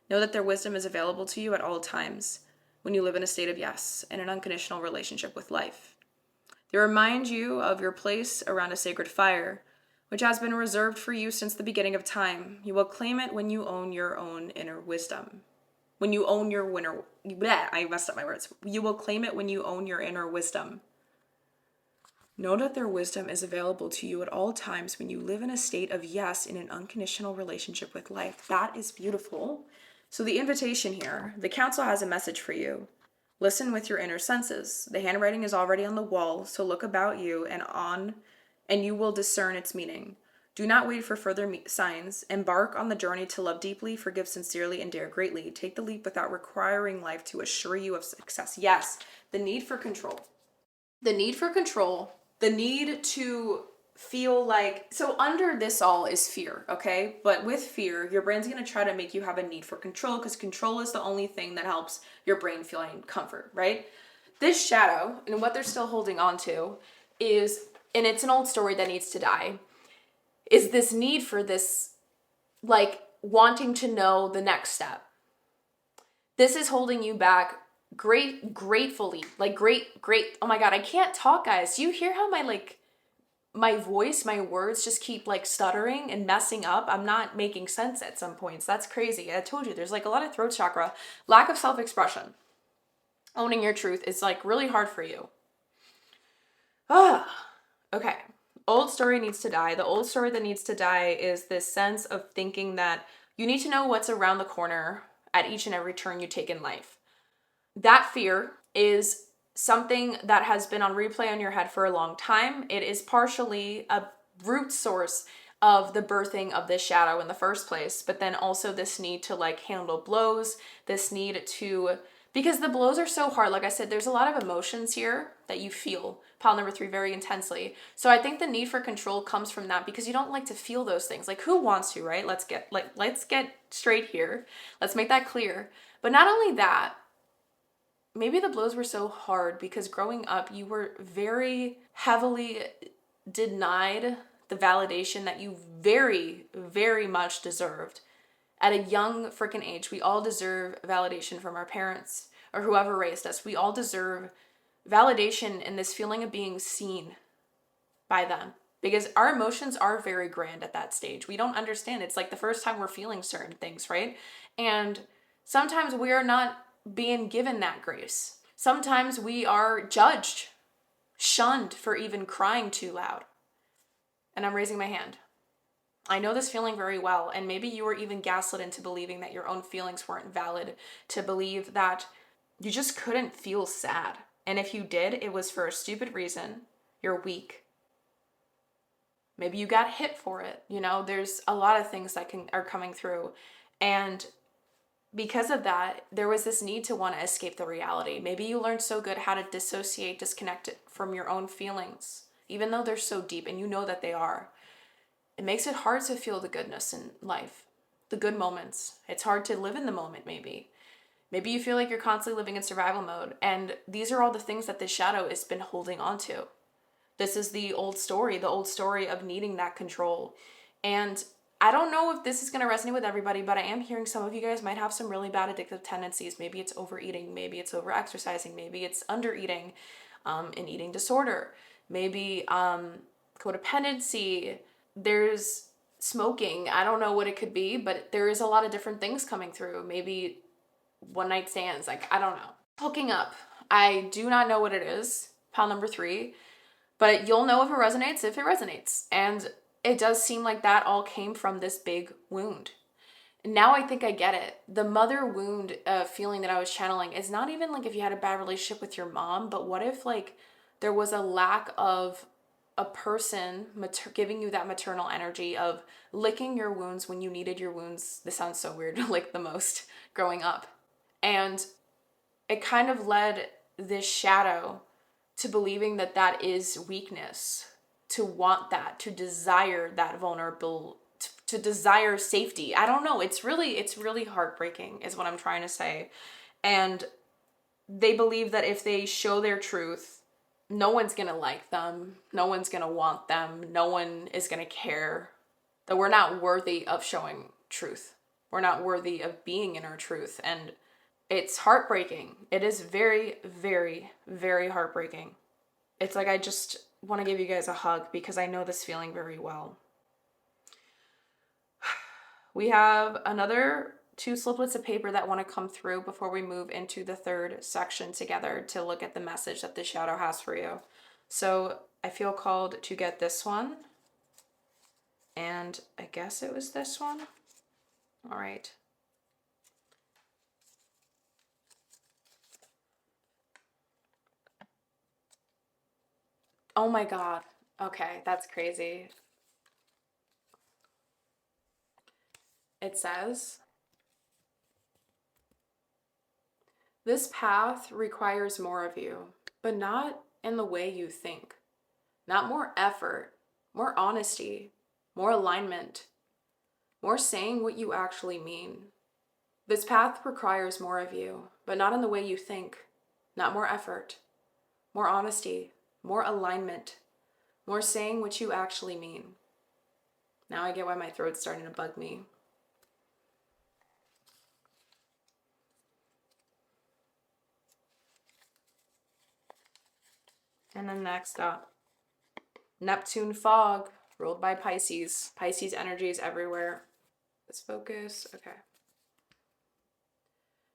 Know that their wisdom is available to you at all times when you live in a state of yes and an unconditional relationship with life. They remind you of your place around a sacred fire, which has been reserved for you since the beginning of time. You will claim it when you own your own inner wisdom. When you own your winner, I messed up my words. You will claim it when you own your inner wisdom. Know that their wisdom is available to you at all times when you live in a state of yes in an unconditional relationship with life. That is beautiful. So the invitation here, the council has a message for you. Listen with your inner senses. The handwriting is already on the wall, so look about you and you will discern its meaning. Do not wait for further signs. Embark on the journey to love deeply, forgive sincerely, and dare greatly. Take the leap without requiring life to assure you of success. Yes, the need for control. The need for control. The need to feel like, so under this all is fear, okay? But with fear, your brain's going to try to make you have a need for control because control is the only thing that helps your brain feel comfort, right? This shadow and what they're still holding on to is, and it's an old story that needs to die, is this need for this, like, wanting to know the next step. This is holding you back gratefully, like great, oh my God, I can't talk, guys. Do you hear how my voice, my words just keep like stuttering and messing up? I'm not making sense at some points. That's crazy. I told you, there's like a lot of throat chakra, lack of self-expression. Owning your truth is like really hard for you. Okay. Old story needs to die. The old story that needs to die is this sense of thinking that you need to know what's around the corner at each and every turn you take in life. That fear is something that has been on replay on your head for a long time. It is partially a root source of the birthing of this shadow in the first place, but then also this need to like handle blows, this need to, because the blows are so hard. Like I said, there's a lot of emotions here that you feel, pile number 3, very intensely. So I think the need for control comes from that because you don't like to feel those things. Like who wants to, right? Let's get straight here. Let's make that clear. But not only that, maybe the blows were so hard because growing up, you were very heavily denied the validation that you very, very much deserved. At a young freaking age, we all deserve validation from our parents or whoever raised us. We all deserve validation and this feeling of being seen by them because our emotions are very grand at that stage. We don't understand. It's like the first time we're feeling certain things, right? And sometimes we are not being given that grace. Sometimes we are judged, shunned for even crying too loud. And I'm raising my hand. I know this feeling very well, and maybe you were even gaslit into believing that your own feelings weren't valid, to believe that you just couldn't feel sad. And if you did, it was for a stupid reason. You're weak. Maybe you got hit for it. You know, there's a lot of things that are coming through. And because of that, there was this need to want to escape the reality. Maybe you learned so good how to dissociate, disconnect it from your own feelings, even though they're so deep and you know that they are. It makes it hard to feel the goodness in life, the good moments. It's hard to live in the moment, maybe. Maybe you feel like you're constantly living in survival mode. And these are all the things that this shadow has been holding on to. This is the old story of needing that control. And I don't know if this is going to resonate with everybody, but I am hearing some of you guys might have some really bad addictive tendencies. Maybe it's overeating, maybe it's overexercising, maybe it's undereating, an eating disorder, maybe codependency. There's smoking. I don't know what it could be, but there is a lot of different things coming through. Maybe one night stands, like, I don't know. Hooking up. I do not know what it is. Pile number 3. But you'll know if it resonates. And it does seem like that all came from this big wound. And now I think I get it. The mother wound feeling that I was channeling is not even like if you had a bad relationship with your mom, but what if like there was a lack of a person giving you that maternal energy of licking your wounds when you needed your wounds. This sounds so weird, like the most growing up. And it kind of led this shadow to believing that that is weakness, to want that, to desire that vulnerable, to desire safety. I don't know. It's really heartbreaking is what I'm trying to say. And they believe that if they show their truth, no one's gonna like them, no one's gonna want them, no one is gonna care, that we're not worthy of showing truth. We're not worthy of being in our truth. And it's heartbreaking. It is very, very, very heartbreaking. It's like I just want to give you guys a hug because I know this feeling very well. We have another 2 sliplets of paper that want to come through before we move into the 3rd section together to look at the message that the shadow has for you. So I feel called to get this one. And I guess it was this one. All right. Oh my God. Okay, that's crazy. It says, this path requires more of you, but not in the way you think. Not more effort, more honesty, more alignment, more saying what you actually mean. This path requires more of you, but not in the way you think. Not more effort, more honesty, more alignment, more saying what you actually mean. Now I get why my throat's starting to bug me. And then next up, Neptune fog, ruled by Pisces. Pisces energy is everywhere. Let's focus. Okay.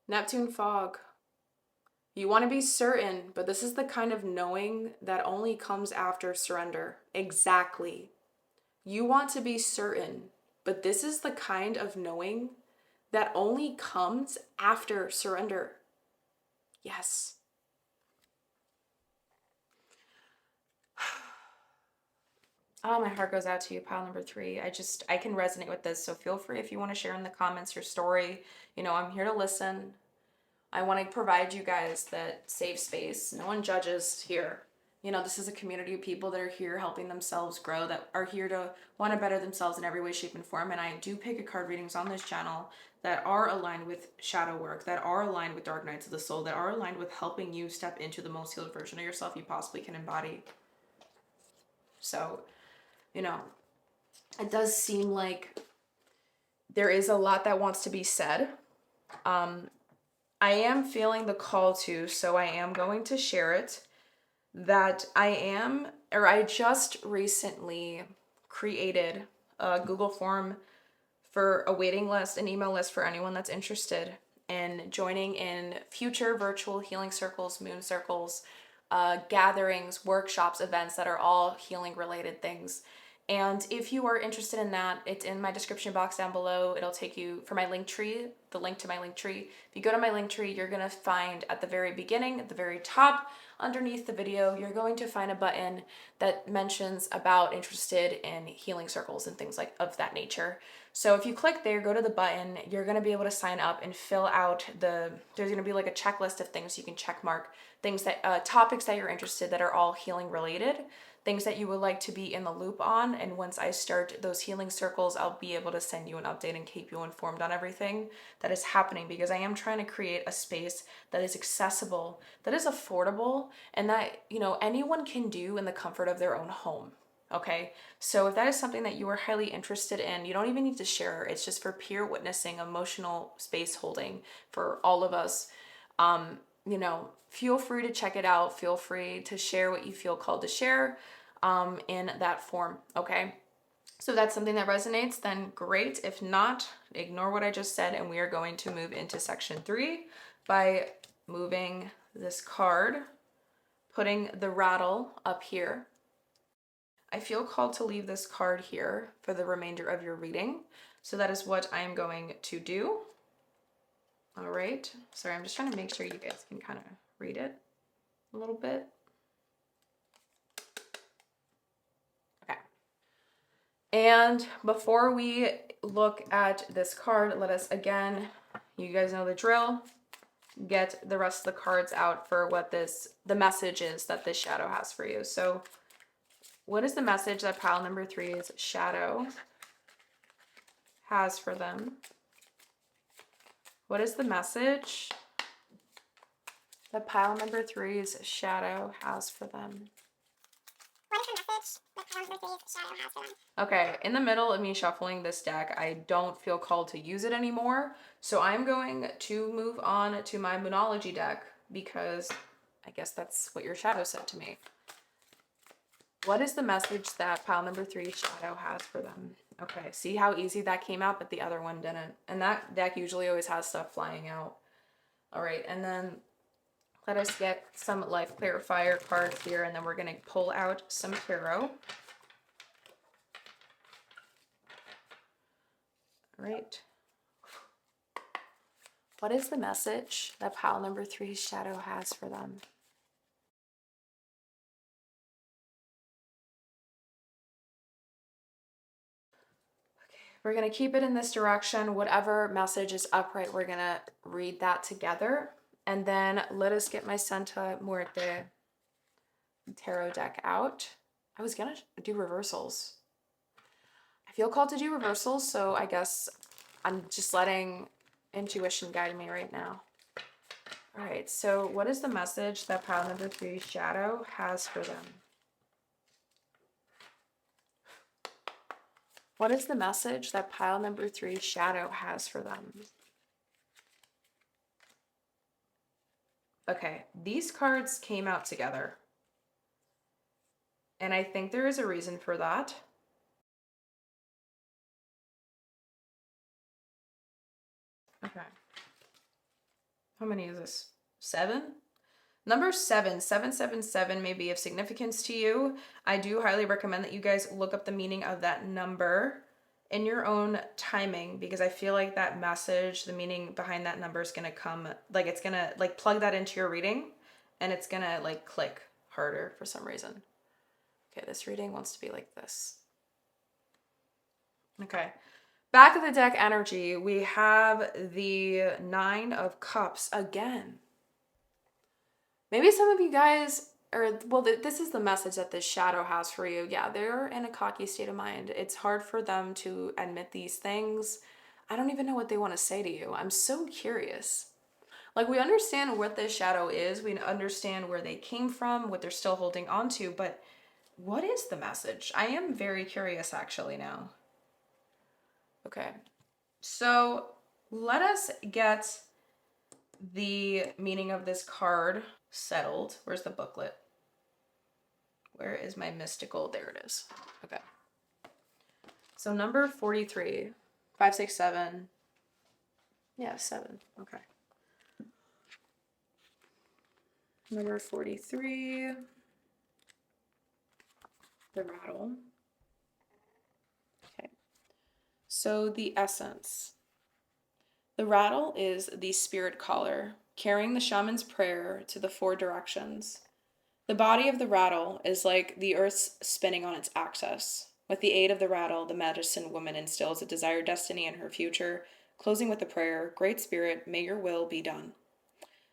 Neptune fog. You want to be certain, but this is the kind of knowing that only comes after surrender. Exactly. You want to be certain, but this is the kind of knowing that only comes after surrender. Yes. Oh, my heart goes out to you, pile number 3. I can resonate with this. So feel free if you want to share in the comments your story. You know, I'm here to listen. I want to provide you guys that safe space. No one judges here. You know, this is a community of people that are here helping themselves grow, that are here to want to better themselves in every way, shape, and form. And I do pick card readings on this channel that are aligned with shadow work, that are aligned with dark nights of the soul, that are aligned with helping you step into the most healed version of yourself you possibly can embody. So, you know, it does seem like there is a lot that wants to be said. I am feeling the call to, so I am going to share it, that I just recently created a Google form for a waiting list, an email list for anyone that's interested in joining in future virtual healing circles, moon circles, gatherings, workshops, events that are all healing related things. And if you are interested in that, it's in my description box down below. It'll take you for my link tree, the link to my link tree. If you go to my link tree, you're gonna find at the very beginning, at the very top, underneath the video, you're going to find a button that mentions about interested in healing circles and things like of that nature. So if you click there, go to the button, you're gonna be able to sign up and fill out there's gonna be like a checklist of things you can check mark, things that, topics that you're interested that are all healing related, things that you would like to be in the loop on. And once I start those healing circles, I'll be able to send you an update and keep you informed on everything that is happening, because I am trying to create a space that is accessible, that is affordable, and that, you know, anyone can do in the comfort of their own home. Okay, so if that is something that you are highly interested in, you don't even need to share. It's just for peer witnessing, emotional space holding for all of us. You know, feel free to check it out. Feel free to share what you feel called to share in that form. Okay, so if that's something that resonates, then great. If not, ignore what I just said, and we are going to move into section 3 by moving this card, putting the rattle up here. I feel called to leave this card here for the remainder of your reading. So that is what I am going to do. All right. Sorry, I'm just trying to make sure you guys can kind of read it a little bit. Okay. And before we look at this card, let us again, you guys know the drill, get the rest of the cards out for what the message is that this shadow has for you. So what is the message that pile number 3's shadow has for them? What is the message that pile number 3's shadow has for them? What is the message that pile number 3's shadow has for them? Okay, in the middle of me shuffling this deck, I don't feel called to use it anymore. So I'm going to move on to my Moonology deck, because I guess that's what your shadow said to me. What is the message that pile number 3's shadow has for them? Okay, see how easy that came out, but the other one didn't. And that deck usually always has stuff flying out. All right, and then let us get some life clarifier cards here, and then we're gonna pull out some tarot. All right. What is the message that pile number 3's shadow has for them? We're going to keep it in this direction. Whatever message is upright, we're going to read that together. And then let us get my Santa Muerte tarot deck out. I was going to do reversals. I feel called to do reversals, so I guess I'm just letting intuition guide me right now. All right, so what is the message that pile number 3's shadow has for them? What is the message that pile number 3's shadow has for them? Okay, these cards came out together. And I think there is a reason for that. Okay. How many is this? 7? Number 7, 777 may be of significance to you. I do highly recommend that you guys look up the meaning of that number in your own timing, because I feel like that message, the meaning behind that number is going to come, like it's going to like plug that into your reading, and it's going to like click harder for some reason. Okay, this reading wants to be like this. Okay. Back of the deck energy, we have the 9 of Cups again. Maybe some of you guys, this is the message that this shadow has for you. Yeah, they're in a cocky state of mind. It's hard for them to admit these things. I don't even know what they want to say to you. I'm so curious. Like, we understand what this shadow is. We understand where they came from, what they're still holding on to, but what is the message? I am very curious actually now. Okay, so let us get the meaning of this card settled. Where's the booklet? Where is my mystical? There it is. Okay. So number 43, 5, 6, 7. Yeah, 7. Okay. Number 43, the rattle. So the essence. The rattle is the spirit caller, carrying the shaman's prayer to the four directions. The body of the rattle is like the earth's spinning on its axis. With the aid of the rattle, the medicine woman instills a desired destiny in her future, closing with the prayer, Great Spirit, may your will be done.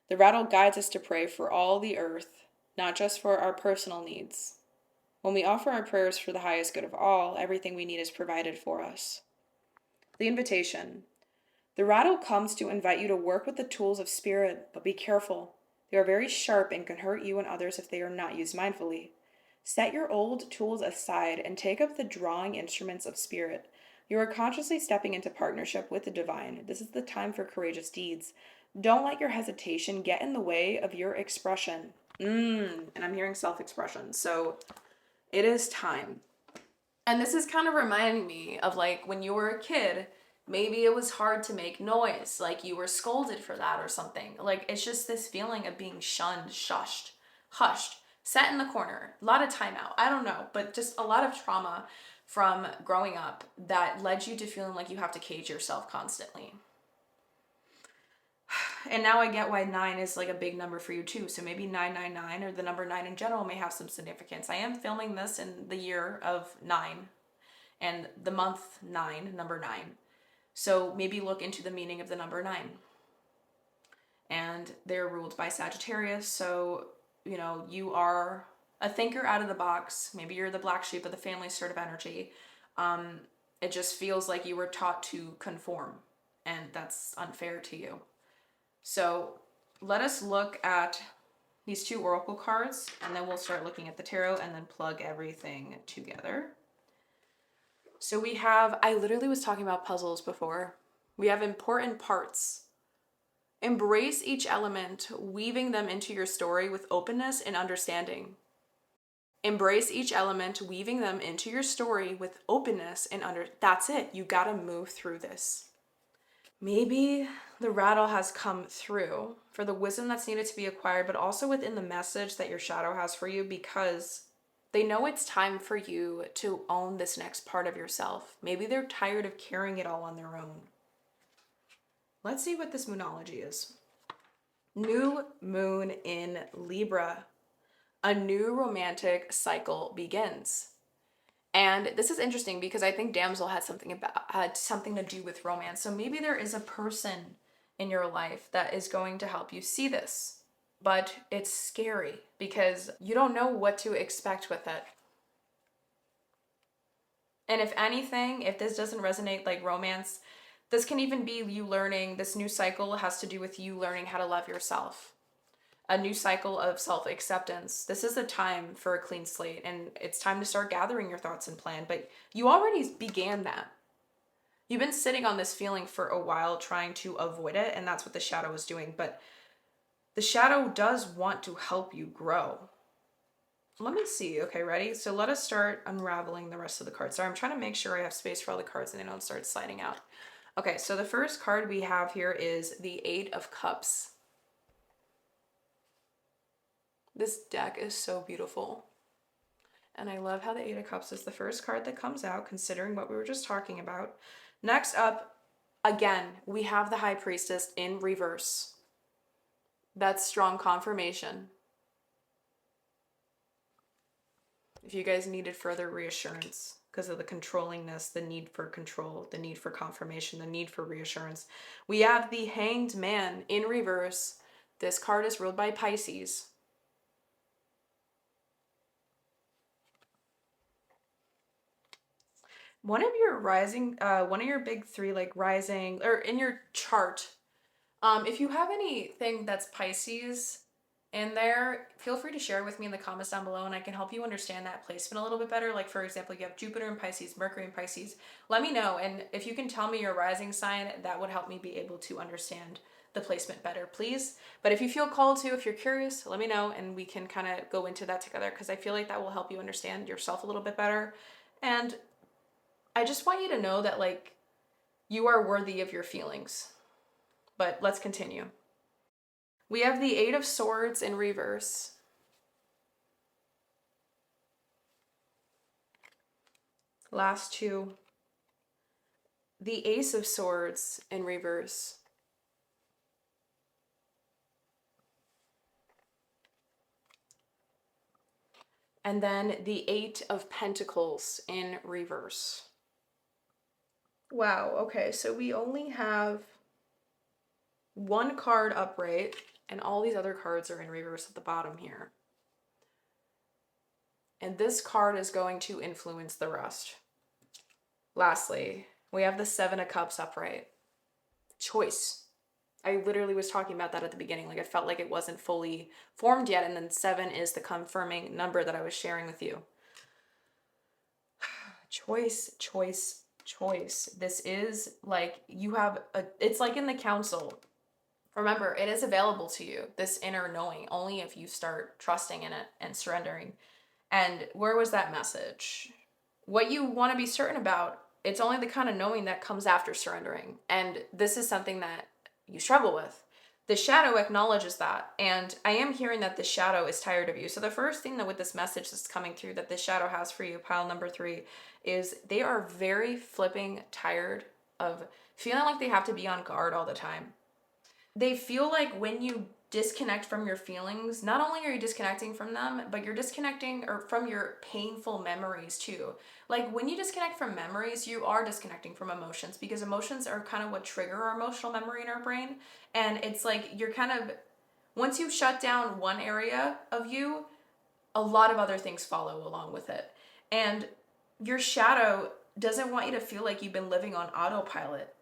The rattle guides us to pray for all the earth, not just for our personal needs. When we offer our prayers for the highest good of all, everything we need is provided for us. The invitation. The rattle comes to invite you to work with the tools of spirit, but be careful. They are very sharp and can hurt you and others if they are not used mindfully. Set your old tools aside and take up the drawing instruments of spirit. You are consciously stepping into partnership with the divine. This is the time for courageous deeds. Don't let your hesitation get in the way of your expression. And I'm hearing self-expression. So it is time. And this is kind of reminding me of like when you were a kid, maybe it was hard to make noise, like you were scolded for that or something. Like it's just this feeling of being shunned, shushed, hushed, set in the corner, a lot of timeout. I don't know, but just a lot of trauma from growing up that led you to feeling like you have to cage yourself constantly. And now I get why 9 is like a big number for you too. So maybe 999 or the number 9 in general may have some significance. I am filming this in the year of 9 and the month 9, number 9. So maybe look into the meaning of the number 9. And they're ruled by Sagittarius. So, you know, you are a thinker out of the box. Maybe you're the black sheep of the family sort of energy. It just feels like you were taught to conform, and that's unfair to you. So let us look at these 2 oracle cards, and then we'll start looking at the tarot and then plug everything together. So we have, I literally was talking about puzzles before. We have important parts. Embrace each element, weaving them into your story with openness and understanding. Embrace each element, weaving them into your story with openness and that's it. You gotta move through this. Maybe the rattle has come through for the wisdom that's needed to be acquired, but also within the message that your shadow has for you, because they know it's time for you to own this next part of yourself. Maybe they're tired of carrying it all on their own. Let's see what this moonology is. New moon in Libra. A new romantic cycle begins. And this is interesting because I think damsel had something to do with romance. So maybe there is a person in your life that is going to help you see this. But it's scary because you don't know what to expect with it. And if anything, if this doesn't resonate like romance, this can even be you learning, this new cycle has to do with you learning how to love yourself. A new cycle of self-acceptance. This is a time for a clean slate, and it's time to start gathering your thoughts and plan, but you already began that. You've been sitting on this feeling for a while trying to avoid it, and that's what the shadow is doing, but the shadow does want to help you grow. Let me see. Okay, ready? So let us start unraveling the rest of the cards. Sorry, I'm trying to make sure I have space for all the cards and they don't start sliding out. Okay, so the first card we have here is the 8 of Cups. This deck is so beautiful. And I love how the 8 of Cups is the first card that comes out, considering what we were just talking about. Next up, again, we have the High Priestess in reverse. That's strong confirmation. If you guys needed further reassurance because of the controllingness, the need for control, the need for confirmation, the need for reassurance, we have the Hanged Man in reverse. This card is ruled by Pisces. One of your one of your big 3, like rising, or in your chart, if you have anything that's Pisces in there, feel free to share with me in the comments down below and I can help you understand that placement a little bit better. Like for example, you have Jupiter in Pisces, Mercury in Pisces. Let me know, and if you can tell me your rising sign, that would help me be able to understand the placement better, please. But if you feel called to, if you're curious, let me know and we can kind of go into that together, because I feel like that will help you understand yourself a little bit better. And I just want you to know that like you are worthy of your feelings. But let's continue. We have the 8 of Swords in reverse. Last 2. the Ace of Swords in reverse. And then the Eight of Pentacles in reverse. Wow, okay, so we only have one card upright, and all these other cards are in reverse at the bottom here. And this card is going to influence the rest. Lastly, we have the Seven of Cups upright. Choice. I literally was talking about that at the beginning. Like, I felt like it wasn't fully formed yet, and then 7 is the confirming number that I was sharing with you. Choice, choice, choice. This is like, you have it's like in the council. Remember, it is available to you, this inner knowing, only if you start trusting in it and surrendering. And where was that message? What you want to be certain about, it's only the kind of knowing that comes after surrendering. And this is something that you struggle with. The shadow acknowledges that. And I am hearing that the shadow is tired of you. So the first thing that with this message that's coming through that the shadow has for you, pile number 3, is they are very flipping tired of feeling like they have to be on guard all the time. They feel like when you disconnect from your feelings, not only are you disconnecting from them, but you're disconnecting or from your painful memories too. Like when you disconnect from memories, you are disconnecting from emotions, because emotions are kind of what trigger our emotional memory in our brain. And it's like you're kind of, once you shut down one area of you, a lot of other things follow along with it. And your shadow doesn't want you to feel like you've been living on autopilot.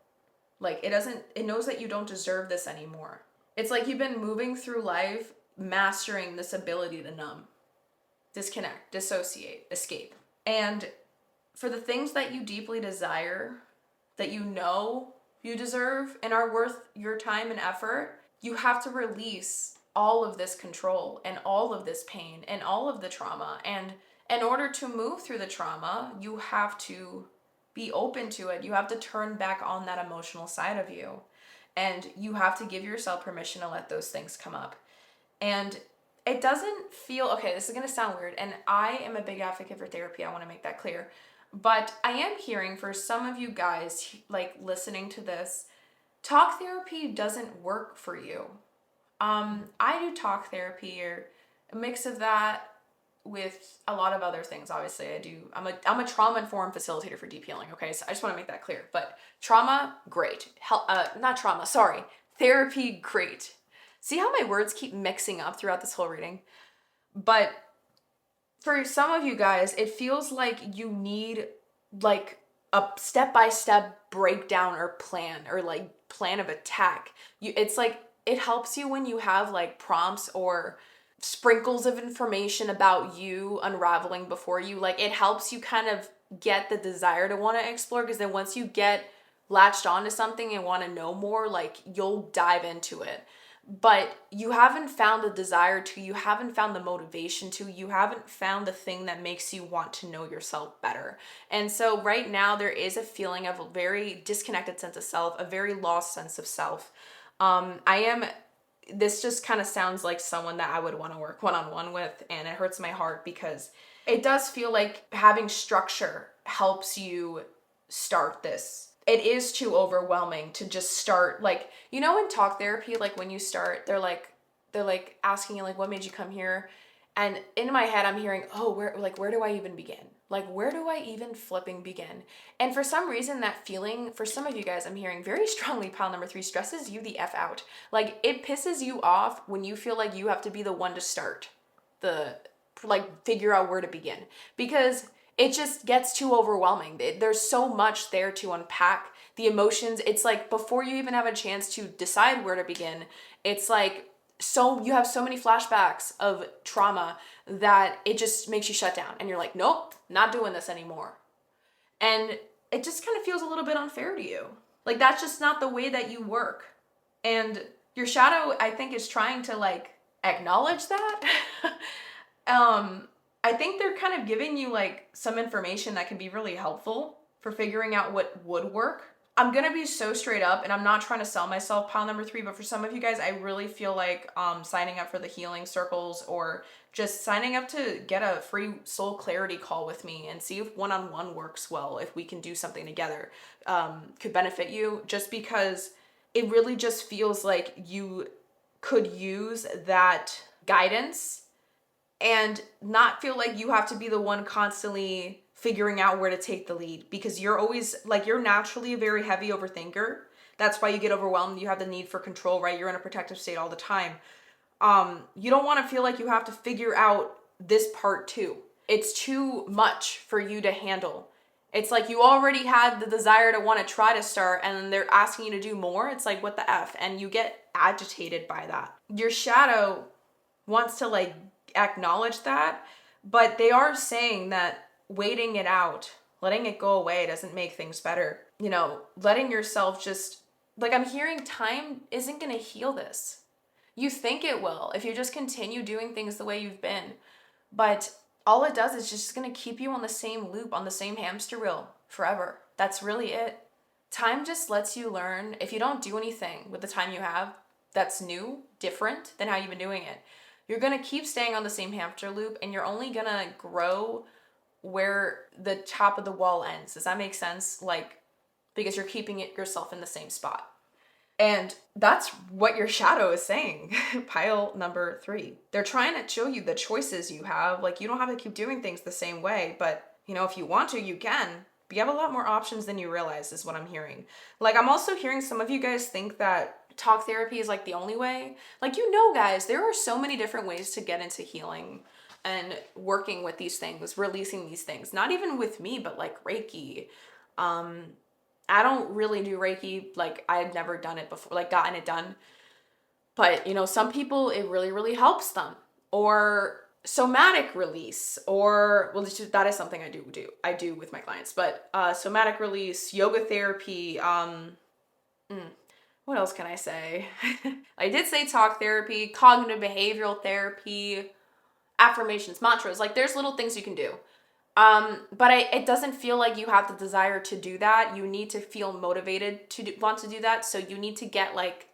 Like it knows that you don't deserve this anymore. It's like you've been moving through life mastering this ability to numb, disconnect, dissociate, escape. And for the things that you deeply desire, that you know you deserve and are worth your time and effort, you have to release all of this control and all of this pain and all of the trauma. And in order to move through the trauma, you have to be open to it. You have to turn back on that emotional side of you. And you have to give yourself permission to let those things come up. And it doesn't feel, okay, this is going to sound weird. And I am a big advocate for therapy. I want to make that clear. But I am hearing for some of you guys, like listening to this, talk therapy doesn't work for you. I do talk therapy or a mix of that with a lot of other things. Obviously I'm a trauma-informed facilitator for deep healing. Okay, so I just want to make that clear. But trauma, great. Therapy, great. See how my words keep mixing up throughout this whole reading? But for some of you guys, it feels like you need like a step-by-step breakdown or plan or like plan of attack. It's like it helps you when you have like prompts or sprinkles of information about you unraveling before you. Like it helps you kind of get the desire to want to explore, because then once you get latched onto something and want to know more, like you'll dive into it. But you haven't found the desire to, you haven't found the motivation to, you haven't found the thing that makes you want to know yourself better. And so right now there is a feeling of a very disconnected sense of self, a very lost sense of self. This just kind of sounds like someone that I would want to work one-on-one with, and it hurts my heart because it does feel like having structure helps you start this. It is too overwhelming to just start, like, you know, in talk therapy, like when you start, they're like asking you like, what made you come here? And in my head, I'm hearing, oh, where do I even begin? Like, where do I even flipping begin? And for some reason, that feeling, for some of you guys, I'm hearing very strongly, pile number 3, stresses you the F out. Like, it pisses you off when you feel like you have to be the one to start figure out where to begin. Because it just gets too overwhelming. There's so much there to unpack. The emotions, it's like before you even have a chance to decide where to begin, it's like, so you have so many flashbacks of trauma that it just makes you shut down and you're like, nope, not doing this anymore. And it just kind of feels a little bit unfair to you. Like that's just not the way that you work. And your shadow, I think, is trying to like acknowledge that. I think they're kind of giving you like some information that can be really helpful for figuring out what would work. I'm gonna be so straight up, and I'm not trying to sell myself pile number 3, but for some of you guys, I really feel like signing up for the healing circles or just signing up to get a free soul clarity call with me and see if one-on-one works well, if we can do something together, could benefit you, just because it really just feels like you could use that guidance and not feel like you have to be the one constantly figuring out where to take the lead, because you're always like, you're naturally a very heavy overthinker. That's why you get overwhelmed. You have the need for control, right? You're in a protective state all the time. You don't want to feel like you have to figure out this part too. It's too much for you to handle. It's like you already had the desire to want to try to start, and then they're asking you to do more. It's like, what the F? And you get agitated by that. Your shadow wants to like acknowledge that, but they are saying that waiting it out, letting it go away doesn't make things better. You know, letting yourself just, like, I'm hearing time isn't going to heal this. You think it will if you just continue doing things the way you've been, but all it does is just going to keep you on the same loop, on the same hamster wheel forever. That's really it. Time just lets you learn. If you don't do anything with the time you have that's new, different than how you've been doing it, you're going to keep staying on the same hamster loop, and you're only going to grow where the top of the wall ends. Does that make sense? Like, because you're keeping it yourself in the same spot. And that's what your shadow is saying. Pile number 3. They're trying to show you the choices you have. Like, you don't have to keep doing things the same way, but you know, if you want to, you can. But you have a lot more options than you realize, is what I'm hearing. Like, I'm also hearing some of you guys think that talk therapy is like the only way. Like, you know, guys, there are so many different ways to get into healing and working with these things, releasing these things. Not even with me, but like Reiki. I don't really do Reiki. Like, I've never done it before, like gotten it done. But, you know, some people, it really, really helps them. Or somatic release, or, well, that is something I do with my clients. But somatic release, yoga therapy, what else can I say? I did say talk therapy, cognitive behavioral therapy, affirmations, mantras. Like, there's little things you can do. But it doesn't feel like you have the desire to do that. You need to feel motivated to want to do that. So you need to get, like,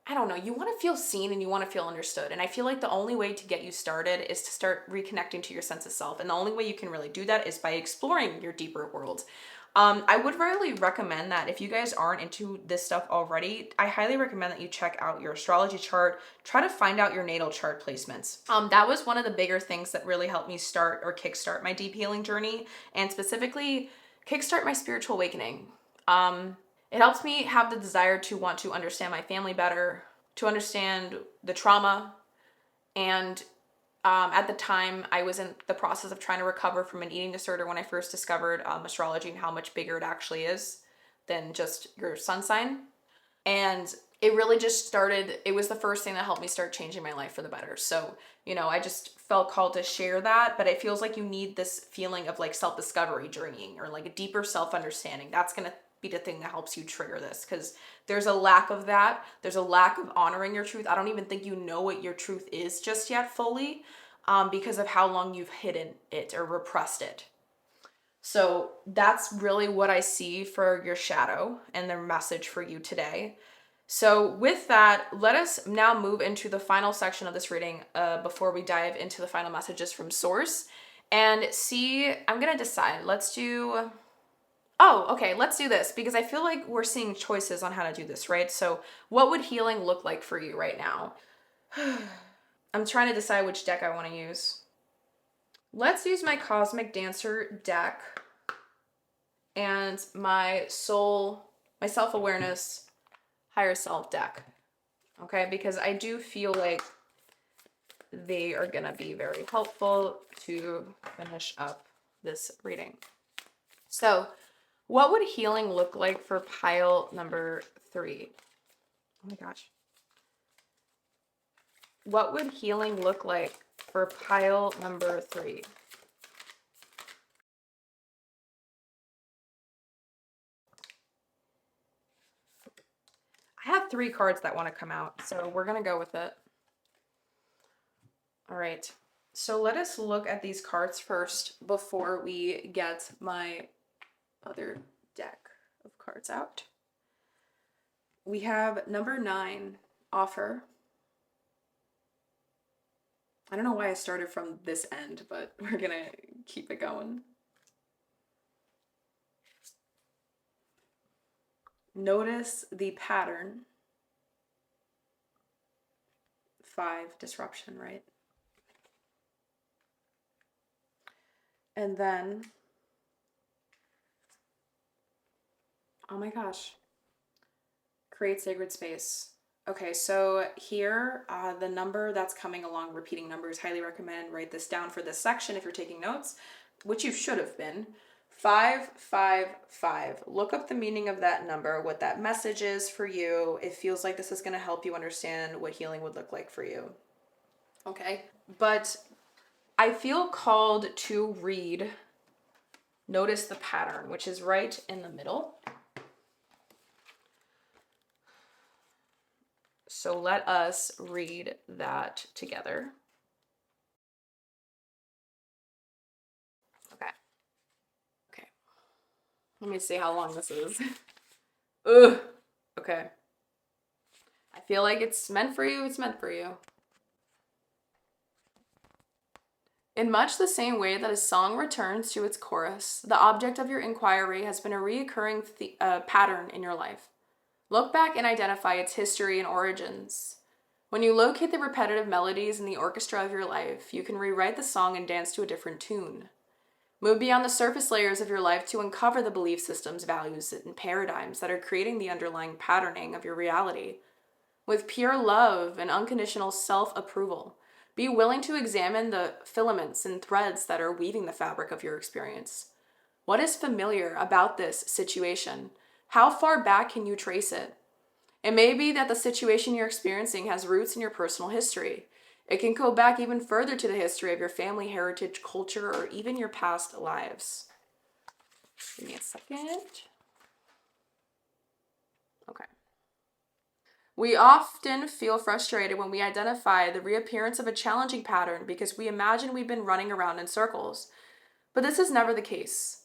I don't know, you want to feel seen and you want to feel understood. And I feel like the only way to get you started is to start reconnecting to your sense of self. And the only way you can really do that is by exploring your deeper world. I would really recommend that if you guys aren't into this stuff already, I highly recommend that you check out your astrology chart. Try to find out your natal chart placements. That was one of the bigger things that really helped me start or kickstart my deep healing journey, and specifically kickstart my spiritual awakening. It helps me have the desire to want to understand my family better, to understand the trauma, and at the time, I was in the process of trying to recover from an eating disorder when I first discovered astrology and how much bigger it actually is than just your sun sign. And it really just started, it was the first thing that helped me start changing my life for the better. So, you know, I just felt called to share that, but it feels like you need this feeling of like self-discovery journeying, or like a deeper self-understanding. That's going to be the thing that helps you trigger this, because there's a lack of that. There's a lack of honoring your truth. I don't even think you know what your truth is just yet fully, because of how long you've hidden it or repressed it. So that's really what I see for your shadow and their message for you today. So with that, let us now move into the final section of this reading before we dive into the final messages from Source and see, I'm going to decide. Let's do this, because I feel like we're seeing choices on how to do this, right? So what would healing look like for you right now? I'm trying to decide which deck I want to use. Let's use my Cosmic Dancer deck and my soul, my self-awareness, higher self deck. Okay, because I do feel like they are going to be very helpful to finish up this reading. So, what would healing look like for pile number 3? Oh my gosh. What would healing look like for pile number 3? I have 3 cards that want to come out, so we're going to go with it. All right. So let us look at these cards first before we get my other deck. of cards out. We have number 9, offer. I don't know why I started from this end, but we're gonna keep it going. Notice the pattern. 5, disruption, right? And then, oh my gosh, create sacred space. Okay, so here, the number that's coming along, repeating numbers, highly recommend write this down for this section if you're taking notes, which you should have been. 555. Look up the meaning of that number, what that message is for you. It feels like this is going to help you understand what healing would look like for you. Okay, but I feel called to read Notice the Pattern, which is right in the middle. So let us read that together. Okay. Let me see how long this is. Ugh. Okay. I feel like it's meant for you. It's meant for you. In much the same way that a song returns to its chorus, the object of your inquiry has been a recurring pattern in your life. Look back and identify its history and origins. When you locate the repetitive melodies in the orchestra of your life, you can rewrite the song and dance to a different tune. Move beyond the surface layers of your life to uncover the belief systems, values, and paradigms that are creating the underlying patterning of your reality. With pure love and unconditional self-approval, be willing to examine the filaments and threads that are weaving the fabric of your experience. What is familiar about this situation? How far back can you trace it? It may be that the situation you're experiencing has roots in your personal history. It can go back even further to the history of your family, heritage, culture, or even your past lives. Give me a second. Okay. We often feel frustrated when we identify the reappearance of a challenging pattern because we imagine we've been running around in circles. But this is never the case.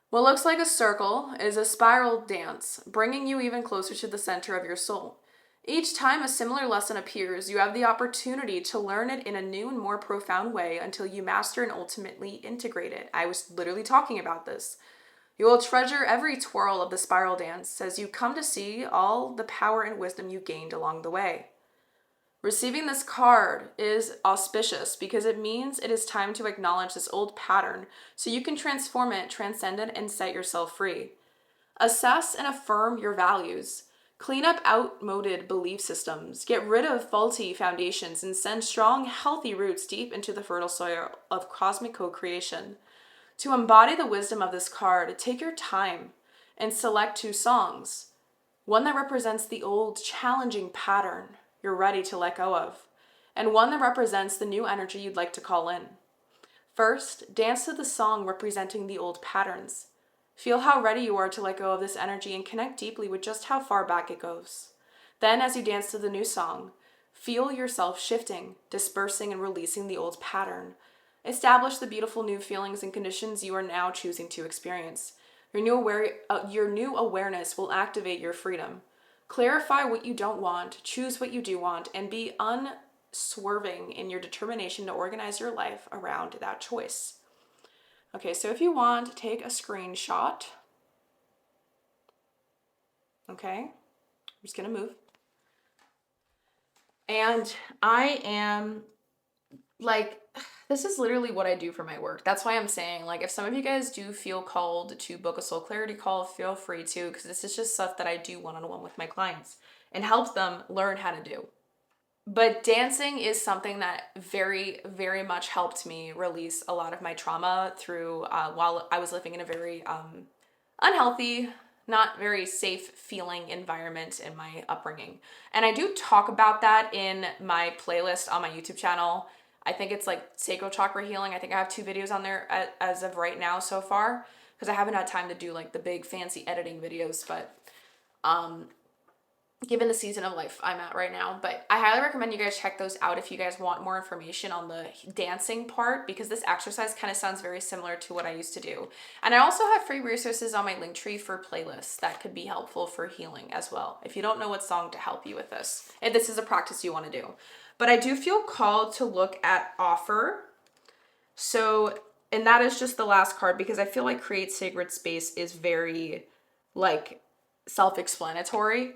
What looks like a circle is a spiral dance, bringing you even closer to the center of your soul. Each time a similar lesson appears, you have the opportunity to learn it in a new and more profound way until you master and ultimately integrate it. I was literally talking about this. You will treasure every twirl of the spiral dance as you come to see all the power and wisdom you gained along the way. Receiving this card is auspicious because it means it is time to acknowledge this old pattern so you can transform it, transcend it, and set yourself free. Assess and affirm your values. Clean up outmoded belief systems. Get rid of faulty foundations and send strong, healthy roots deep into the fertile soil of cosmic co-creation. To embody the wisdom of this card, take your time and select 2 songs. One that represents the old, challenging pattern you're ready to let go of, and one that represents the new energy you'd like to call in. First, dance to the song representing the old patterns. Feel how ready you are to let go of this energy and connect deeply with just how far back it goes. Then, as you dance to the new song, feel yourself shifting, dispersing, and releasing the old pattern. Establish the beautiful new feelings and conditions you are now choosing to experience. Your new awareness will activate your freedom. Clarify what you don't want, choose what you do want, and be unswerving in your determination to organize your life around that choice. Okay, so if you want, take a screenshot. Okay, I'm just gonna move. And I am this is literally what I do for my work. That's why I'm saying, if some of you guys do feel called to book a soul clarity call, feel free to, because this is just stuff that I do one-on-one with my clients and help them learn how to do. But dancing is something that very, very much helped me release a lot of my trauma through while I was living in a very unhealthy, not very safe feeling environment in my upbringing. And I do talk about that in my playlist on my YouTube channel. I think it's sacral chakra healing. I think I have 2 videos on there as of right now so far, because I haven't had time to do the big fancy editing videos, but given the season of life I'm at right now. But I highly recommend you guys check those out if you guys want more information on the dancing part, because this exercise kind of sounds very similar to what I used to do. And I also have free resources on my link tree for playlists that could be helpful for healing as well, if you don't know what song to help you with this, if this is a practice you want to do. But I do feel called to look at offer. So, and that is just the last card, because I feel like create sacred space is very like self-explanatory,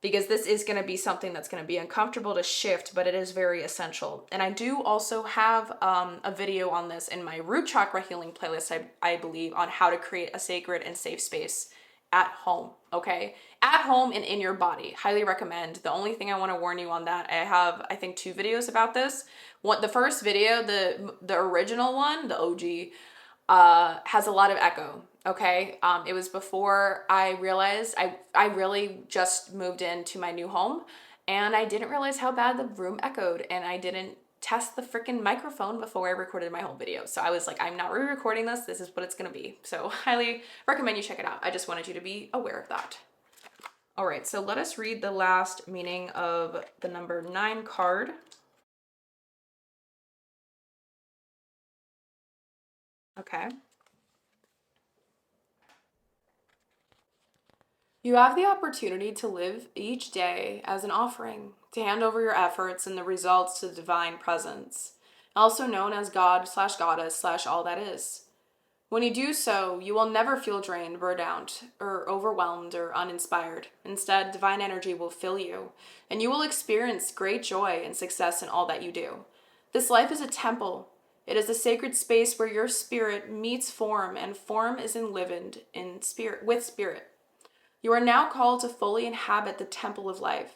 because this is going to be something that's going to be uncomfortable to shift, but it is very essential. And I do also have a video on this in my root chakra healing playlist, I believe, on how to create a sacred and safe space at home, okay? At home and in your body. Highly recommend. The only thing I want to warn you on that, I have, I think, 2 videos about this. The first video, the original one, the OG, has a lot of echo. Okay. It was before I realized I really just moved into my new home, and I didn't realize how bad the room echoed, and I didn't test the freaking microphone before I recorded my whole video. So I was like, I'm not re-recording this. This is what it's going to be. So highly recommend you check it out. I just wanted you to be aware of that. All right. So let us read the last meaning of the number 9 card. Okay. You have the opportunity to live each day as an offering, to hand over your efforts and the results to the divine presence, also known as God/Goddess/ all that is. When you do so, you will never feel drained, burned out, or overwhelmed or uninspired. Instead, divine energy will fill you, and you will experience great joy and success in all that you do. This life is a temple. It is a sacred space where your spirit meets form, and form is enlivened in spirit with spirit. You are now called to fully inhabit the temple of life.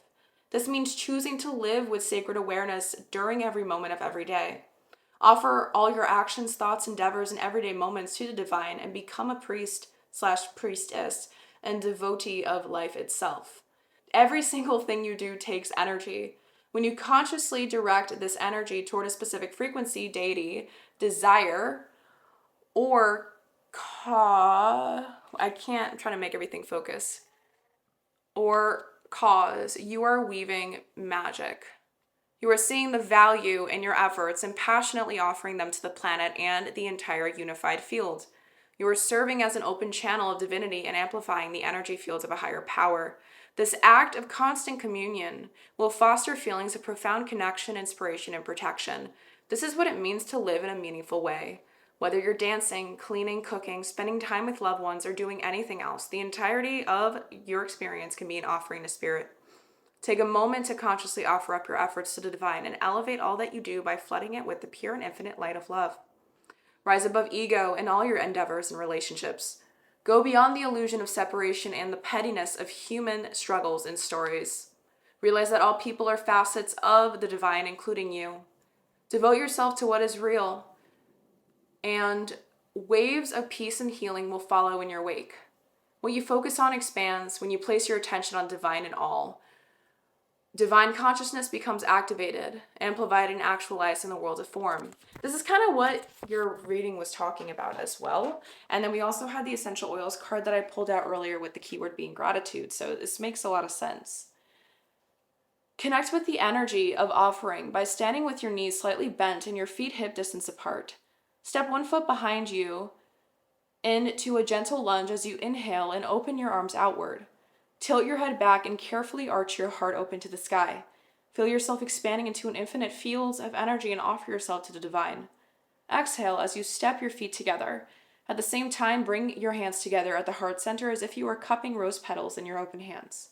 This means choosing to live with sacred awareness during every moment of every day. Offer all your actions, thoughts, endeavors, and everyday moments to the divine, and become a priest/priestess and devotee of life itself. Every single thing you do takes energy. When you consciously direct this energy toward a specific frequency, deity, desire, or I'm trying to make everything focus. Or cause, you are weaving magic. You are seeing the value in your efforts and passionately offering them to the planet and the entire unified field. You are serving as an open channel of divinity and amplifying the energy fields of a higher power. This act of constant communion will foster feelings of profound connection, inspiration, and protection. This is what it means to live in a meaningful way. Whether you're dancing, cleaning, cooking, spending time with loved ones, or doing anything else, the entirety of your experience can be an offering to spirit. Take a moment to consciously offer up your efforts to the divine and elevate all that you do by flooding it with the pure and infinite light of love. Rise above ego in all your endeavors and relationships. Go beyond the illusion of separation and the pettiness of human struggles and stories. Realize that all people are facets of the divine, including you. Devote yourself to what is real, and waves of peace and healing will follow in your wake. What you focus on expands when you place your attention on divine in all. Divine consciousness becomes activated, amplified, and actualized in the world of form. This is kind of what your reading was talking about as well. And then we also had the essential oils card that I pulled out earlier with the keyword being gratitude. So this makes a lot of sense. Connect with the energy of offering by standing with your knees slightly bent and your feet hip distance apart. Step 1 foot behind you into a gentle lunge as you inhale and open your arms outward. Tilt your head back and carefully arch your heart open to the sky. Feel yourself expanding into an infinite field of energy and offer yourself to the divine. Exhale as you step your feet together. At the same time, bring your hands together at the heart center as if you were cupping rose petals in your open hands.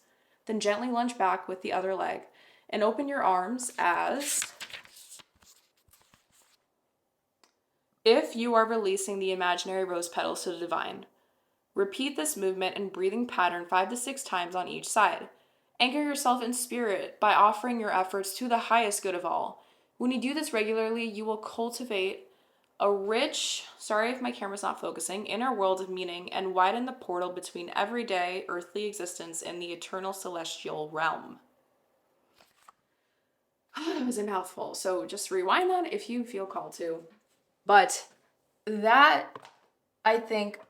Then gently lunge back with the other leg and open your arms as if you are releasing the imaginary rose petals to the divine. Repeat this movement and breathing pattern 5 to 6 times on each side. Anchor yourself in spirit by offering your efforts to the highest good of all. When you do this regularly, you will cultivate a rich, sorry if my camera's not focusing, inner world of meaning and widen the portal between everyday earthly existence and the eternal celestial realm. That was a mouthful, so just rewind that if you feel called to. But that, I think,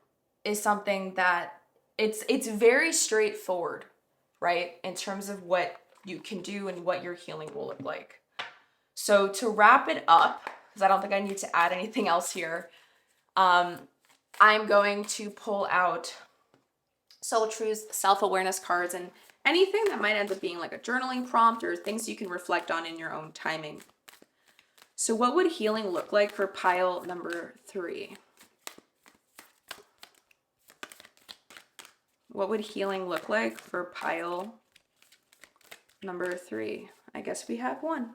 is something that it's very straightforward. right? In terms of what you can do and what your healing will look like. So to wrap it up, because I don't think I need to add anything else here, I'm going to pull out Soul Truths, self-awareness cards, and anything that might end up being like a journaling prompt or things you can reflect on in your own timing. So what would healing look like for pile number 3? What would healing look like for pile number 3? I guess we have one.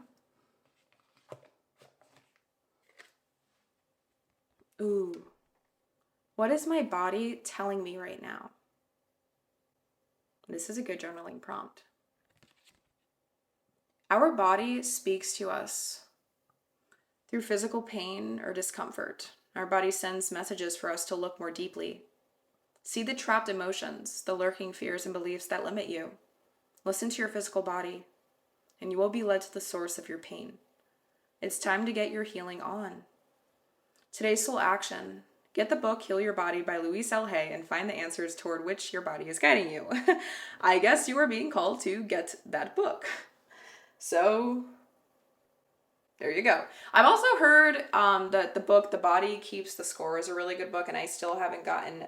Ooh. What is my body telling me right now? This is a good journaling prompt. Our body speaks to us through physical pain or discomfort. Our body sends messages for us to look more deeply. See the trapped emotions, the lurking fears and beliefs that limit you. Listen to your physical body, and you will be led to the source of your pain. It's time to get your healing on. Today's soul action. Get the book Heal Your Body by Louise L. Hay and find the answers toward which your body is guiding you. I guess you are being called to get that book. So there you go. I've also heard that the book The Body Keeps the Score is a really good book, and I still haven't gotten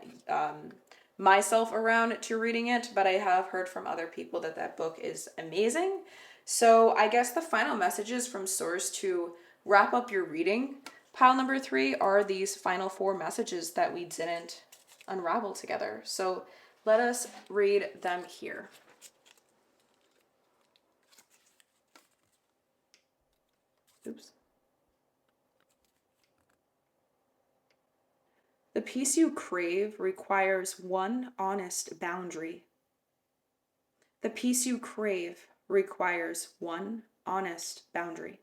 myself around to reading it, but I have heard from other people that that book is amazing. So I guess the final messages from Source to wrap up your reading pile number 3 are these final 4 messages that we didn't unravel together. So let us read them here. Oops. The peace you crave requires one honest boundary. The peace you crave requires one honest boundary.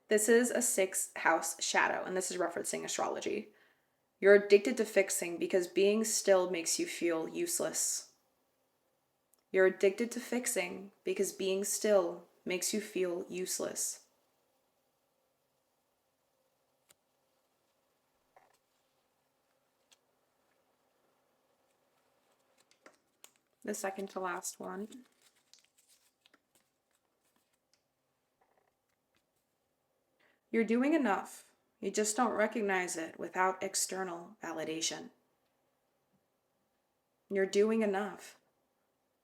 This is a 6th house shadow, and this is referencing astrology. You're addicted to fixing because being still makes you feel useless. You're addicted to fixing because being still makes you feel useless. The second to last one. You're doing enough. You just don't recognize it without external validation. You're doing enough.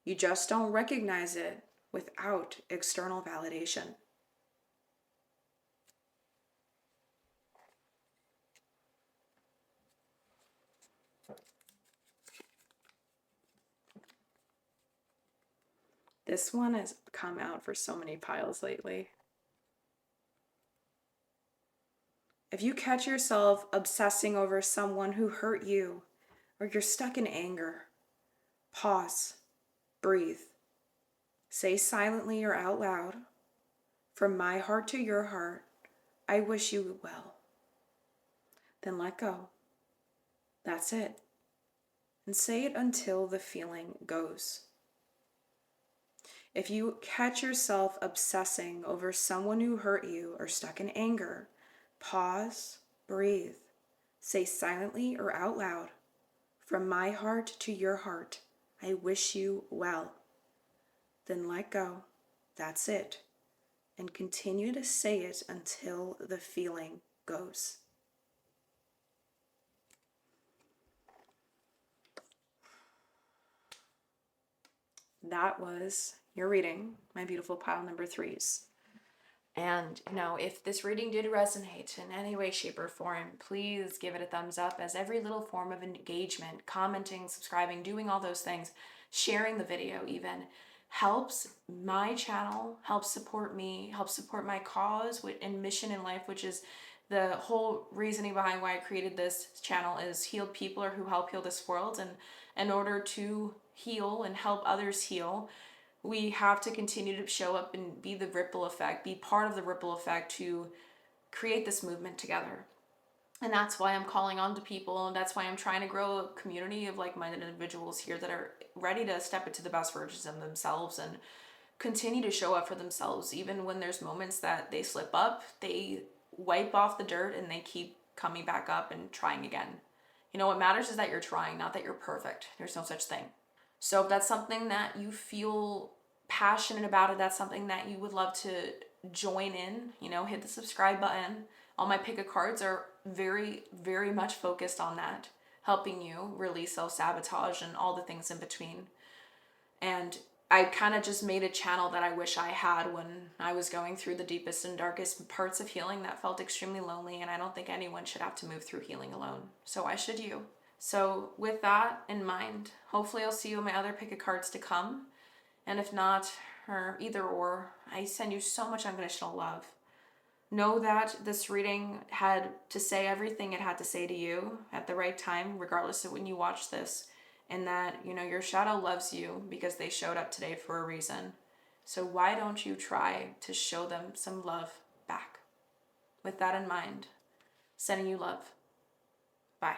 You just don't recognize it without external validation. This one has come out for so many piles lately. If you catch yourself obsessing over someone who hurt you, or you're stuck in anger, pause, breathe, say silently or out loud, from my heart to your heart, I wish you well. Then let go. That's it. And say it until the feeling goes. If you catch yourself obsessing over someone who hurt you or stuck in anger, pause, breathe, say silently or out loud, from my heart to your heart, I wish you well. Then let go. That's it. And continue to say it until the feeling goes. That was your reading, my beautiful pile number 3s. And, if this reading did resonate in any way, shape, or form, please give it a thumbs up, as every little form of engagement, commenting, subscribing, doing all those things, sharing the video even, helps my channel, helps support me, helps support my cause and mission in life, which is the whole reasoning behind why I created this channel is heal people or who help heal this world. And in order to heal and help others heal, we have to continue to show up and be the ripple effect, be part of the ripple effect to create this movement together. And that's why I'm calling on to people, and that's why I'm trying to grow a community of like-minded individuals here that are ready to step into the best versions of themselves and continue to show up for themselves. Even when there's moments that they slip up, they wipe off the dirt and they keep coming back up and trying again. You know, what matters is that you're trying, not that you're perfect. There's no such thing. So if that's something that you feel passionate about, if that's something that you would love to join in, you know, hit the subscribe button. All my pick of cards are very, very much focused on that, helping you release self-sabotage and all the things in between. And I kind of just made a channel that I wish I had when I was going through the deepest and darkest parts of healing that felt extremely lonely, and I don't think anyone should have to move through healing alone. So why should you? So with that in mind, hopefully I'll see you in my other pick of cards to come. And if not, or either or, I send you so much unconditional love. Know that this reading had to say everything it had to say to you at the right time, regardless of when you watch this. And that, you know, your shadow loves you because they showed up today for a reason. So why don't you try to show them some love back? With that in mind, sending you love. Bye.